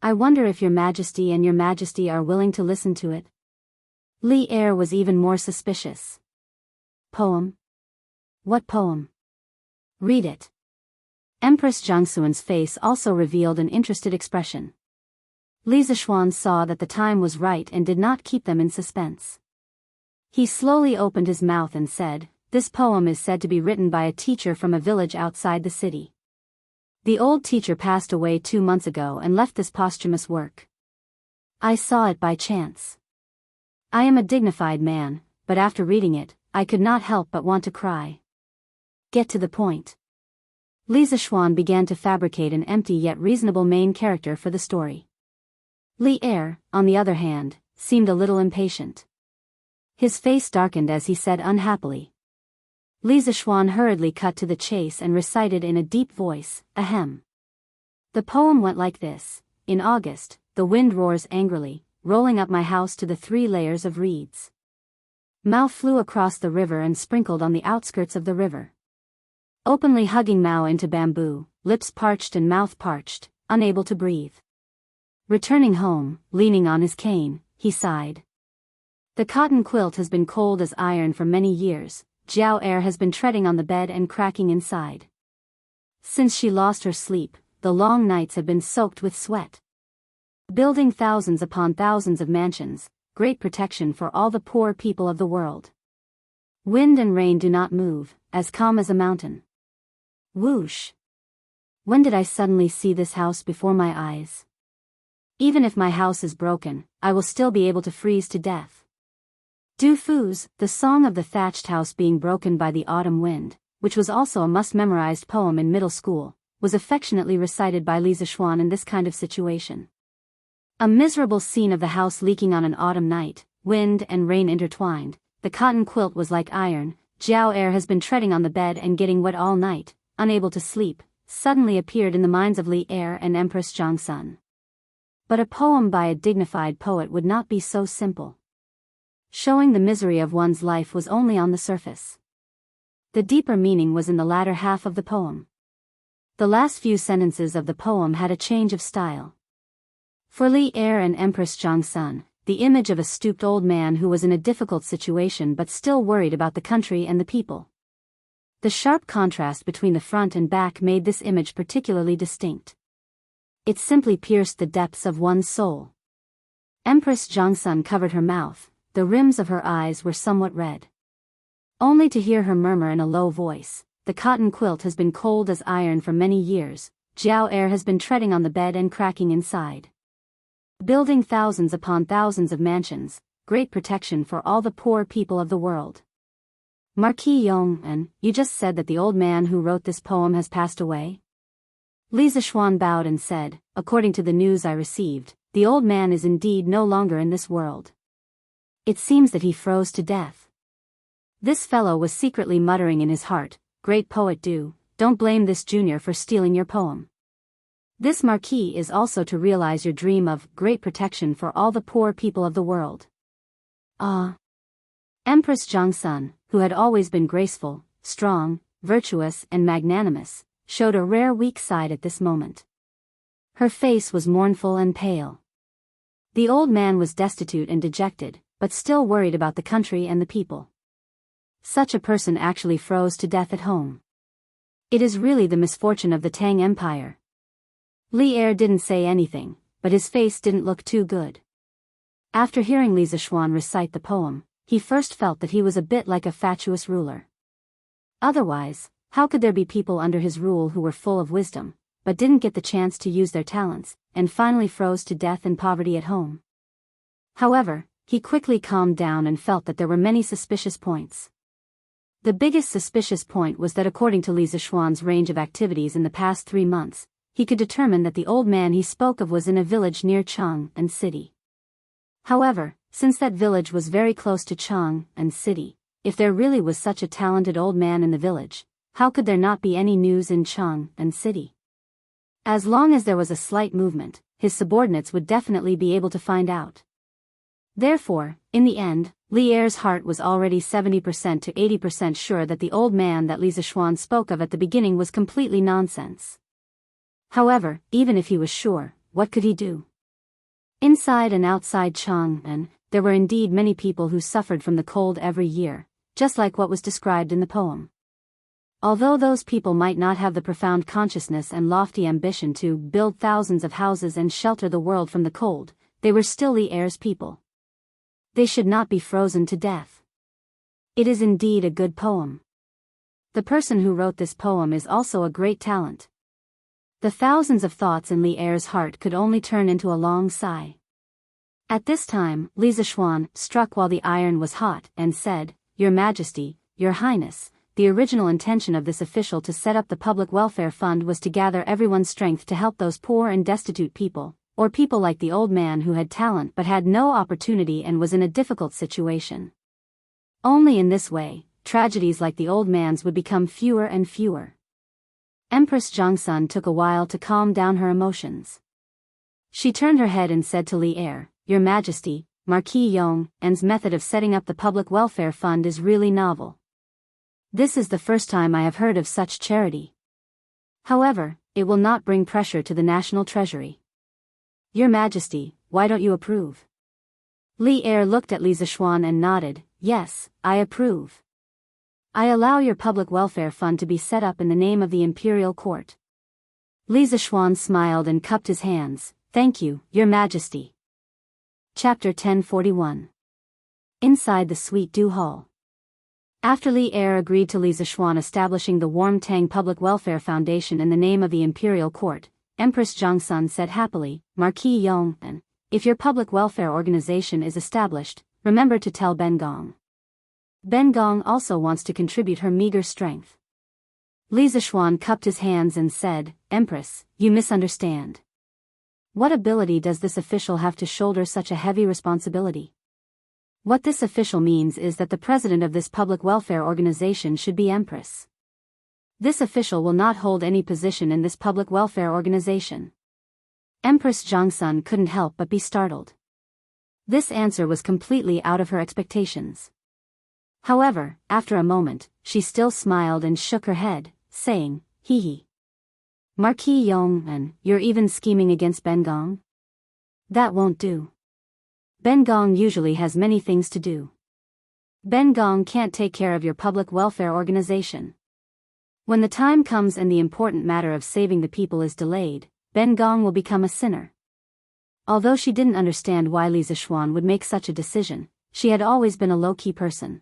I wonder if Your Majesty and Your Majesty are willing to listen to it." Li Er was even more suspicious. "Poem? What poem? Read it." Empress Zhangsun's face also revealed an interested expression. Li Zishuan saw that the time was right and did not keep them in suspense. He slowly opened his mouth and said, "This poem is said to be written by a teacher from a village outside the city. The old teacher passed away 2 months ago and left this posthumous work. I saw it by chance. I am a dignified man, but after reading it, I could not help but want to cry. Get to the point." Li Zishuan began to fabricate an empty yet reasonable main character for the story. Li Er, on the other hand, seemed a little impatient. His face darkened as he said unhappily. Li Zishuan hurriedly cut to the chase and recited in a deep voice, "Ahem." The poem went like this: "In August, the wind roars angrily, rolling up my house to the 3 layers of reeds. Mao flew across the river and sprinkled on the outskirts of the river. Openly hugging Mao into bamboo, lips parched and mouth parched, unable to breathe. Returning home, leaning on his cane, he sighed. The cotton quilt has been cold as iron for many years, Jiao air has been treading on the bed and cracking inside. Since she lost her sleep, the long nights have been soaked with sweat. Building thousands upon thousands of mansions, great protection for all the poor people of the world. Wind and rain do not move, as calm as a mountain. Whoosh! When did I suddenly see this house before my eyes? Even if my house is broken, I will still be able to freeze to death. Du Fu's, the song of the thatched house being broken by the autumn wind, which was also a must-memorized poem in middle school, was affectionately recited by Li Zixuan in this kind of situation. A miserable scene of the house leaking on an autumn night, wind and rain intertwined, the cotton quilt was like iron, Jiao Er has been treading on the bed and getting wet all night, unable to sleep, suddenly appeared in the minds of Li Er and Empress Zhongsun. But a poem by a dignified poet would not be so simple. Showing the misery of one's life was only on the surface. The deeper meaning was in the latter half of the poem. The last few sentences of the poem had a change of style. For Li Er and Empress Zhongsun, the image of a stooped old man who was in a difficult situation but still worried about the country and the people. The sharp contrast between the front and back made this image particularly distinct. It simply pierced the depths of one's soul. Empress Zhongsun covered her mouth, the rims of her eyes were somewhat red. Only to hear her murmur in a low voice, "The cotton quilt has been cold as iron for many years, Jiao Er has been treading on the bed and cracking inside. Building thousands upon thousands of mansions, great protection for all the poor people of the world." Marquis Yong, you just said that the old man who wrote this poem has passed away? Li Zixuan bowed and said, "According to the news I received, the old man is indeed no longer in this world. It seems that he froze to death." This fellow was secretly muttering in his heart, "Great poet don't blame this junior for stealing your poem. This marquis is also to realize your dream of great protection for all the poor people of the world." Ah! Empress Zhongsun, who had always been graceful, strong, virtuous and magnanimous, showed a rare weak side at this moment. Her face was mournful and pale. The old man was destitute and dejected, but still worried about the country and the people. Such a person actually froze to death at home. It is really the misfortune of the Tang Empire. Li Er didn't say anything, but his face didn't look too good. After hearing Li Zixuan recite the poem, he first felt that he was a bit like a fatuous ruler. Otherwise, how could there be people under his rule who were full of wisdom, but didn't get the chance to use their talents, and finally froze to death in poverty at home? However, he quickly calmed down and felt that there were many suspicious points. The biggest suspicious point was that according to Li Zixuan's range of activities in the past 3 months, he could determine that the old man he spoke of was in a village near Chang'an City. However, since that village was very close to Chang'an City, if there really was such a talented old man in the village, how could there not be any news in Chang'an City? As long as there was a slight movement, his subordinates would definitely be able to find out. Therefore, in the end, Li Er's heart was already 70% to 80% sure that the old man that Li Zixuan spoke of at the beginning was completely nonsense. However, even if he was sure, what could he do? Inside and outside Chang'an, there were indeed many people who suffered from the cold every year, just like what was described in the poem. Although those people might not have the profound consciousness and lofty ambition to build thousands of houses and shelter the world from the cold, they were still Li Er's people. They should not be frozen to death. It is indeed a good poem. The person who wrote this poem is also a great talent. The thousands of thoughts in Li Er's heart could only turn into a long sigh. At this time, Li Zixuan struck while the iron was hot and said, "Your Majesty, Your Highness, the original intention of this official to set up the public welfare fund was to gather everyone's strength to help those poor and destitute people, or people like the old man who had talent but had no opportunity and was in a difficult situation. Only in this way, tragedies like the old man's would become fewer and fewer." Empress Zhongsun took a while to calm down her emotions. She turned her head and said to Li Er, "Your Majesty, Marquis Yong's method of setting up the public welfare fund is really novel. This is the first time I have heard of such charity. However, it will not bring pressure to the national treasury. Your Majesty, why don't you approve?" Li Er looked at Li Zixuan and nodded, "Yes, I approve. I allow your public welfare fund to be set up in the name of the imperial court." Li Zixuan smiled and cupped his hands. Thank you, Your Majesty. Chapter 1041. Inside the Sweet Dew Hall. After Li Er agreed to Li Zixuan establishing the Warm Tang Public Welfare Foundation in the name of the imperial court, Empress Zhongsun said happily, Marquis Yong, and if your public welfare organization is established, remember to tell Ben Gong. Ben Gong also wants to contribute her meager strength. Li Zixuan cupped his hands and said, Empress, you misunderstand. What ability does this official have to shoulder such a heavy responsibility? What this official means is that the president of this public welfare organization should be Empress. This official will not hold any position in this public welfare organization. Empress Zhongsun couldn't help but be startled. This answer was completely out of her expectations. However, after a moment, she still smiled and shook her head, saying, hee hee. Marquis Yong, and you're even scheming against Ben Gong? That won't do. Ben Gong usually has many things to do. Ben Gong can't take care of your public welfare organization. When the time comes and the important matter of saving the people is delayed, Ben Gong will become a sinner. Although she didn't understand why Li Zixuan would make such a decision, she had always been a low-key person.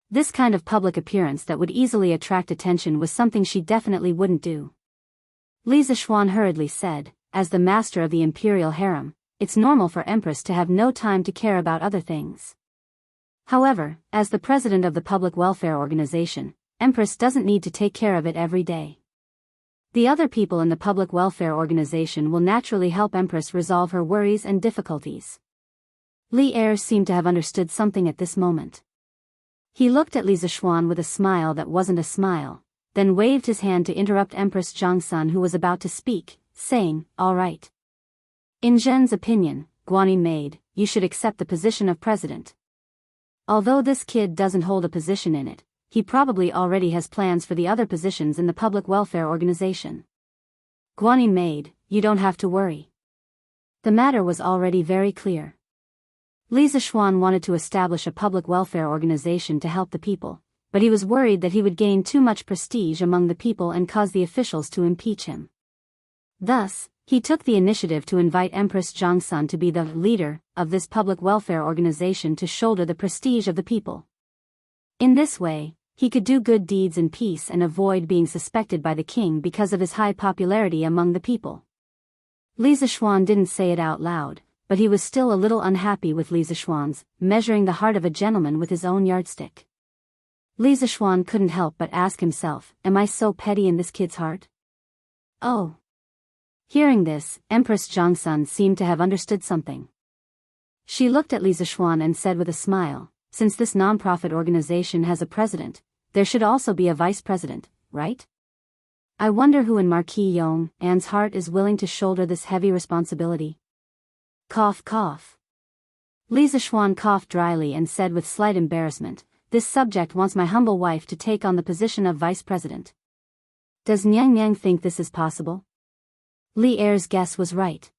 This kind of public appearance that would easily attract attention was something she definitely wouldn't do. Li Zixuan hurriedly said, as the master of the imperial harem, it's normal for Empress to have no time to care about other things. However, as the president of the public welfare organization, Empress doesn't need to take care of it every day. The other people in the public welfare organization will naturally help Empress resolve her worries and difficulties. Li Er seemed to have understood something at this moment. He looked at Li Zixuan with a smile that wasn't a smile, then waved his hand to interrupt Empress Zhongsun, who was about to speak, saying, all right. In Zhen's opinion, Guanyin maid, you should accept the position of president. Although this kid doesn't hold a position in it, he probably already has plans for the other positions in the public welfare organization. Guanyin maid, you don't have to worry. The matter was already very clear. Li Zixuan wanted to establish a public welfare organization to help the people, but he was worried that he would gain too much prestige among the people and cause the officials to impeach him. Thus, he took the initiative to invite Empress Zhongsun to be the leader of this public welfare organization to shoulder the prestige of the people. In this way, he could do good deeds in peace and avoid being suspected by the king because of his high popularity among the people. Li Zixuan didn't say it out loud, but he was still a little unhappy with Li Zixuan's measuring the heart of a gentleman with his own yardstick. Li Zixuan couldn't help but ask himself, am I so petty in this kid's heart? Oh. Hearing this, Empress Zhongsun seemed to have understood something. She looked at Li Zixuan and said with a smile, since this non-profit organization has a president, there should also be a vice president, right? I wonder who in Marquis Yong An's heart is willing to shoulder this heavy responsibility. Cough cough. Li Zixuan coughed dryly and said with slight embarrassment, this subject wants my humble wife to take on the position of vice president. Does Nyang Nyang think this is possible? Li Er's guess was right.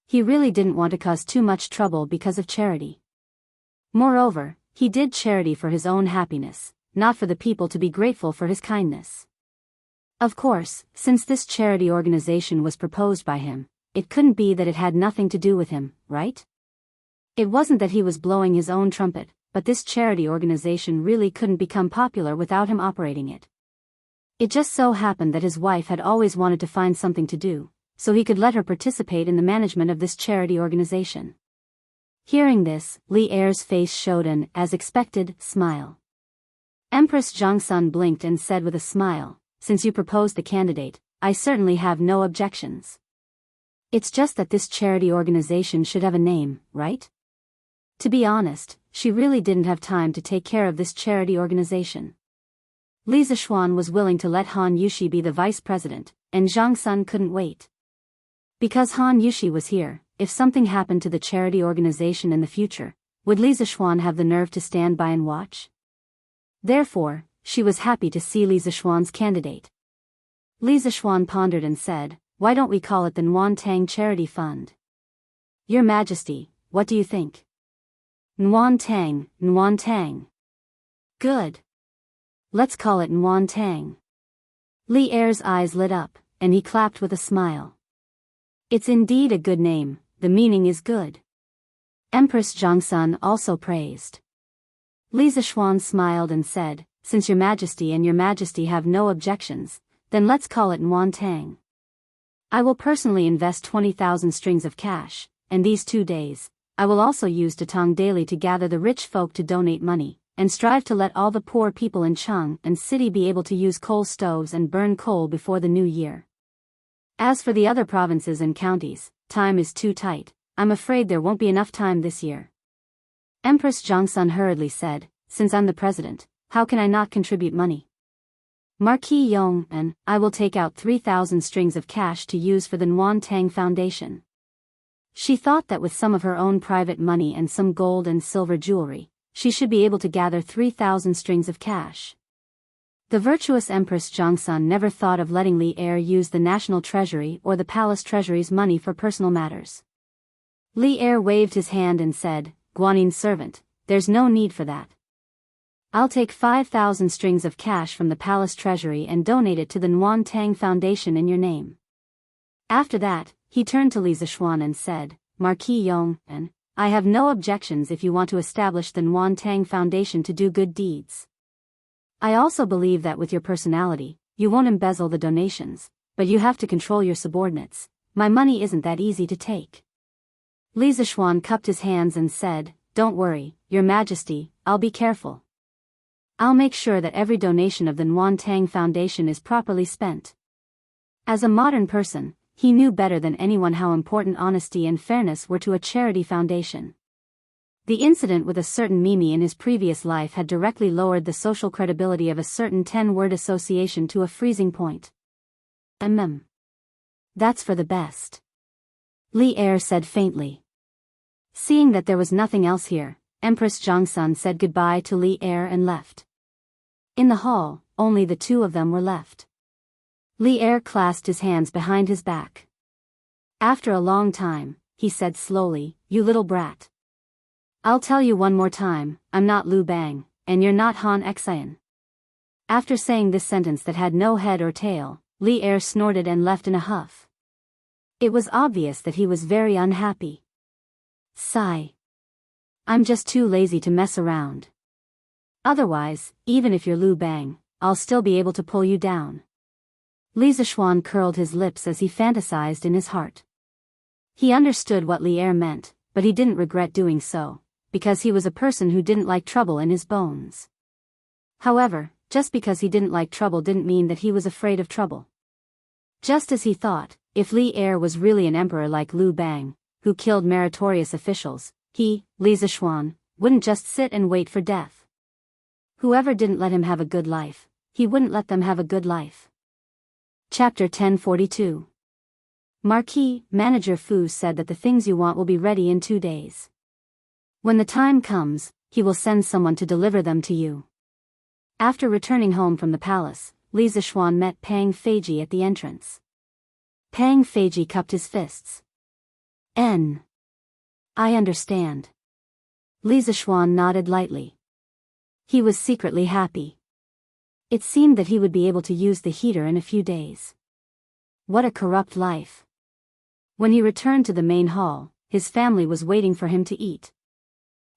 He really didn't want to cause too much trouble because of charity. Moreover, he did charity for his own happiness, not for the people to be grateful for his kindness. Of course, since this charity organization was proposed by him, it couldn't be that it had nothing to do with him, right? It wasn't that he was blowing his own trumpet, but this charity organization really couldn't become popular without him operating it. It just so happened that his wife had always wanted to find something to do, so he could let her participate in the management of this charity organization. Hearing this, Li Er's face showed an, as expected, smile. Empress Zhongsun blinked and said with a smile, since you proposed the candidate, I certainly have no objections. It's just that this charity organization should have a name, right? To be honest, she really didn't have time to take care of this charity organization. Li Zixuan was willing to let Han Yushi be the vice president, and Zhongsun couldn't wait. Because Han Yushi was here, if something happened to the charity organization in the future, would Li Zixuan have the nerve to stand by and watch? Therefore, she was happy to see Li Zixuan's candidate. Li Zixuan pondered and said, why don't we call it the Nguyen Tang Charity Fund? Your Majesty, what do you think? Nguyen Tang, Nguyen Tang. Good. Let's call it Nguyen Tang. Li Er's eyes lit up, and he clapped with a smile. It's indeed a good name, the meaning is good. Empress Zhongsun also praised. Li Zishuan smiled and said, since your majesty and your majesty have no objections, then let's call it Nwantang. I will personally invest 20,000 strings of cash, and these 2 days, I will also use Datong daily to gather the rich folk to donate money, and strive to let all the poor people in Cheng and city be able to use coal stoves and burn coal before the new year. As for the other provinces and counties, time is too tight, I'm afraid there won't be enough time this year. Empress Zhongsun hurriedly said, since I'm the president, how can I not contribute money? Marquis Yong and I will take out 3,000 strings of cash to use for the Nwantang Foundation. She thought that with some of her own private money and some gold and silver jewelry, she should be able to gather 3,000 strings of cash. The virtuous Empress Zhongsun never thought of letting Li Er use the national treasury or the palace treasury's money for personal matters. Li Er waved his hand and said, Guanin's servant, there's no need for that. I'll take 5,000 strings of cash from the palace treasury and donate it to the Nwantang Foundation in your name. After that, he turned to Li Zishuan and said, Marquis Yong, and I have no objections if you want to establish the Nwantang Foundation to do good deeds. I also believe that with your personality, you won't embezzle the donations, but you have to control your subordinates. My money isn't that easy to take. Li Zishuan cupped his hands and said, Don't worry, Your Majesty, I'll be careful. I'll make sure that every donation of the Nwantang Foundation is properly spent. As a modern person, he knew better than anyone how important honesty and fairness were to a charity foundation. The incident with a certain Mimi in his previous life had directly lowered the social credibility of a certain 10-word association to a freezing point. That's for the best. Li Er said faintly. Seeing that there was nothing else here, Empress Zhongsun said goodbye to Li Er and left. In the hall, only the two of them were left. Li Er clasped his hands behind his back. After a long time, he said slowly, You little brat. I'll tell you one more time, I'm not Lu Bang, and you're not Han Xian. After saying this sentence that had no head or tail, Li Er snorted and left in a huff. It was obvious that he was very unhappy. Sigh. I'm just too lazy to mess around. Otherwise, even if you're Lu Bang, I'll still be able to pull you down. Li Zishuan curled his lips as he fantasized in his heart. He understood what Li Er meant, but he didn't regret doing so, because he was a person who didn't like trouble in his bones. However, just because he didn't like trouble didn't mean that he was afraid of trouble. Just as he thought, if Li Er was really an emperor like Lu Bang, who killed meritorious officials, he, Li Zishuan, wouldn't just sit and wait for death. Whoever didn't let him have a good life, he wouldn't let them have a good life. Chapter 1042. Marquis, Manager Fu said that the things you want will be ready in 2 days. When the time comes, he will send someone to deliver them to you. After returning home from the palace, Li Zishuan met Pang Feiji at the entrance. Pang Feiji cupped his fists. I understand. Li Zishuan nodded lightly. He was secretly happy. It seemed that he would be able to use the heater in a few days. What a corrupt life. When he returned to the main hall, his family was waiting for him to eat.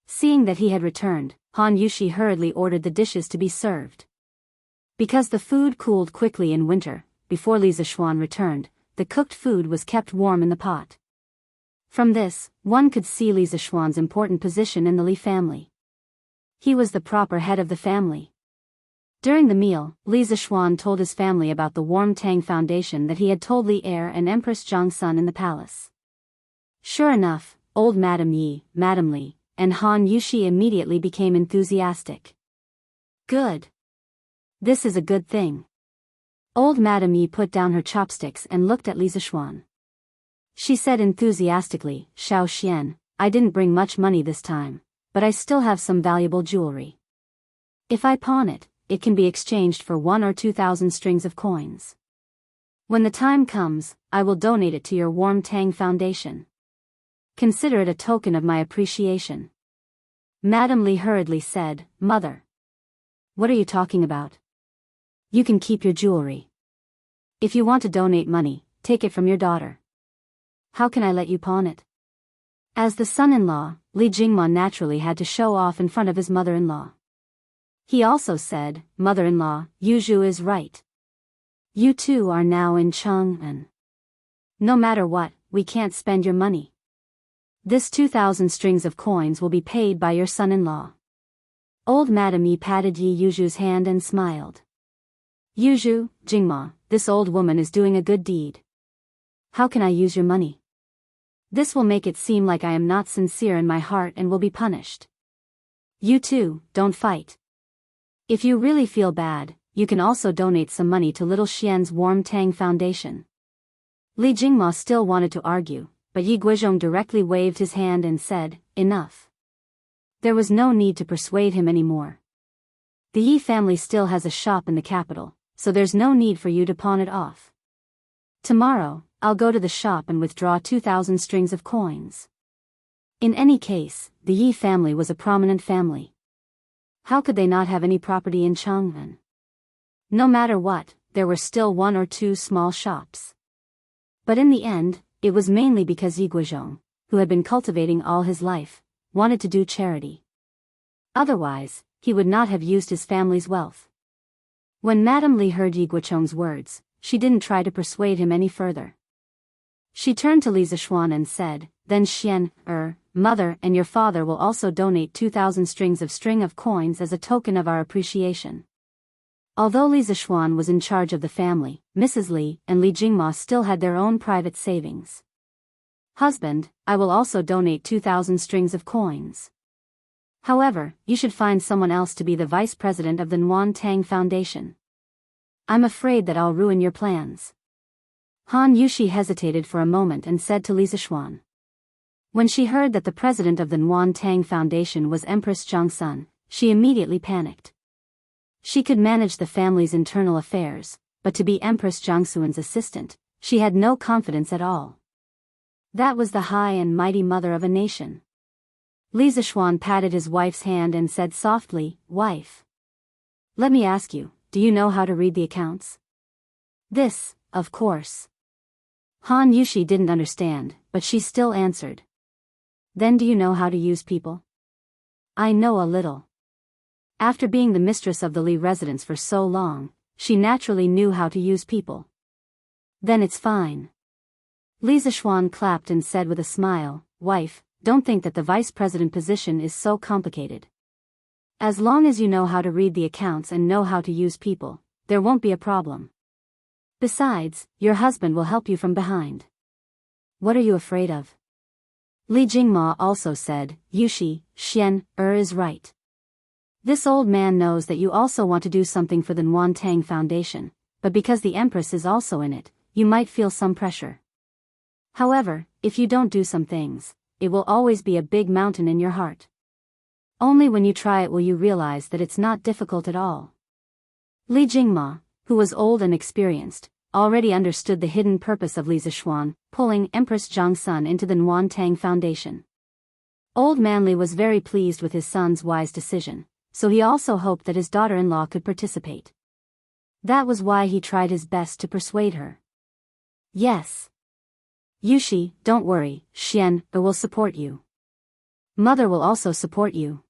Seeing that he had returned, Han Yushi hurriedly ordered the dishes to be served. Because the food cooled quickly in winter, before Li Zishuan returned, the cooked food was kept warm in the pot. From this, one could see Li Zishuan's important position in the Li family. He was the proper head of the family. During the meal, Li Zishuan told his family about the Warmtang Foundation that he had told Li Er and Empress Zhongsun in the palace. Sure enough, old Madame Yi, Madame Li, and Han Yushi immediately became enthusiastic. Good. This is a good thing. Old Madame Yi put down her chopsticks and looked at Li Zishuan. She said enthusiastically, Xiao Xian, I didn't bring much money this time, but I still have some valuable jewelry. If I pawn it, it can be exchanged for 1 or 2,000 strings of coins. When the time comes, I will donate it to your Warmtang Foundation. Consider it a token of my appreciation. Madame Li hurriedly said, Mother. What are you talking about? You can keep your jewelry. If you want to donate money, take it from your daughter. How can I let you pawn it? As the son-in-law, Li Jingma naturally had to show off in front of his mother-in-law. He also said, "Mother-in-law, Yuzhu is right. You two are now in Chang'an. No matter what, we can't spend your money. This 2,000 strings of coins will be paid by your son-in-law." Old Madame Yi patted Yi Yuzhu's hand and smiled. "Yuzhu, Jingma, this old woman is doing a good deed. How can I use your money? This will make it seem like I am not sincere in my heart and will be punished. You two, don't fight. If you really feel bad, you can also donate some money to Little Xian's Warm Tang Foundation." Li Jingma still wanted to argue, but Yi Guizhong directly waved his hand and said, "Enough." There was no need to persuade him anymore. The Yi family still has a shop in the capital, so there's no need for you to pawn it off. Tomorrow, I'll go to the shop and withdraw 2,000 strings of coins. In any case, the Yi family was a prominent family. How could they not have any property in Chang'an? No matter what, there were still one or two small shops. But in the end, it was mainly because Yi Guizhong, who had been cultivating all his life, wanted to do charity. Otherwise, he would not have used his family's wealth. When Madame Li heard Yi Guizhong's words, she didn't try to persuade him any further. She turned to Li Zishuan and said, "Then Xian, mother and your father will also donate 2,000 strings of coins as a token of our appreciation." Although Li Zishuan was in charge of the family, Mrs. Li and Li Jingma still had their own private savings. "Husband, I will also donate 2,000 strings of coins. However, you should find someone else to be the vice president of the Nuan Tang Foundation. I'm afraid that I'll ruin your plans." Han Yushi hesitated for a moment and said to Li Zishuan. When she heard that the president of the Nuan Tang Foundation was Empress Zhangsun, she immediately panicked. She could manage the family's internal affairs, but to be Empress Zhangsun's assistant, she had no confidence at all. That was the high and mighty mother of a nation. Li Zishuan patted his wife's hand and said softly, "Wife. Let me ask you, do you know how to read the accounts?" "This, of course." Han Yushi didn't understand, but she still answered. "Then do you know how to use people?" "I know a little." After being the mistress of the Li residence for so long, she naturally knew how to use people. "Then it's fine." Li Zishuan clapped and said with a smile, "Wife, don't think that the vice president position is so complicated. As long as you know how to read the accounts and know how to use people, there won't be a problem. Besides, your husband will help you from behind. What are you afraid of?" Li Jingma also said, "Yushi, Xian, is right. This old man knows that you also want to do something for the Nuan Tang Foundation, but because the Empress is also in it, you might feel some pressure. However, if you don't do some things, it will always be a big mountain in your heart. Only when you try it will you realize that it's not difficult at all." Li Jingma, who was old and experienced, already understood the hidden purpose of Li Zishuan, pulling Empress Zhangsun into the Nuan Tang Foundation. Old Man Li was very pleased with his son's wise decision, so he also hoped that his daughter-in-law could participate. That was why he tried his best to persuade her. "Yes. Yushi, don't worry, Xian will support you. Mother will also support you.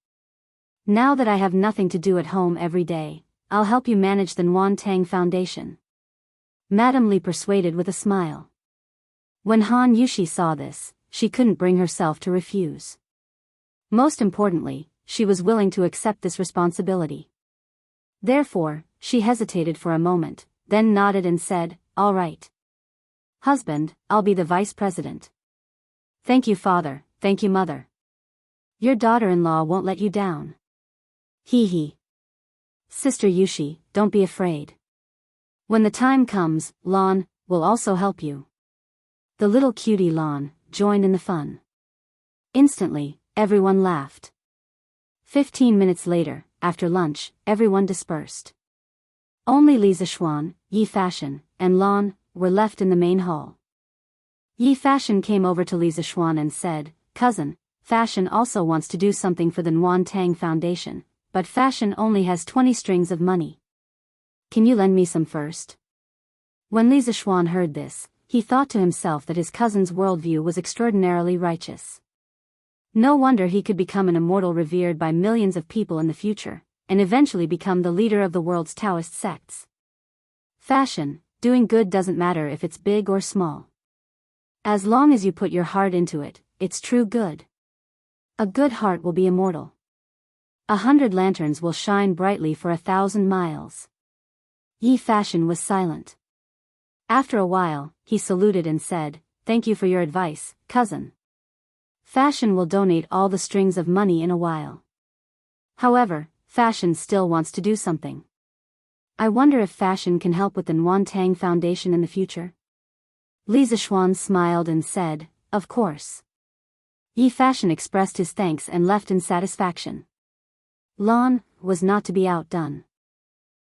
Now that I have nothing to do at home every day, I'll help you manage the Nuan Tang Foundation." Madame Li persuaded with a smile. When Han Yushi saw this, she couldn't bring herself to refuse. Most importantly, she was willing to accept this responsibility. Therefore, she hesitated for a moment, then nodded and said, "All right. Husband, I'll be the vice president." "Thank you, father, thank you, mother. Your daughter-in-law won't let you down." "Hee hee. Sister Yushi, don't be afraid. When the time comes, Lan will also help you." The little cutie Lan joined in the fun. Instantly, everyone laughed. 15 minutes later, after lunch, everyone dispersed. Only Li Zishuan, Yi Fashion, and Lan were left in the main hall. Yi Fashion came over to Li Zishuan and said, "Cousin, Fashion also wants to do something for the Nuan Tang Foundation, but Fashion only has 20 strings of money. Can you lend me some first?" When Li Zixuan heard this, he thought to himself that his cousin's worldview was extraordinarily righteous. No wonder he could become an immortal revered by millions of people in the future, and eventually become the leader of the world's Taoist sects. Fashion, doing good doesn't matter if it's big or small. As long as you put your heart into it, it's true good. A good heart will be immortal. 100 lanterns will shine brightly for 1,000 miles. Yi Fashion was silent. After a while, he saluted and said, "Thank you for your advice, cousin. Fashion will donate all the strings of money in a while. However, Fashion still wants to do something. I wonder if Fashion can help with the Nuantang Foundation in the future." Li Zixuan smiled and said, "Of course." Yi Fashion expressed his thanks and left in satisfaction. Lan was not to be outdone.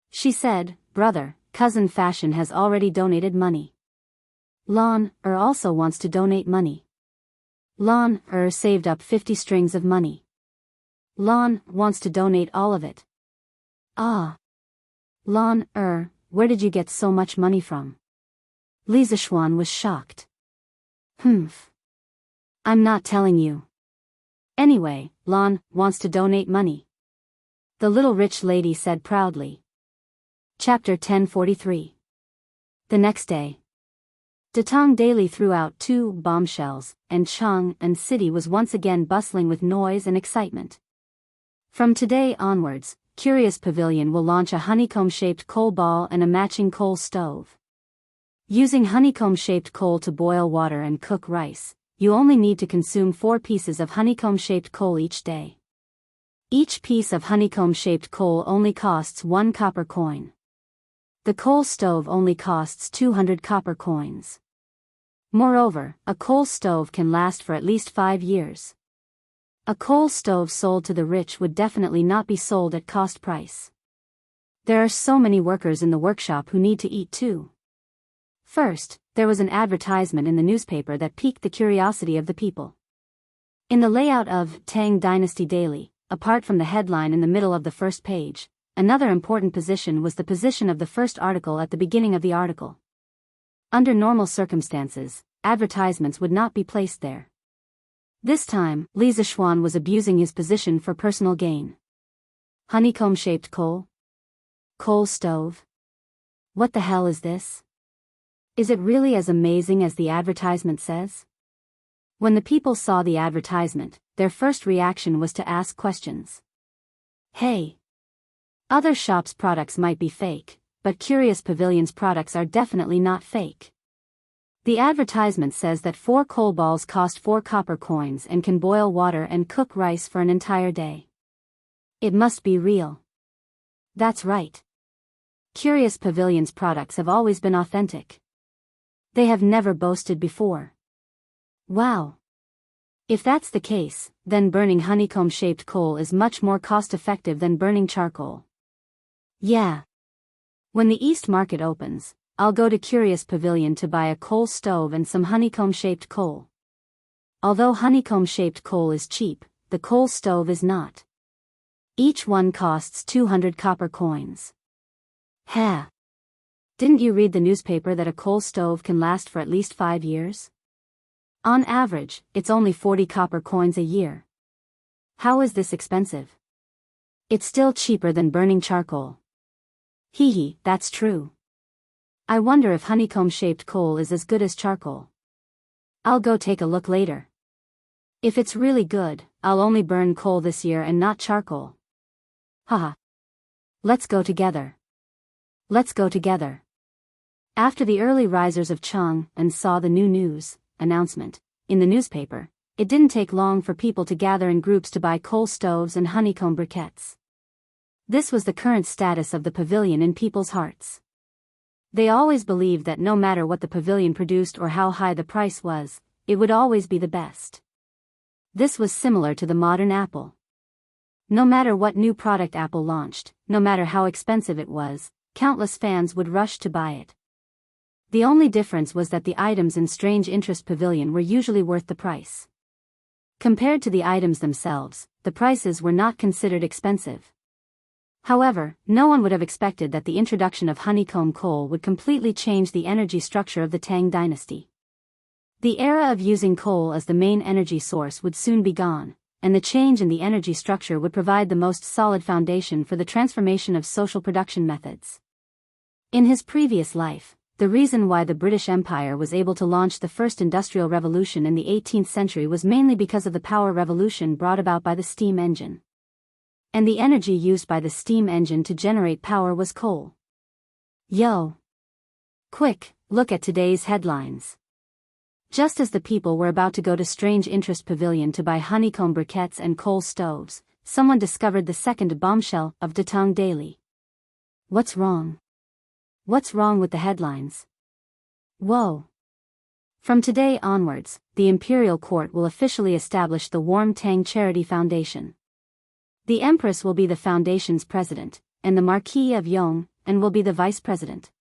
She said, "Brother, cousin Fashion has already donated money. Lan also wants to donate money." Lan saved up 50 strings of money. Lan wants to donate all of it. Ah. Lan where did you get so much money from? Li Zixuan was shocked. I'm not telling you. Anyway, Lan wants to donate money. The little rich lady said proudly. Chapter 1043. The next day. Datong daily threw out 2 bombshells, and Chang'an City was once again bustling with noise and excitement. From today onwards, Curious Pavilion will launch a honeycomb-shaped coal ball and a matching coal stove. Using honeycomb-shaped coal to boil water and cook rice, you only need to consume 4 pieces of honeycomb-shaped coal each day. Each piece of honeycomb-shaped coal only costs 1 copper coin. The coal stove only costs 200 copper coins. Moreover, a coal stove can last for at least 5 years. A coal stove sold to the rich would definitely not be sold at cost price. There are so many workers in the workshop who need to eat too. First, there was an advertisement in the newspaper that piqued the curiosity of the people. In the layout of Tang Dynasty Daily, apart from the headline in the middle of the first page, another important position was the position of the first article at the beginning of the article. Under normal circumstances, advertisements would not be placed there. This time, Li Zixuan was abusing his position for personal gain. Honeycomb-shaped coal? Coal stove? What the hell is this? Is it really as amazing as the advertisement says? When the people saw the advertisement, their first reaction was to ask questions. Hey! Other shops' products might be fake, but Curious Pavilion's products are definitely not fake. The advertisement says that 4 coal balls cost 4 copper coins and can boil water and cook rice for an entire day. It must be real. That's right. Curious Pavilion's products have always been authentic. They have never boasted before. Wow. If that's the case, then burning honeycomb-shaped coal is much more cost-effective than burning charcoal. Yeah. When the East Market opens, I'll go to Curious Pavilion to buy a coal stove and some honeycomb-shaped coal. Although honeycomb-shaped coal is cheap, the coal stove is not. Each one costs 200 copper coins. Ha! Didn't you read the newspaper that a coal stove can last for at least 5 years? On average, it's only 40 copper coins a year. How is this expensive? It's still cheaper than burning charcoal. Hee, that's true. I wonder if honeycomb-shaped coal is as good as charcoal. I'll go take a look later. If it's really good, I'll only burn coal this year and not charcoal. Haha. Let's go together. Let's go together. After the early risers of Chang'an saw the new news announcement in the newspaper, it didn't take long for people to gather in groups to buy coal stoves and honeycomb briquettes. This was the current status of the pavilion in people's hearts. They always believed that no matter what the pavilion produced or how high the price was, it would always be the best. This was similar to the modern Apple. No matter what new product Apple launched, no matter how expensive it was, countless fans would rush to buy it. The only difference was that the items in Strange Interest Pavilion were usually worth the price. Compared to the items themselves, the prices were not considered expensive. However, no one would have expected that the introduction of honeycomb coal would completely change the energy structure of the Tang dynasty. The era of using coal as the main energy source would soon be gone, and the change in the energy structure would provide the most solid foundation for the transformation of social production methods. In his previous life, the reason why the British Empire was able to launch the first industrial revolution in the 18th century was mainly because of the power revolution brought about by the steam engine. And the energy used by the steam engine to generate power was coal. Yo! Quick, look at today's headlines. Just as the people were about to go to Strange Interest Pavilion to buy honeycomb briquettes and coal stoves, someone discovered the second bombshell of Datong Daily. What's wrong? What's wrong with the headlines? Whoa! From today onwards, the Imperial Court will officially establish the Warm Tang Charity Foundation. The Empress will be the foundation's president, and the Marquis of Yong will be the vice president.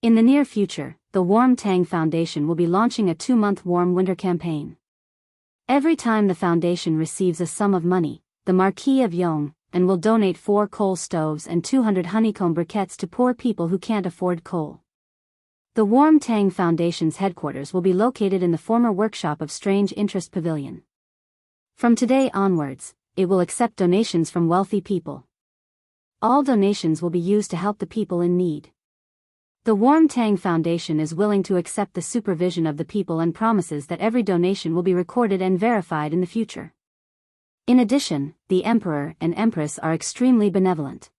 In the near future, the Warm Tang Foundation will be launching a 2-month warm winter campaign. Every time the foundation receives a sum of money, the Marquis of Yong will donate 4 coal stoves and 200 honeycomb briquettes to poor people who can't afford coal. The Warm Tang Foundation's headquarters will be located in the former workshop of Strange Interest Pavilion. From today onwards, it will accept donations from wealthy people. All donations will be used to help the people in need. The Warm Tang Foundation is willing to accept the supervision of the people and promises that every donation will be recorded and verified in the future. In addition, the Emperor and Empress are extremely benevolent.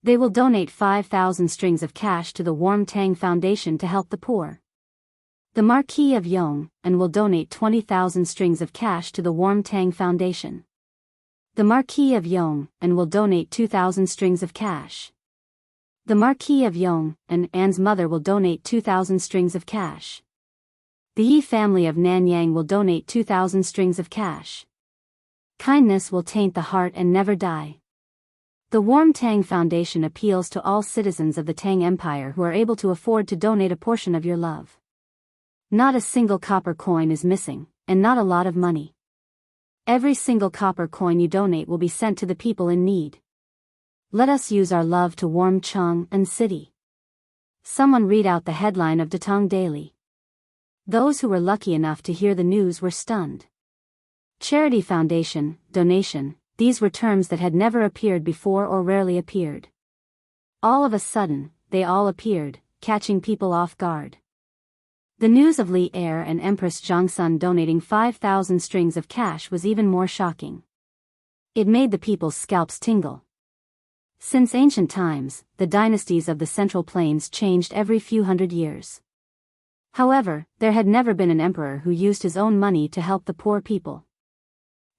They will donate 5,000 strings of cash to the Warm Tang Foundation to help the poor. The Marquis of Yong will donate 20,000 strings of cash to the Warm Tang Foundation. The Marquis of Yong will donate 2,000 strings of cash. The Marquis of Yong and Anne's mother will donate 2,000 strings of cash. The Yi family of Nanyang will donate 2,000 strings of cash. Kindness will taint the heart and never die. The Warm Tang Foundation appeals to all citizens of the Tang Empire who are able to afford to donate a portion of your love. Not a single copper coin is missing, and not a lot of money. Every single copper coin you donate will be sent to the people in need. Let us use our love to warm Chang and City. Someone read out the headline of Datong Daily. Those who were lucky enough to hear the news were stunned. Charity foundation, donation, these were terms that had never appeared before or rarely appeared. All of a sudden, they all appeared, catching people off guard. The news of Li Heir and Empress Zhongsun donating 5,000 strings of cash was even more shocking. It made the people's scalps tingle. Since ancient times, the dynasties of the Central Plains changed every few hundred years. However, there had never been an emperor who used his own money to help the poor people.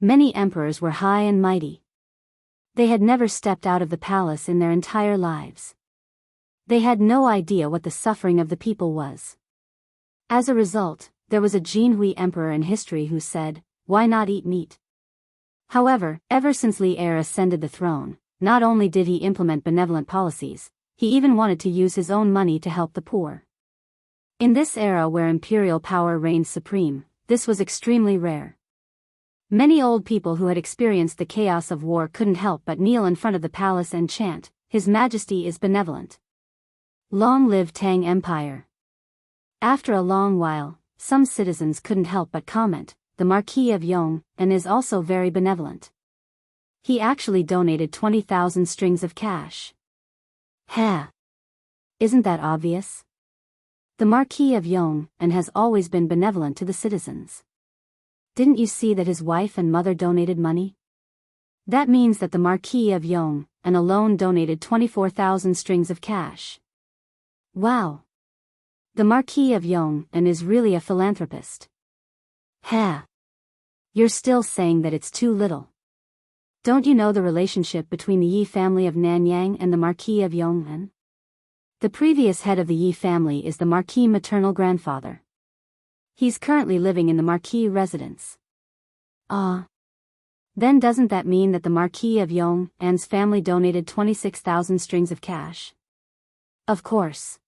Many emperors were high and mighty. They had never stepped out of the palace in their entire lives. They had no idea what the suffering of the people was. As a result, there was a Jinhui emperor in history who said, "Why not eat meat?" However, ever since Li Heir ascended the throne, not only did he implement benevolent policies, he even wanted to use his own money to help the poor. In this era where imperial power reigned supreme, this was extremely rare. Many old people who had experienced the chaos of war couldn't help but kneel in front of the palace and chant, "His Majesty is benevolent. Long live Tang Empire." After a long while, some citizens couldn't help but comment, "The Marquis of Yong is also very benevolent. He actually donated 20,000 strings of cash." Ha! Isn't that obvious? The Marquis of Yong has always been benevolent to the citizens. Didn't you see that his wife and mother donated money? That means that the Marquis of Yong alone donated 24,000 strings of cash. Wow! The Marquis of Yong is really a philanthropist. Ha! You're still saying that it's too little. Don't you know the relationship between the Yi family of Nanyang and the Marquis of Yong? The previous head of the Yi family is the Marquis maternal grandfather. He's currently living in the Marquis residence. Then doesn't that mean that the Marquis of Yong's family donated 26,000 strings of cash? Of course.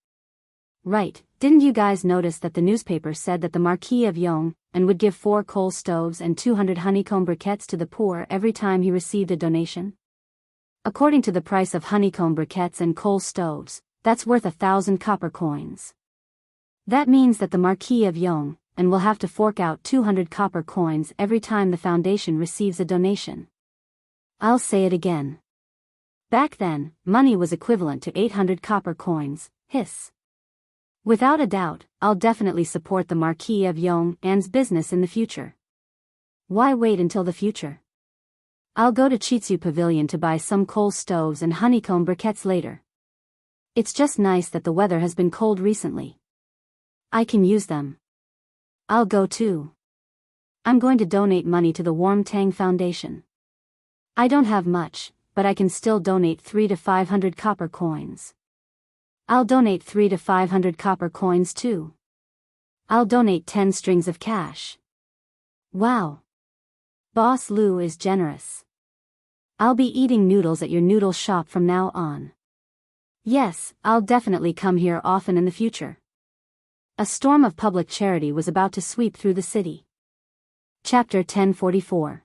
Right, didn't you guys notice that the newspaper said that the Marquis of Yong would give 4 coal stoves and 200 honeycomb briquettes to the poor every time he received a donation? According to the price of honeycomb briquettes and coal stoves, that's worth 1,000 copper coins. That means that the Marquis of Yong and will have to fork out 200 copper coins every time the foundation receives a donation. I'll say it again. Back then, money was equivalent to 800 copper coins, hiss. Without a doubt, I'll definitely support the Marquis of Yong and's business in the future. Why wait until the future? I'll go to Chitsu Pavilion to buy some coal stoves and honeycomb briquettes later. It's just nice that the weather has been cold recently. I can use them. I'll go too. I'm going to donate money to the Warm Tang Foundation. I don't have much, but I can still donate 300 to 500 copper coins. I'll donate 300 to 500 copper coins too. I'll donate 10 strings of cash. Wow. Boss Lou is generous. I'll be eating noodles at your noodle shop from now on. Yes, I'll definitely come here often in the future. A storm of public charity was about to sweep through the city. Chapter 1044.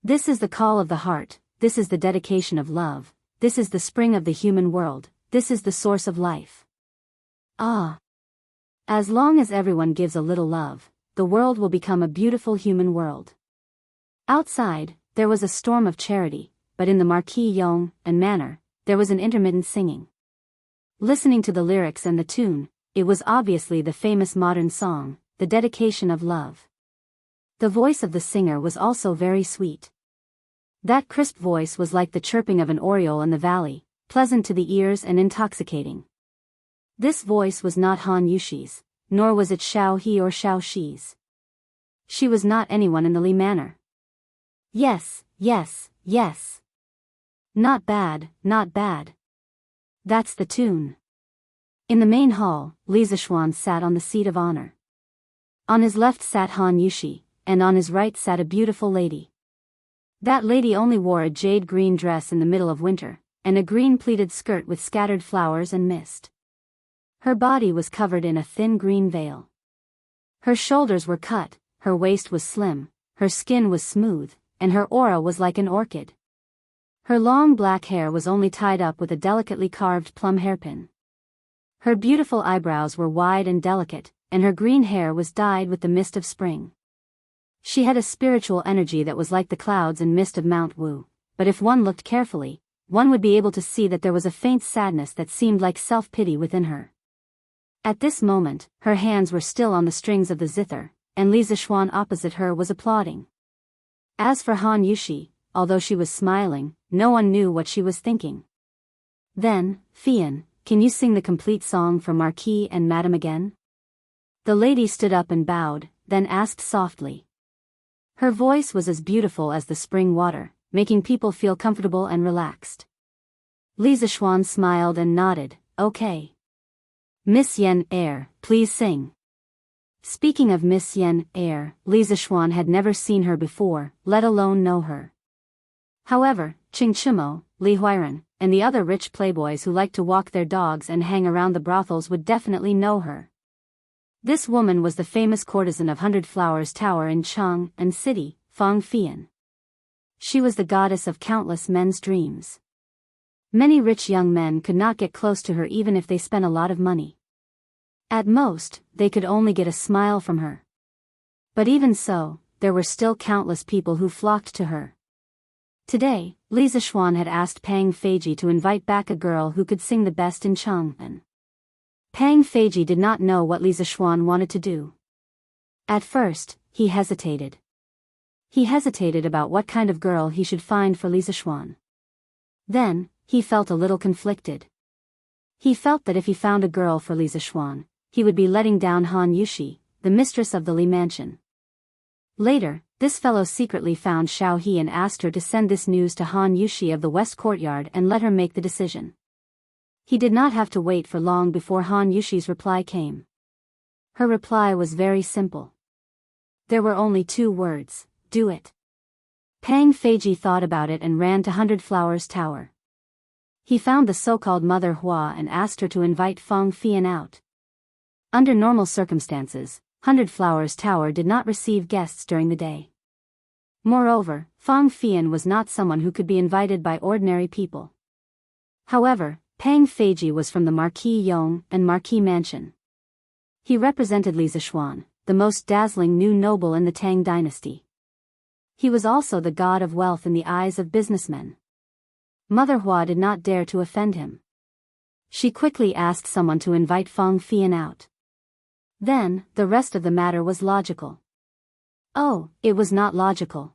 This is the call of the heart, this is the dedication of love, this is the spring of the human world, this is the source of life. Ah. As long as everyone gives a little love, the world will become a beautiful human world. Outside, there was a storm of charity, but in the Marquis Yong and manor, there was an intermittent singing. Listening to the lyrics and the tune, it was obviously the famous modern song, The Dedication of Love. The voice of the singer was also very sweet. That crisp voice was like the chirping of an oriole in the valley, pleasant to the ears and intoxicating. This voice was not Han Yushi's, nor was it Xiao He or Xiao Shi's. She was not anyone in the Li manor. Yes, yes, yes. Not bad, not bad. That's the tune. In the main hall, Li Zishuan sat on the seat of honor. On his left sat Han Yushi, and on his right sat a beautiful lady. That lady only wore a jade green dress in the middle of winter, and a green pleated skirt with scattered flowers and mist. Her body was covered in a thin green veil. Her shoulders were cut, her waist was slim, her skin was smooth, and her aura was like an orchid. Her long black hair was only tied up with a delicately carved plum hairpin. Her beautiful eyebrows were wide and delicate, and her green hair was dyed with the mist of spring. She had a spiritual energy that was like the clouds and mist of Mount Wu, but if one looked carefully, one would be able to see that there was a faint sadness that seemed like self-pity within her. At this moment, her hands were still on the strings of the zither, and Li Zishuan opposite her was applauding. As for Han Yushi, although she was smiling, no one knew what she was thinking. Then, Fian, can you sing the complete song for Marquis and Madame again? The lady stood up and bowed, then asked softly. Her voice was as beautiful as the spring water, making people feel comfortable and relaxed. Li Zishuan smiled and nodded, okay. Miss Yen Air, please sing. Speaking of Miss Yen Air, Li Zishuan had never seen her before, let alone know her. However, Qing Chimo, Li Huiran, and the other rich playboys who liked to walk their dogs and hang around the brothels would definitely know her. This woman was the famous courtesan of Hundred Flowers Tower in Chang and City, Fang Fian. She was the goddess of countless men's dreams. Many rich young men could not get close to her even if they spent a lot of money. At most, they could only get a smile from her. But even so, there were still countless people who flocked to her. Today, Li Zishuan had asked Pang Feiji to invite back a girl who could sing the best in Chang'an. Pang Feiji did not know what Li Zishuan wanted to do. At first, he hesitated. He hesitated about what kind of girl he should find for Li Zishuan. Then, he felt a little conflicted. He felt that if he found a girl for Li Zishuan, he would be letting down Han Yushi, the mistress of the Li mansion. Later, this fellow secretly found Xiao He and asked her to send this news to Han Yushi of the West Courtyard and let her make the decision. He did not have to wait for long before Han Yushi's reply came. Her reply was very simple. There were only 2 words, do it. Pang Feiji thought about it and ran to Hundred Flowers Tower. He found the so-called Mother Hua and asked her to invite Fang Fian out. Under normal circumstances, Hundred Flowers Tower did not receive guests during the day. Moreover, Fang Fian was not someone who could be invited by ordinary people. However, Pang Feiji was from the Marquis Yong and Marquis Mansion. He represented Li Zishuan, the most dazzling new noble in the Tang dynasty. He was also the god of wealth in the eyes of businessmen. Mother Hua did not dare to offend him. She quickly asked someone to invite Fang Fian out. Then, the rest of the matter was logical. Oh, it was not logical.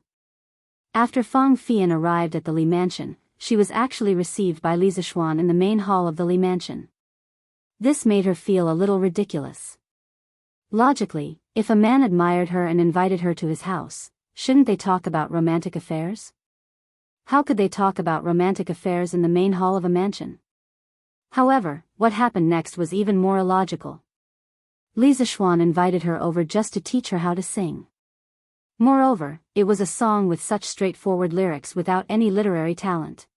After Fang Fian arrived at the Li Mansion, she was actually received by Li Zishuan in the main hall of the Li Mansion. This made her feel a little ridiculous. Logically, if a man admired her and invited her to his house, shouldn't they talk about romantic affairs? How could they talk about romantic affairs in the main hall of a mansion? However, what happened next was even more illogical. Li Zishuan invited her over just to teach her how to sing. Moreover, it was a song with such straightforward lyrics without any literary talent.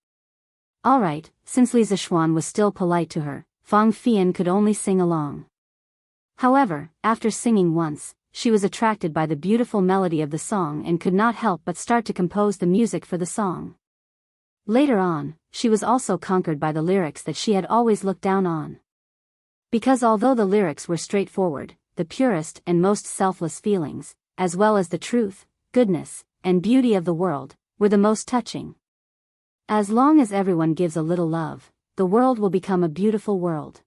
Alright, since Li Zishuan was still polite to her, Fang Fian could only sing along. However, after singing once, she was attracted by the beautiful melody of the song and could not help but start to compose the music for the song. Later on, she was also conquered by the lyrics that she had always looked down on. Because although the lyrics were straightforward, the purest and most selfless feelings, as well as the truth, goodness, and beauty of the world, were the most touching. As long as everyone gives a little love, the world will become a beautiful world.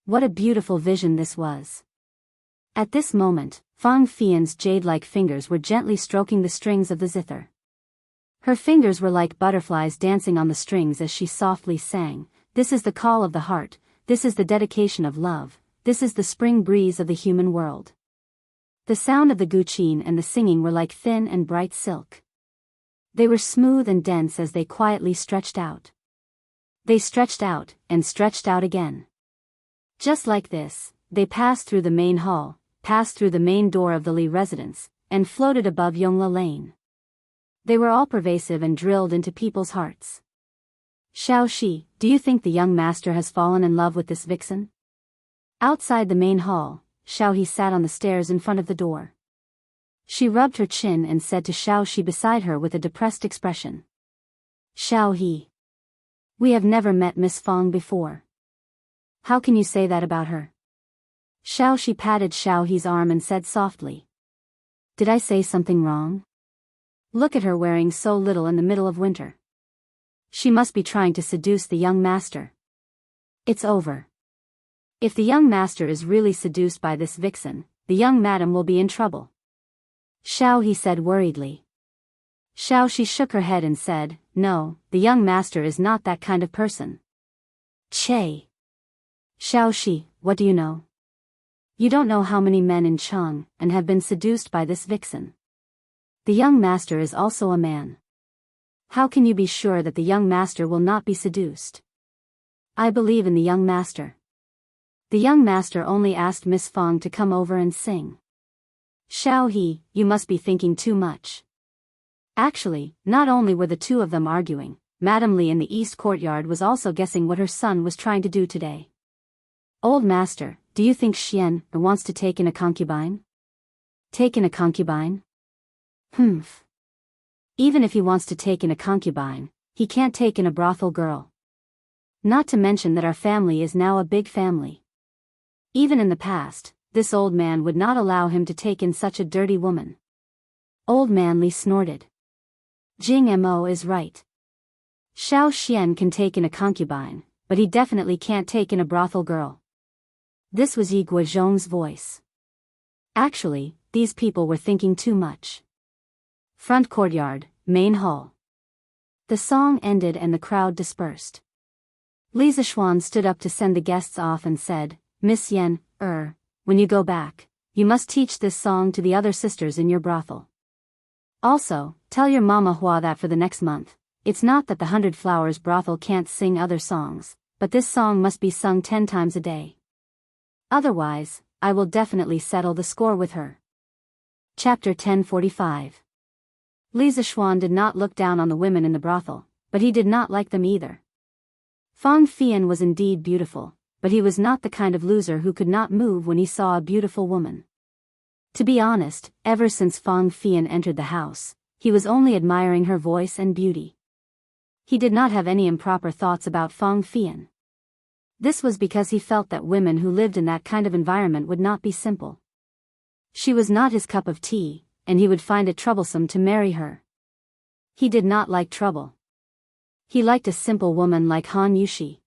What a beautiful vision this was. At this moment, Fang Fian's jade-like fingers were gently stroking the strings of the zither. Her fingers were like butterflies dancing on the strings as she softly sang, "This is the call of the heart, this is the dedication of love, this is the spring breeze of the human world." The sound of the guqin and the singing were like thin and bright silk. They were smooth and dense as they quietly stretched out. They stretched out, and stretched out again. Just like this, they passed through the main hall, passed through the main door of the Li residence, and floated above Yongla Lane. They were all pervasive and drilled into people's hearts. "Xiao Shi, do you think the young master has fallen in love with this vixen?" Outside the main hall, Xiao He sat on the stairs in front of the door. She rubbed her chin and said to Xiao Shi beside her with a depressed expression, "Xiao He, we have never met Miss Fang before. How can you say that about her?" Xiao Shi patted Xiao He's arm and said softly, "Did I say something wrong? Look at her wearing so little in the middle of winter. She must be trying to seduce the young master. It's over. If the young master is really seduced by this vixen, the young madam will be in trouble." Xiao He said worriedly. Xiao Shi shook her head and said, "No, the young master is not that kind of person." "Che. Xiao Shi, what do you know? You don't know how many men in Cheng and have been seduced by this vixen. The young master is also a man. How can you be sure that the young master will not be seduced?" "I believe in the young master. The young master only asked Miss Fang to come over and sing." "Xiao He, you must be thinking too much." Actually, not only were the two of them arguing, Madame Li in the east courtyard was also guessing what her son was trying to do today. "Old master, do you think Xian wants to take in a concubine?" "Take in a concubine? Humph. Even if he wants to take in a concubine, he can't take in a brothel girl. Not to mention that our family is now a big family. Even in the past, this old man would not allow him to take in such a dirty woman." Old man Li snorted. "Jing Mo is right. Xiao Xian can take in a concubine, but he definitely can't take in a brothel girl." This was Yi Guozhong's voice. Actually, these people were thinking too much. Front courtyard, main hall. The song ended and the crowd dispersed. Li Zishuan stood up to send the guests off and said, "Miss Yen, when you go back, you must teach this song to the other sisters in your brothel. Also, tell your Mama Hua that for the next month, it's not that the 100 Flowers brothel can't sing other songs, but this song must be sung 10 times a day. Otherwise, I will definitely settle the score with her." Chapter 1045. Li Zishuan did not look down on the women in the brothel, but he did not like them either. Fang Fian was indeed beautiful, but he was not the kind of loser who could not move when he saw a beautiful woman. To be honest, ever since Fang Fian entered the house, he was only admiring her voice and beauty. He did not have any improper thoughts about Fang Fian. This was because he felt that women who lived in that kind of environment would not be simple. She was not his cup of tea, and he would find it troublesome to marry her. He did not like trouble. He liked a simple woman like Han Yushi.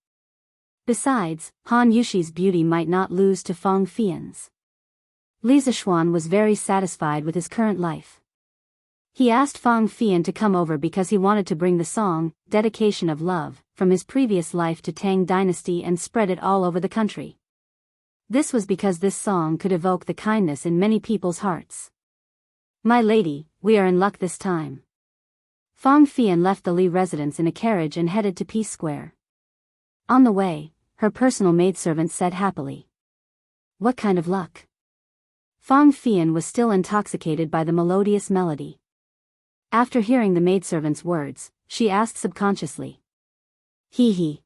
Besides, Han Yushi's beauty might not lose to Fang Fian's. Li Zishuan was very satisfied with his current life. He asked Fang Fian to come over because he wanted to bring the song, Dedication of Love, from his previous life to Tang Dynasty and spread it all over the country. This was because this song could evoke the kindness in many people's hearts. My lady, we are in luck this time. Fang Fian left the Li residence in a carriage and headed to Peace Square. On the way, her personal maidservant said happily. What kind of luck? Fang Fian was still intoxicated by the melodious melody. After hearing the maidservant's words, she asked subconsciously. He.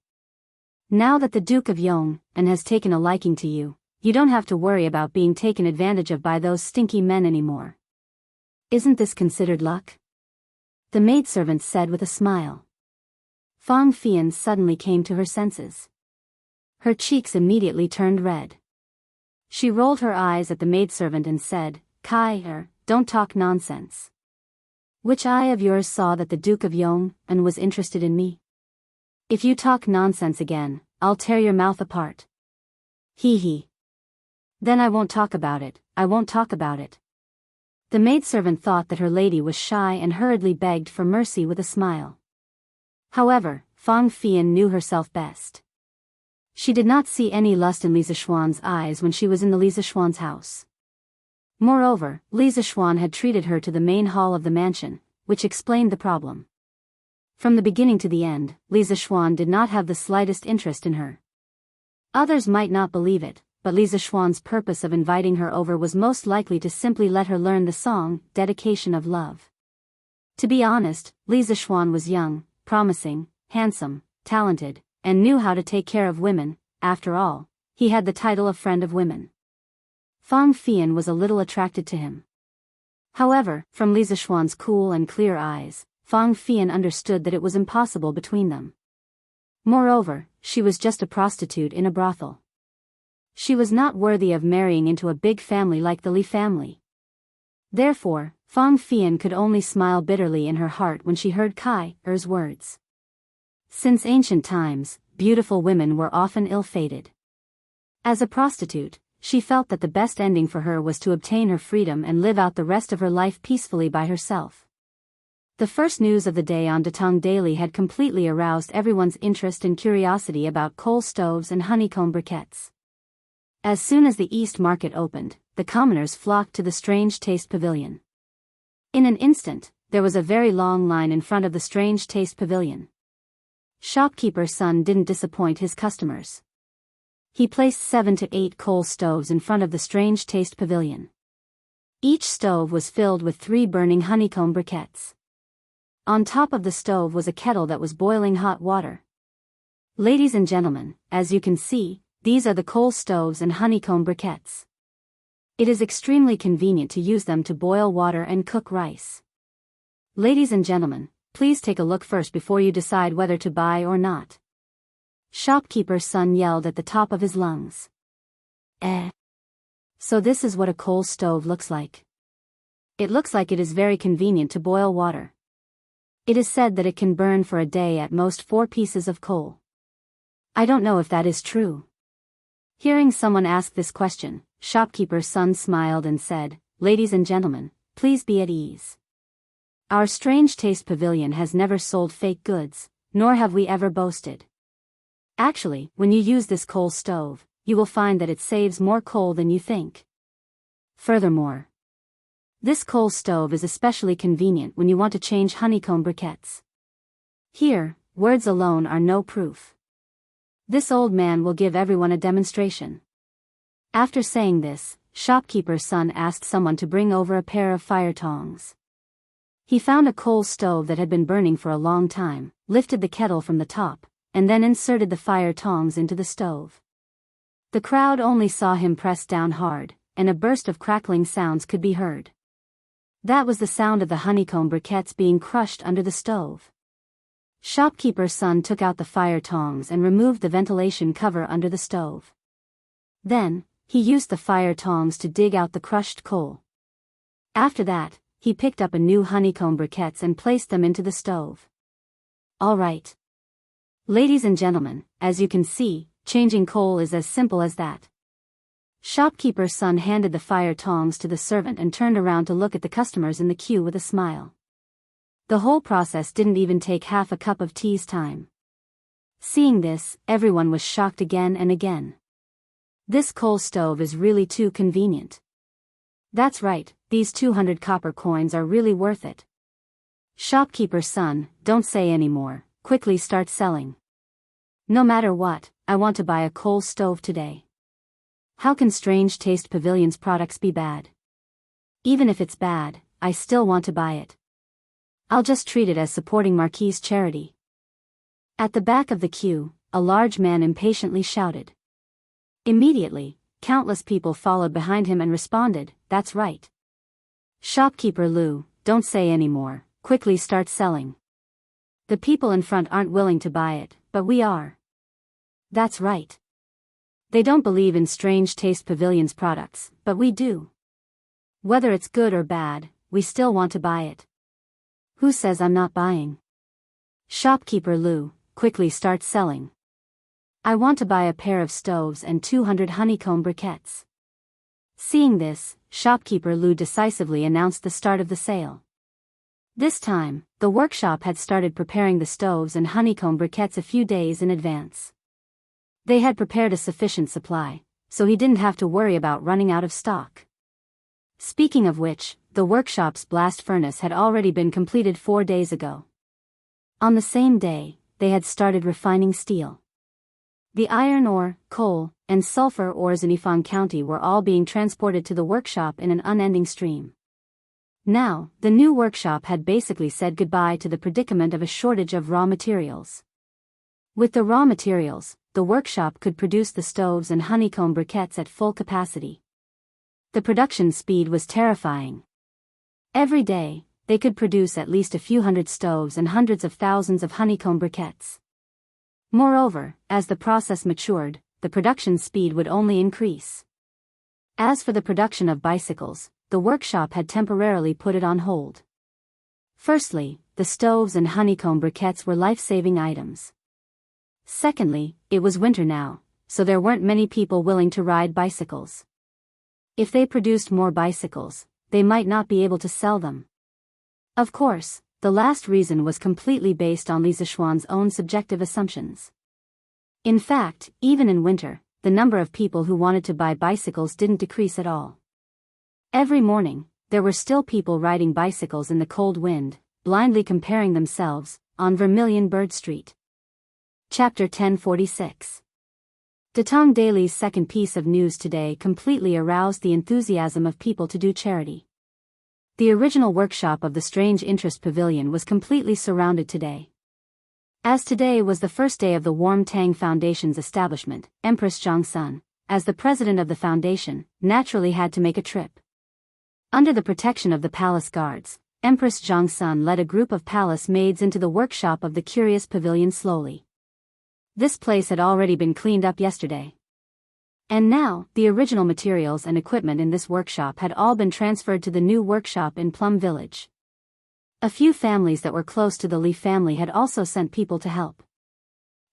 Now that the Duke of Yong has taken a liking to you, you don't have to worry about being taken advantage of by those stinky men anymore. Isn't this considered luck? The maidservant said with a smile. Fang Fian suddenly came to her senses. Her cheeks immediately turned red. She rolled her eyes at the maidservant and said, Kai, don't talk nonsense. Which eye of yours saw that the Duke of Yong was interested in me? If you talk nonsense again, I'll tear your mouth apart. He. Then I won't talk about it, I won't talk about it. The maidservant thought that her lady was shy and hurriedly begged for mercy with a smile. However, Fang Fian knew herself best. She did not see any lust in Li Zishuan's eyes when she was in the Li Zishuan's house. Moreover, Li Zishuan had treated her to the main hall of the mansion, which explained the problem. From the beginning to the end, Li Zishuan did not have the slightest interest in her. Others might not believe it, but Li Zishuan's purpose of inviting her over was most likely to simply let her learn the song, Dedication of Love. To be honest, Li Zishuan was young, promising, handsome, talented, and knew how to take care of women. After all, he had the title of Friend of Women. Fang Fian was a little attracted to him. However, from Li Zishuan's cool and clear eyes, Fang Fian understood that it was impossible between them. Moreover, she was just a prostitute in a brothel. She was not worthy of marrying into a big family like the Li family. Therefore, Fang Fian could only smile bitterly in her heart when she heard Kai Er's words. Since ancient times, beautiful women were often ill-fated. As a prostitute, she felt that the best ending for her was to obtain her freedom and live out the rest of her life peacefully by herself. The first news of the day on Datong Daily had completely aroused everyone's interest and curiosity about coal stoves and honeycomb briquettes. As soon as the East Market opened, the commoners flocked to the Strange Taste Pavilion. In an instant, there was a very long line in front of the Strange Taste Pavilion. Shopkeeper's son didn't disappoint his customers. He placed 7 to 8 coal stoves in front of the Strange Taste Pavilion. Each stove was filled with 3 burning honeycomb briquettes. On top of the stove was a kettle that was boiling hot water. Ladies and gentlemen, as you can see, these are the coal stoves and honeycomb briquettes. It is extremely convenient to use them to boil water and cook rice. Ladies and gentlemen, please take a look first before you decide whether to buy or not. Shopkeeper's son yelled at the top of his lungs. So this is what a coal stove looks like. It looks like it is very convenient to boil water. It is said that it can burn for a day at most 4 pieces of coal. I don't know if that is true. Hearing someone ask this question, Shopkeeper's son smiled and said, Ladies and gentlemen, please be at ease. Our Strange Taste Pavilion has never sold fake goods, nor have we ever boasted. Actually, when you use this coal stove, you will find that it saves more coal than you think. Furthermore, this coal stove is especially convenient when you want to change honeycomb briquettes. Here, words alone are no proof. This old man will give everyone a demonstration. After saying this, Shopkeeper's son asked someone to bring over a pair of fire tongs. He found a coal stove that had been burning for a long time, lifted the kettle from the top, and then inserted the fire tongs into the stove. The crowd only saw him press down hard, and a burst of crackling sounds could be heard. That was the sound of the honeycomb briquettes being crushed under the stove. Shopkeeper's son took out the fire tongs and removed the ventilation cover under the stove. Then, he used the fire tongs to dig out the crushed coal. After that, he picked up a new honeycomb briquettes and placed them into the stove. All right. Ladies and gentlemen, as you can see, changing coal is as simple as that. Shopkeeper's son handed the fire tongs to the servant and turned around to look at the customers in the queue with a smile. The whole process didn't even take half a cup of tea's time. Seeing this, everyone was shocked again and again. This coal stove is really too convenient. That's right, these 200 copper coins are really worth it. Shopkeeper's son, don't say any more, quickly start selling. No matter what, I want to buy a coal stove today. How can Strange Taste Pavilion's products be bad? Even if it's bad, I still want to buy it. I'll just treat it as supporting Marquis' charity. At the back of the queue, a large man impatiently shouted. Immediately, countless people followed behind him and responded, that's right. Shopkeeper Lou, don't say any more, quickly start selling. The people in front aren't willing to buy it, but we are. That's right. They don't believe in Strange Taste Pavilion's products, but we do. Whether it's good or bad, we still want to buy it. Who says I'm not buying? Shopkeeper Lou, quickly start selling. I want to buy a pair of stoves and 200 honeycomb briquettes. Seeing this, Shopkeeper Lou decisively announced the start of the sale. This time, the workshop had started preparing the stoves and honeycomb briquettes a few days in advance. They had prepared a sufficient supply, so he didn't have to worry about running out of stock. Speaking of which, the workshop's blast furnace had already been completed 4 days ago. On the same day, they had started refining steel. The iron ore, coal, and sulfur ores in Yifan County were all being transported to the workshop in an unending stream. Now, the new workshop had basically said goodbye to the predicament of a shortage of raw materials. With the raw materials, the workshop could produce the stoves and honeycomb briquettes at full capacity. The production speed was terrifying. Every day, they could produce at least a few hundred stoves and hundreds of thousands of honeycomb briquettes. Moreover, as the process matured, the production speed would only increase. As for the production of bicycles, the workshop had temporarily put it on hold. Firstly, the stoves and honeycomb briquettes were life-saving items. Secondly, it was winter now, so there weren't many people willing to ride bicycles. If they produced more bicycles, they might not be able to sell them. Of course, the last reason was completely based on Li Zishuan's own subjective assumptions. In fact, even in winter, the number of people who wanted to buy bicycles didn't decrease at all. Every morning, there were still people riding bicycles in the cold wind, blindly comparing themselves, on Vermilion Bird Street. Chapter 1046. Datong Daily's second piece of news today completely aroused the enthusiasm of people to do charity. The original workshop of the Strange Interest Pavilion was completely surrounded today. As today was the first day of the Warm Tang Foundation's establishment, Empress Zhongsun, as the president of the foundation, naturally had to make a trip. Under the protection of the palace guards, Empress Zhongsun led a group of palace maids into the workshop of the curious pavilion slowly. This place had already been cleaned up yesterday. And now, the original materials and equipment in this workshop had all been transferred to the new workshop in Plum Village. A few families that were close to the Li family had also sent people to help.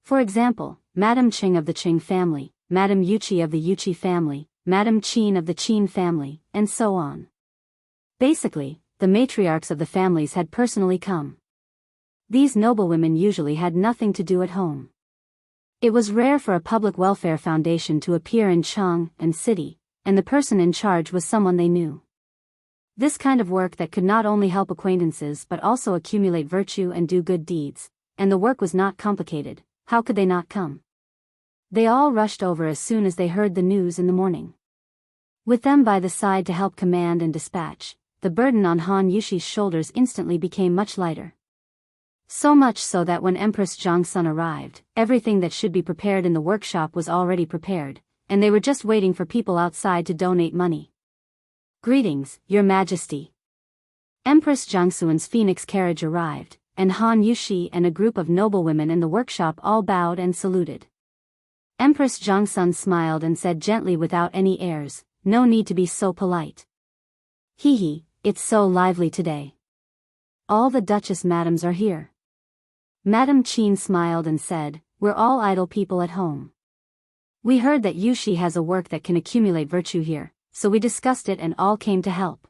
For example, Madame Qing of the Qing family, Madame Yuqi of the Yuqi family, Madame Qin of the Qin family, and so on. Basically, the matriarchs of the families had personally come. These noblewomen usually had nothing to do at home. It was rare for a public welfare foundation to appear in Cheng and city, and the person in charge was someone they knew. This kind of work that could not only help acquaintances but also accumulate virtue and do good deeds, and the work was not complicated, how could they not come? They all rushed over as soon as they heard the news in the morning. With them by the side to help command and dispatch, the burden on Han Yushi's shoulders instantly became much lighter. So much so that when Empress Zhongsun arrived, everything that should be prepared in the workshop was already prepared, and they were just waiting for people outside to donate money. Greetings, Your Majesty. Empress Jiangxuan's phoenix carriage arrived, and Han Yushi and a group of noblewomen in the workshop all bowed and saluted. Empress Jiangxun smiled and said gently without any airs, "No need to be so polite. Hee, it's so lively today. All the Duchess madams are here." Madame Qin smiled and said, "We're all idle people at home. We heard that Yushi has a work that can accumulate virtue here, so we discussed it and all came to help."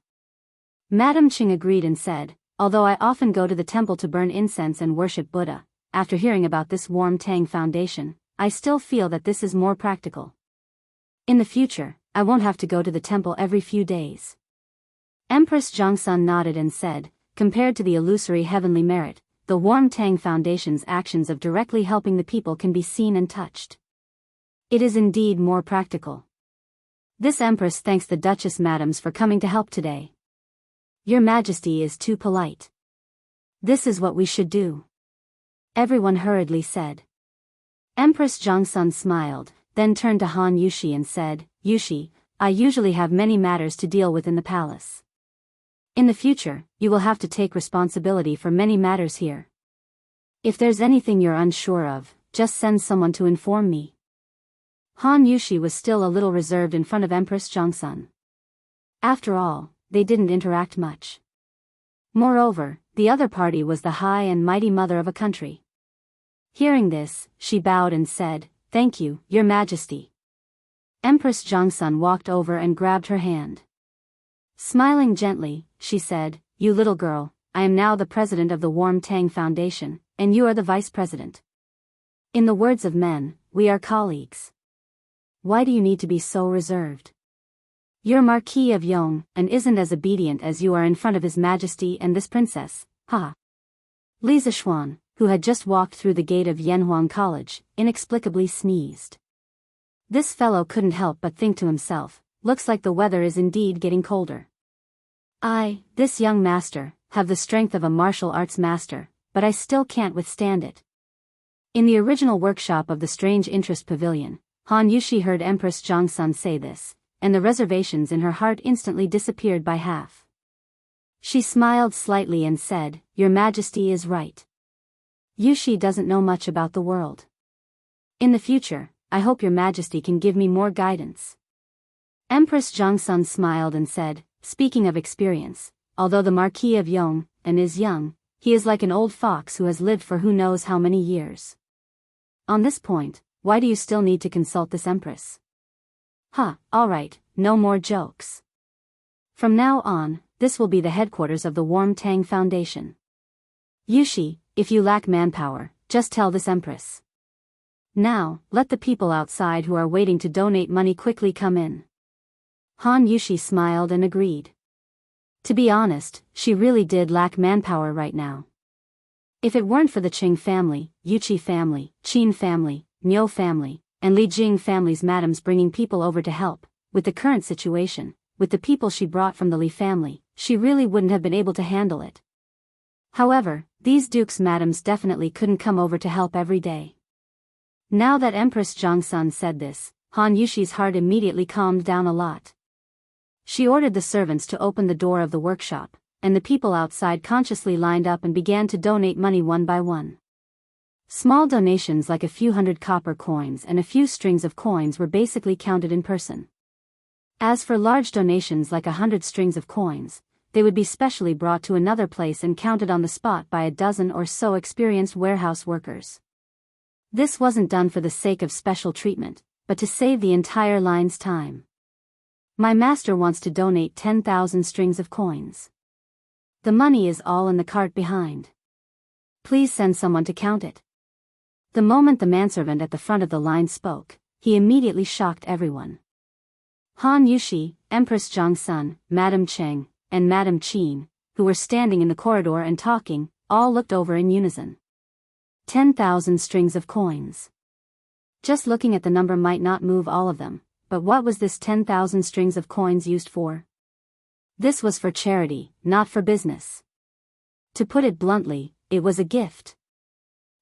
Madame Qing agreed and said, "Although I often go to the temple to burn incense and worship Buddha, after hearing about this Warm Tang Foundation, I still feel that this is more practical. In the future, I won't have to go to the temple every few days." Empress Jiangxun nodded and said, "Compared to the illusory heavenly merit, the Warm Tang Foundation's actions of directly helping the people can be seen and touched. It is indeed more practical. This Empress thanks the Duchess madams for coming to help today. Your Majesty is too polite. This is what we should do," everyone hurriedly said. Empress Jiangxun smiled, then turned to Han Yushi and said, "Yushi, I usually have many matters to deal with in the palace. In the future, you will have to take responsibility for many matters here. If there's anything you're unsure of, just send someone to inform me." Han Yushi was still a little reserved in front of Empress Jiangxun. After all, they didn't interact much. Moreover, the other party was the high and mighty mother of a country. Hearing this, she bowed and said, "Thank you, Your Majesty." Empress Jiangxun walked over and grabbed her hand. Smiling gently, she said, "You little girl, I am now the president of the Warm Tang Foundation, and you are the vice president. In the words of men, we are colleagues. Why do you need to be so reserved? You're Marquis of Yong, and isn't as obedient as you are in front of His Majesty and this princess, ha." Li Zixuan, who had just walked through the gate of Yanhuang College, inexplicably sneezed. This fellow couldn't help but think to himself, "Looks like the weather is indeed getting colder. I, this young master, have the strength of a martial arts master, but I still can't withstand it." In the original workshop of the Strange Interest Pavilion, Han Yushi heard Empress Jiangxun say this, and the reservations in her heart instantly disappeared by half. She smiled slightly and said, "Your Majesty is right. Yushi doesn't know much about the world. In the future, I hope Your Majesty can give me more guidance." Empress Jiangxun smiled and said, "Speaking of experience, although the Marquis of Yong and is young, he is like an old fox who has lived for who knows how many years. On this point, why do you still need to consult this Empress? All right, no more jokes. From now on, this will be the headquarters of the Warm Tang Foundation. Yushi, if you lack manpower, just tell this Empress. Now, let the people outside who are waiting to donate money quickly come in." Han Yushi smiled and agreed. To be honest, she really did lack manpower right now. If it weren't for the Qing family, Yuqi family, Qin family, Niu family, and Li Jing family's madams bringing people over to help, with the current situation, with the people she brought from the Li family, she really wouldn't have been able to handle it. However, these dukes' madams definitely couldn't come over to help every day. Now that Empress Jiangxun said this, Han Yushi's heart immediately calmed down a lot. She ordered the servants to open the door of the workshop, and the people outside consciously lined up and began to donate money one by one. Small donations like a few hundred copper coins and a few strings of coins were basically counted in person. As for large donations like 100 strings of coins, they would be specially brought to another place and counted on the spot by a dozen or so experienced warehouse workers. This wasn't done for the sake of special treatment, but to save the entire line's time. My master wants to donate 10,000 strings of coins. The money is all in the cart behind. Please send someone to count it. The moment the manservant at the front of the line spoke, he immediately shocked everyone. Han Yushi, Empress Jiangxun, Madame Cheng, and Madame Qin, who were standing in the corridor and talking, all looked over in unison. 10,000 strings of coins. Just looking at the number might not move all of them, but what was this 10,000 strings of coins used for? This was for charity, not for business. To put it bluntly, it was a gift.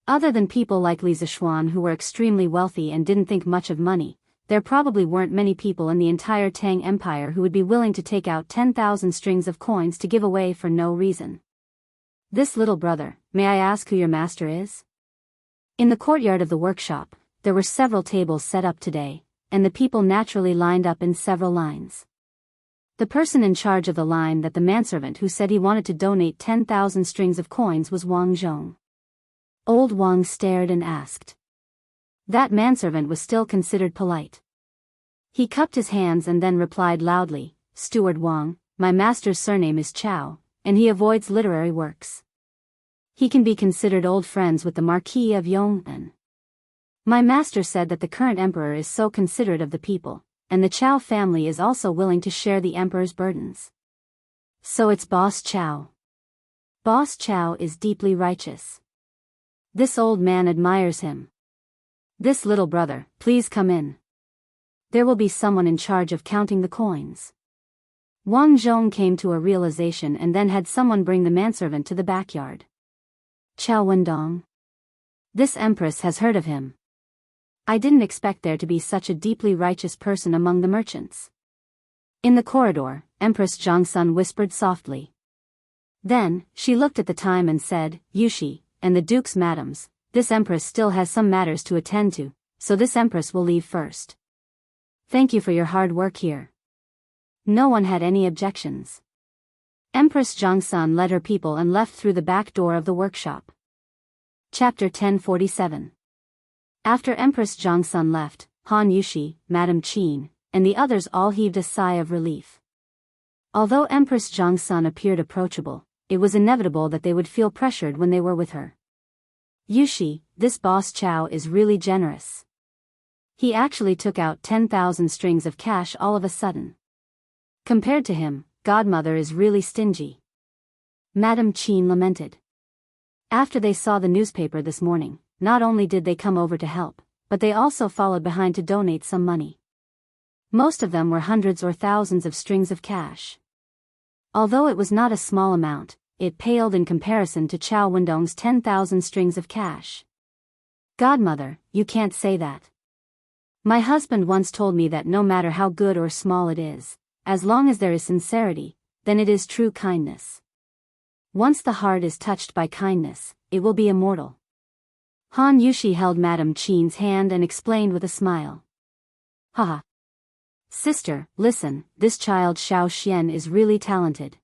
Other than people like Li Zixuan who were extremely wealthy and didn't think much of money, there probably weren't many people in the entire Tang Empire who would be willing to take out 10,000 strings of coins to give away for no reason. This little brother, may I ask who your master is? In the courtyard of the workshop, there were several tables set up today, and the people naturally lined up in several lines. The person in charge of the line that the manservant who said he wanted to donate 10,000 strings of coins was Wang Zhong. Old Wang stared and asked. That manservant was still considered polite. He cupped his hands and then replied loudly, Steward Wang, my master's surname is Chao, and he avoids literary works. He can be considered old friends with the Marquis of Yong'an. My master said that the current emperor is so considerate of the people, and the Chao family is also willing to share the emperor's burdens. So it's Boss Chao. Boss Chao is deeply righteous. This old man admires him. This little brother, please come in. There will be someone in charge of counting the coins. Wang Zhong came to a realization and then had someone bring the manservant to the backyard. Chao Wendong. This empress has heard of him. I didn't expect there to be such a deeply righteous person among the merchants. In the corridor, Empress Zhongsun whispered softly. Then, she looked at the time and said, Yushi, and the duke's madams, this empress still has some matters to attend to, so this empress will leave first. Thank you for your hard work here. No one had any objections. Empress Zhongsun led her people and left through the back door of the workshop. Chapter 1047. After Empress Zhongsun left, Han Yushi, Madame Qin, and the others all heaved a sigh of relief. Although Empress Zhongsun appeared approachable, it was inevitable that they would feel pressured when they were with her. Yushi, this boss Chao is really generous. He actually took out 10,000 strings of cash all of a sudden. Compared to him, Godmother is really stingy. Madame Qin lamented. After they saw the newspaper this morning, not only did they come over to help, but they also followed behind to donate some money. Most of them were hundreds or thousands of strings of cash. Although it was not a small amount, it paled in comparison to Chao Wendong's 10,000 strings of cash. Godmother, you can't say that. My husband once told me that no matter how good or small it is, as long as there is sincerity, then it is true kindness. Once the heart is touched by kindness, it will be immortal. Han Yushi held Madame Qin's hand and explained with a smile. Haha. Sister, listen, this child Xiao Xian is really talented.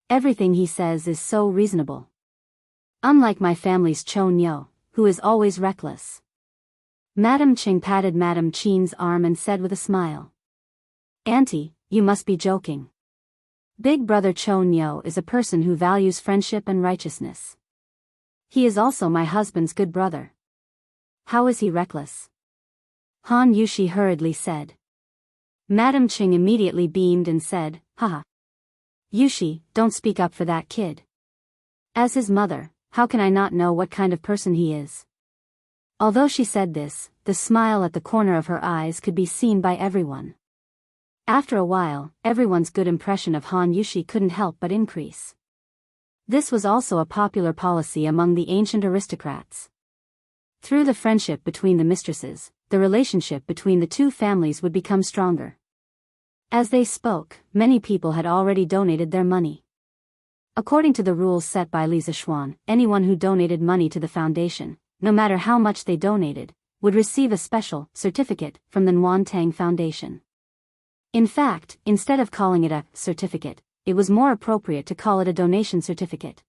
Everything he says is so reasonable. Unlike my family's Chou Nyo, who is always reckless. Madame Qing patted Madame Qin's arm and said with a smile. Auntie, you must be joking. Big brother Chou Nyo is a person who values friendship and righteousness. He is also my husband's good brother. How is he reckless? Han Yushi hurriedly said. Madame Qing immediately beamed and said, Haha. Yushi, don't speak up for that kid. As his mother, how can I not know what kind of person he is? Although she said this, the smile at the corner of her eyes could be seen by everyone. After a while, everyone's good impression of Han Yushi couldn't help but increase. This was also a popular policy among the ancient aristocrats. Through the friendship between the mistresses, the relationship between the two families would become stronger. As they spoke, many people had already donated their money. According to the rules set by Li Zishuan, anyone who donated money to the foundation, no matter how much they donated, would receive a special certificate from the Nuantang Foundation. In fact, instead of calling it a certificate, it was more appropriate to call it a donation certificate.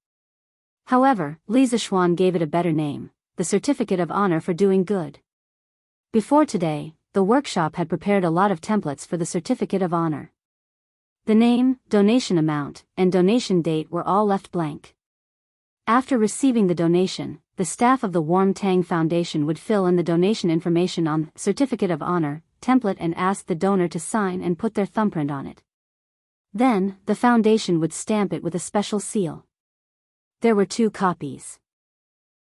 However, Li Zishuan gave it a better name, the Certificate of Honor for Doing Good. Before today, the workshop had prepared a lot of templates for the Certificate of Honor. The name, donation amount, and donation date were all left blank. After receiving the donation, the staff of the Warm Tang Foundation would fill in the donation information on Certificate of Honor template and ask the donor to sign and put their thumbprint on it. Then, the foundation would stamp it with a special seal. There were 2 copies.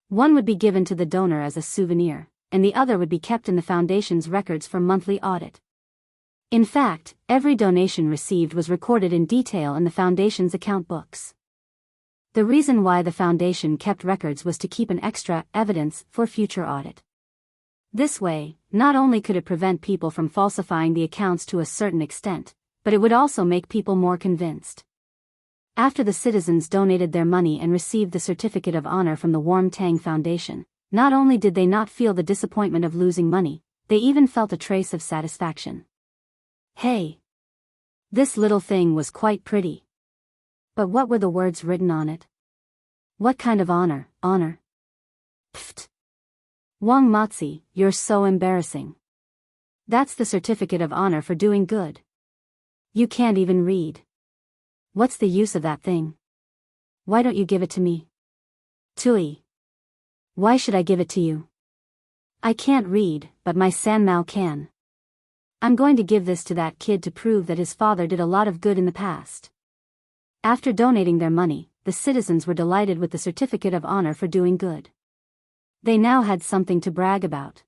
One would be given to the donor as a souvenir, and the other would be kept in the foundation's records for monthly audit. In fact, every donation received was recorded in detail in the foundation's account books. The reason why the foundation kept records was to keep an extra evidence for future audit. This way, not only could it prevent people from falsifying the accounts to a certain extent, but it would also make people more convinced. After the citizens donated their money and received the certificate of honor from the Warm Tang Foundation, not only did they not feel the disappointment of losing money, they even felt a trace of satisfaction. Hey! This little thing was quite pretty. But what were the words written on it? What kind of honor? Pfft! Wang Matzi, you're so embarrassing. That's the certificate of honor for doing good. You can't even read. What's the use of that thing? Why don't you give it to me? Tui. Why should I give it to you? I can't read, but my Sanmao can. I'm going to give this to that kid to prove that his father did a lot of good in the past. After donating their money, the citizens were delighted with the certificate of honor for doing good. They now had something to brag about.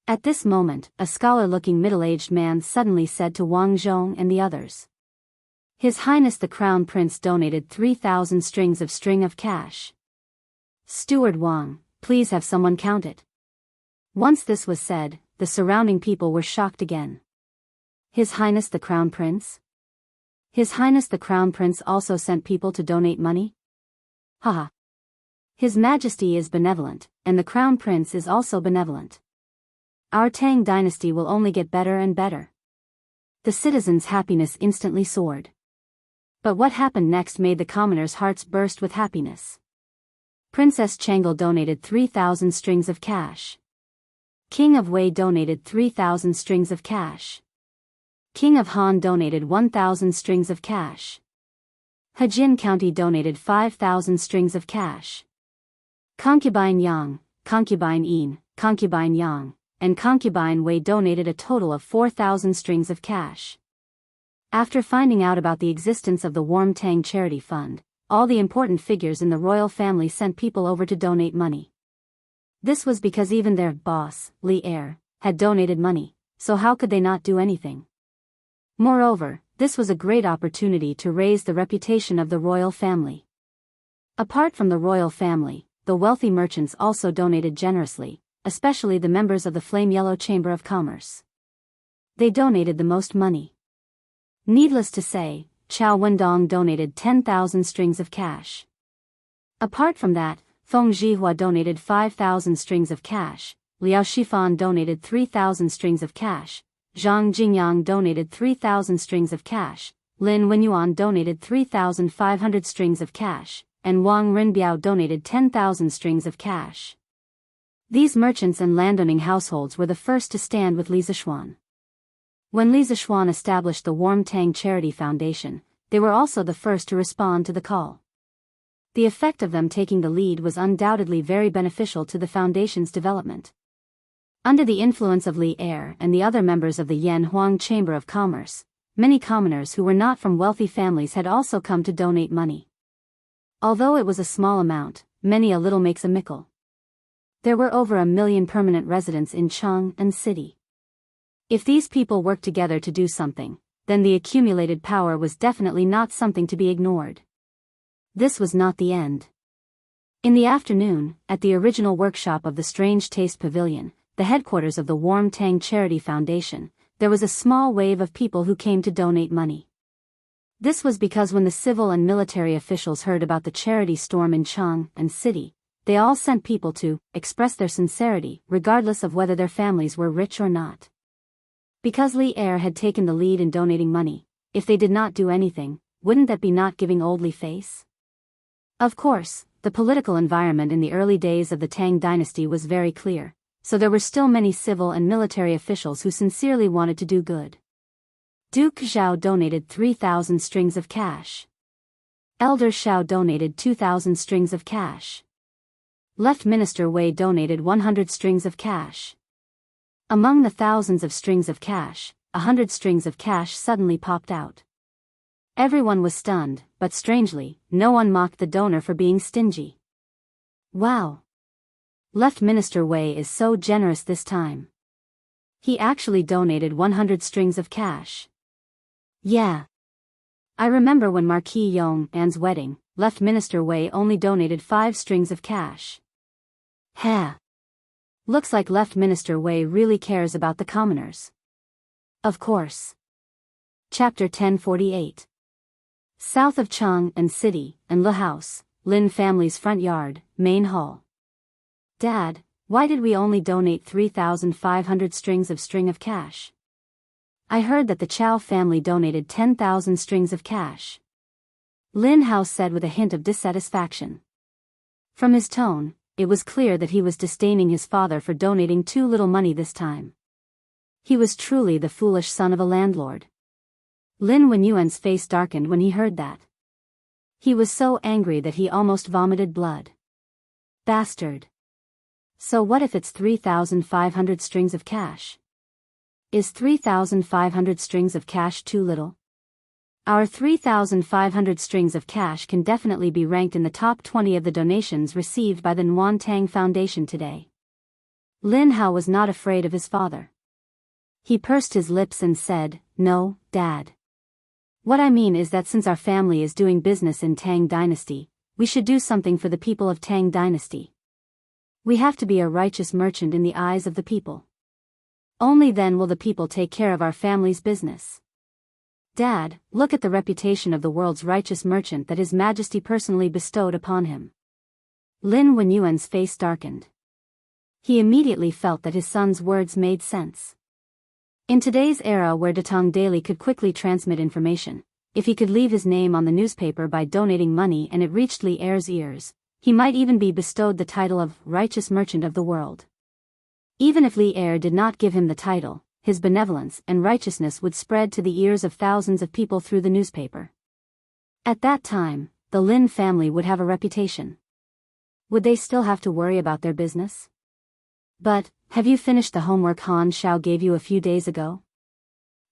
At this moment, a scholar-looking middle-aged man suddenly said to Wang Zhong and the others, His Highness the Crown Prince donated 3,000 strings of cash. Steward Wang, please have someone count it. Once this was said, the surrounding people were shocked again. His Highness the Crown Prince? His Highness the Crown Prince also sent people to donate money? Haha. His Majesty is benevolent, and the Crown Prince is also benevolent. Our Tang dynasty will only get better and better. The citizens' happiness instantly soared. But what happened next made the commoners' hearts burst with happiness. Princess Changle donated 3,000 strings of cash. King of Wei donated 3,000 strings of cash. King of Han donated 1,000 strings of cash. Hejin County donated 5,000 strings of cash. Concubine Yang, Concubine Yin, Concubine Yang, and Concubine Wei donated a total of 4,000 strings of cash. After finding out about the existence of the Warm Tang Charity Fund, all the important figures in the royal family sent people over to donate money. This was because even their boss, Li Er, had donated money, so how could they not do anything? Moreover, this was a great opportunity to raise the reputation of the royal family. Apart from the royal family, the wealthy merchants also donated generously, especially the members of the Flame Yellow Chamber of Commerce. They donated the most money. Needless to say, Chao Wendong donated 10,000 strings of cash. Apart from that, Feng Zhihua donated 5,000 strings of cash, Liao Shifan donated 3,000 strings of cash, Zhang Jingyang donated 3,000 strings of cash, Lin Wenyuan donated 3,500 strings of cash, and Wang Rinbiao donated 10,000 strings of cash. These merchants and landowning households were the first to stand with Li Zishuan. When Li Zishuan established the Warm Tang Charity Foundation, they were also the first to respond to the call. The effect of them taking the lead was undoubtedly very beneficial to the foundation's development. Under the influence of Li Er and the other members of the Yan Huang Chamber of Commerce, many commoners who were not from wealthy families had also come to donate money. Although it was a small amount, many a little makes a mickle. There were over 1 million permanent residents in Cheng and city. If these people worked together to do something, then the accumulated power was definitely not something to be ignored. This was not the end. In the afternoon, at the original workshop of the Strange Taste Pavilion, the headquarters of the Warm Tang Charity Foundation, there was a small wave of people who came to donate money. This was because when the civil and military officials heard about the charity storm in Cheng and city, they all sent people to express their sincerity, regardless of whether their families were rich or not. Because Li Er had taken the lead in donating money, if they did not do anything, wouldn't that be not giving old Li face? Of course, the political environment in the early days of the Tang dynasty was very clear, so there were still many civil and military officials who sincerely wanted to do good. Duke Zhao donated 3,000 strings of cash. Elder Shao donated 2,000 strings of cash. Left Minister Wei donated 100 strings of cash. Among the thousands of strings of cash, 100 strings of cash suddenly popped out. Everyone was stunned, but strangely, no one mocked the donor for being stingy. Wow! Left Minister Wei is so generous this time. He actually donated 100 strings of cash. Yeah. I remember when Marquis Yong An's wedding, Left Minister Wei only donated 5 strings of cash. Ha! Looks like Left Minister Wei really cares about the commoners. Of course. Chapter 1048. South of Chang'an City, and Le House, Lin family's front yard, main hall. Dad, why did we only donate 3,500 strings of cash? I heard that the Chow family donated 10,000 strings of cash. Lin Hao said with a hint of dissatisfaction. From his tone, it was clear that he was disdaining his father for donating too little money this time. He was truly the foolish son of a landlord. Lin Wenyuan's face darkened when he heard that. He was so angry that he almost vomited blood. Bastard. So what if it's 3,500 strings of cash? Is 3,500 strings of cash too little? Our 3,500 strings of cash can definitely be ranked in the top 20 of the donations received by the Nguyen Tang Foundation today. Lin Hao was not afraid of his father. He pursed his lips and said, "No, Dad. What I mean is that since our family is doing business in Tang Dynasty, we should do something for the people of Tang Dynasty. We have to be a righteous merchant in the eyes of the people. Only then will the people take care of our family's business. Dad, look at the reputation of the world's righteous merchant that His Majesty personally bestowed upon him." Lin Wenyuan's face darkened. He immediately felt that his son's words made sense. In today's era where Datong Daily could quickly transmit information, if he could leave his name on the newspaper by donating money and it reached Li Er's ears, he might even be bestowed the title of Righteous Merchant of the World. Even if Li Er did not give him the title, his benevolence and righteousness would spread to the ears of thousands of people through the newspaper. At that time, the Lin family would have a reputation. Would they still have to worry about their business? But, have you finished the homework Han Xiao gave you a few days ago?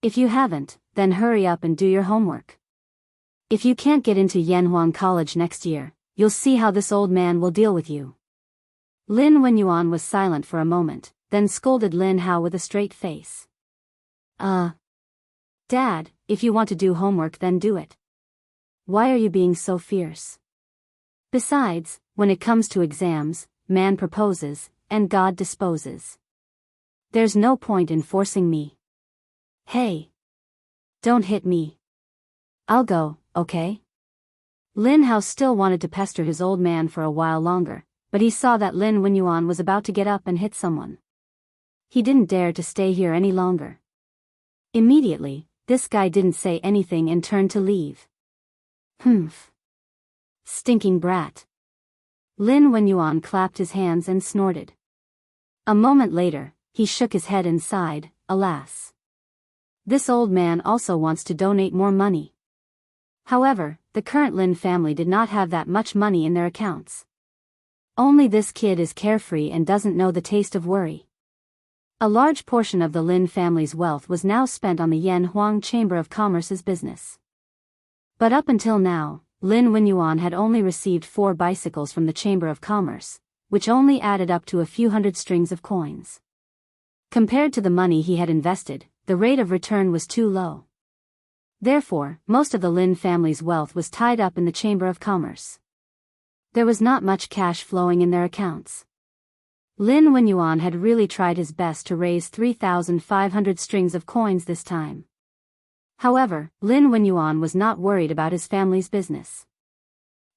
If you haven't, then hurry up and do your homework. If you can't get into Yanhuang College next year, you'll see how this old man will deal with you. Lin Wenyuan was silent for a moment, then scolded Lin Hao with a straight face. Dad, if you want to do homework then do it. Why are you being so fierce? Besides, when it comes to exams, man proposes, and God disposes. There's no point in forcing me. Hey! Don't hit me. I'll go, okay? Lin Hao still wanted to pester his old man for a while longer, but he saw that Lin Wenyuan was about to get up and hit someone. He didn't dare to stay here any longer. Immediately, this guy didn't say anything and turned to leave. Humph. Stinking brat. Lin Wenyuan clapped his hands and snorted. A moment later, he shook his head and sighed, alas. This old man also wants to donate more money. However, the current Lin family did not have that much money in their accounts. Only this kid is carefree and doesn't know the taste of worry. A large portion of the Lin family's wealth was now spent on the Yanhuang Chamber of Commerce's business. But up until now, Lin Wenyuan had only received 4 bicycles from the Chamber of Commerce, which only added up to a few hundred strings of coins. Compared to the money he had invested, the rate of return was too low. Therefore, most of the Lin family's wealth was tied up in the Chamber of Commerce. There was not much cash flowing in their accounts. Lin Wenyuan had really tried his best to raise 3,500 strings of coins this time. However, Lin Wenyuan was not worried about his family's business.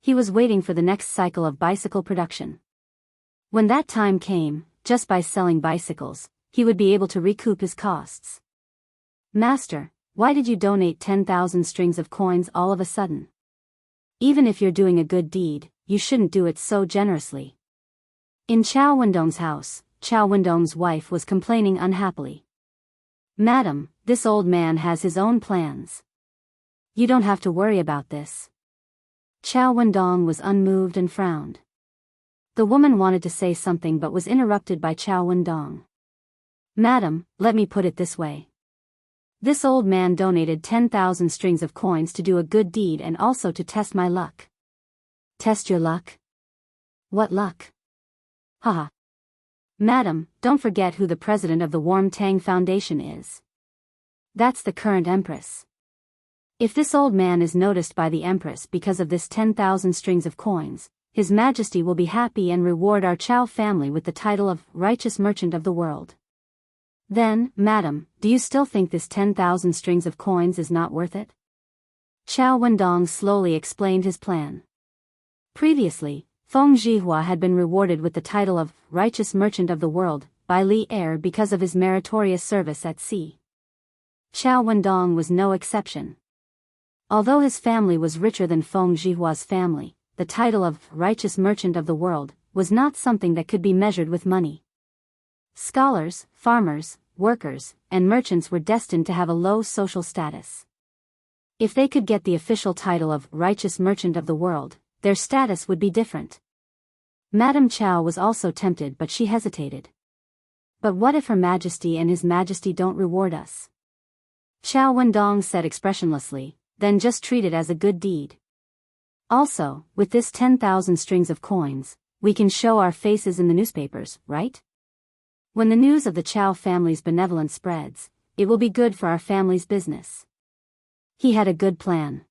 He was waiting for the next cycle of bicycle production. When that time came, just by selling bicycles, he would be able to recoup his costs. Master, why did you donate 10,000 strings of coins all of a sudden? Even if you're doing a good deed, you shouldn't do it so generously. In Chow Wendong's house, Chow Wendong's wife was complaining unhappily. Madam, this old man has his own plans. You don't have to worry about this. Chow Wendong was unmoved and frowned. The woman wanted to say something but was interrupted by Chow Wendong. Madam, let me put it this way. This old man donated 10,000 strings of coins to do a good deed and also to test my luck. Test your luck? What luck? Haha. Madam, don't forget who the president of the Warm Tang Foundation is. That's the current empress. If this old man is noticed by the empress because of this 10,000 strings of coins, His Majesty will be happy and reward our Chow family with the title of Righteous Merchant of the World. Then, madam, do you still think this 10,000 strings of coins is not worth it? Chow Wendong slowly explained his plan. Previously, Feng Zhihua had been rewarded with the title of Righteous Merchant of the World by Li Er because of his meritorious service at sea. Chow Wendong was no exception. Although his family was richer than Feng Zhihua's family, the title of Righteous Merchant of the World was not something that could be measured with money. Scholars, farmers, workers, and merchants were destined to have a low social status. If they could get the official title of Righteous Merchant of the World, their status would be different. Madame Chow was also tempted, but she hesitated. But what if Her Majesty and His Majesty don't reward us? Chow Wendong said expressionlessly, then just treat it as a good deed. Also, with this 10,000 strings of coins, we can show our faces in the newspapers, right? When the news of the Chow family's benevolence spreads, it will be good for our family's business. He had a good plan.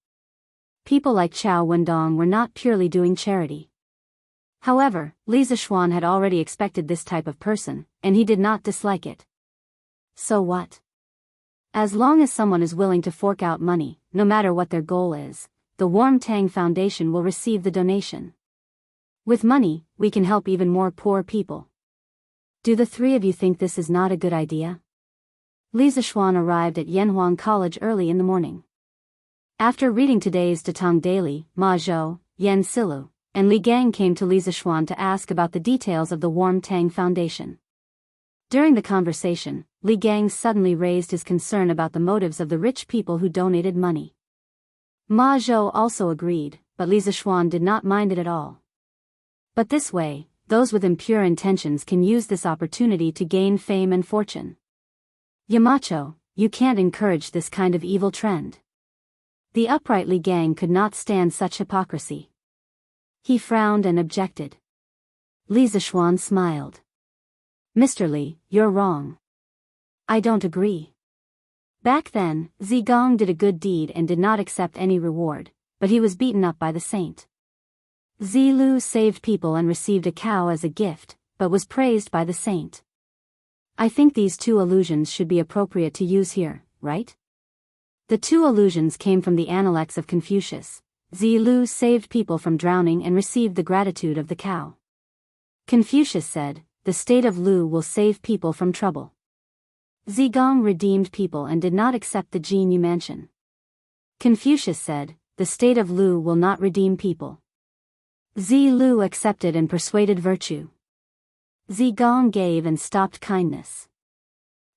People like Chow Wendong were not purely doing charity. However, Li Zixuan had already expected this type of person, and he did not dislike it. So what? As long as someone is willing to fork out money, no matter what their goal is, the Warm Tang Foundation will receive the donation. With money, we can help even more poor people. Do the three of you think this is not a good idea? Li Zixuan arrived at Yanhuang College early in the morning. After reading today's Datang Daily, Ma Zhou, Yan Silu, and Li Gang came to Li Zixuan to ask about the details of the Warm Tang Foundation. During the conversation, Li Gang suddenly raised his concern about the motives of the rich people who donated money. Ma Zhou also agreed, but Li Zixuan did not mind it at all. But this way, those with impure intentions can use this opportunity to gain fame and fortune. Yamacho, you can't encourage this kind of evil trend. The upright Li Gang could not stand such hypocrisy. He frowned and objected. Li Zixuan smiled. Mr. Li, you're wrong. I don't agree. Back then, Zigong did a good deed and did not accept any reward, but he was beaten up by the saint. Zilu saved people and received a cow as a gift, but was praised by the saint. I think these two allusions should be appropriate to use here, right? The two allusions came from the Analects of Confucius. Zilu saved people from drowning and received the gratitude of the cow. Confucius said, the state of Lu will save people from trouble. Zigong redeemed people and did not accept the Jinyu mansion. Confucius said, the state of Lu will not redeem people. Zilu accepted and persuaded virtue. Zigong gave and stopped kindness.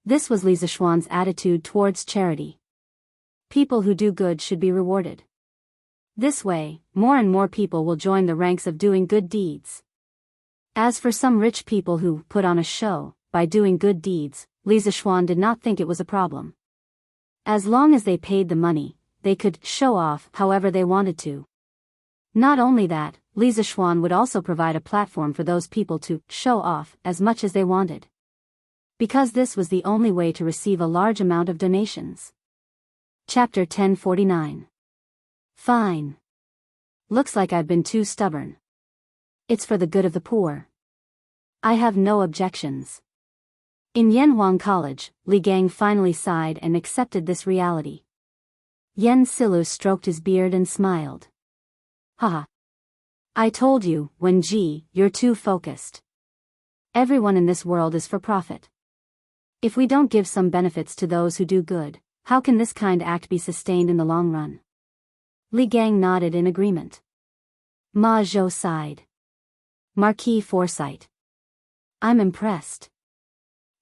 This was Li Zixuan's attitude towards charity. People who do good should be rewarded. This way, more and more people will join the ranks of doing good deeds. As for some rich people who put on a show by doing good deeds, Li Zixuan did not think it was a problem. As long as they paid the money, they could show off however they wanted to. Not only that, Li Zixuan would also provide a platform for those people to show off as much as they wanted. Because this was the only way to receive a large amount of donations. Chapter 1049. Fine. Looks like I've been too stubborn. It's for the good of the poor. I have no objections. In Yanhuang College, Li Gang finally sighed and accepted this reality. Yan Silu stroked his beard and smiled. Haha. I told you, Wenji, you're too focused. Everyone in this world is for profit. If we don't give some benefits to those who do good, how can this kind act be sustained in the long run? Li Gang nodded in agreement. Ma Zhou sighed. Marquis Foresight. I'm impressed.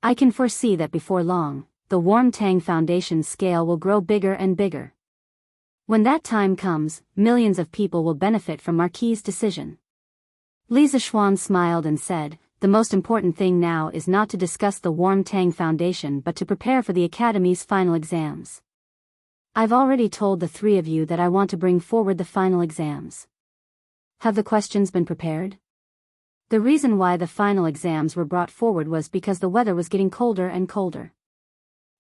I can foresee that before long, the Warm Tang Foundation's scale will grow bigger and bigger. When that time comes, millions of people will benefit from Marquis' decision. Li Zixuan smiled and said, the most important thing now is not to discuss the Warm Tang Foundation but to prepare for the Academy's final exams. I've already told the three of you that I want to bring forward the final exams. Have the questions been prepared? The reason why the final exams were brought forward was because the weather was getting colder and colder.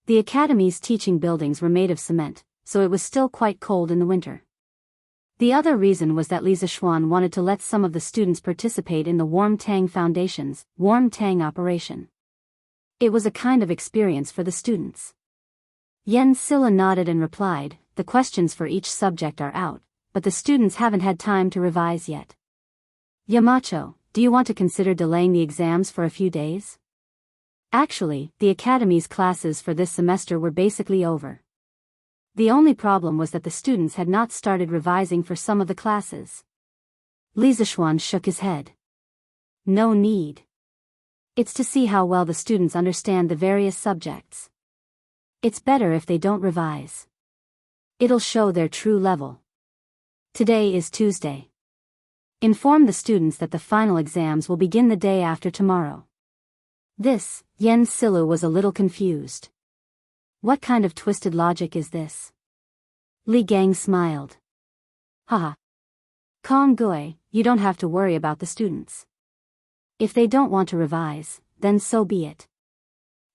The Academy's teaching buildings were made of cement, so it was still quite cold in the winter. The other reason was that Li Zixuan wanted to let some of the students participate in the Warm Tang Foundation's Warm Tang operation. It was a kind of experience for the students. Yen Silla nodded and replied, "The questions for each subject are out, but the students haven't had time to revise yet. Yamacho, do you want to consider delaying the exams for a few days?" Actually, the academy's classes for this semester were basically over. The only problem was that the students had not started revising for some of the classes. Li Zixuan shook his head. "No need. It's to see how well the students understand the various subjects. It's better if they don't revise. It'll show their true level. Today is Tuesday. Inform the students that the final exams will begin the day after tomorrow." This, Yen Silu was a little confused. What kind of twisted logic is this? Li Gang smiled. "Haha. Kong Gui, you don't have to worry about the students. If they don't want to revise, then so be it.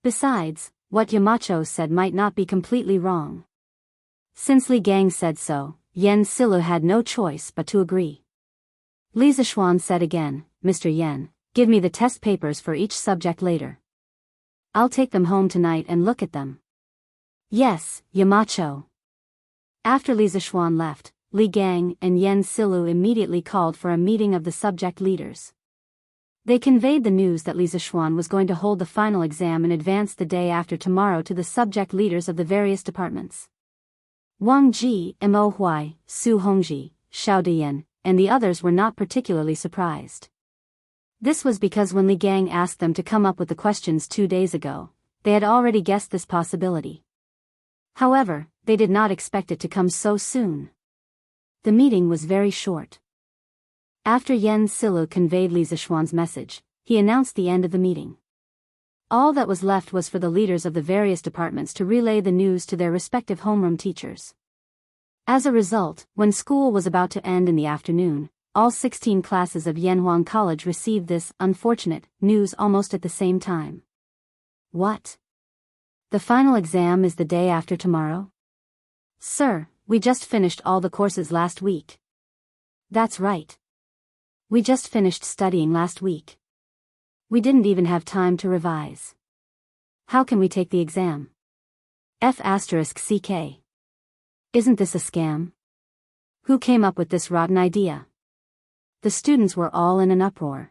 Besides, what Yamacho said might not be completely wrong." Since Li Gang said so, Yen Silu had no choice but to agree. Li Zixuan said again, "Mr. Yen, give me the test papers for each subject later. I'll take them home tonight and look at them." "Yes, Yamacho." After Li Zixuan left, Li Gang and Yen Silu immediately called for a meeting of the subject leaders. They conveyed the news that Li Zixuan was going to hold the final exam in advance the day after tomorrow to the subject leaders of the various departments. Wang Ji, Mo Huai, Su Hongji, Xiao Diyan, and the others were not particularly surprised. This was because when Li Gang asked them to come up with the questions 2 days ago, they had already guessed this possibility. However, they did not expect it to come so soon. The meeting was very short. After Yen Silu conveyed Li Zixuan's message, he announced the end of the meeting. All that was left was for the leaders of the various departments to relay the news to their respective homeroom teachers. As a result, when school was about to end in the afternoon, all 16 classes of Yanhuang College received this unfortunate news almost at the same time. "What? The final exam is the day after tomorrow?" "Sir, we just finished all the courses last week." "That's right. We just finished studying last week. We didn't even have time to revise. How can we take the exam?" F***CK. Isn't this a scam? Who came up with this rotten idea? The students were all in an uproar.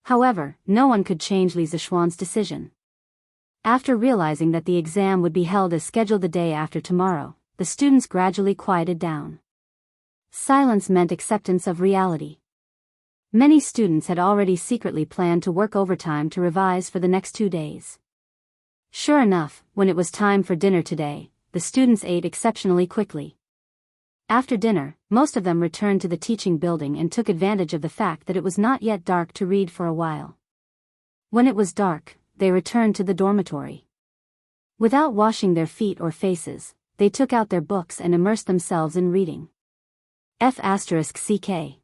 However, no one could change Li Zixuan's decision. After realizing that the exam would be held as scheduled the day after tomorrow, the students gradually quieted down. Silence meant acceptance of reality. Many students had already secretly planned to work overtime to revise for the next 2 days. Sure enough, when it was time for dinner today, the students ate exceptionally quickly. After dinner, most of them returned to the teaching building and took advantage of the fact that it was not yet dark to read for a while. When it was dark, they returned to the dormitory. Without washing their feet or faces, they took out their books and immersed themselves in reading. F***CK.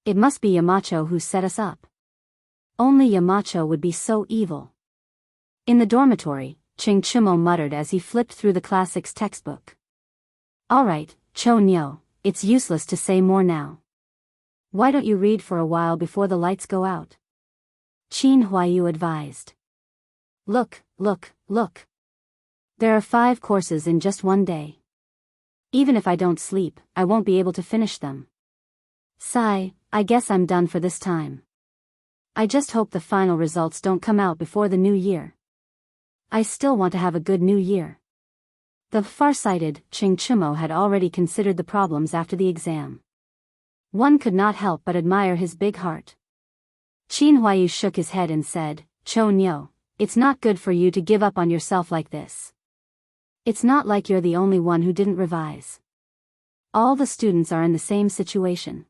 It must be Yamacho who set us up. Only Yamacho would be so evil. In the dormitory, Ching Chimo muttered as he flipped through the classics textbook. "Alright, Cho Nyo, it's useless to say more now. Why don't you read for a while before the lights go out?" Qin Huayu advised. Look. There are 5 courses in just one day. Even if I don't sleep, I won't be able to finish them. Sigh, I guess I'm done for this time. I just hope the final results don't come out before the new year. I still want to have a good new year." The far-sighted Ching Chimo had already considered the problems after the exam. One could not help but admire his big heart. Qin Huayu shook his head and said, "Cho Nyo, it's not good for you to give up on yourself like this. It's not like you're the only one who didn't revise. All the students are in the same situation.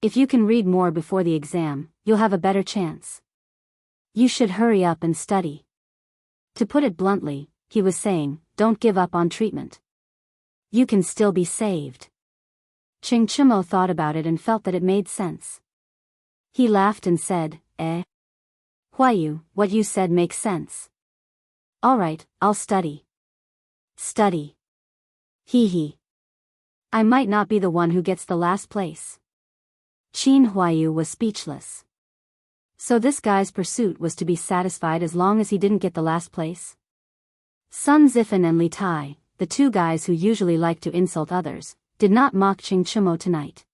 If you can read more before the exam, you'll have a better chance. You should hurry up and study." To put it bluntly, he was saying, don't give up on treatment. You can still be saved. Ching Chimo thought about it and felt that it made sense. He laughed and said, Huayu, what you said makes sense. Alright, I'll study. Study. Hee hee. I might not be the one who gets the last place. Qin Huayu was speechless. So this guy's pursuit was to be satisfied as long as he didn't get the last place? Sun Zifan and Li Tai, the two guys who usually like to insult others, did not mock Qing Chumo tonight.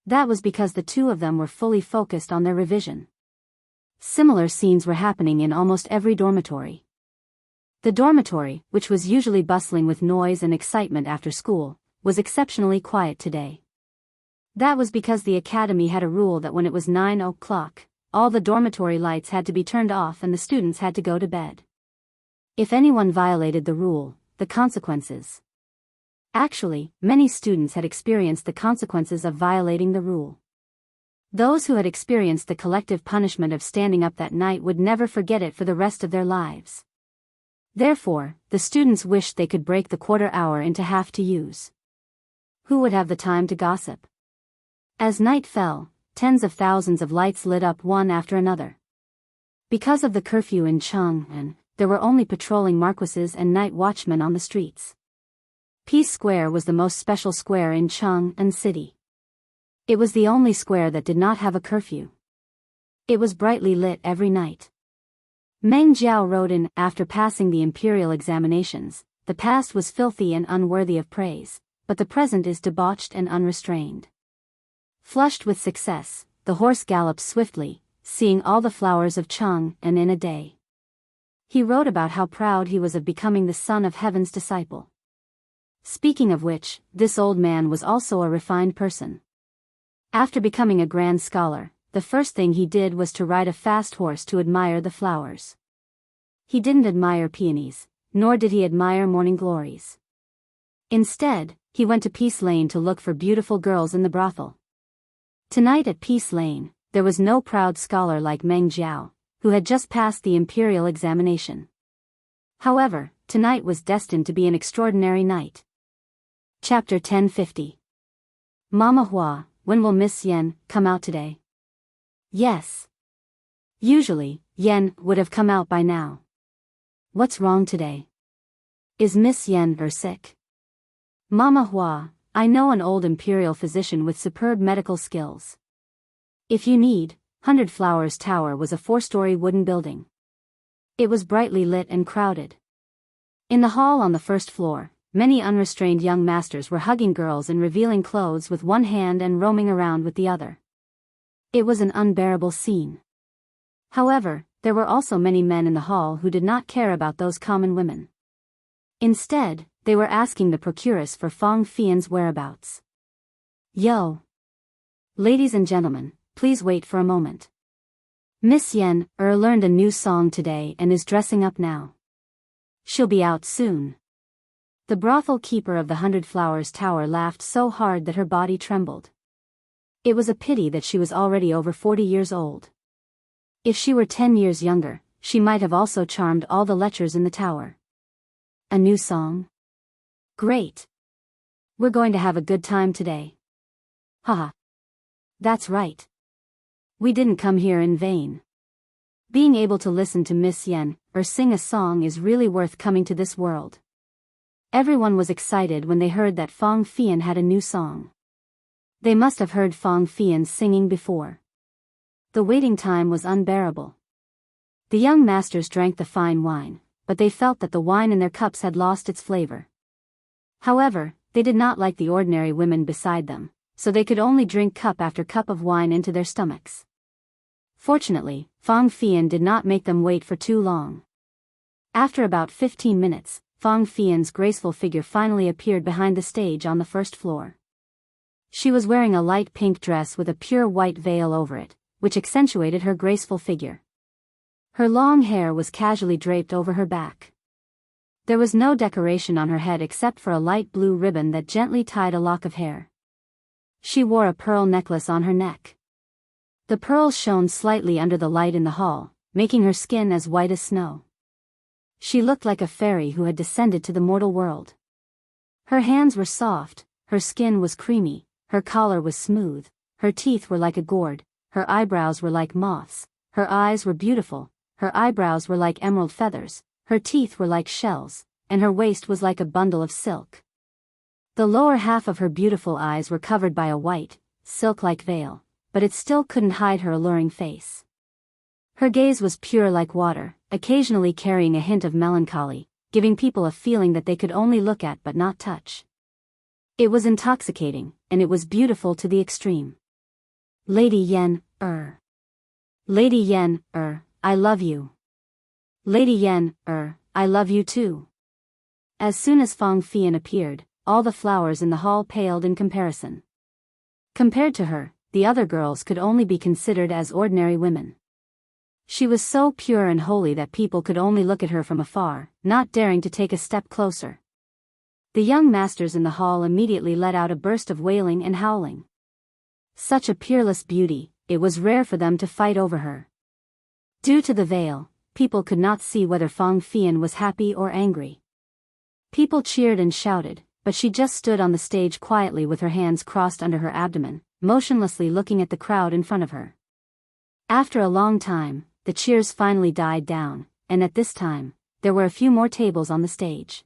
That was because the two of them were fully focused on their revision. Similar scenes were happening in almost every dormitory. The dormitory, which was usually bustling with noise and excitement after school, was exceptionally quiet today. That was because the academy had a rule that when it was 9 o'clock, all the dormitory lights had to be turned off and the students had to go to bed. If anyone violated the rule, the consequences. Actually, many students had experienced the consequences of violating the rule. Those who had experienced the collective punishment of standing up that night would never forget it for the rest of their lives. Therefore, the students wished they could break the quarter hour into half to use. Who would have the time to gossip? As night fell, tens of thousands of lights lit up one after another. Because of the curfew in Chang'an, there were only patrolling marquises and night watchmen on the streets. Peace Square was the most special square in Chang'an City. It was the only square that did not have a curfew. It was brightly lit every night. Meng Jiao wrote in, after passing the imperial examinations, the past was filthy and unworthy of praise, but the present is debauched and unrestrained. Flushed with success, the horse galloped swiftly, seeing all the flowers of Chang'an in a day. He wrote about how proud he was of becoming the son of heaven's disciple. Speaking of which, this old man was also a refined person. After becoming a grand scholar, the first thing he did was to ride a fast horse to admire the flowers. He didn't admire peonies, nor did he admire morning glories. Instead, he went to Peace Lane to look for beautiful girls in the brothel. Tonight at Peace Lane, there was no proud scholar like Meng Jiao, who had just passed the imperial examination. However, tonight was destined to be an extraordinary night. Chapter 1050. Mama Hua, when will Miss Yen come out today? Yes. Usually, Yen would have come out by now. What's wrong today? Is Miss Yen sick? Mama Hua, I know an old imperial physician with superb medical skills. If you need, 100 Flowers Tower was a 4-story wooden building. It was brightly lit and crowded. In the hall on the first floor, many unrestrained young masters were hugging girls in revealing clothes with one hand and roaming around with the other. It was an unbearable scene. However, there were also many men in the hall who did not care about those common women. Instead, they were asking the procuress for Fang Fian's whereabouts. Yo! Ladies and gentlemen, please wait for a moment. Miss Yen learned a new song today and is dressing up now. She'll be out soon. The brothel keeper of the 100 Flowers Tower laughed so hard that her body trembled. It was a pity that she was already over 40 years old. If she were 10 years younger, she might have also charmed all the lechers in the tower. A new song? Great! We're going to have a good time today. Haha. That's right. We didn't come here in vain. Being able to listen to Miss Yen sing a song is really worth coming to this world. Everyone was excited when they heard that Fang Fian had a new song. They must have heard Fang Fian singing before. The waiting time was unbearable. The young masters drank the fine wine, but they felt that the wine in their cups had lost its flavor. However, they did not like the ordinary women beside them, so they could only drink cup after cup of wine into their stomachs. Fortunately, Fang Fian did not make them wait for too long. After about 15 minutes, Fang Fian's graceful figure finally appeared behind the stage on the first floor. She was wearing a light pink dress with a pure white veil over it, which accentuated her graceful figure. Her long hair was casually draped over her back. There was no decoration on her head except for a light blue ribbon that gently tied a lock of hair. She wore a pearl necklace on her neck. The pearls shone slightly under the light in the hall, making her skin as white as snow. She looked like a fairy who had descended to the mortal world. Her hands were soft, her skin was creamy, her collar was smooth, her teeth were like a gourd, her eyebrows were like moths, her eyes were beautiful, her eyebrows were like emerald feathers, her teeth were like shells, and her waist was like a bundle of silk. The lower half of her beautiful eyes were covered by a white, silk-like veil, but it still couldn't hide her alluring face. Her gaze was pure like water, occasionally carrying a hint of melancholy, giving people a feeling that they could only look at but not touch. It was intoxicating, and it was beautiful to the extreme. Lady Yen, Lady Yen, I love you. Lady Yen, I love you too. As soon as Fang Fian appeared, all the flowers in the hall paled in comparison. Compared to her, the other girls could only be considered as ordinary women. She was so pure and holy that people could only look at her from afar, not daring to take a step closer. The young masters in the hall immediately let out a burst of wailing and howling. Such a peerless beauty, it was rare for them to fight over her. Due to the veil, people could not see whether Fang Fian was happy or angry. People cheered and shouted, but she just stood on the stage quietly with her hands crossed under her abdomen, motionlessly looking at the crowd in front of her. After a long time, the cheers finally died down, and at this time, there were a few more tables on the stage.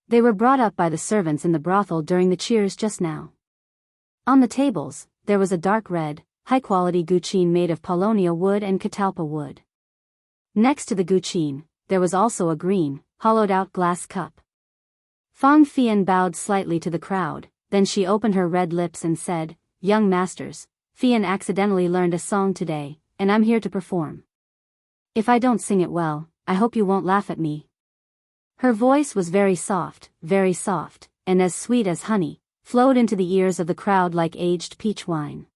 They were brought up by the servants in the brothel during the cheers just now. On the tables, there was a dark red, high-quality guqin made of paulownia wood and catalpa wood. Next to the guqin, there was also a green, hollowed-out glass cup. Fang Fian bowed slightly to the crowd, then she opened her red lips and said, "Young masters, Fian accidentally learned a song today, and I'm here to perform. If I don't sing it well, I hope you won't laugh at me." Her voice was very soft, and as sweet as honey, flowed into the ears of the crowd like aged peach wine.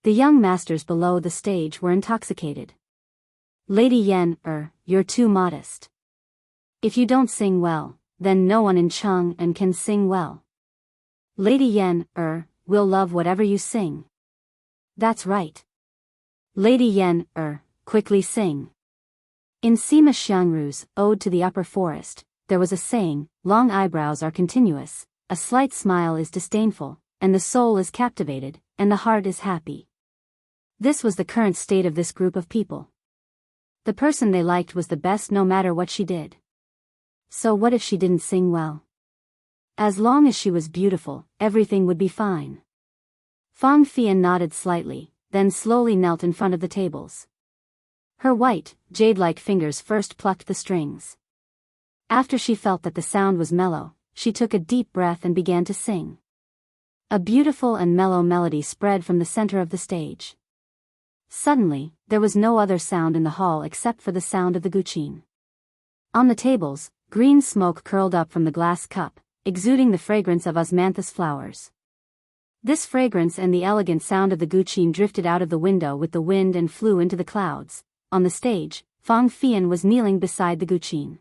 The young masters below the stage were intoxicated. "Lady Yen, you're too modest. If you don't sing well, then no one in Chang'an can sing well. Lady Yen, we'll love whatever you sing." "That's right. Lady Yen, quickly sing." In Sima Xiangru's Ode to the Upper Forest, there was a saying, "Long eyebrows are continuous, a slight smile is disdainful, and the soul is captivated, and the heart is happy." This was the current state of this group of people. The person they liked was the best no matter what she did. So what if she didn't sing well? As long as she was beautiful, everything would be fine. Fang Fian nodded slightly, then slowly knelt in front of the tables. Her white, jade-like fingers first plucked the strings. After she felt that the sound was mellow, she took a deep breath and began to sing. A beautiful and mellow melody spread from the center of the stage. Suddenly, there was no other sound in the hall except for the sound of the guqin. On the tables, green smoke curled up from the glass cup, exuding the fragrance of osmanthus flowers. This fragrance and the elegant sound of the guqin drifted out of the window with the wind and flew into the clouds. On the stage, Fang Fian was kneeling beside the guqin.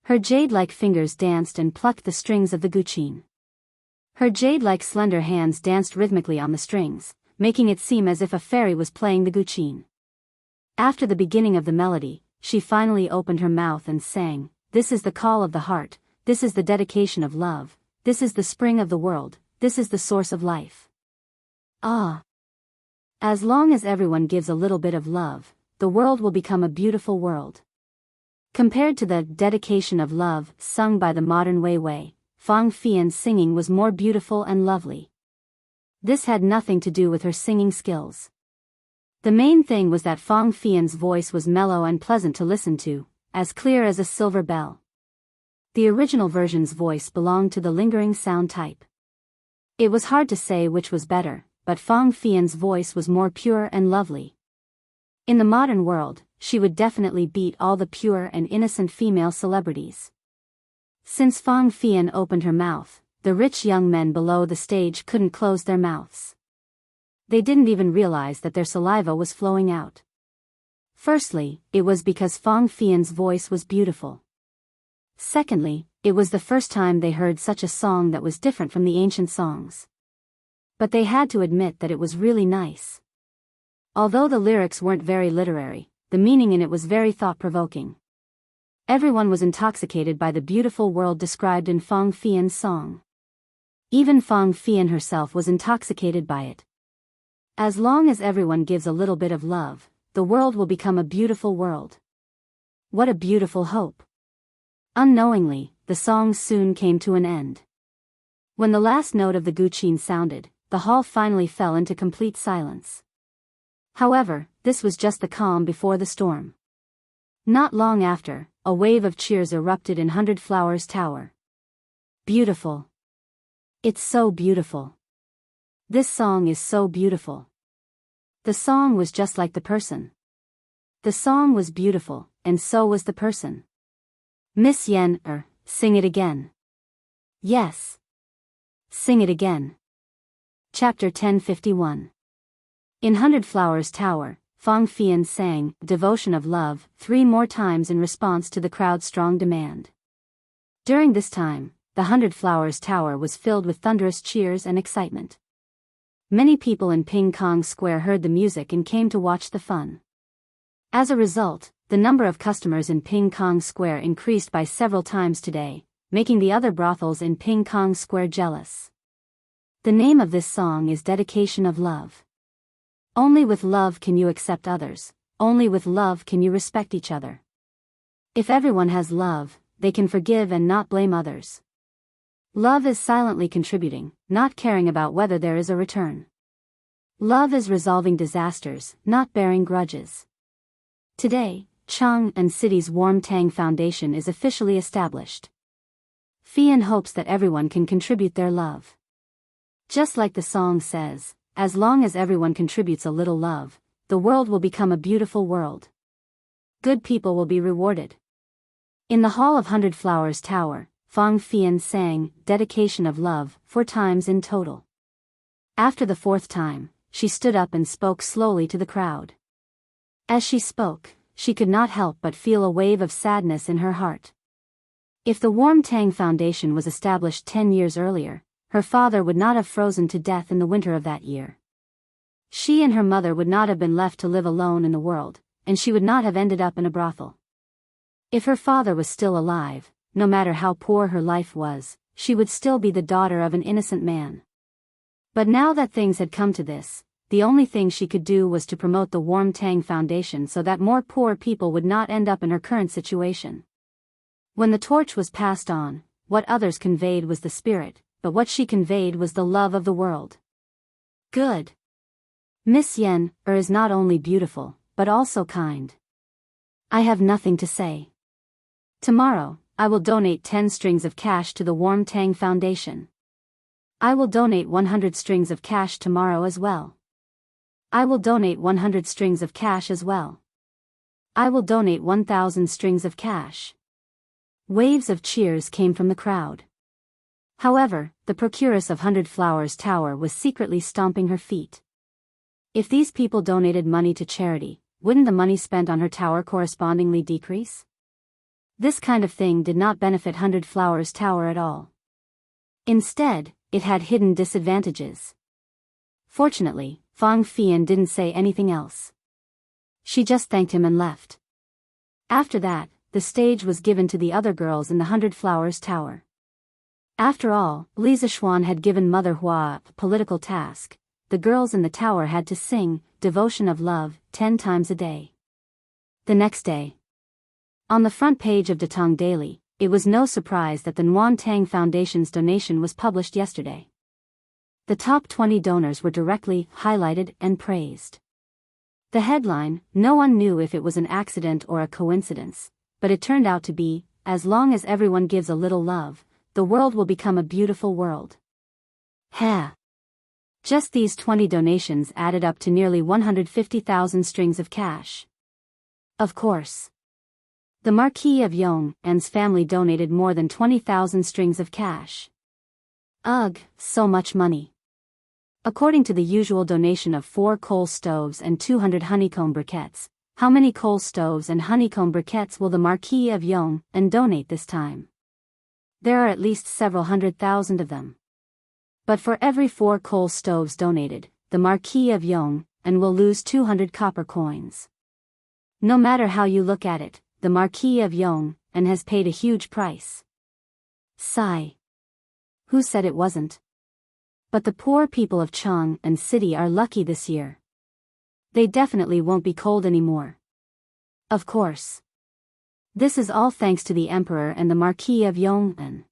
Her jade-like fingers danced and plucked the strings of the guqin. Her jade-like slender hands danced rhythmically on the strings, making it seem as if a fairy was playing the guqin. After the beginning of the melody, she finally opened her mouth and sang, "This is the call of the heart, this is the dedication of love, this is the spring of the world, this is the source of life. Ah! As long as everyone gives a little bit of love, the world will become a beautiful world." Compared to the dedication of love sung by the modern Weiwei, Fang Fian's singing was more beautiful and lovely. This had nothing to do with her singing skills. The main thing was that Fang Fian's voice was mellow and pleasant to listen to, as clear as a silver bell. The original version's voice belonged to the lingering sound type. It was hard to say which was better, but Fang Fian's voice was more pure and lovely. In the modern world, she would definitely beat all the pure and innocent female celebrities. Since Fang Fian opened her mouth, the rich young men below the stage couldn't close their mouths. They didn't even realize that their saliva was flowing out. Firstly, it was because Fang Fian's voice was beautiful. Secondly, it was the first time they heard such a song that was different from the ancient songs. But they had to admit that it was really nice. Although the lyrics weren't very literary, the meaning in it was very thought-provoking. Everyone was intoxicated by the beautiful world described in Fang Fian's song. Even Fang Fian herself was intoxicated by it. As long as everyone gives a little bit of love, the world will become a beautiful world. What a beautiful hope. Unknowingly, the song soon came to an end. When the last note of the guqin sounded, the hall finally fell into complete silence. However, this was just the calm before the storm. Not long after, a wave of cheers erupted in Hundred Flowers Tower. Beautiful. It's so beautiful. This song is so beautiful. The song was just like the person. The song was beautiful, and so was the person. Miss Yen, sing it again. Yes. Sing it again. Chapter 1051. In Hundred Flowers Tower, Fang Fian sang Devotion of Love 3 more times in response to the crowd's strong demand. During this time, the Hundred Flowers Tower was filled with thunderous cheers and excitement. Many people in Ping Kong Square heard the music and came to watch the fun. As a result, the number of customers in Ping Kong Square increased by several times today, making the other brothels in Ping Kong Square jealous. The name of this song is Dedication of Love. Only with love can you accept others, only with love can you respect each other. If everyone has love, they can forgive and not blame others. Love is silently contributing, not caring about whether there is a return. Love is resolving disasters, not bearing grudges. Today, Chang and City's Warm Tang Foundation is officially established. Fian hopes that everyone can contribute their love. Just like the song says, as long as everyone contributes a little love, the world will become a beautiful world. Good people will be rewarded. In the hall of Hundred Flowers Tower, Fang Fian sang Dedication of Love 4 times in total. After the 4th time, she stood up and spoke slowly to the crowd. As she spoke, she could not help but feel a wave of sadness in her heart. If the Warm Tang Foundation was established 10 years earlier, her father would not have frozen to death in the winter of that year. She and her mother would not have been left to live alone in the world, and she would not have ended up in a brothel. If her father was still alive, no matter how poor her life was, she would still be the daughter of an innocent man. But now that things had come to this, the only thing she could do was to promote the Warm Tang Foundation so that more poor people would not end up in her current situation. When the torch was passed on, what others conveyed was the spirit, but what she conveyed was the love of the world. Good. Miss Yen is not only beautiful, but also kind. I have nothing to say. Tomorrow, I will donate 10 strings of cash to the Warm Tang Foundation. I will donate 100 strings of cash tomorrow as well. I will donate 100 strings of cash as well. I will donate 1,000 strings of cash. Waves of cheers came from the crowd. However, the procuress of Hundred Flowers Tower was secretly stomping her feet. If these people donated money to charity, wouldn't the money spent on her tower correspondingly decrease? This kind of thing did not benefit Hundred Flowers Tower at all. Instead, it had hidden disadvantages. Fortunately, Fang Fian didn't say anything else. She just thanked him and left. After that, the stage was given to the other girls in the Hundred Flowers Tower. After all, Li Zixuan had given Mother Hua a political task. The girls in the tower had to sing Devotion of Love 10 times a day. The next day, on the front page of Datong Daily, it was no surprise that the Nguyen Tang Foundation's donation was published yesterday. The top 20 donors were directly highlighted and praised. The headline, no one knew if it was an accident or a coincidence, but it turned out to be, as long as everyone gives a little love, the world will become a beautiful world. Ha! Just these 20 donations added up to nearly 150,000 strings of cash. Of course. The Marquis of Yong's family donated more than 20,000 strings of cash. Ugh, so much money. According to the usual donation of 4 coal stoves and 200 honeycomb briquettes, how many coal stoves and honeycomb briquettes will the Marquis of Yong donate this time? There are at least several 100,000 of them. But for every 4 coal stoves donated, the Marquis of Yong will lose 200 copper coins. No matter how you look at it, the Marquis of Yong has paid a huge price. Sigh. Who said it wasn't? But the poor people of Chang and City are lucky this year. They definitely won't be cold anymore. Of course. This is all thanks to the Emperor and the Marquis of Yong'an.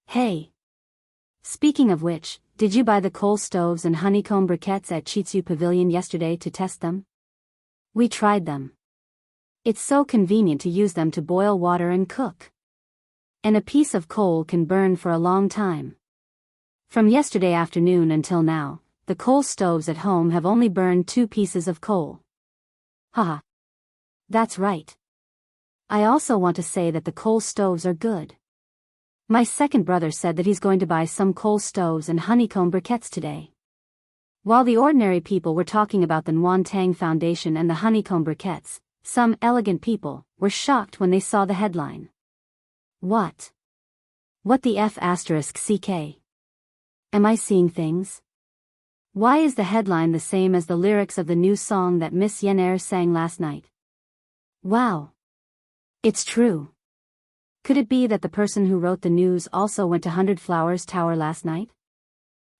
Hey! Speaking of which, did you buy the coal stoves and honeycomb briquettes at Chitsu Pavilion yesterday to test them? We tried them. It's so convenient to use them to boil water and cook. And a piece of coal can burn for a long time. From yesterday afternoon until now, the coal stoves at home have only burned 2 pieces of coal. Haha. That's right. I also want to say that the coal stoves are good. My second brother said that he's going to buy some coal stoves and honeycomb briquettes today. While the ordinary people were talking about the Nguyen Tang Foundation and the honeycomb briquettes, some elegant people were shocked when they saw the headline. What? What the F***CK? Am I seeing things? Why is the headline the same as the lyrics of the new song that Miss Yen Er sang last night? Wow. It's true. Could it be that the person who wrote the news also went to 100 Flowers Tower last night?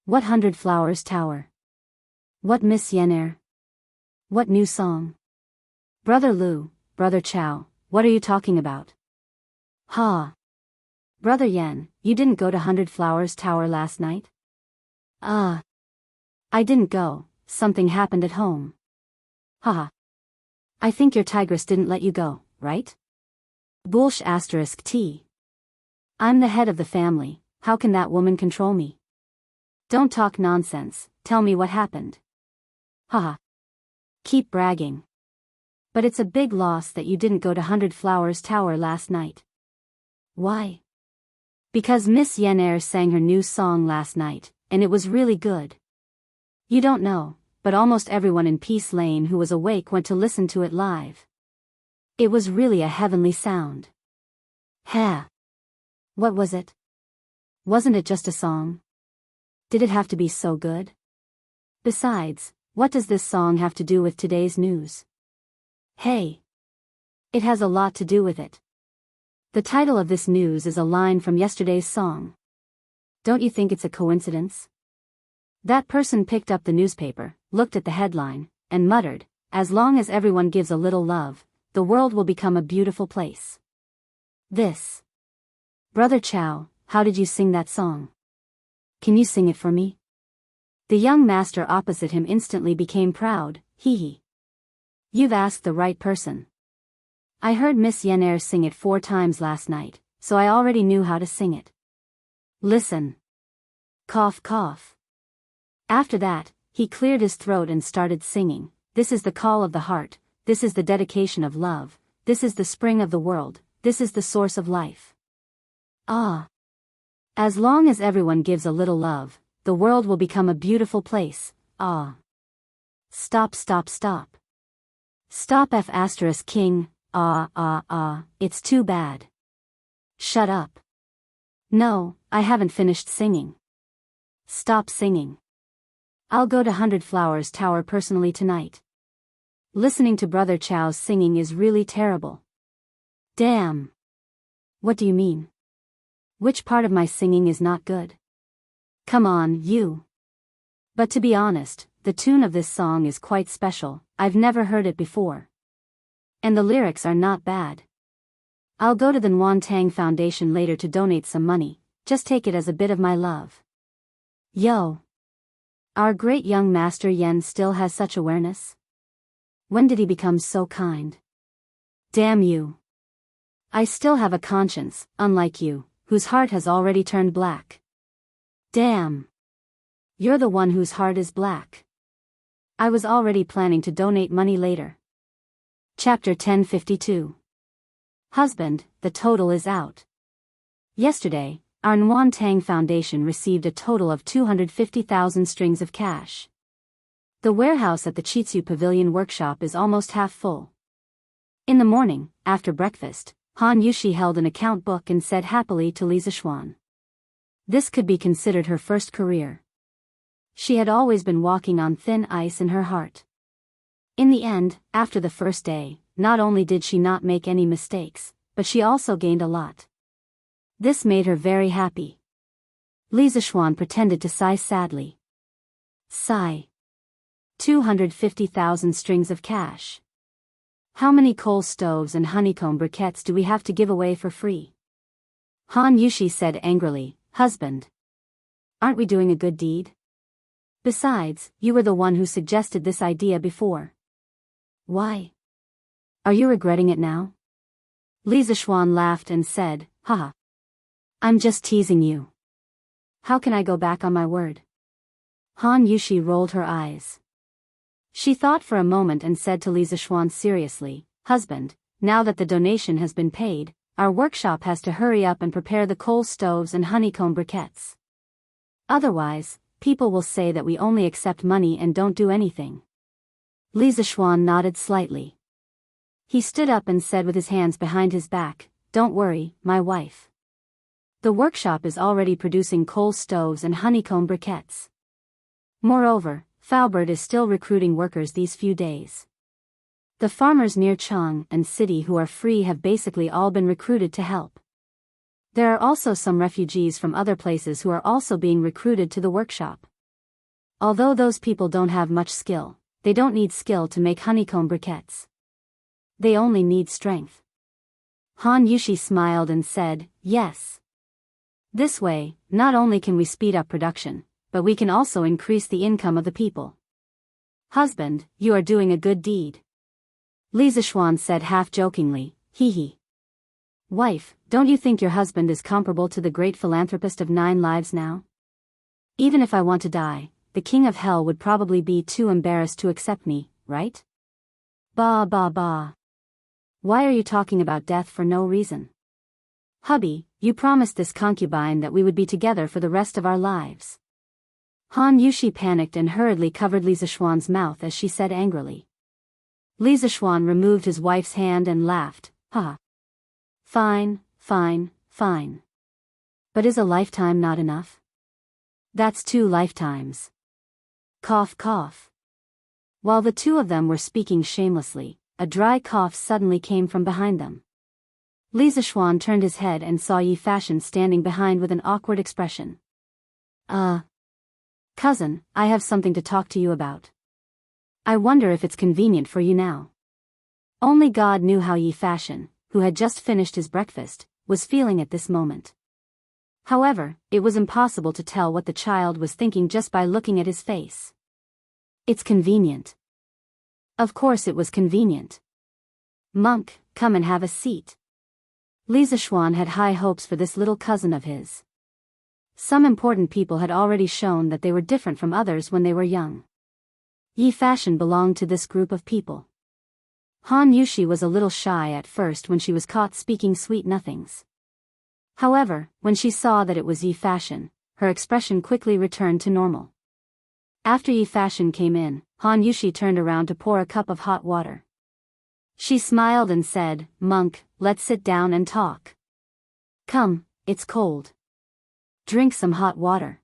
What 100 Flowers Tower? What Miss Yen Er? What new song? Brother Lu, Brother Chow, what are you talking about? Ha. Brother Yen, you didn't go to 100 Flowers Tower last night? I didn't go, something happened at home. Haha. I think your tigress didn't let you go, right? Bullsh *T. I'm the head of the family, how can that woman control me? Don't talk nonsense, tell me what happened. Haha. Keep bragging. But it's a big loss that you didn't go to 100 Flowers Tower last night. Why? Because Miss Yen Er sang her new song last night, and it was really good. You don't know, but almost everyone in Peace Lane who was awake went to listen to it live. It was really a heavenly sound. Ha! What was it? Wasn't it just a song? Did it have to be so good? Besides, what does this song have to do with today's news? Hey! It has a lot to do with it. The title of this news is a line from yesterday's song. Don't you think it's a coincidence? That person picked up the newspaper, looked at the headline, and muttered, as long as everyone gives a little love, the world will become a beautiful place. This. Brother Chow, how did you sing that song? Can you sing it for me? The young master opposite him instantly became proud, hee. You've asked the right person. I heard Miss Yen Er sing it 4 times last night, so I already knew how to sing it. Listen. Cough cough. After that, he cleared his throat and started singing, this is the call of the heart, this is the dedication of love, this is the spring of the world, this is the source of life. Ah. As long as everyone gives a little love, the world will become a beautiful place, ah. Stop stop stop. Stop F***king, it's too bad. Shut up. No, I haven't finished singing. Stop singing. I'll go to 100 Flowers Tower personally tonight. Listening to Brother Chow's singing is really terrible. Damn. What do you mean? Which part of my singing is not good? Come on, you. But to be honest, the tune of this song is quite special, I've never heard it before. And the lyrics are not bad. I'll go to the Nguyen Tang Foundation later to donate some money, just take it as a bit of my love. Yo. Our great young master Yen still has such awareness? When did he become so kind? Damn you. I still have a conscience, unlike you, whose heart has already turned black. Damn. You're the one whose heart is black. I was already planning to donate money later. Chapter 1052. Husband, the total is out. Yesterday, our Nguyen Tang Foundation received a total of 250,000 strings of cash. The warehouse at the Chitsu Pavilion workshop is almost half full. In the morning, after breakfast, Han Yushi held an account book and said happily to Li Zixuan. This could be considered her first career. She had always been walking on thin ice in her heart. In the end, after the first day, not only did she not make any mistakes, but she also gained a lot. This made her very happy. Li Zixuan pretended to sigh sadly. Sigh. 250,000 strings of cash. How many coal stoves and honeycomb briquettes do we have to give away for free? Han Yushi said angrily, Husband. Aren't we doing a good deed? Besides, you were the one who suggested this idea before. Why? Are you regretting it now? Li Zishuan laughed and said, haha. I'm just teasing you. How can I go back on my word? Han Yushi rolled her eyes. She thought for a moment and said to Li Zishuan seriously, husband, now that the donation has been paid, our workshop has to hurry up and prepare the coal stoves and honeycomb briquettes. Otherwise, people will say that we only accept money and don't do anything. Li Zishuan nodded slightly. He stood up and said with his hands behind his back, don't worry, my wife. The workshop is already producing coal stoves and honeycomb briquettes. Moreover, Faubert is still recruiting workers these few days. The farmers near Chang and City who are free have basically all been recruited to help. There are also some refugees from other places who are also being recruited to the workshop. Although those people don't have much skill, they don't need skill to make honeycomb briquettes. They only need strength. Han Yushi smiled and said, yes. This way, not only can we speed up production, but we can also increase the income of the people. Husband, you are doing a good deed. Li Zishuan said half-jokingly, hee. Wife, don't you think your husband is comparable to the great philanthropist of 9 lives now? Even if I want to die, the king of hell would probably be too embarrassed to accept me, right? Bah. Why are you talking about death for no reason? Hubby, you promised this concubine that we would be together for the rest of our lives. Han Yushi panicked and hurriedly covered Li Zishuan's mouth as she said angrily. Li Zishuan removed his wife's hand and laughed, ha. Fine. But is a lifetime not enough? That's 2 lifetimes. Cough. While the two of them were speaking shamelessly, a dry cough suddenly came from behind them. Li Zishuan turned his head and saw Yi Fashion standing behind with an awkward expression. Cousin, I have something to talk to you about. I wonder if it's convenient for you now. Only God knew how Yi Fashion, who had just finished his breakfast, was feeling at this moment. However, it was impossible to tell what the child was thinking just by looking at his face. It's convenient. Of course it was convenient. Monk, come and have a seat. Li Zishuan had high hopes for this little cousin of his. Some important people had already shown that they were different from others when they were young. Yi Fashion belonged to this group of people. Han Yushi was a little shy at first when she was caught speaking sweet nothings. However, when she saw that it was Yi Fashion, her expression quickly returned to normal. After Yi Fashion came in, Han Yushi turned around to pour a cup of hot water. She smiled and said, Monk, let's sit down and talk. Come, it's cold. Drink some hot water.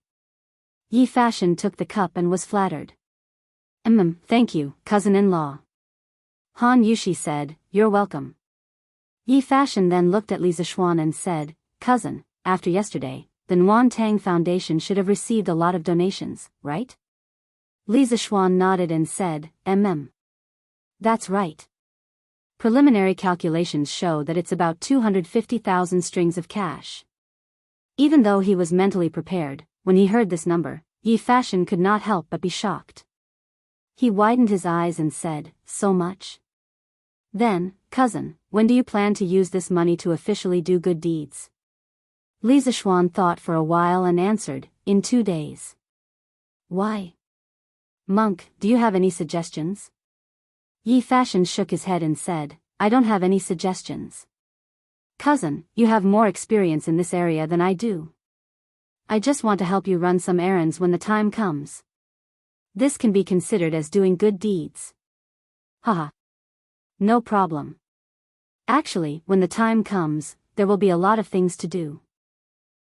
Yi Fashion took the cup and was flattered. Thank you, cousin-in-law. Han Yushi said, you're welcome. Yi Fashion then looked at Li Zishuan and said, cousin, after yesterday, the Nguyen Tang Foundation should have received a lot of donations, right? Li Zishuan nodded and said, That's right. Preliminary calculations show that it's about 250,000 strings of cash. Even though he was mentally prepared, when he heard this number, Yi Fashion could not help but be shocked. He widened his eyes and said, so much? Then, cousin, when do you plan to use this money to officially do good deeds? Li Zishuan thought for a while and answered, in 2 days. Why? Monk, do you have any suggestions? Yi Fashion shook his head and said, I don't have any suggestions. Cousin, you have more experience in this area than I do. I just want to help you run some errands when the time comes. This can be considered as doing good deeds. Haha. No problem. Actually, when the time comes, there will be a lot of things to do.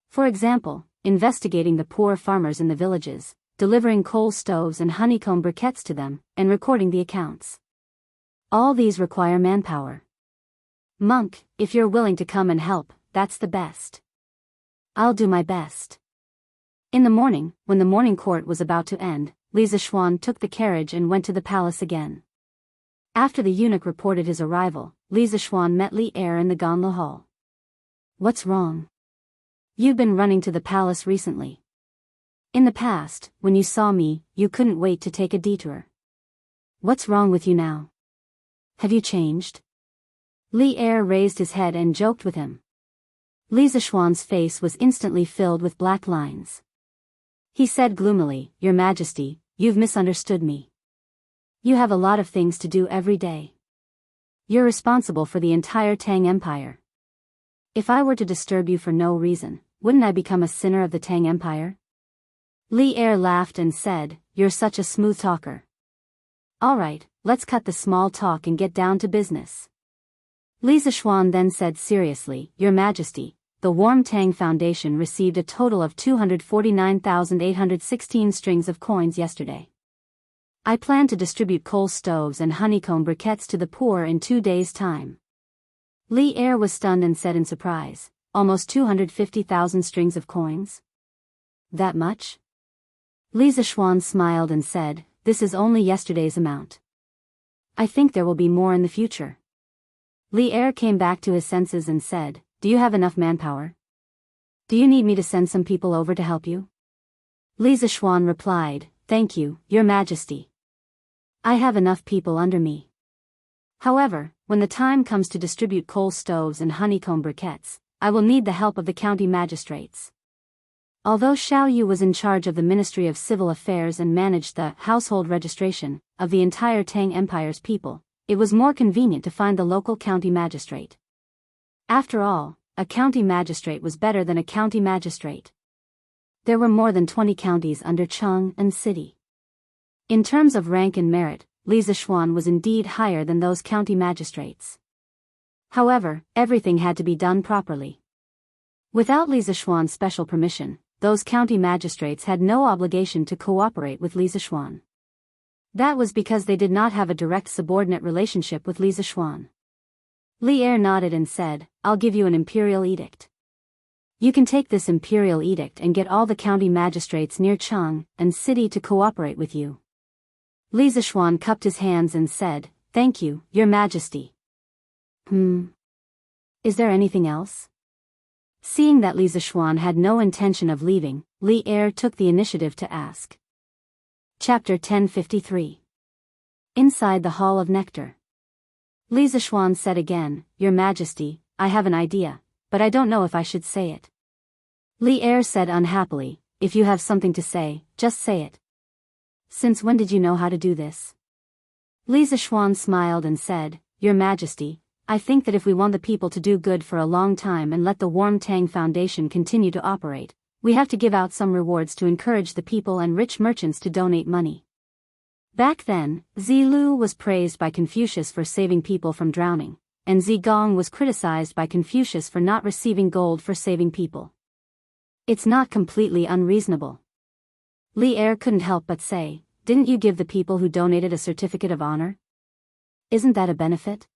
For example, investigating the poor farmers in the villages, delivering coal stoves and honeycomb briquettes to them, and recording the accounts. All these require manpower. Monk, if you're willing to come and help, that's the best. I'll do my best. In the morning, when the morning court was about to end, Li Zishuan took the carriage and went to the palace again. After the eunuch reported his arrival, Li Zishuan met Li Er in the Ganlo hall. What's wrong? You've been running to the palace recently. In the past, when you saw me, you couldn't wait to take a detour. What's wrong with you now? Have you changed? Li Er raised his head and joked with him. Li Zishuan's face was instantly filled with black lines. He said gloomily, Your Majesty, you've misunderstood me. You have a lot of things to do every day. You're responsible for the entire Tang Empire. If I were to disturb you for no reason, wouldn't I become a sinner of the Tang Empire? Li Er laughed and said, You're such a smooth talker. Alright, let's cut the small talk and get down to business. Li Zishuan then said seriously, Your Majesty, the Warm Tang Foundation received a total of 249,816 strings of coins yesterday. I plan to distribute coal stoves and honeycomb briquettes to the poor in 2 days' time. Li Er was stunned and said in surprise, Almost 250,000 strings of coins? That much? Li Zishuan smiled and said, This is only yesterday's amount. I think there will be more in the future. Li Er came back to his senses and said, Do you have enough manpower? Do you need me to send some people over to help you? Li Zishuan replied, Thank you, Your Majesty. I have enough people under me. However, when the time comes to distribute coal stoves and honeycomb briquettes, I will need the help of the county magistrates. Although Xiao Yu was in charge of the Ministry of Civil Affairs and managed the household registration of the entire Tang Empire's people, it was more convenient to find the local county magistrate. After all, a county magistrate was better than a county magistrate. There were more than 20 counties under Chang'an City. In terms of rank and merit, Li Zishuan was indeed higher than those county magistrates. However, everything had to be done properly. Without Li Zishuan's special permission, those county magistrates had no obligation to cooperate with Li Zishuan. That was because they did not have a direct subordinate relationship with Li Zishuan. Li Er nodded and said, I'll give you an imperial edict. You can take this imperial edict and get all the county magistrates near Chang'an City to cooperate with you. Li Zishuan cupped his hands and said, Thank you, Your Majesty. Is there anything else? Seeing that Li Zishuan had no intention of leaving, Li Er took the initiative to ask. Chapter 1053. Inside the Hall of Nectar. Li Zishuan said again, Your Majesty, I have an idea, but I don't know if I should say it. Li Er said unhappily, If you have something to say, just say it. Since when did you know how to do this? Li Zishuan smiled and said, Your Majesty, I think that if we want the people to do good for a long time and let the Warm Tang Foundation continue to operate, we have to give out some rewards to encourage the people and rich merchants to donate money. Back then, Zilu was praised by Confucius for saving people from drowning, and Zigong was criticized by Confucius for not receiving gold for saving people. It's not completely unreasonable. Li Er couldn't help but say, Didn't you give the people who donated a certificate of honor? Isn't that a benefit?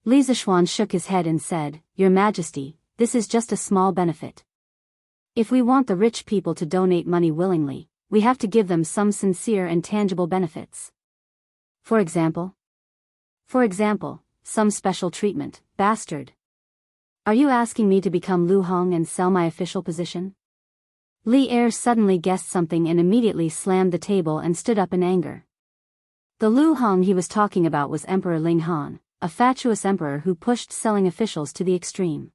Li Zishuan shook his head and said, Your Majesty, this is just a small benefit. If we want the rich people to donate money willingly, we have to give them some sincere and tangible benefits. For example, some special treatment, bastard. Are you asking me to become Lu Hong and sell my official position? Li Er suddenly guessed something and immediately slammed the table and stood up in anger. The Lu Hong he was talking about was Emperor Ling Han, a fatuous emperor who pushed selling officials to the extreme.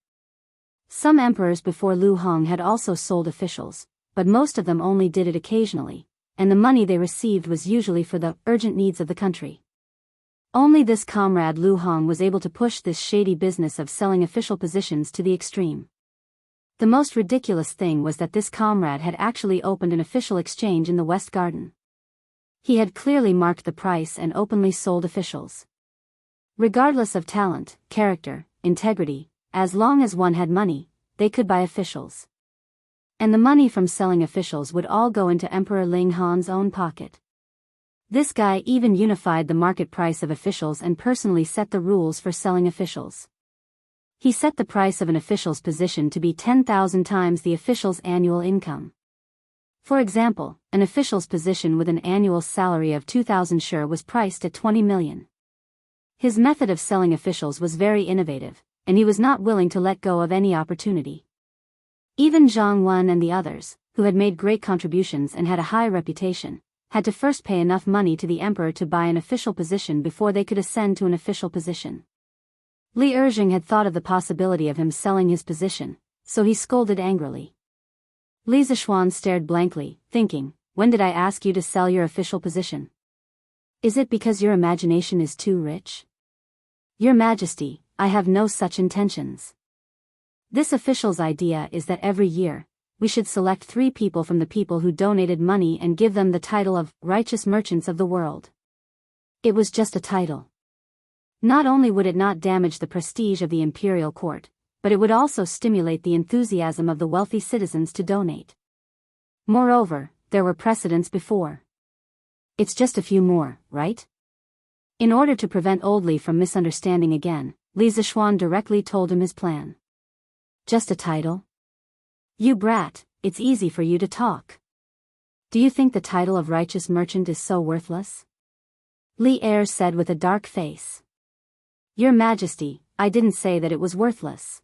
Some emperors before Lu Hong had also sold officials, but most of them only did it occasionally, and the money they received was usually for the urgent needs of the country. Only this comrade Lu Hong was able to push this shady business of selling official positions to the extreme. The most ridiculous thing was that this comrade had actually opened an official exchange in the West Garden. He had clearly marked the price and openly sold officials. Regardless of talent, character, integrity, as long as one had money, they could buy officials. And the money from selling officials would all go into Emperor Ling Han's own pocket. This guy even unified the market price of officials and personally set the rules for selling officials. He set the price of an official's position to be 10,000 times the official's annual income. For example, an official's position with an annual salary of 2,000 sure was priced at 20 million. His method of selling officials was very innovative, and he was not willing to let go of any opportunity. Even Zhang Wen and the others, who had made great contributions and had a high reputation, had to first pay enough money to the emperor to buy an official position before they could ascend to an official position. Li Erjing had thought of the possibility of him selling his position, so he scolded angrily. Li Zishuan stared blankly, thinking, when did I ask you to sell your official position? Is it because your imagination is too rich? Your Majesty, I have no such intentions. This official's idea is that every year, we should select 3 people from the people who donated money and give them the title of righteous merchants of the world. It was just a title. Not only would it not damage the prestige of the imperial court, but it would also stimulate the enthusiasm of the wealthy citizens to donate. Moreover, there were precedents before. It's just a few more, right? In order to prevent Old Li from misunderstanding again, Li Zishuan directly told him his plan. Just a title? You brat, it's easy for you to talk. Do you think the title of righteous merchant is so worthless? Li Er said with a dark face. Your Majesty, I didn't say that it was worthless.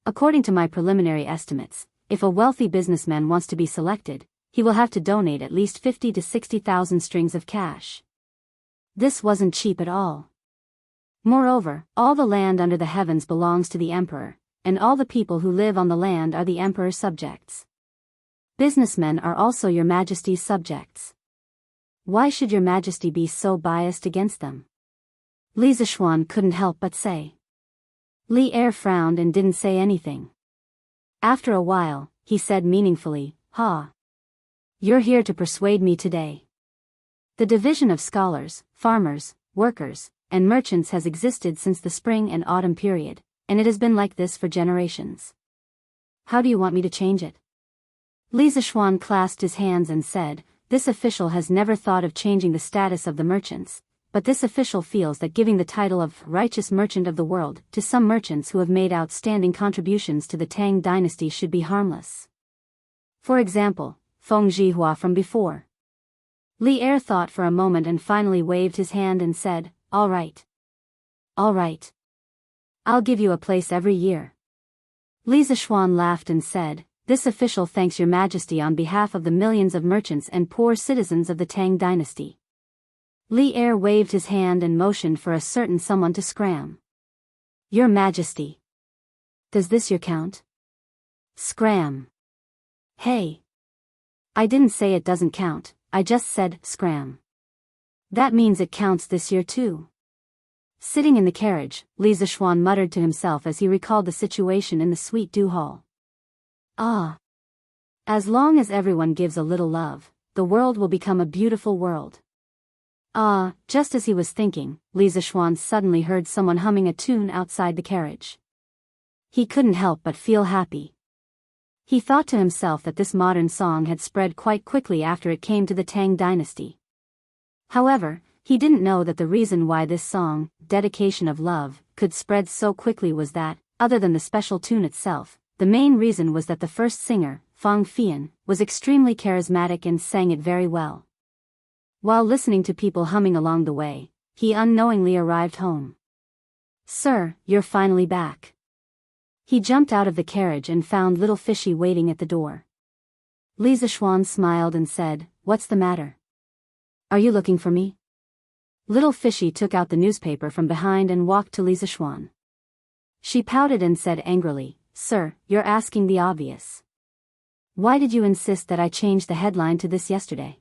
According to my preliminary estimates, if a wealthy businessman wants to be selected, he will have to donate at least 50 to 60,000 strings of cash. This wasn't cheap at all. Moreover, all the land under the heavens belongs to the emperor, and all the people who live on the land are the emperor's subjects. Businessmen are also your Majesty's subjects. Why should your Majesty be so biased against them? Li Zishuan couldn't help but say. Li Er frowned and didn't say anything. After a while, he said meaningfully, You're here to persuade me today. The division of scholars, farmers, workers, and merchants has existed since the spring and autumn period, and it has been like this for generations. How do you want me to change it? Li Zishuan clasped his hands and said, this official has never thought of changing the status of the merchants, but this official feels that giving the title of righteous merchant of the world to some merchants who have made outstanding contributions to the Tang dynasty should be harmless. For example, Feng Zhihua from before. Li Er thought for a moment and finally waved his hand and said, All right. All right. I'll give you a place every year. Li Zishuan laughed and said, this official thanks your Majesty on behalf of the millions of merchants and poor citizens of the Tang dynasty. Li Er waved his hand and motioned for a certain someone to scram. Your Majesty. Does this year count? Scram. Hey. I didn't say it doesn't count, I just said scram. That means it counts this year too. Sitting in the carriage, Li Zishuan muttered to himself as he recalled the situation in the Sweet Dew Hall. As long as everyone gives a little love, the world will become a beautiful world. Just as he was thinking, Li Zishuan suddenly heard someone humming a tune outside the carriage. He couldn't help but feel happy. He thought to himself that this modern song had spread quite quickly after it came to the Tang dynasty. However, he didn't know that the reason why this song, Dedication of Love, could spread so quickly was that, other than the special tune itself, the main reason was that the first singer, Fang Fian, was extremely charismatic and sang it very well. While listening to people humming along the way, he unknowingly arrived home. Sir, you're finally back. He jumped out of the carriage and found little Fishy waiting at the door. Li Zishuan smiled and said, What's the matter? Are you looking for me? Little Fishy took out the newspaper from behind and walked to Li Zishuan. She pouted and said angrily, Sir, you're asking the obvious. Why did you insist that I change the headline to this yesterday?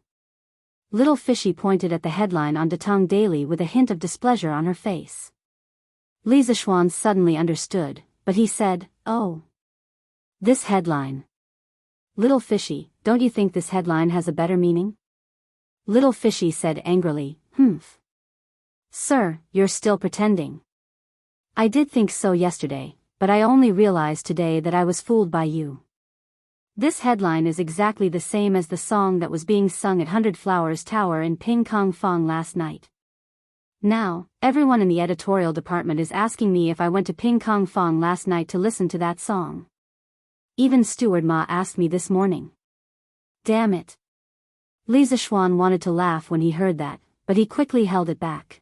Little Fishy pointed at the headline on Datong Daily with a hint of displeasure on her face. Li Zishuan suddenly understood, but he said, Oh. This headline. Little Fishy, don't you think this headline has a better meaning? Little Fishy said angrily, Sir, you're still pretending. I did think so yesterday, but I only realized today that I was fooled by you. This headline is exactly the same as the song that was being sung at 100 Flowers Tower in Ping Kong Fong last night. Now, everyone in the editorial department is asking me if I went to Ping Kong Fong last night to listen to that song. Even Steward Ma asked me this morning. Damn it. Li Zishuan wanted to laugh when he heard that, but he quickly held it back.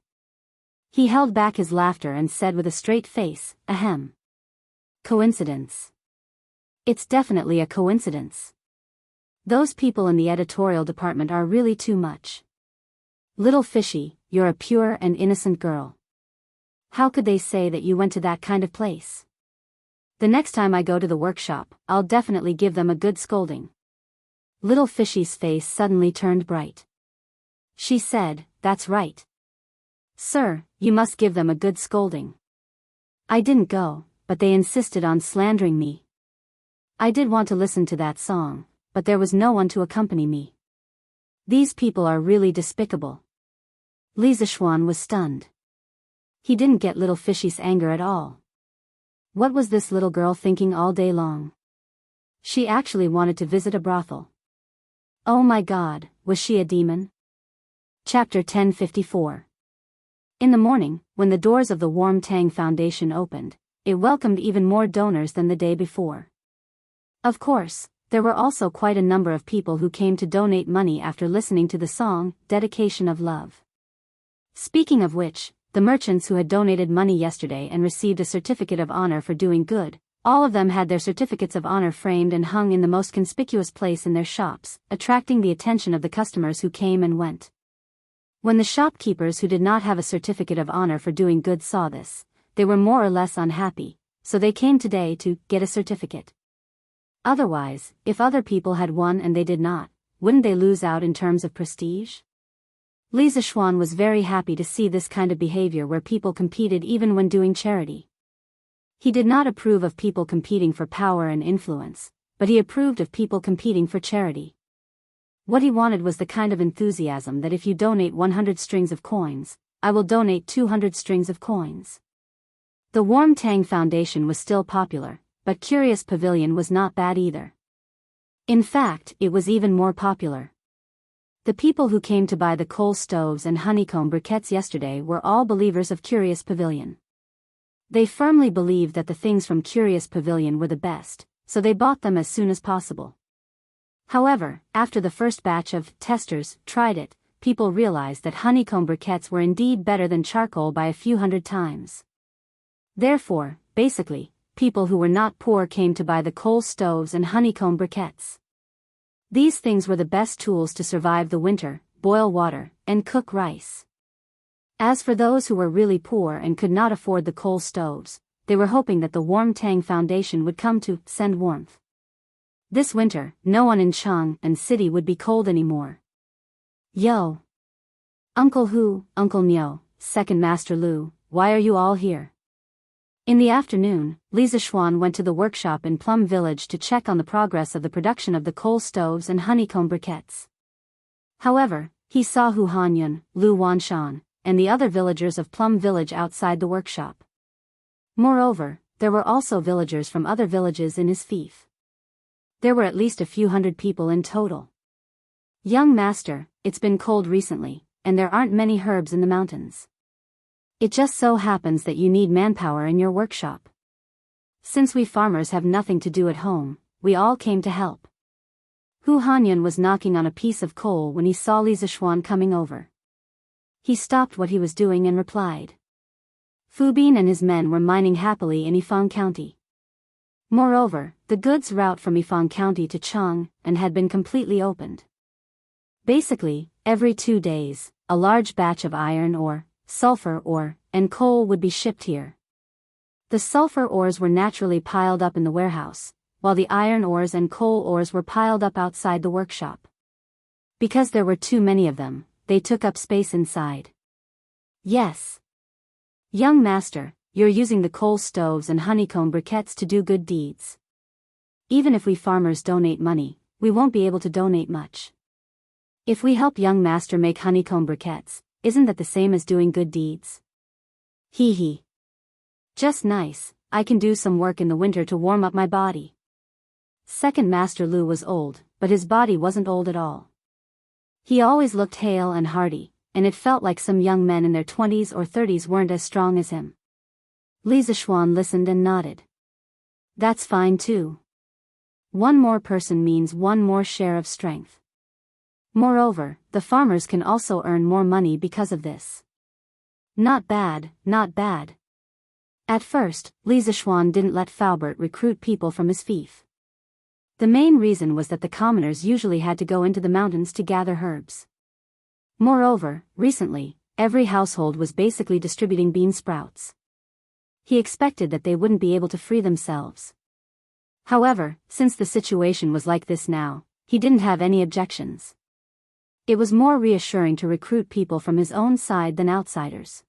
He held back his laughter and said with a straight face, Ahem. Coincidence. It's definitely a coincidence. Those people in the editorial department are really too much. Little fishy, you're a pure and innocent girl. How could they say that you went to that kind of place? The next time I go to the workshop, I'll definitely give them a good scolding. Little fishy's face suddenly turned bright. She said, that's right. Sir, you must give them a good scolding. I didn't go, but they insisted on slandering me. I did want to listen to that song, but there was no one to accompany me. These people are really despicable. Li Zishuan was stunned. He didn't get little fishy's anger at all. What was this little girl thinking all day long? She actually wanted to visit a brothel. Oh my God, was she a demon? Chapter 1054. In the morning, when the doors of the Warm Tang Foundation opened, it welcomed even more donors than the day before. Of course, there were also quite a number of people who came to donate money after listening to the song, Dedication of Love. Speaking of which, the merchants who had donated money yesterday and received a certificate of honor for doing good, all of them had their certificates of honor framed and hung in the most conspicuous place in their shops, attracting the attention of the customers who came and went. When the shopkeepers who did not have a certificate of honor for doing good saw this, they were more or less unhappy, so they came today to get a certificate. Otherwise, if other people had won and they did not, wouldn't they lose out in terms of prestige? Li Zishuan was very happy to see this kind of behavior where people competed even when doing charity. He did not approve of people competing for power and influence, but he approved of people competing for charity. What he wanted was the kind of enthusiasm that if you donate 100 strings of coins, I will donate 200 strings of coins. The Warm Tang Foundation was still popular, but Curious Pavilion was not bad either. In fact, it was even more popular. The people who came to buy the coal stoves and honeycomb briquettes yesterday were all believers of Curious Pavilion. They firmly believed that the things from Curious Pavilion were the best, so they bought them as soon as possible. However, after the first batch of testers tried it, people realized that honeycomb briquettes were indeed better than charcoal by a few hundred times. Therefore, basically, people who were not poor came to buy the coal stoves and honeycomb briquettes. These things were the best tools to survive the winter, boil water, and cook rice. As for those who were really poor and could not afford the coal stoves, they were hoping that the Warm Tang Foundation would come to send warmth. This winter, no one in Chang'an City would be cold anymore. Yo! Uncle Hu, Uncle Nyo, Second Master Lu, why are you all here? In the afternoon, Li Zishuan went to the workshop in Plum Village to check on the progress of the production of the coal stoves and honeycomb briquettes. However, he saw Hu Hanyun, Lu Wanshan, and the other villagers of Plum Village outside the workshop. Moreover, there were also villagers from other villages in his fief. There were at least a few hundred people in total. Young master, it's been cold recently, and there aren't many herbs in the mountains. It just so happens that you need manpower in your workshop. Since we farmers have nothing to do at home, we all came to help. Hu Hanyun was knocking on a piece of coal when he saw Li Zishuan coming over. He stopped what he was doing and replied. Fu Bin and his men were mining happily in Yifang County. Moreover, the goods route from Yifang County to Chang'an had been completely opened. Basically, every 2 days, a large batch of iron ore, sulfur ore, and coal would be shipped here. The sulfur ores were naturally piled up in the warehouse, while the iron ores and coal ores were piled up outside the workshop. Because there were too many of them, they took up space inside. Yes. Young master, you're using the coal stoves and honeycomb briquettes to do good deeds. Even if we farmers donate money, we won't be able to donate much. If we help young master make honeycomb briquettes, isn't that the same as doing good deeds? Hee hee. Just nice, I can do some work in the winter to warm up my body. Second Master Lu was old, but his body wasn't old at all. He always looked hale and hearty, and it felt like some young men in their 20s or 30s weren't as strong as him. Li Zishuan listened and nodded. That's fine too. One more person means one more share of strength. Moreover, the farmers can also earn more money because of this. Not bad, not bad. At first, Li Zishuan didn't let Faubert recruit people from his fief. The main reason was that the commoners usually had to go into the mountains to gather herbs. Moreover, recently, every household was basically distributing bean sprouts. He expected that they wouldn't be able to free themselves. However, since the situation was like this now, he didn't have any objections. It was more reassuring to recruit people from his own side than outsiders.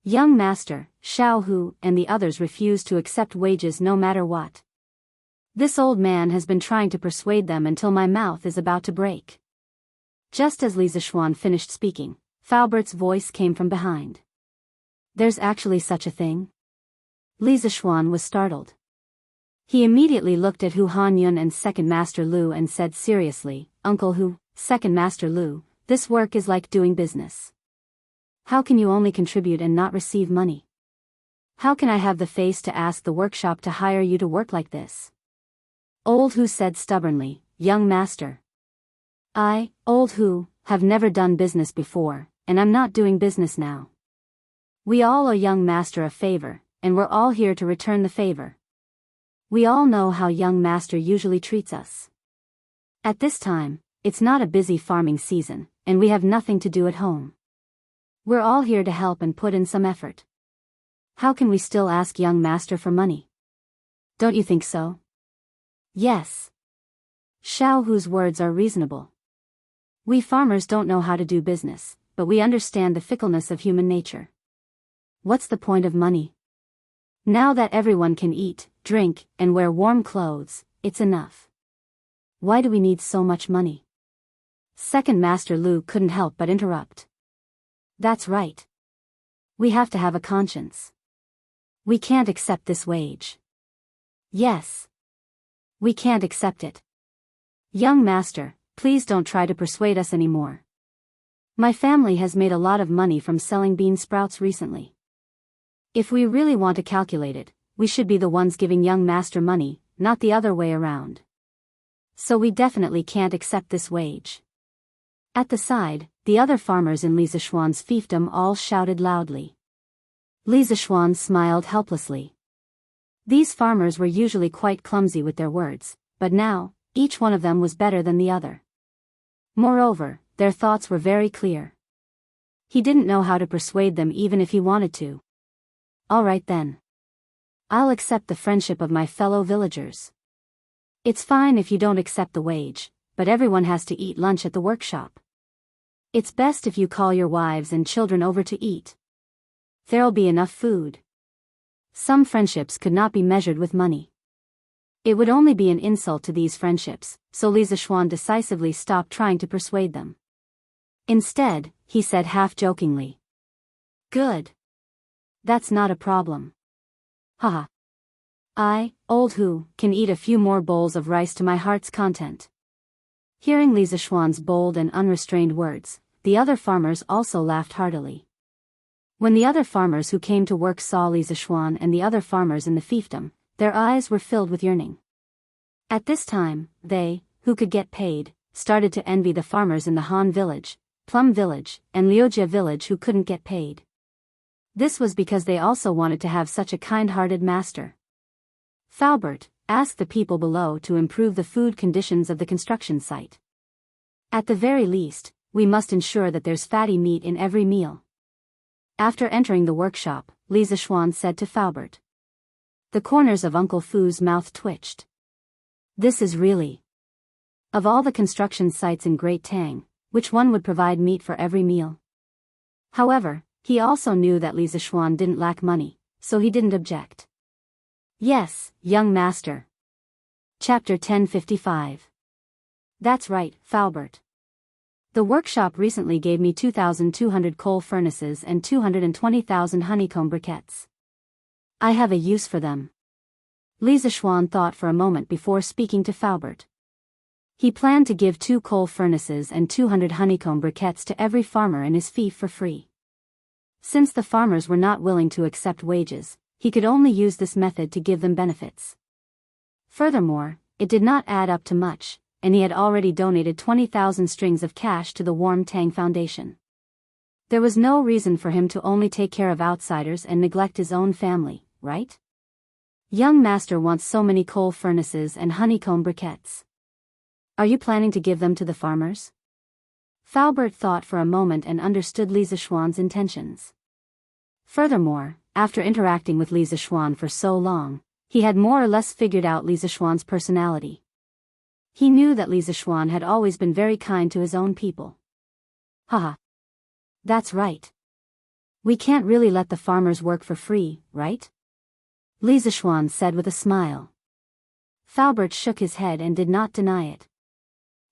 Young Master, Xiao Hu, and the others refused to accept wages no matter what. This old man has been trying to persuade them until my mouth is about to break. Just as Li Zishuan finished speaking, Faubert's voice came from behind. There's actually such a thing? Li Zishuan was startled. He immediately looked at Hu Hanyun and Second Master Lu and said seriously, Uncle Hu, Second Master Lu, this work is like doing business. How can you only contribute and not receive money? How can I have the face to ask the workshop to hire you to work like this? Old Hu said stubbornly, Young Master. I, Old Hu, have never done business before, and I'm not doing business now. We all owe Young Master a favor, and we're all here to return the favor. We all know how Young Master usually treats us. At this time, it's not a busy farming season, and we have nothing to do at home. We're all here to help and put in some effort. How can we still ask Young Master for money? Don't you think so? Yes. Xiao Hu's words are reasonable. We farmers don't know how to do business, but we understand the fickleness of human nature. What's the point of money? Now that everyone can eat, drink, and wear warm clothes, it's enough. Why do we need so much money? Second Master Lu couldn't help but interrupt. That's right. We have to have a conscience. We can't accept this wage. Yes. We can't accept it. Young Master, please don't try to persuade us anymore. My family has made a lot of money from selling bean sprouts recently. If we really want to calculate it, we should be the ones giving Young Master money, not the other way around. So we definitely can't accept this wage. At the side, the other farmers in Li Zishuan's fiefdom all shouted loudly. Li Zishuan smiled helplessly. These farmers were usually quite clumsy with their words, but now, each one of them was better than the other. Moreover, their thoughts were very clear. He didn't know how to persuade them even if he wanted to. All right then. I'll accept the friendship of my fellow villagers. It's fine if you don't accept the wage, but everyone has to eat lunch at the workshop. It's best if you call your wives and children over to eat. There'll be enough food. Some friendships could not be measured with money. It would only be an insult to these friendships, so Li Zishuan decisively stopped trying to persuade them. Instead, he said half-jokingly. Good. That's not a problem. Haha. I, Old Hu, can eat a few more bowls of rice to my heart's content. Hearing Li Zishuan's bold and unrestrained words, the other farmers also laughed heartily. When the other farmers who came to work saw Li Zishuan and the other farmers in the fiefdom, their eyes were filled with yearning. At this time, they, who could get paid, started to envy the farmers in the Han village, Plum village, and Liujia village who couldn't get paid. This was because they also wanted to have such a kind-hearted master. Faubert, ask the people below to improve the food conditions of the construction site. At the very least, we must ensure that there's fatty meat in every meal. After entering the workshop, Li Zishuan said to Faubert. The corners of Uncle Fu's mouth twitched. This is really... Of all the construction sites in Great Tang, which one would provide meat for every meal? However, he also knew that Li Zishuan didn't lack money, so he didn't object. Yes, young master. Chapter 1055. That's right, Faubert. The workshop recently gave me 2,200 coal furnaces and 220,000 honeycomb briquettes. I have a use for them. Li Zishuan thought for a moment before speaking to Faubert. He planned to give 2 coal furnaces and 200 honeycomb briquettes to every farmer in his fief for free. Since the farmers were not willing to accept wages, he could only use this method to give them benefits. Furthermore, it did not add up to much, and he had already donated 20,000 strings of cash to the Warm Tang Foundation. There was no reason for him to only take care of outsiders and neglect his own family, right? Young master wants so many coal furnaces and honeycomb briquettes. Are you planning to give them to the farmers? Faubert thought for a moment and understood Lisa Schwann's intentions. Furthermore, after interacting with Lisa Schwann for so long, he had more or less figured out Lisa Schwann's personality. He knew that Lisa Schwann had always been very kind to his own people. Haha. That's right. We can't really let the farmers work for free, right? Lisa Schwann said with a smile. Faubert shook his head and did not deny it.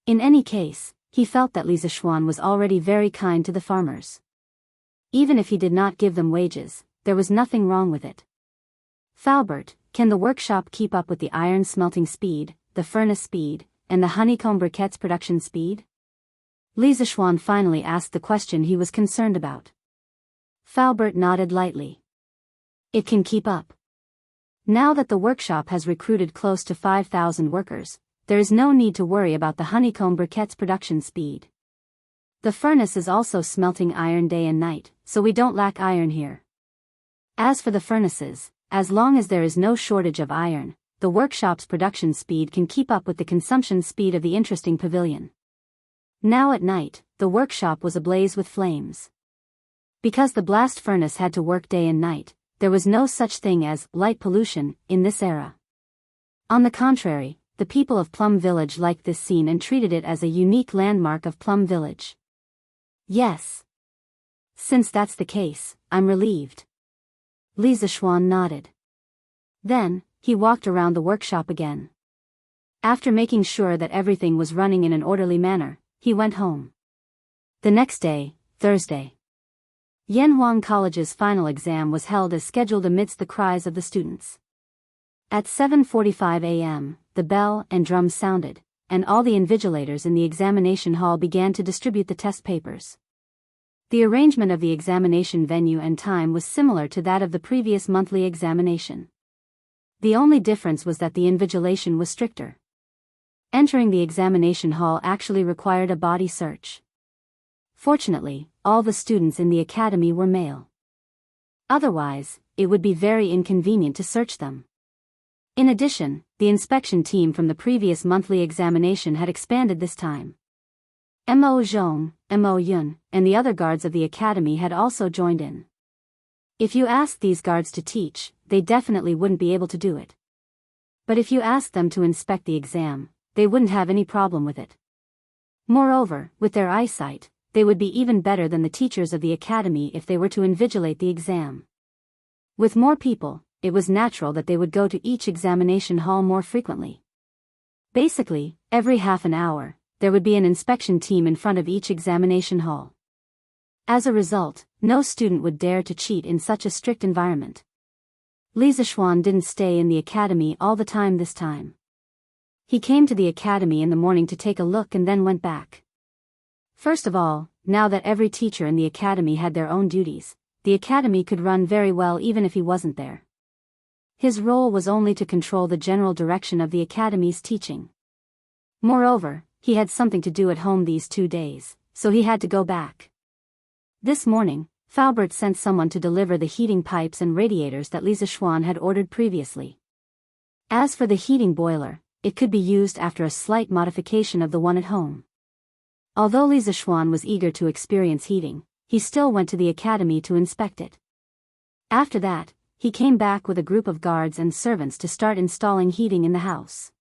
In any case, he felt that Lisa Schwann was already very kind to the farmers. Even if he did not give them wages, there was nothing wrong with it. Faubert, can the workshop keep up with the iron smelting speed, the furnace speed, and the honeycomb briquettes production speed? Lisa Schwann finally asked the question he was concerned about. Faubert nodded lightly. It can keep up. Now that the workshop has recruited close to 5,000 workers, there is no need to worry about the honeycomb briquettes production speed. The furnace is also smelting iron day and night, so we don't lack iron here. As for the furnaces, as long as there is no shortage of iron, the workshop's production speed can keep up with the consumption speed of the interesting pavilion. Now at night, the workshop was ablaze with flames. Because the blast furnace had to work day and night, there was no such thing as light pollution in this era. On the contrary, the people of Plum Village liked this scene and treated it as a unique landmark of Plum Village. Yes. Since that's the case, I'm relieved. Lisa Schwann nodded. Then, he walked around the workshop again. After making sure that everything was running in an orderly manner, he went home. The next day, Thursday, Yenhuang College's final exam was held as scheduled amidst the cries of the students. At 7:45 a.m., the bell and drum sounded, and all the invigilators in the examination hall began to distribute the test papers. The arrangement of the examination venue and time was similar to that of the previous monthly examination. The only difference was that the invigilation was stricter. Entering the examination hall actually required a body search. Fortunately, all the students in the academy were male. Otherwise, it would be very inconvenient to search them. In addition, the inspection team from the previous monthly examination had expanded this time. Mo Zhong, Mo Yun, and the other guards of the academy had also joined in. If you asked these guards to teach, they definitely wouldn't be able to do it. But if you asked them to inspect the exam, they wouldn't have any problem with it. Moreover, with their eyesight, they would be even better than the teachers of the academy if they were to invigilate the exam. With more people, it was natural that they would go to each examination hall more frequently. Basically, every half an hour, there would be an inspection team in front of each examination hall. As a result, no student would dare to cheat in such a strict environment. Lisa Schwann didn't stay in the academy all the time this time. He came to the academy in the morning to take a look and then went back. First of all, now that every teacher in the academy had their own duties, the academy could run very well even if he wasn't there. His role was only to control the general direction of the academy's teaching. Moreover, he had something to do at home these 2 days, so he had to go back. This morning, Faubert sent someone to deliver the heating pipes and radiators that Lisa Schwann had ordered previously. As for the heating boiler, it could be used after a slight modification of the one at home. Although Lisa Schwann was eager to experience heating, he still went to the academy to inspect it. After that, he came back with a group of guards and servants to start installing heating in the house.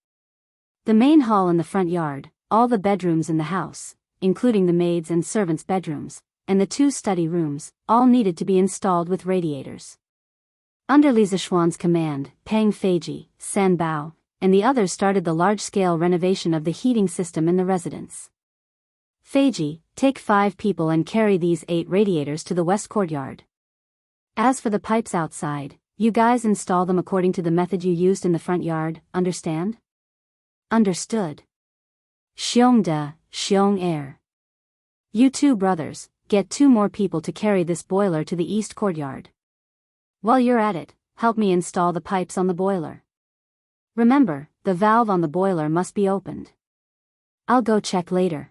The main hall in the front yard, all the bedrooms in the house, including the maids' and servants' bedrooms, and the 2 study rooms, all needed to be installed with radiators. Under Lisa Schwann's command, Peng Feiji, San Bao, and the others started the large-scale renovation of the heating system in the residence. Feiji, take 5 people and carry these 8 radiators to the west courtyard. As for the pipes outside, you guys install them according to the method you used in the front yard, understand? Understood. Xiong de, Xiong air. You 2 brothers, get 2 more people to carry this boiler to the east courtyard. While you're at it, help me install the pipes on the boiler. Remember, the valve on the boiler must be opened. I'll go check later.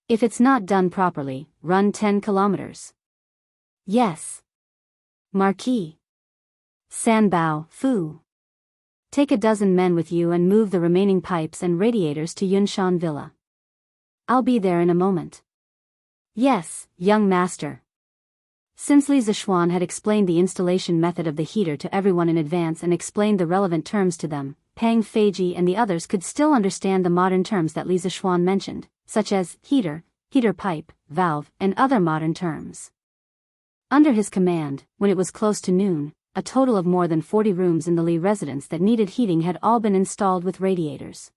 If it's not done properly, run 10 kilometers. Yes. Marquis. San Bao, Fu. Take a dozen men with you and move the remaining pipes and radiators to Yunshan Villa. I'll be there in a moment. Yes, young master. Since Li Zishuan had explained the installation method of the heater to everyone in advance and explained the relevant terms to them, Pang Feiji and the others could still understand the modern terms that Li Zishuan mentioned, such as heater, heater pipe, valve, and other modern terms. Under his command, when it was close to noon, a total of more than 40 rooms in the Li residence that needed heating had all been installed with radiators.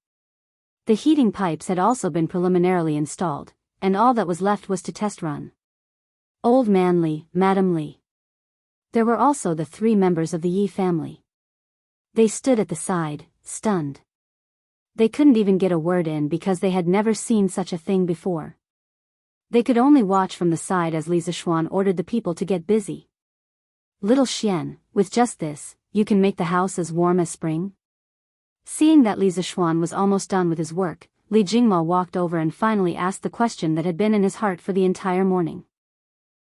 The heating pipes had also been preliminarily installed, and all that was left was to test run. Old Man Li, Madam Li. There were also the 3 members of the Yi family. They stood at the side, stunned. They couldn't even get a word in because they had never seen such a thing before. They could only watch from the side as Li Zishuan ordered the people to get busy. Little Xian, with just this, you can make the house as warm as spring? Seeing that Li Zishuan was almost done with his work, Li Jingma walked over and finally asked the question that had been in his heart for the entire morning.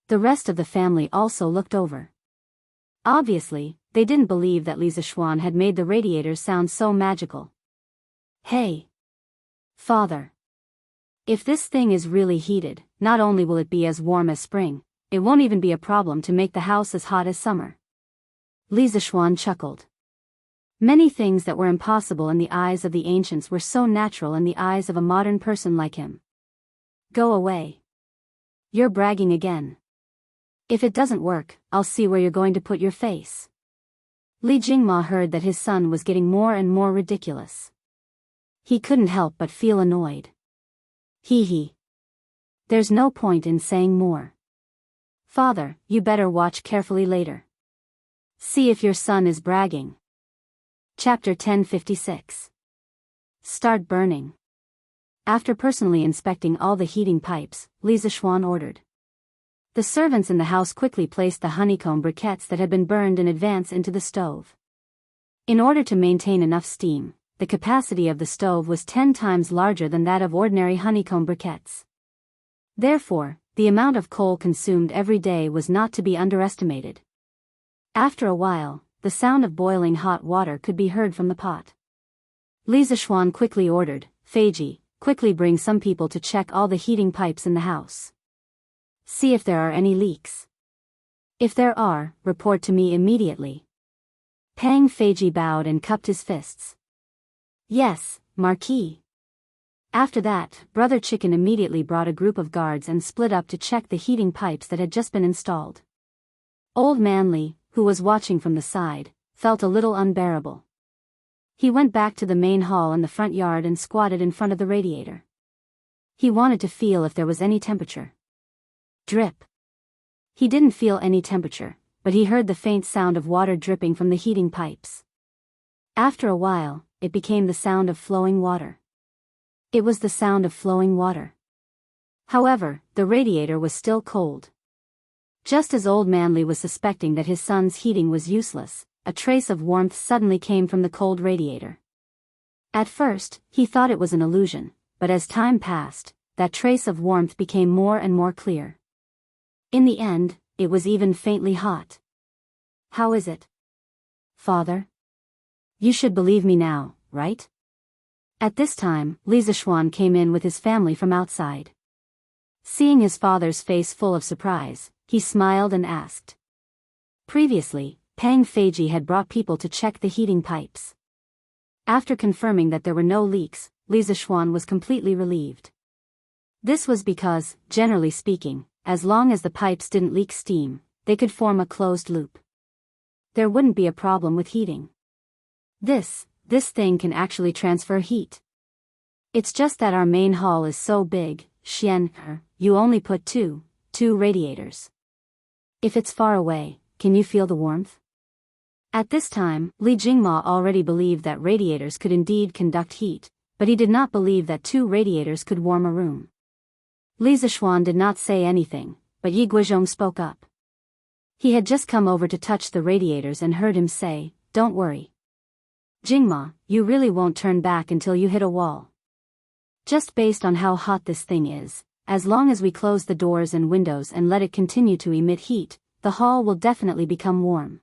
The rest of the family also looked over. Obviously, they didn't believe that Li Zishuan had made the radiators sound so magical. Hey! Father! If this thing is really heated, not only will it be as warm as spring, it won't even be a problem to make the house as hot as summer. Li Zishuan chuckled. Many things that were impossible in the eyes of the ancients were so natural in the eyes of a modern person like him. Go away. You're bragging again. If it doesn't work, I'll see where you're going to put your face. Li Jingma heard that his son was getting more and more ridiculous. He couldn't help but feel annoyed. Hee. There's no point in saying more. Father, you better watch carefully later. See if your son is bragging. Chapter 1056. Start burning. After personally inspecting all the heating pipes, Li Zishuan ordered. The servants in the house quickly placed the honeycomb briquettes that had been burned in advance into the stove. In order to maintain enough steam, the capacity of the stove was 10 times larger than that of ordinary honeycomb briquettes. Therefore, the amount of coal consumed every day was not to be underestimated. After a while, the sound of boiling hot water could be heard from the pot. Li Zishuan quickly ordered, Feiji, quickly bring some people to check all the heating pipes in the house. See if there are any leaks. If there are, report to me immediately. Pang Feiji bowed and cupped his fists. Yes, Marquis. After that, Brother Chicken immediately brought a group of guards and split up to check the heating pipes that had just been installed. Old Man Li, who was watching from the side, felt a little unbearable. He went back to the main hall in the front yard and squatted in front of the radiator. He wanted to feel if there was any temperature. Drip. He didn't feel any temperature, but he heard the faint sound of water dripping from the heating pipes. After a while, it became the sound of flowing water. It was the sound of flowing water. However, the radiator was still cold. Just as Old Man Li was suspecting that his son's heating was useless, a trace of warmth suddenly came from the cold radiator. At first, he thought it was an illusion, but as time passed, that trace of warmth became more and more clear. In the end, it was even faintly hot. How is it? Father? You should believe me now, right? At this time, Li Zishuan came in with his family from outside. Seeing his father's face full of surprise, he smiled and asked. Previously, Pang Feiji had brought people to check the heating pipes. After confirming that there were no leaks, Li Zishuan was completely relieved. This was because, generally speaking, as long as the pipes didn't leak steam, they could form a closed loop. There wouldn't be a problem with heating. This thing can actually transfer heat. It's just that our main hall is so big, Xian, you only put two radiators. If it's far away, can you feel the warmth? At this time, Li Jingma already believed that radiators could indeed conduct heat, but he did not believe that 2 radiators could warm a room. Li Zishuan did not say anything, but Yi Guizhong spoke up. He had just come over to touch the radiators and heard him say, "Don't worry. Jingma, you really won't turn back until you hit a wall. Just based on how hot this thing is, as long as we close the doors and windows and let it continue to emit heat, the hall will definitely become warm.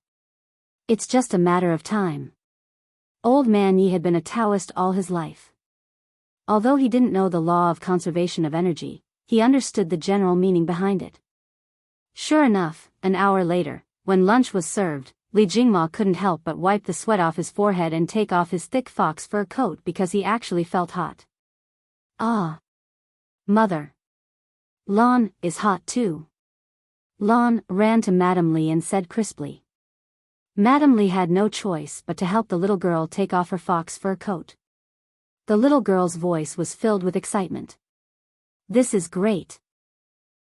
It's just a matter of time." Old Man Yi had been a Taoist all his life. Although he didn't know the law of conservation of energy, he understood the general meaning behind it. Sure enough, an hour later, when lunch was served, Li Jingma couldn't help but wipe the sweat off his forehead and take off his thick fox fur coat because he actually felt hot. Ah! Mother! Lan is hot too. Lan ran to Madame Li and said crisply. Madame Li had no choice but to help the little girl take off her fox fur coat. The little girl's voice was filled with excitement. This is great.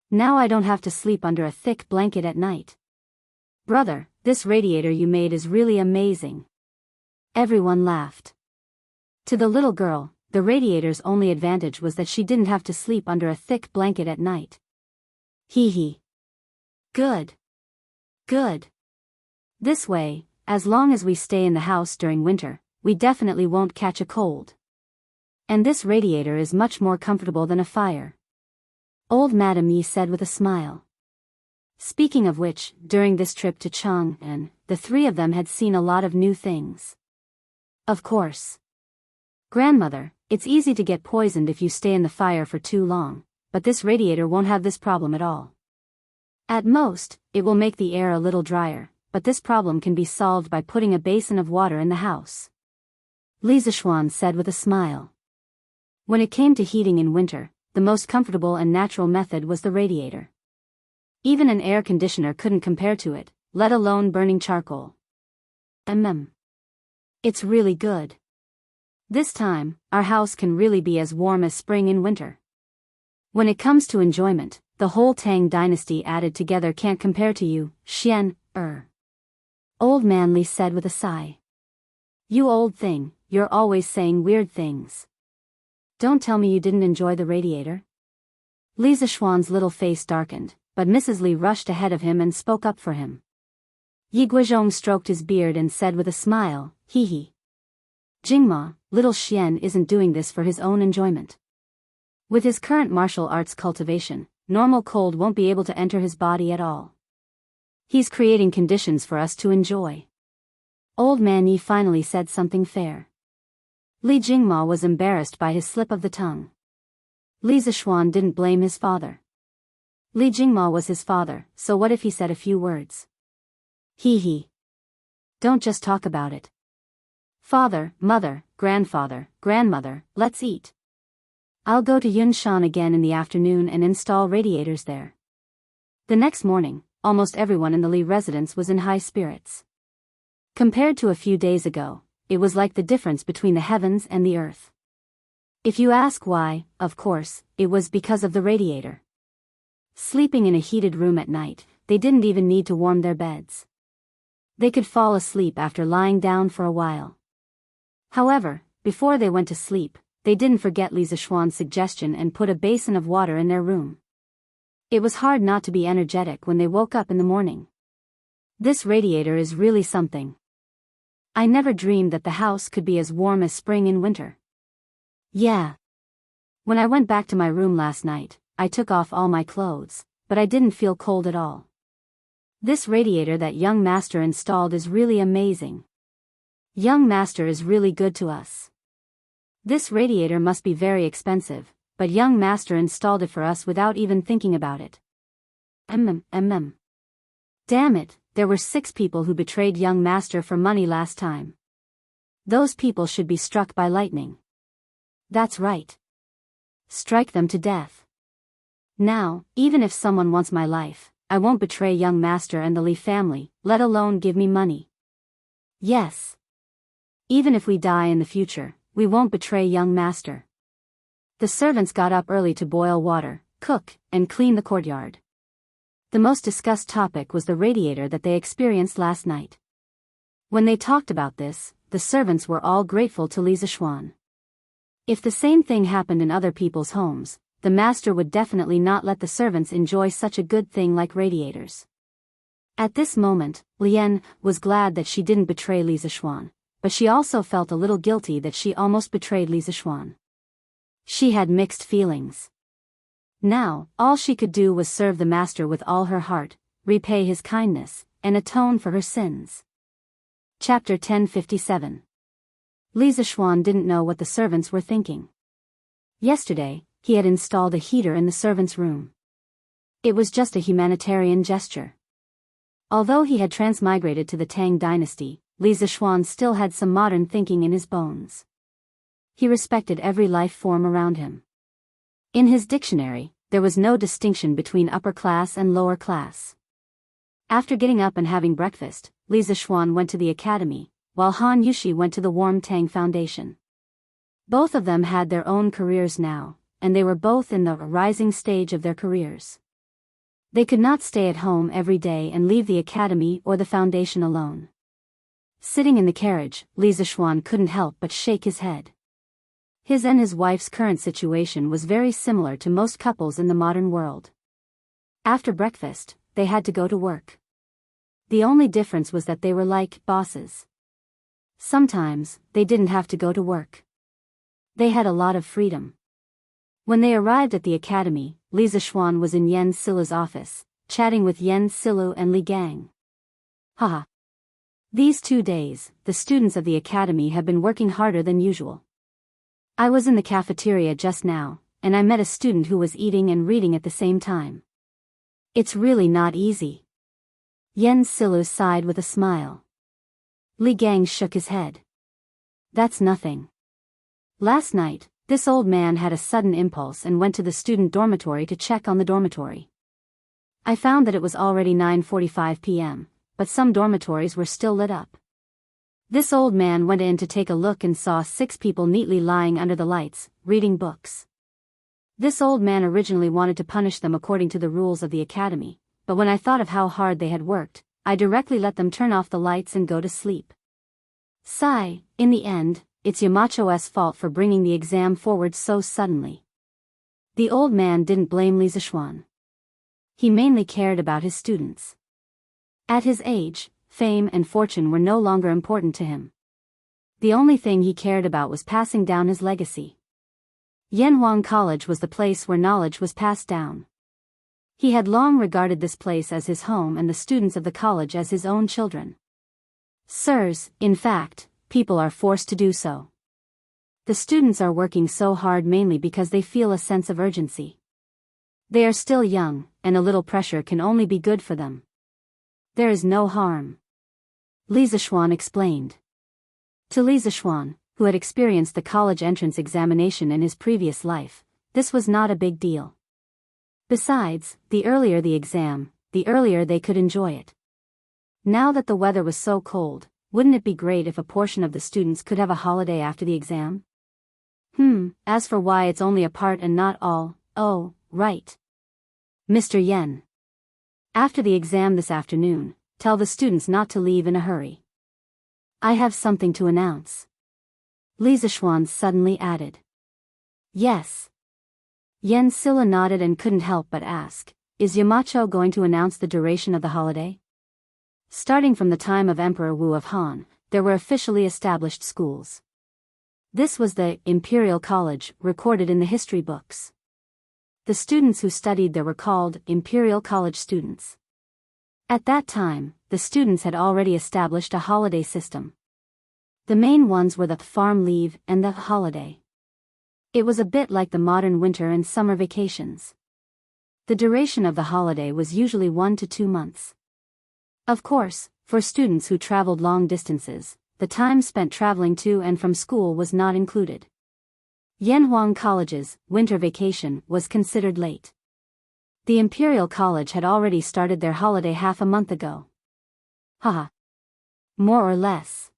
Now I don't have to sleep under a thick blanket at night. Brother, this radiator you made is really amazing. Everyone laughed. To the little girl, the radiator's only advantage was that she didn't have to sleep under a thick blanket at night. Hee hee. Good. Good. This way, as long as we stay in the house during winter, we definitely won't catch a cold. And this radiator is much more comfortable than a fire. Old Madame Yi said with a smile. Speaking of which, during this trip to Chang'an, the three of them had seen a lot of new things. Of course. Grandmother, it's easy to get poisoned if you stay in the fire for too long, but this radiator won't have this problem at all. At most, it will make the air a little drier, but this problem can be solved by putting a basin of water in the house. Li Zishuan said with a smile. When it came to heating in winter, the most comfortable and natural method was the radiator. Even an air conditioner couldn't compare to it, let alone burning charcoal. It's really good. This time, our house can really be as warm as spring in winter. When it comes to enjoyment, the whole Tang dynasty added together can't compare to you, Xian, Old Man Li said with a sigh. You old thing, you're always saying weird things. Don't tell me you didn't enjoy the radiator. Li Zishuan's little face darkened, but Mrs. Li rushed ahead of him and spoke up for him. Yi Guizhong stroked his beard and said with a smile, hee hee. Jingma, little Xian isn't doing this for his own enjoyment. With his current martial arts cultivation, normal cold won't be able to enter his body at all. He's creating conditions for us to enjoy. Old Man Yi finally said something fair. Li Jingma was embarrassed by his slip of the tongue. Li Zishuan didn't blame his father. Li Jingma was his father, so what if he said a few words? Hee hee. Don't just talk about it. Father, mother, grandfather, grandmother, let's eat. I'll go to Yunshan again in the afternoon and install radiators there. The next morning, almost everyone in the Li residence was in high spirits. Compared to a few days ago, it was like the difference between the heavens and the earth. If you ask why, of course, it was because of the radiator. Sleeping in a heated room at night, they didn't even need to warm their beds. They could fall asleep after lying down for a while. However, before they went to sleep, they didn't forget Li Zishuan's suggestion and put a basin of water in their room. It was hard not to be energetic when they woke up in the morning. This radiator is really something. I never dreamed that the house could be as warm as spring in winter. Yeah. When I went back to my room last night, I took off all my clothes, but I didn't feel cold at all. This radiator that young master installed is really amazing. Young master is really good to us. This radiator must be very expensive, but young master installed it for us without even thinking about it. Damn it, there were 6 people who betrayed young master for money last time. Those people should be struck by lightning. That's right. Strike them to death. Now, even if someone wants my life, I won't betray young master and the Li family, let alone give me money. Yes. Even if we die in the future, we won't betray young master. The servants got up early to boil water, cook, and clean the courtyard. The most discussed topic was the radiator that they experienced last night. When they talked about this, the servants were all grateful to Li Zishuan. If the same thing happened in other people's homes, the master would definitely not let the servants enjoy such a good thing like radiators. At this moment, Lian was glad that she didn't betray Li Zishuan, but she also felt a little guilty that she almost betrayed Li Zishuan. She had mixed feelings. Now, all she could do was serve the master with all her heart, repay his kindness, and atone for her sins. Chapter 1057. Li Zixuan didn't know what the servants were thinking. Yesterday, he had installed a heater in the servants' room. It was just a humanitarian gesture. Although he had transmigrated to the Tang dynasty, Li Zixuan still had some modern thinking in his bones. He respected every life form around him. In his dictionary, there was no distinction between upper class and lower class. After getting up and having breakfast, Li Zixuan went to the academy, while Han Yushi went to the Warm Tang Foundation. Both of them had their own careers now, and they were both in the rising stage of their careers. They could not stay at home every day and leave the academy or the foundation alone. Sitting in the carriage, Li Zixuan couldn't help but shake his head. His and his wife's current situation was very similar to most couples in the modern world. After breakfast, they had to go to work. The only difference was that they were like bosses. Sometimes, they didn't have to go to work. They had a lot of freedom. When they arrived at the academy, Li Zixuan was in Yan Silu's office, chatting with Yan Silu and Li Gang. Haha. These 2 days, the students of the academy have been working harder than usual. I was in the cafeteria just now, and I met a student who was eating and reading at the same time. It's really not easy. Yan Silu sighed with a smile. Li Gang shook his head. That's nothing. Last night, this old man had a sudden impulse and went to the student dormitory to check on the dormitory. I found that it was already 9:45 p.m., but some dormitories were still lit up. This old man went in to take a look and saw 6 people neatly lying under the lights, reading books. This old man originally wanted to punish them according to the rules of the academy, but when I thought of how hard they had worked, I directly let them turn off the lights and go to sleep. Sigh, in the end, it's Yamacho's fault for bringing the exam forward so suddenly. The old man didn't blame Li Zixuan. He mainly cared about his students. At his age, fame and fortune were no longer important to him. The only thing he cared about was passing down his legacy. Yanhuang College was the place where knowledge was passed down. He had long regarded this place as his home and the students of the college as his own children. Sirs, in fact, people are forced to do so. The students are working so hard mainly because they feel a sense of urgency. They are still young, and a little pressure can only be good for them. There is no harm. Li Zixuan explained. To Li Zixuan, who had experienced the college entrance examination in his previous life, this was not a big deal. Besides, the earlier the exam, the earlier they could enjoy it. Now that the weather was so cold, wouldn't it be great if a portion of the students could have a holiday after the exam? As for why it's only a part and not all, oh, right. Mr. Yen. After the exam this afternoon, tell the students not to leave in a hurry. I have something to announce. Li Zixuan suddenly added. Yes. Yan Silla nodded and couldn't help but ask, is Yamacho going to announce the duration of the holiday? Starting from the time of Emperor Wu of Han, there were officially established schools. This was the Imperial College recorded in the history books. The students who studied there were called Imperial College students. At that time, the students had already established a holiday system. The main ones were the farm leave and the holiday. It was a bit like the modern winter and summer vacations. The duration of the holiday was usually 1 to 2 months. Of course, for students who traveled long distances, the time spent traveling to and from school was not included. Yanhuang College's winter vacation was considered late. The Imperial College had already started their holiday half a month ago. Haha. More or less.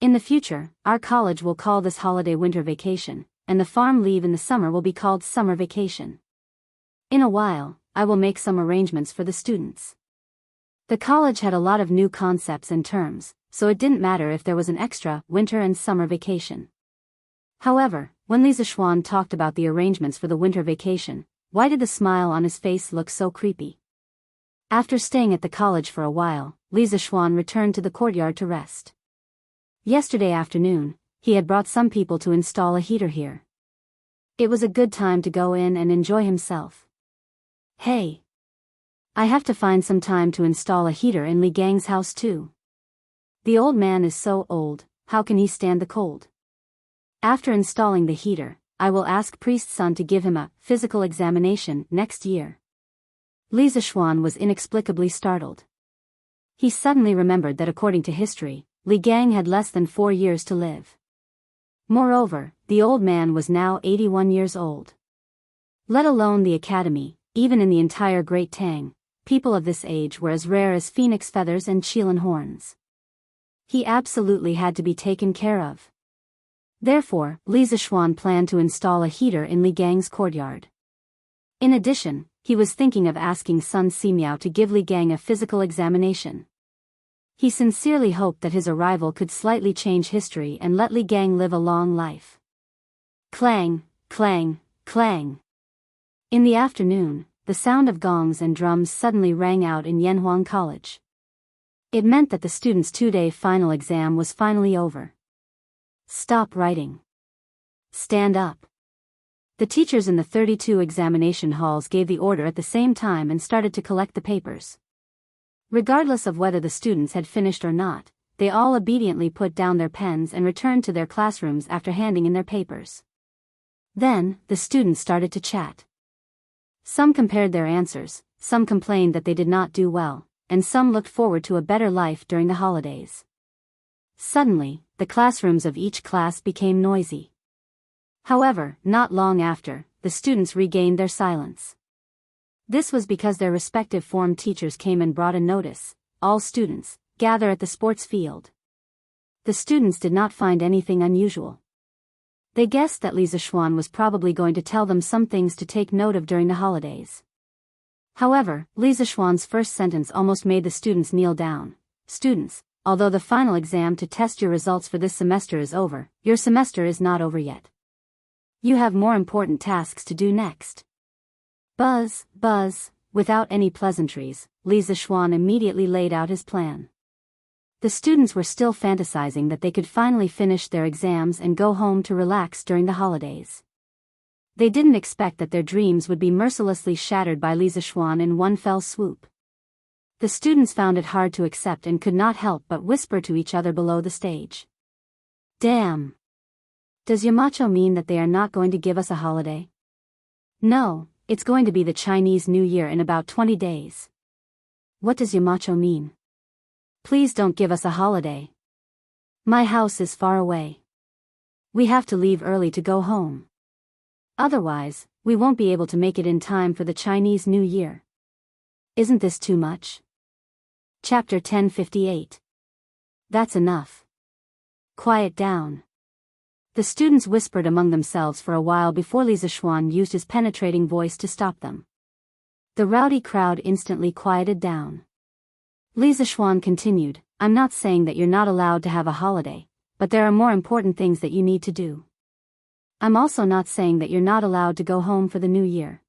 In the future, our college will call this holiday winter vacation, and the farm leave in the summer will be called summer vacation. In a while, I will make some arrangements for the students. The college had a lot of new concepts and terms, so it didn't matter if there was an extra winter and summer vacation. However, when Li Zixuan talked about the arrangements for the winter vacation, why did the smile on his face look so creepy? After staying at the college for a while, Li Zixuan returned to the courtyard to rest. Yesterday afternoon, he had brought some people to install a heater here. It was a good time to go in and enjoy himself. Hey! I have to find some time to install a heater in Li Gang's house too. The old man is so old, how can he stand the cold? After installing the heater, I will ask priest Sun to give him a physical examination next year. Li Zishuan was inexplicably startled. He suddenly remembered that according to history, Li Gang had less than 4 years to live. Moreover, the old man was now 81 years old. Let alone the academy, even in the entire Great Tang, people of this age were as rare as phoenix feathers and Qilin horns. He absolutely had to be taken care of. Therefore, Li Zishuan planned to install a heater in Li Gang's courtyard. In addition, he was thinking of asking Sun Simiao to give Li Gang a physical examination. He sincerely hoped that his arrival could slightly change history and let Li Gang live a long life. Clang, clang, clang. In the afternoon, the sound of gongs and drums suddenly rang out in Yanhuang College. It meant that the students' 2-day final exam was finally over. Stop writing. Stand up. The teachers in the 32 examination halls gave the order at the same time and started to collect the papers. Regardless of whether the students had finished or not, they all obediently put down their pens and returned to their classrooms after handing in their papers. Then, the students started to chat. Some compared their answers, some complained that they did not do well, and some looked forward to a better life during the holidays. Suddenly, the classrooms of each class became noisy. However, not long after, the students regained their silence. This was because their respective form teachers came and brought a notice: all students, gather at the sports field. The students did not find anything unusual. They guessed that Li Zishuan was probably going to tell them some things to take note of during the holidays. However, Li Zishuan's first sentence almost made the students kneel down. Students, although the final exam to test your results for this semester is over, your semester is not over yet. You have more important tasks to do next. Buzz, buzz, without any pleasantries, Li Zishuan immediately laid out his plan. The students were still fantasizing that they could finally finish their exams and go home to relax during the holidays. They didn't expect that their dreams would be mercilessly shattered by Li Zishuan in one fell swoop. The students found it hard to accept and could not help but whisper to each other below the stage. Damn! Does Yamacho mean that they are not going to give us a holiday? No, it's going to be the Chinese New Year in about 20 days. What does Yamacho mean? Please don't give us a holiday. My house is far away. We have to leave early to go home. Otherwise, we won't be able to make it in time for the Chinese New Year. Isn't this too much? Chapter 1058. That's enough. Quiet down. The students whispered among themselves for a while before Li Zishuan used his penetrating voice to stop them. The rowdy crowd instantly quieted down. Li Zishuan continued, I'm not saying that you're not allowed to have a holiday, but there are more important things that you need to do. I'm also not saying that you're not allowed to go home for the new year.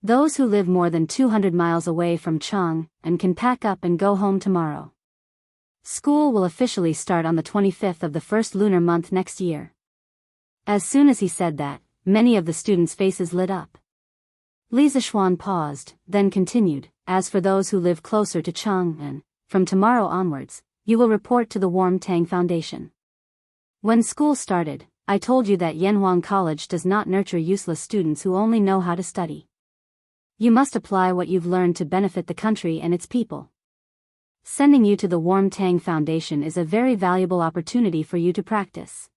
Those who live more than 200 miles away from Chang and can pack up and go home tomorrow. School will officially start on the 25th of the first lunar month next year. As soon as he said that, many of the students' faces lit up. Li Zishuan paused, then continued, as for those who live closer to Chang'an, from tomorrow onwards, you will report to the Warm Tang Foundation. When school started, I told you that Yanhuang College does not nurture useless students who only know how to study. You must apply what you've learned to benefit the country and its people. Sending you to the Warm Tang Foundation is a very valuable opportunity for you to practice.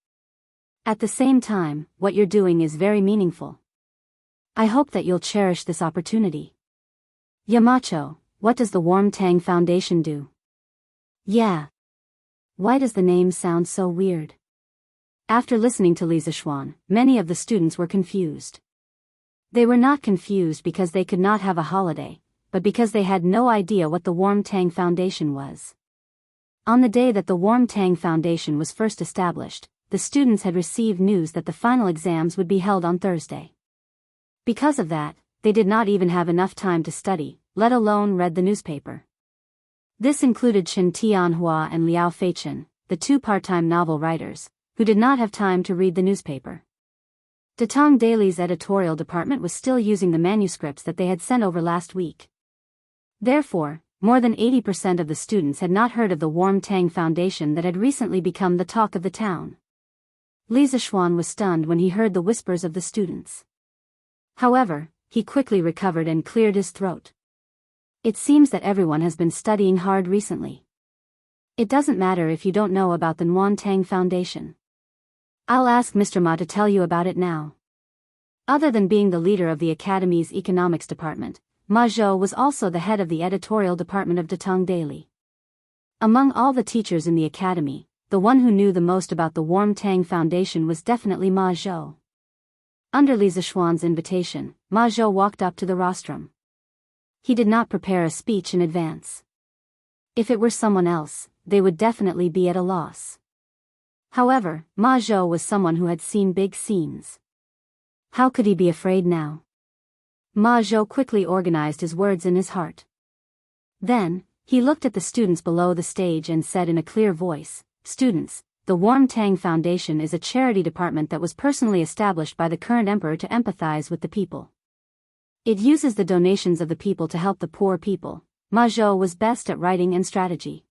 At the same time, what you're doing is very meaningful. I hope that you'll cherish this opportunity. Yamacho, what does the Warm Tang Foundation do? Yeah. Why does the name sound so weird? After listening to Li Zishuan, many of the students were confused. They were not confused because they could not have a holiday, but because they had no idea what the Warm Tang Foundation was. On the day that the Warm Tang Foundation was first established, the students had received news that the final exams would be held on Thursday. Because of that, they did not even have enough time to study, let alone read the newspaper. This included Chen Tianhua and Liao Feichen, the two part-time novel writers, who did not have time to read the newspaper. Datong Daily's editorial department was still using the manuscripts that they had sent over last week. Therefore, more than 80% of the students had not heard of the Warm Tang Foundation that had recently become the talk of the town. Li Zishuan was stunned when he heard the whispers of the students. However, he quickly recovered and cleared his throat. It seems that everyone has been studying hard recently. It doesn't matter if you don't know about the Warm Tang Foundation. I'll ask Mr. Ma to tell you about it now. Other than being the leader of the Academy's economics department, Ma Zhou was also the head of the editorial department of Datong Daily. Among all the teachers in the academy, the one who knew the most about the Warm Tang Foundation was definitely Ma Zhou. Under Li Zishuan's invitation, Ma Zhou walked up to the rostrum. He did not prepare a speech in advance. If it were someone else, they would definitely be at a loss. However, Ma Zhou was someone who had seen big scenes. How could he be afraid now? Ma Zhou quickly organized his words in his heart. Then, he looked at the students below the stage and said in a clear voice, "Students, the Warm Tang Foundation is a charity department that was personally established by the current emperor to empathize with the people. It uses the donations of the people to help the poor people." Ma Zhou was best at writing and strategy.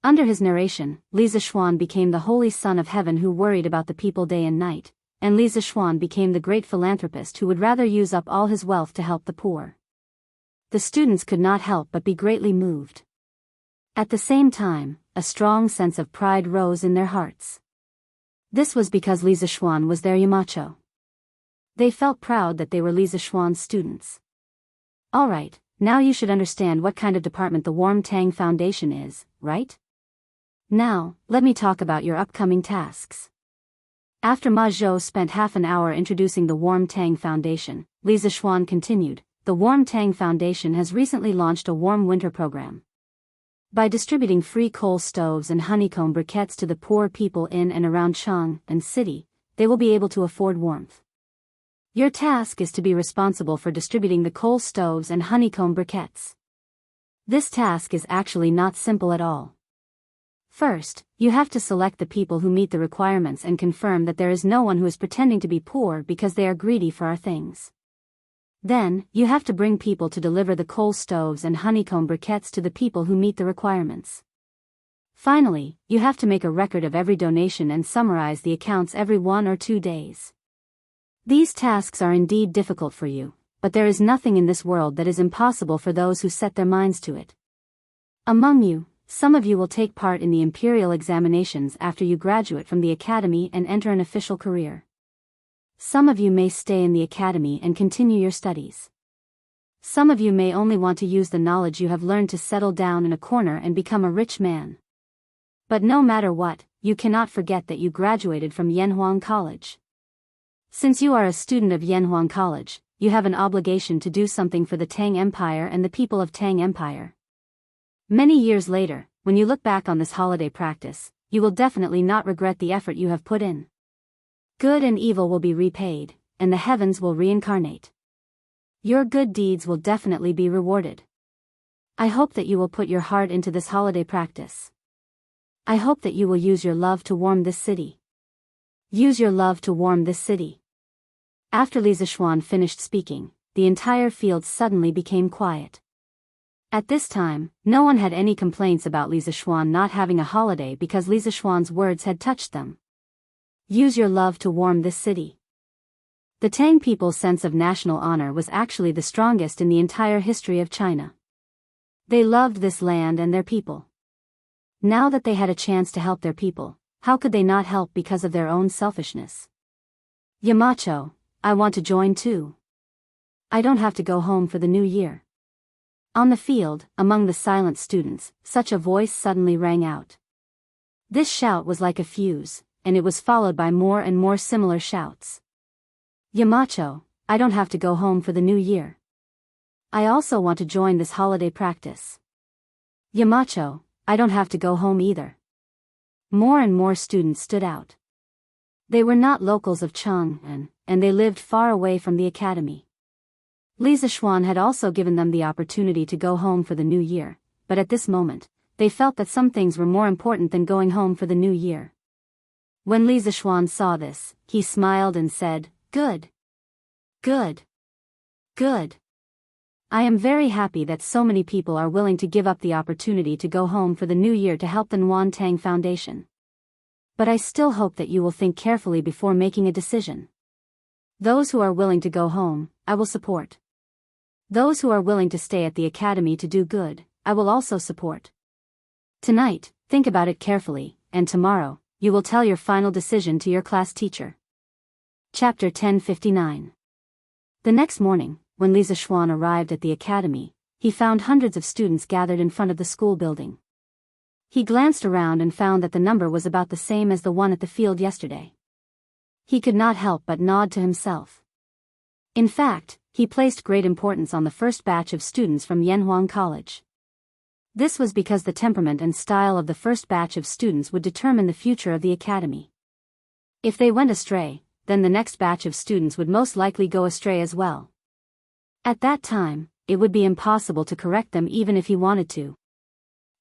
Under his narration, Li Zishuan became the holy son of heaven who worried about the people day and night, and Li Zishuan became the great philanthropist who would rather use up all his wealth to help the poor. The students could not help but be greatly moved. At the same time, a strong sense of pride rose in their hearts. This was because Li Zishuan was their Yamacho. They felt proud that they were Li Zishuan's students. Alright, now you should understand what kind of department the Warm Tang Foundation is, right? Now, let me talk about your upcoming tasks. After Ma Zhou spent half an hour introducing the Warm Tang Foundation, Li Zishuan continued, "The Warm Tang Foundation has recently launched a warm winter program. By distributing free coal stoves and honeycomb briquettes to the poor people in and around Chang'an City, they will be able to afford warmth. Your task is to be responsible for distributing the coal stoves and honeycomb briquettes. This task is actually not simple at all. First, you have to select the people who meet the requirements and confirm that there is no one who is pretending to be poor because they are greedy for our things. Then, you have to bring people to deliver the coal stoves and honeycomb briquettes to the people who meet the requirements. Finally, you have to make a record of every donation and summarize the accounts every 1 or 2 days. These tasks are indeed difficult for you, but there is nothing in this world that is impossible for those who set their minds to it. Among you, some of you will take part in the imperial examinations after you graduate from the academy and enter an official career. Some of you may stay in the academy and continue your studies. Some of you may only want to use the knowledge you have learned to settle down in a corner and become a rich man. But no matter what, you cannot forget that you graduated from Yanhuang College. Since you are a student of Yanhuang College, you have an obligation to do something for the Tang Empire and the people of Tang Empire. Many years later, when you look back on this holiday practice, you will definitely not regret the effort you have put in. Good and evil will be repaid, and the heavens will reincarnate. Your good deeds will definitely be rewarded. I hope that you will put your heart into this holiday practice. I hope that you will use your love to warm this city. Use your love to warm this city." After Li Zishuan finished speaking, the entire field suddenly became quiet. At this time, no one had any complaints about Li Zishuan not having a holiday because Li Zishuan's words had touched them. Use your love to warm this city. The Tang people's sense of national honor was actually the strongest in the entire history of China. They loved this land and their people. Now that they had a chance to help their people, how could they not help because of their own selfishness? "Yamacho, I want to join too. I don't have to go home for the new year." On the field, among the silent students, such a voice suddenly rang out. This shout was like a fuse, and it was followed by more and more similar shouts. "Yamacho, I don't have to go home for the new year. I also want to join this holiday practice." "Yamacho, I don't have to go home either." More and more students stood out. They were not locals of Chang'an, and they lived far away from the academy. Li Zishuan had also given them the opportunity to go home for the new year, but at this moment, they felt that some things were more important than going home for the new year. When Li Zishuan saw this, he smiled and said, "Good. Good. Good. I am very happy that so many people are willing to give up the opportunity to go home for the new year to help the Nguyen Tang Foundation. But I still hope that you will think carefully before making a decision. Those who are willing to go home, I will support. Those who are willing to stay at the academy to do good, I will also support. Tonight, think about it carefully, and tomorrow, you will tell your final decision to your class teacher. Chapter 1059. The next morning, when Li Zishuan arrived at the academy, he found hundreds of students gathered in front of the school building. He glanced around and found that the number was about the same as the one at the field yesterday. He could not help but nod to himself. In fact, he placed great importance on the first batch of students from Yanhuang College. This was because the temperament and style of the first batch of students would determine the future of the academy. If they went astray, then the next batch of students would most likely go astray as well. At that time, it would be impossible to correct them even if he wanted to.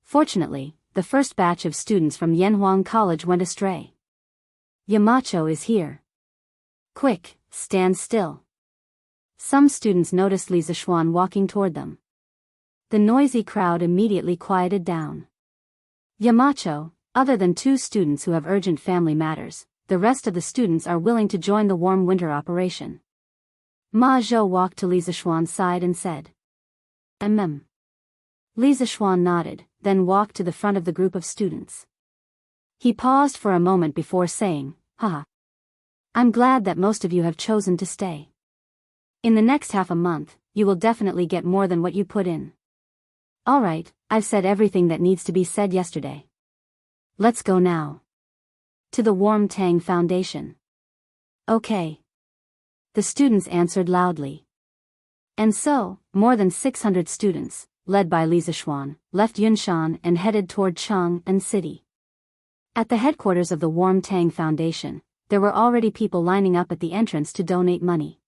Fortunately, the first batch of students from Yanhuang College went astray. Yamacho is here. Quick, stand still. Some students noticed Li Zishuan walking toward them. The noisy crowd immediately quieted down. Yamacho, other than 2 students who have urgent family matters, the rest of the students are willing to join the warm winter operation. Ma Zhou walked to Li Zishuan's side and said, Li Zishuan nodded, then walked to the front of the group of students. He paused for a moment before saying, Haha. I'm glad that most of you have chosen to stay. In the next half a month, you will definitely get more than what you put in. Alright, I've said everything that needs to be said yesterday. Let's go now. To the Warm Tang Foundation. Okay. The students answered loudly. And so, more than 600 students, led by Li Zishuan, left Yunshan and headed toward Chang'an City. At the headquarters of the Warm Tang Foundation, there were already people lining up at the entrance to donate money.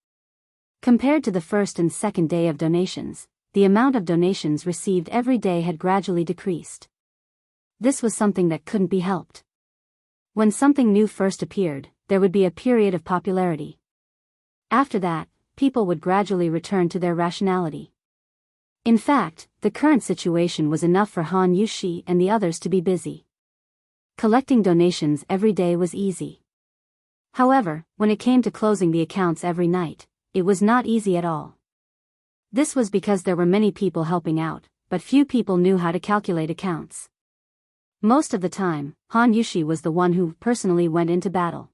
Compared to the first and second day of donations, the amount of donations received every day had gradually decreased. This was something that couldn't be helped. When something new first appeared, there would be a period of popularity. After that, people would gradually return to their rationality. In fact, the current situation was enough for Han Yushi and the others to be busy. Collecting donations every day was easy. However, when it came to closing the accounts every night, it was not easy at all. This was because there were many people helping out, but few people knew how to calculate accounts. Most of the time, Han Yushi was the one who personally went into battle.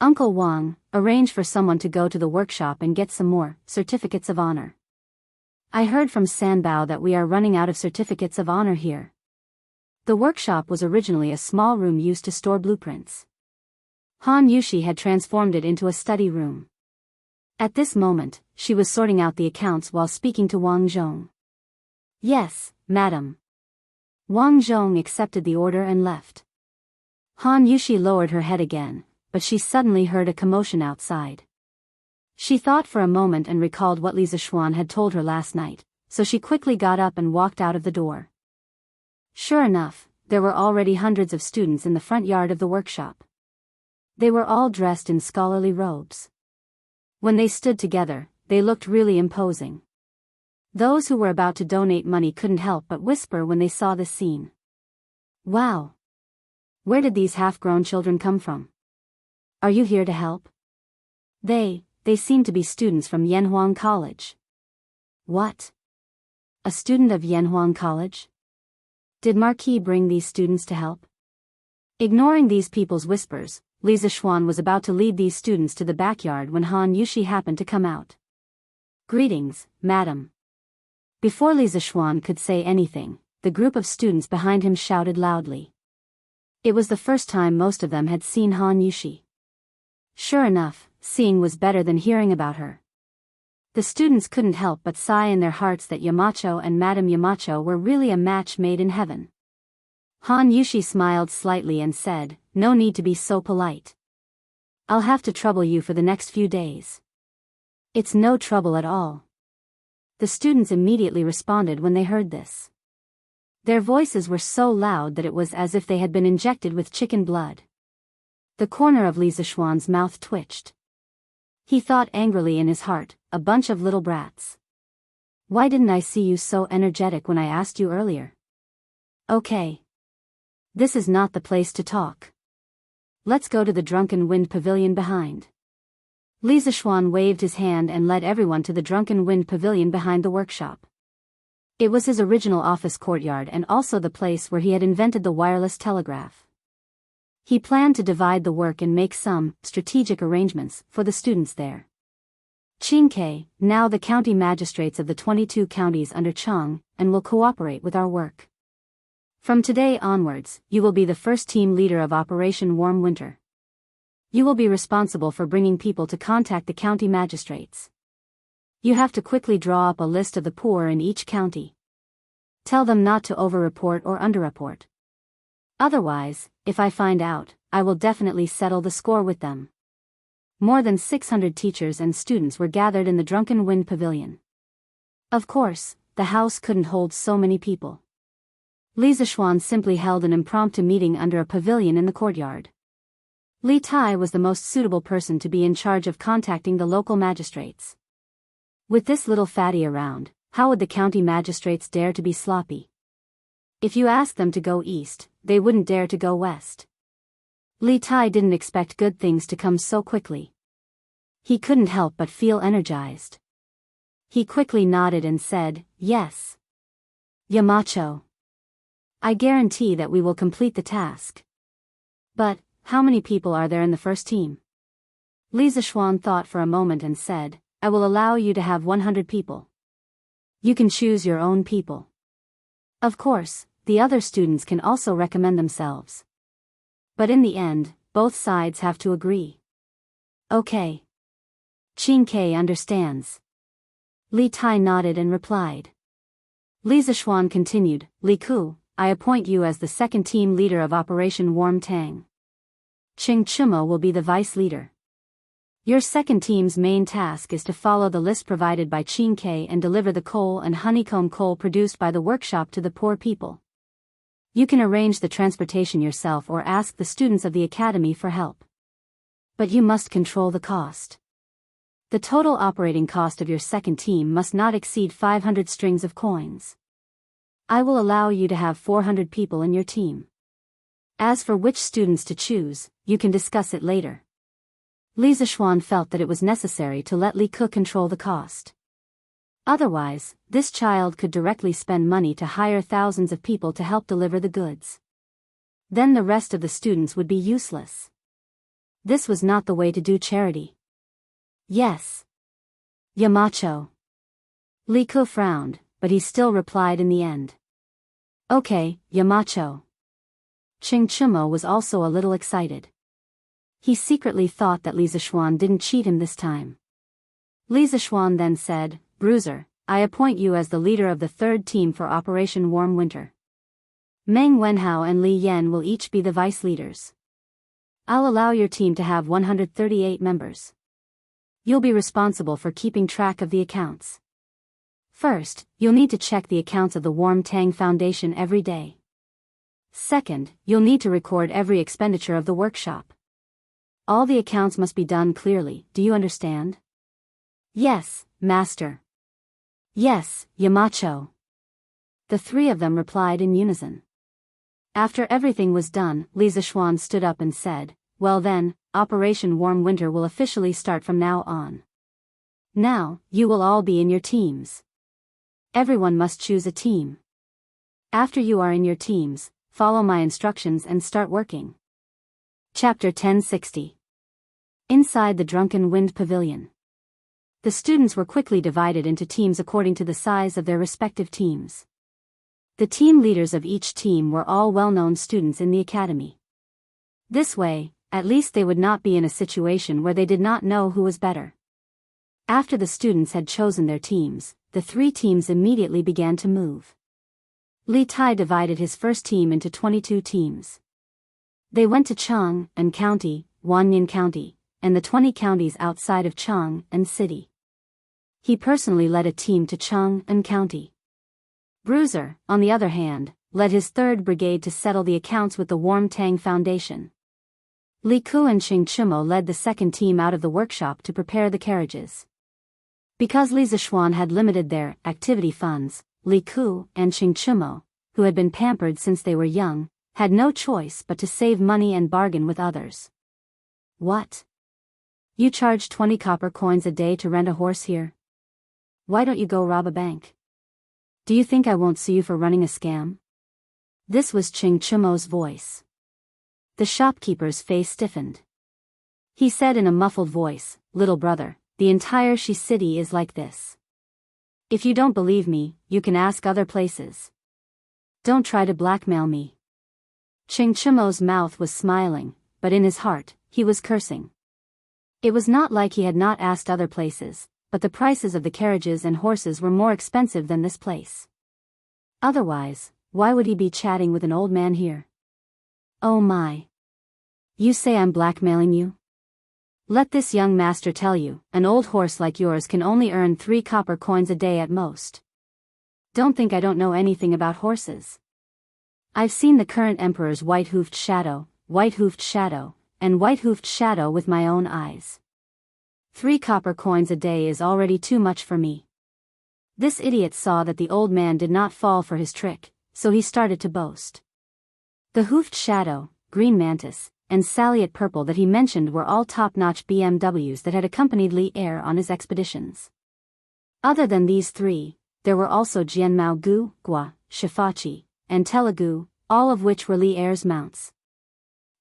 Uncle Wang arranged for someone to go to the workshop and get some more certificates of honor. I heard from Sanbao that we are running out of certificates of honor here. The workshop was originally a small room used to store blueprints. Han Yushi had transformed it into a study room. At this moment, she was sorting out the accounts while speaking to Wang Zhong. Yes, madam. Wang Zhong accepted the order and left. Han Yushi lowered her head again, but she suddenly heard a commotion outside. She thought for a moment and recalled what Li Zishuan had told her last night, so she quickly got up and walked out of the door. Sure enough, there were already hundreds of students in the front yard of the workshop. They were all dressed in scholarly robes. When they stood together, they looked really imposing. Those who were about to donate money couldn't help but whisper when they saw this scene. Wow! Where did these half-grown children come from? Are you here to help? They seem to be students from Yanhuang College. What? A student of Yanhuang College? Did Marquis bring these students to help? Ignoring these people's whispers, Li Zishuan was about to lead these students to the backyard when Han Yushi happened to come out. Greetings, madam. Before Li Zishuan could say anything, the group of students behind him shouted loudly. It was the first time most of them had seen Han Yushi. Sure enough, seeing was better than hearing about her. The students couldn't help but sigh in their hearts that Yamacho and Madame Yamacho were really a match made in heaven. Han Yushi smiled slightly and said, "No need to be so polite. I'll have to trouble you for the next few days." "It's no trouble at all." The students immediately responded when they heard this. Their voices were so loud that it was as if they had been injected with chicken blood. The corner of Li Zishuan's mouth twitched. He thought angrily in his heart, a bunch of little brats. Why didn't I see you so energetic when I asked you earlier? Okay. This is not the place to talk. Let's go to the Drunken Wind Pavilion behind. Li Zishuan waved his hand and led everyone to the Drunken Wind Pavilion behind the workshop. It was his original office courtyard and also the place where he had invented the wireless telegraph. He planned to divide the work and make some strategic arrangements for the students there. Qingke, now the county magistrates of the 22 counties under Chang, and will cooperate with our work. From today onwards, you will be the first team leader of Operation Warm Winter. You will be responsible for bringing people to contact the county magistrates. You have to quickly draw up a list of the poor in each county. Tell them not to over-report or under-report. Otherwise, if I find out, I will definitely settle the score with them. More than 600 teachers and students were gathered in the Drunken Wind Pavilion. Of course, the house couldn't hold so many people. Li Zishuan simply held an impromptu meeting under a pavilion in the courtyard. Li Tai was the most suitable person to be in charge of contacting the local magistrates. With this little fatty around, how would the county magistrates dare to be sloppy? If you asked them to go east, they wouldn't dare to go west. Li Tai didn't expect good things to come so quickly. He couldn't help but feel energized. He quickly nodded and said, "Yes. Yamacho. I guarantee that we will complete the task." But, how many people are there in the first team? Li Zishuan thought for a moment and said, "I will allow you to have 100 people. You can choose your own people. Of course, the other students can also recommend themselves. But in the end, both sides have to agree." Okay. Qingke understands. Li Tai nodded and replied. Li Zishuan continued, "Li Ku, I appoint you as the second team leader of Operation Warm Tang. Qing Chimo will be the vice leader. Your second team's main task is to follow the list provided by Qingke and deliver the coal and honeycomb coal produced by the workshop to the poor people. You can arrange the transportation yourself or ask the students of the academy for help. But you must control the cost. The total operating cost of your second team must not exceed 500 strings of coins. I will allow you to have 400 people in your team. As for which students to choose, you can discuss it later." Li Zishuan felt that it was necessary to let Li Ku control the cost. Otherwise, this child could directly spend money to hire thousands of people to help deliver the goods. Then the rest of the students would be useless. This was not the way to do charity. "Yes. Yamacho." Li Ku frowned, but he still replied in the end. "Okay, Yamacho." Qing Chimo was also a little excited. He secretly thought that Li Zishuan didn't cheat him this time. Li Zishuan then said, "Bruiser, I appoint you as the leader of the third team for Operation Warm Winter. Meng Wenhao and Li Yan will each be the vice leaders. I'll allow your team to have 138 members. You'll be responsible for keeping track of the accounts. First, you'll need to check the accounts of the Warm Tang Foundation every day. Second, you'll need to record every expenditure of the workshop. All the accounts must be done clearly, do you understand?" "Yes, Master." "Yes, Yamacho." The three of them replied in unison. After everything was done, Li Zishuan stood up and said, "Well then, Operation Warm Winter will officially start from now on. Now, you will all be in your teams. Everyone must choose a team. After you are in your teams, follow my instructions and start working." Chapter 1060. Inside the Drunken Wind Pavilion. The students were quickly divided into teams according to the size of their respective teams. The team leaders of each team were all well-known students in the academy. This way, at least they would not be in a situation where they did not know who was better. After the students had chosen their teams, the three teams immediately began to move. Li Tai divided his first team into 22 teams. They went to Chang and County, Wanyan County, and the 20 counties outside of Chang and City. He personally led a team to Chang and County. Bruiser, on the other hand, led his 3rd Brigade to settle the accounts with the Warm Tang Foundation. Li Ku and Qing Chimo led the second team out of the workshop to prepare the carriages. Because Li Zixuan had limited their activity funds, Li Ku and Qing Chumo, who had been pampered since they were young, had no choice but to save money and bargain with others. What? You charge 20 copper coins a day to rent a horse here? Why don't you go rob a bank? Do you think I won't sue you for running a scam? This was Qing Chumo's voice. The shopkeeper's face stiffened. He said in a muffled voice, "Little brother, the entire Shi city is like this. If you don't believe me, you can ask other places. Don't try to blackmail me." Qing Chumo's mouth was smiling, but in his heart, he was cursing. It was not like he had not asked other places, but the prices of the carriages and horses were more expensive than this place. Otherwise, why would he be chatting with an old man here? Oh my. You say I'm blackmailing you? Let this young master tell you, an old horse like yours can only earn 3 copper coins a day at most. Don't think I don't know anything about horses. I've seen the current emperor's white-hoofed shadow, and white-hoofed shadow with my own eyes. 3 copper coins a day is already too much for me. This idiot saw that the old man did not fall for his trick, so he started to boast. The hoofed shadow, green mantis, and Saliot purple that he mentioned were all top-notch BMWs that had accompanied Li Er on his expeditions. Other than these 3, there were also Jianmao Gu, Gua, Shifachi, and Telugu, all of which were Li Er's mounts.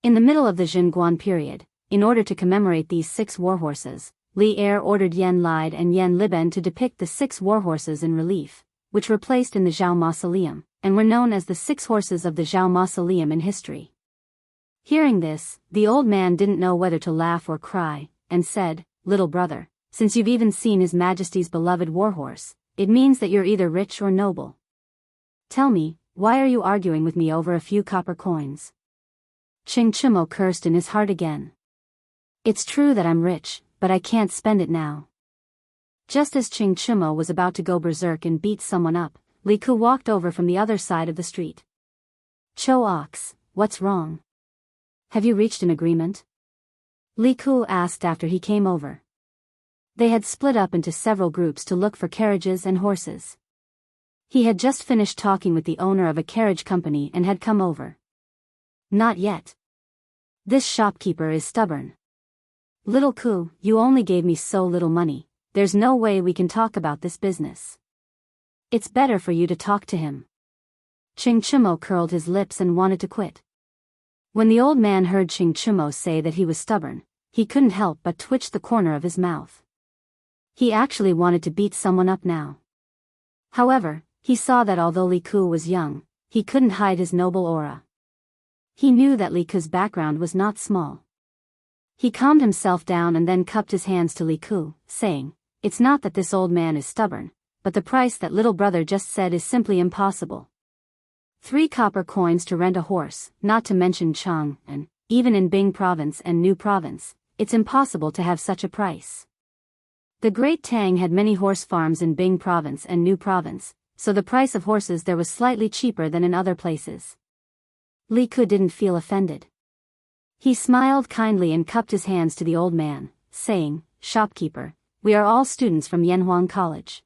In the middle of the Jingguan period, in order to commemorate these 6 warhorses, Li Er ordered Yen Lide and Yen Liben to depict the 6 warhorses in relief, which were placed in the Zhao Mausoleum, and were known as the 6 horses of the Zhao Mausoleum in history. Hearing this, the old man didn't know whether to laugh or cry, and said, "Little brother, since you've even seen His Majesty's beloved warhorse, it means that you're either rich or noble. Tell me, why are you arguing with me over a few copper coins?" Qing Chumo cursed in his heart again. It's true that I'm rich, but I can't spend it now. Just as Qing Chumo was about to go berserk and beat someone up, Li Ku walked over from the other side of the street. "Cho Ox, what's wrong? Have you reached an agreement?" Li Ku asked after he came over. They had split up into several groups to look for carriages and horses. He had just finished talking with the owner of a carriage company and had come over. "Not yet. This shopkeeper is stubborn. Little Ku, you only gave me so little money, there's no way we can talk about this business. It's better for you to talk to him." Qing Chumo curled his lips and wanted to quit. When the old man heard Qing Chumo say that he was stubborn, he couldn't help but twitch the corner of his mouth. He actually wanted to beat someone up now. However, he saw that although Li Ku was young, he couldn't hide his noble aura. He knew that Li Ku's background was not small. He calmed himself down and then cupped his hands to Li Ku, saying, "It's not that this old man is stubborn, but the price that little brother just said is simply impossible. 3 copper coins to rent a horse, not to mention Chang, and, even in Bing Province and New Province, it's impossible to have such a price." The Great Tang had many horse farms in Bing Province and New Province, so the price of horses there was slightly cheaper than in other places. Li Ku didn't feel offended. He smiled kindly and cupped his hands to the old man, saying, "Shopkeeper, we are all students from Yanhuang College.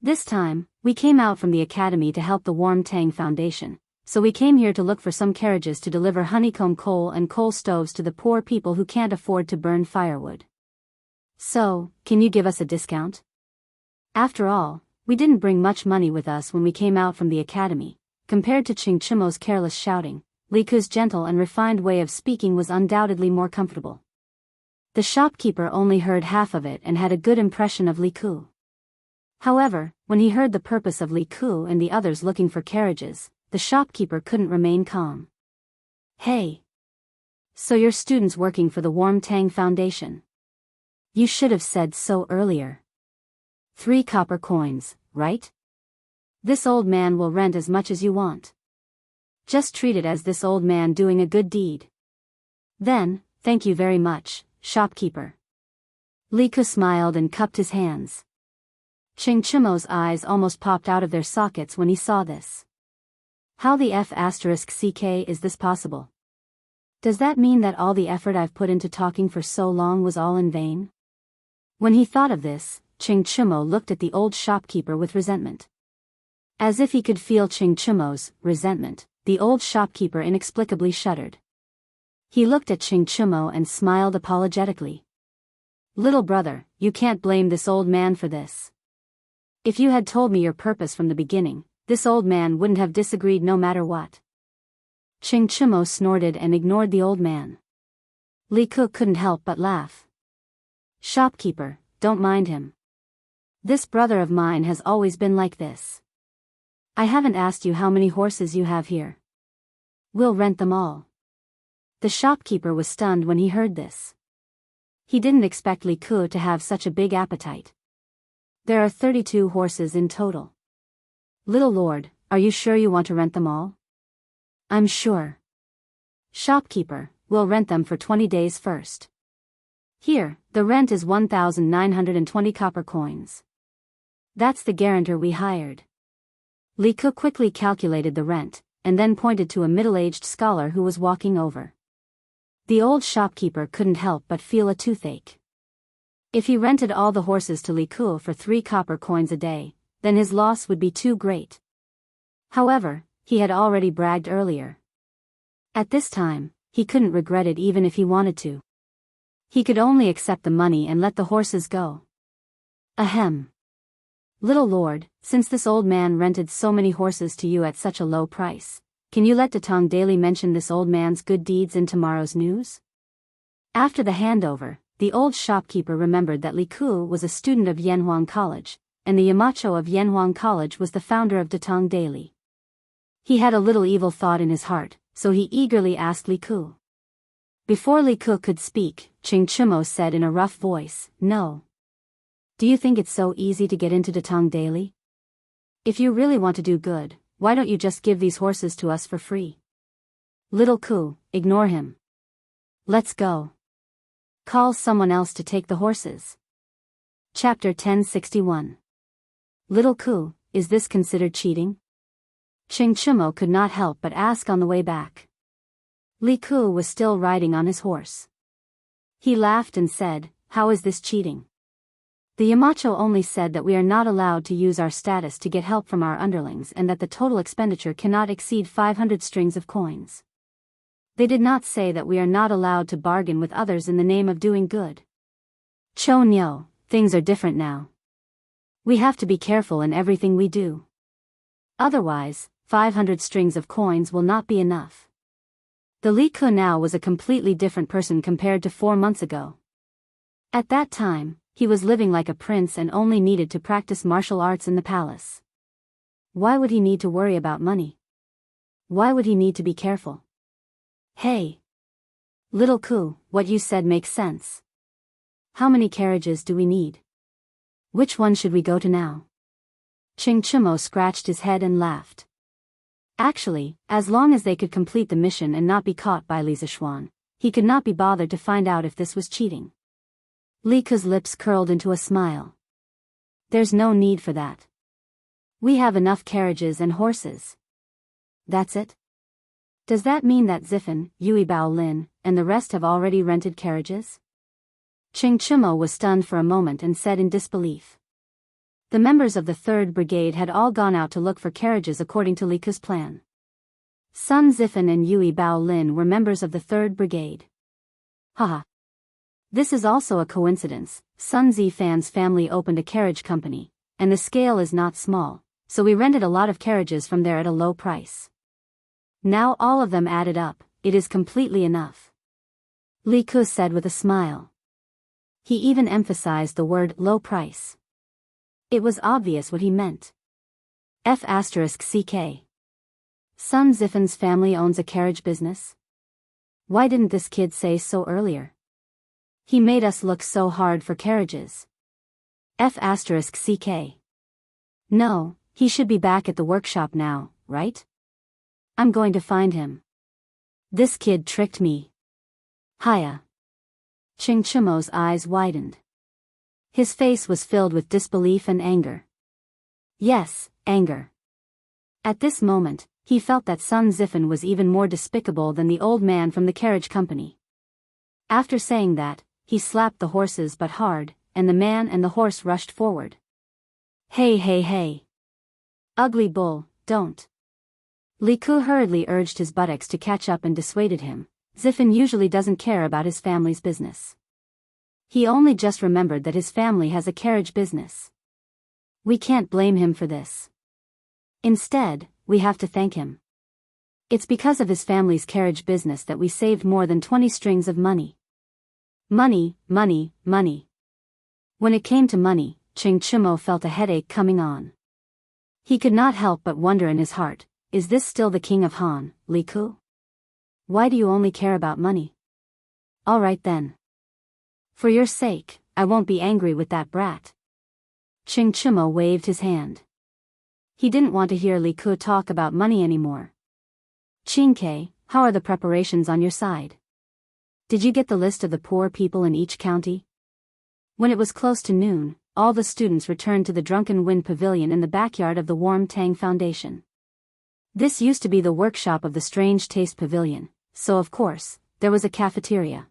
This time, we came out from the academy to help the Warm Tang Foundation, so we came here to look for some carriages to deliver honeycomb coal and coal stoves to the poor people who can't afford to burn firewood. So, can you give us a discount? After all, we didn't bring much money with us when we came out from the academy." Compared to Qing Chumo's careless shouting, Li Ku's gentle and refined way of speaking was undoubtedly more comfortable. The shopkeeper only heard half of it and had a good impression of Li Ku. However, when he heard the purpose of Li Ku and the others looking for carriages, the shopkeeper couldn't remain calm. "Hey! So you're students working for the Warm Tang Foundation? You should have said so earlier. 3 copper coins, right? This old man will rent as much as you want. Just treat it as this old man doing a good deed. Then, thank you very much, shopkeeper." Li Ku smiled and cupped his hands. Qing Chumo's eyes almost popped out of their sockets when he saw this. How the F***ck is this possible? Does that mean that all the effort I've put into talking for so long was all in vain? When he thought of this, Ching Chumo looked at the old shopkeeper with resentment. As if he could feel Ching Chumo's resentment, the old shopkeeper inexplicably shuddered. He looked at Ching Chumo and smiled apologetically. "Little brother, you can't blame this old man for this. If you had told me your purpose from the beginning, this old man wouldn't have disagreed no matter what." Ching Chumo snorted and ignored the old man. Li Ke couldn't help but laugh. "Shopkeeper, don't mind him. This brother of mine has always been like this. I haven't asked you how many horses you have here. We'll rent them all." The shopkeeper was stunned when he heard this. He didn't expect Li Ke to have such a big appetite. "There are 32 horses in total. Little lord, are you sure you want to rent them all?" "I'm sure." "Shopkeeper, we'll rent them for 20 days first. Here, the rent is 1,920 copper coins. That's the guarantor we hired." Li Ke quickly calculated the rent, and then pointed to a middle-aged scholar who was walking over. The old shopkeeper couldn't help but feel a toothache. If he rented all the horses to Li Ke for 3 copper coins a day, then his loss would be too great. However, he had already bragged earlier. At this time, he couldn't regret it even if he wanted to. He could only accept the money and let the horses go. Ahem. "Little lord, since this old man rented so many horses to you at such a low price, can you let Datong Daily mention this old man's good deeds in tomorrow's news?" After the handover, the old shopkeeper remembered that Li Ke was a student of Yanhuang College, and the Yamacho of Yanhuang College was the founder of Datong Daily. He had a little evil thought in his heart, so he eagerly asked Li Ke. Before Li Ke could speak, Ching Chumo said in a rough voice, "No. Do you think it's so easy to get into Datong Daily? If you really want to do good, why don't you just give these horses to us for free?" "Little Ke, ignore him. Let's go. Call someone else to take the horses." Chapter 1061. "Little Ke, is this considered cheating?" Ching Chumo could not help but ask on the way back. Li Ke was still riding on his horse. He laughed and said, "How is this cheating? The Yamacho only said that we are not allowed to use our status to get help from our underlings and that the total expenditure cannot exceed 500 strings of coins. They did not say that we are not allowed to bargain with others in the name of doing good. Cho Nyo, things are different now. We have to be careful in everything we do. Otherwise, 500 strings of coins will not be enough." The Li Ke now was a completely different person compared to 4 months ago. At that time, he was living like a prince and only needed to practice martial arts in the palace. Why would he need to worry about money? Why would he need to be careful? "Hey! Little Ke, what you said makes sense. How many carriages do we need? Which one should we go to now?" Ching Chumo scratched his head and laughed. Actually, as long as they could complete the mission and not be caught by Li Zishuan, he could not be bothered to find out if this was cheating. Li Ke's lips curled into a smile. "There's no need for that. We have enough carriages and horses." "That's it? Does that mean that Ziffen, Yui Bao Lin, and the rest have already rented carriages?" Ching Chumo was stunned for a moment and said in disbelief. The members of the 3rd Brigade had all gone out to look for carriages according to Li Ke's plan. Sun Ziffen and Yui Bao Lin were members of the 3rd Brigade. Haha. This is also a coincidence. Sun Zifan's family opened a carriage company, and the scale is not small, so we rented a lot of carriages from there at a low price. Now all of them added up, it is completely enough. Li Ke said with a smile. He even emphasized the word low price. It was obvious what he meant. F***CK. Sun Zifan's family owns a carriage business? Why didn't this kid say so earlier? He made us look so hard for carriages. F***CK. No, he should be back at the workshop now, right? I'm going to find him. This kid tricked me. Hiya. Ching Chumo's eyes widened. His face was filled with disbelief and anger. Yes, anger. At this moment, he felt that Sun Ziffen was even more despicable than the old man from the carriage company. After saying that, he slapped the horses but hard, and the man and the horse rushed forward. Hey hey hey! Ugly bull, don't! Li Ku hurriedly urged his buttocks to catch up and dissuaded him. Ziffin usually doesn't care about his family's business. He only just remembered that his family has a carriage business. We can't blame him for this. Instead, we have to thank him. It's because of his family's carriage business that we saved more than 20 strings of money. Money, money, money. When it came to money, Ching Chumo felt a headache coming on. He could not help but wonder in his heart, is this still the king of Han, Li Ku? Why do you only care about money? All right then. For your sake, I won't be angry with that brat. Ching Chumo waved his hand. He didn't want to hear Li Ku talk about money anymore. Qingke, how are the preparations on your side? Did you get the list of the poor people in each county? When it was close to noon, all the students returned to the Drunken Wind Pavilion in the backyard of the Warm Tang Foundation. This used to be the workshop of the Strange Taste Pavilion, so of course, there was a cafeteria.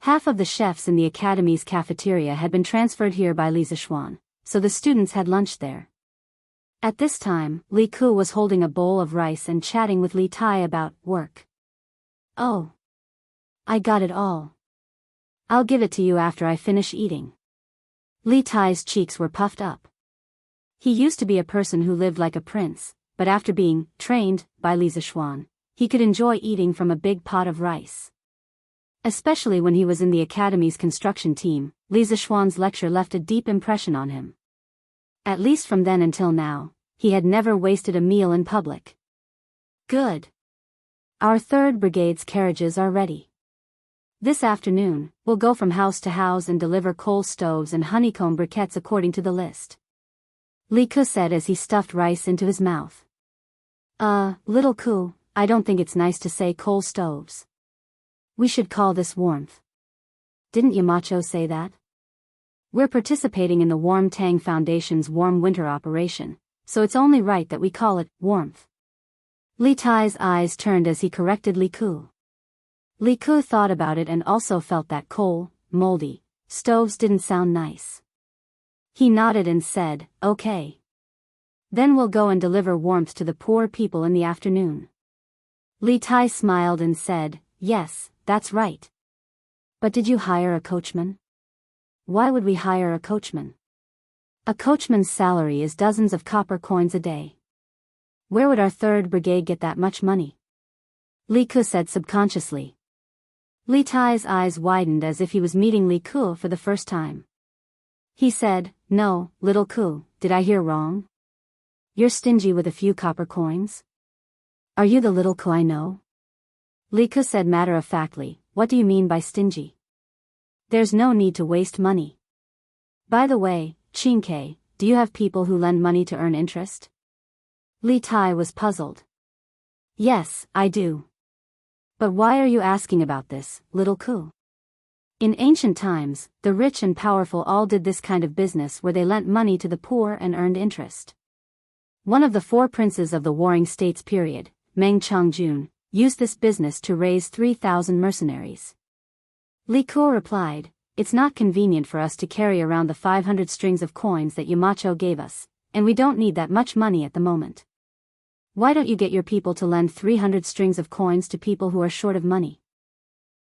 Half of the chefs in the academy's cafeteria had been transferred here by Li Zishuan, so the students had lunch there. At this time, Li Ku was holding a bowl of rice and chatting with Li Tai about work. Oh. I got it all. I'll give it to you after I finish eating. Li Tai's cheeks were puffed up. He used to be a person who lived like a prince, but after being trained by Li Zishuan, he could enjoy eating from a big pot of rice. Especially when he was in the academy's construction team, Li Zishuan's lecture left a deep impression on him. At least from then until now, he had never wasted a meal in public. Good. Our 3rd Brigade's carriages are ready. This afternoon, we'll go from house to house and deliver coal stoves and honeycomb briquettes according to the list. Li Ku said as he stuffed rice into his mouth. Little Ku, I don't think it's nice to say coal stoves. We should call this warmth. Didn't Yamacho say that? We're participating in the Warm Tang Foundation's warm winter operation, so it's only right that we call it warmth. Li Tai's eyes turned as he corrected Li Ku. Li Ku thought about it and also felt that coal, moldy, stoves didn't sound nice. He nodded and said, okay. Then we'll go and deliver warmth to the poor people in the afternoon. Li Tai smiled and said, yes, that's right. But did you hire a coachman? Why would we hire a coachman? A coachman's salary is dozens of copper coins a day. Where would our 3rd Brigade get that much money? Li Ku said subconsciously. Li Tai's eyes widened as if he was meeting Li Ku for the first time. He said, no, little Ku, did I hear wrong? You're stingy with a few copper coins? Are you the little Ku I know? Li Ku said matter-of-factly, what do you mean by stingy? There's no need to waste money. By the way, Qingke, do you have people who lend money to earn interest? Li Tai was puzzled. Yes, I do. But why are you asking about this, little Ku? In ancient times, the rich and powerful all did this kind of business where they lent money to the poor and earned interest. One of the 4 princes of the Warring States period, Meng Changjun, used this business to raise 3,000 mercenaries. Li Ku replied, it's not convenient for us to carry around the 500 strings of coins that Yamacho gave us, and we don't need that much money at the moment. Why don't you get your people to lend 300 strings of coins to people who are short of money?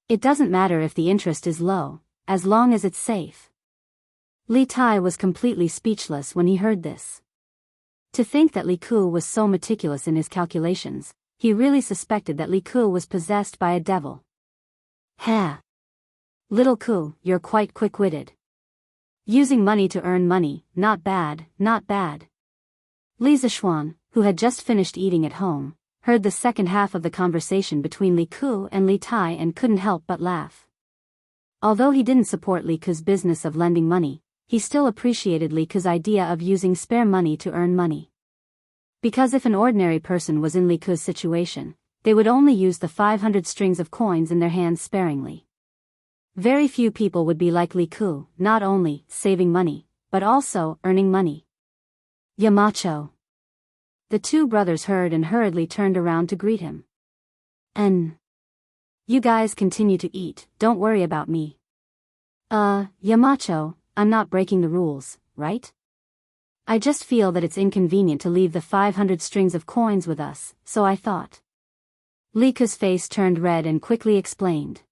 It doesn't matter if the interest is low, as long as it's safe. Li Tai was completely speechless when he heard this. To think that Li Ku was so meticulous in his calculations, he really suspected that Li Ku was possessed by a devil. Ha! Little Ku, you're quite quick-witted. Using money to earn money, not bad, not bad. Li Zishuan, who had just finished eating at home, heard the second half of the conversation between Li Ku and Li Tai and couldn't help but laugh. Although he didn't support Li Ku's business of lending money, he still appreciated Li Ku's idea of using spare money to earn money. Because if an ordinary person was in Li Ku's situation, they would only use the 500 strings of coins in their hands sparingly. Very few people would be like Li Ku, not only saving money, but also earning money. Yamacho. The 2 brothers heard and hurriedly turned around to greet him. You guys continue to eat, don't worry about me. Yamacho, I'm not breaking the rules, right? I just feel that it's inconvenient to leave the 500 strings of coins with us, so I thought. Lika's face turned red and quickly explained.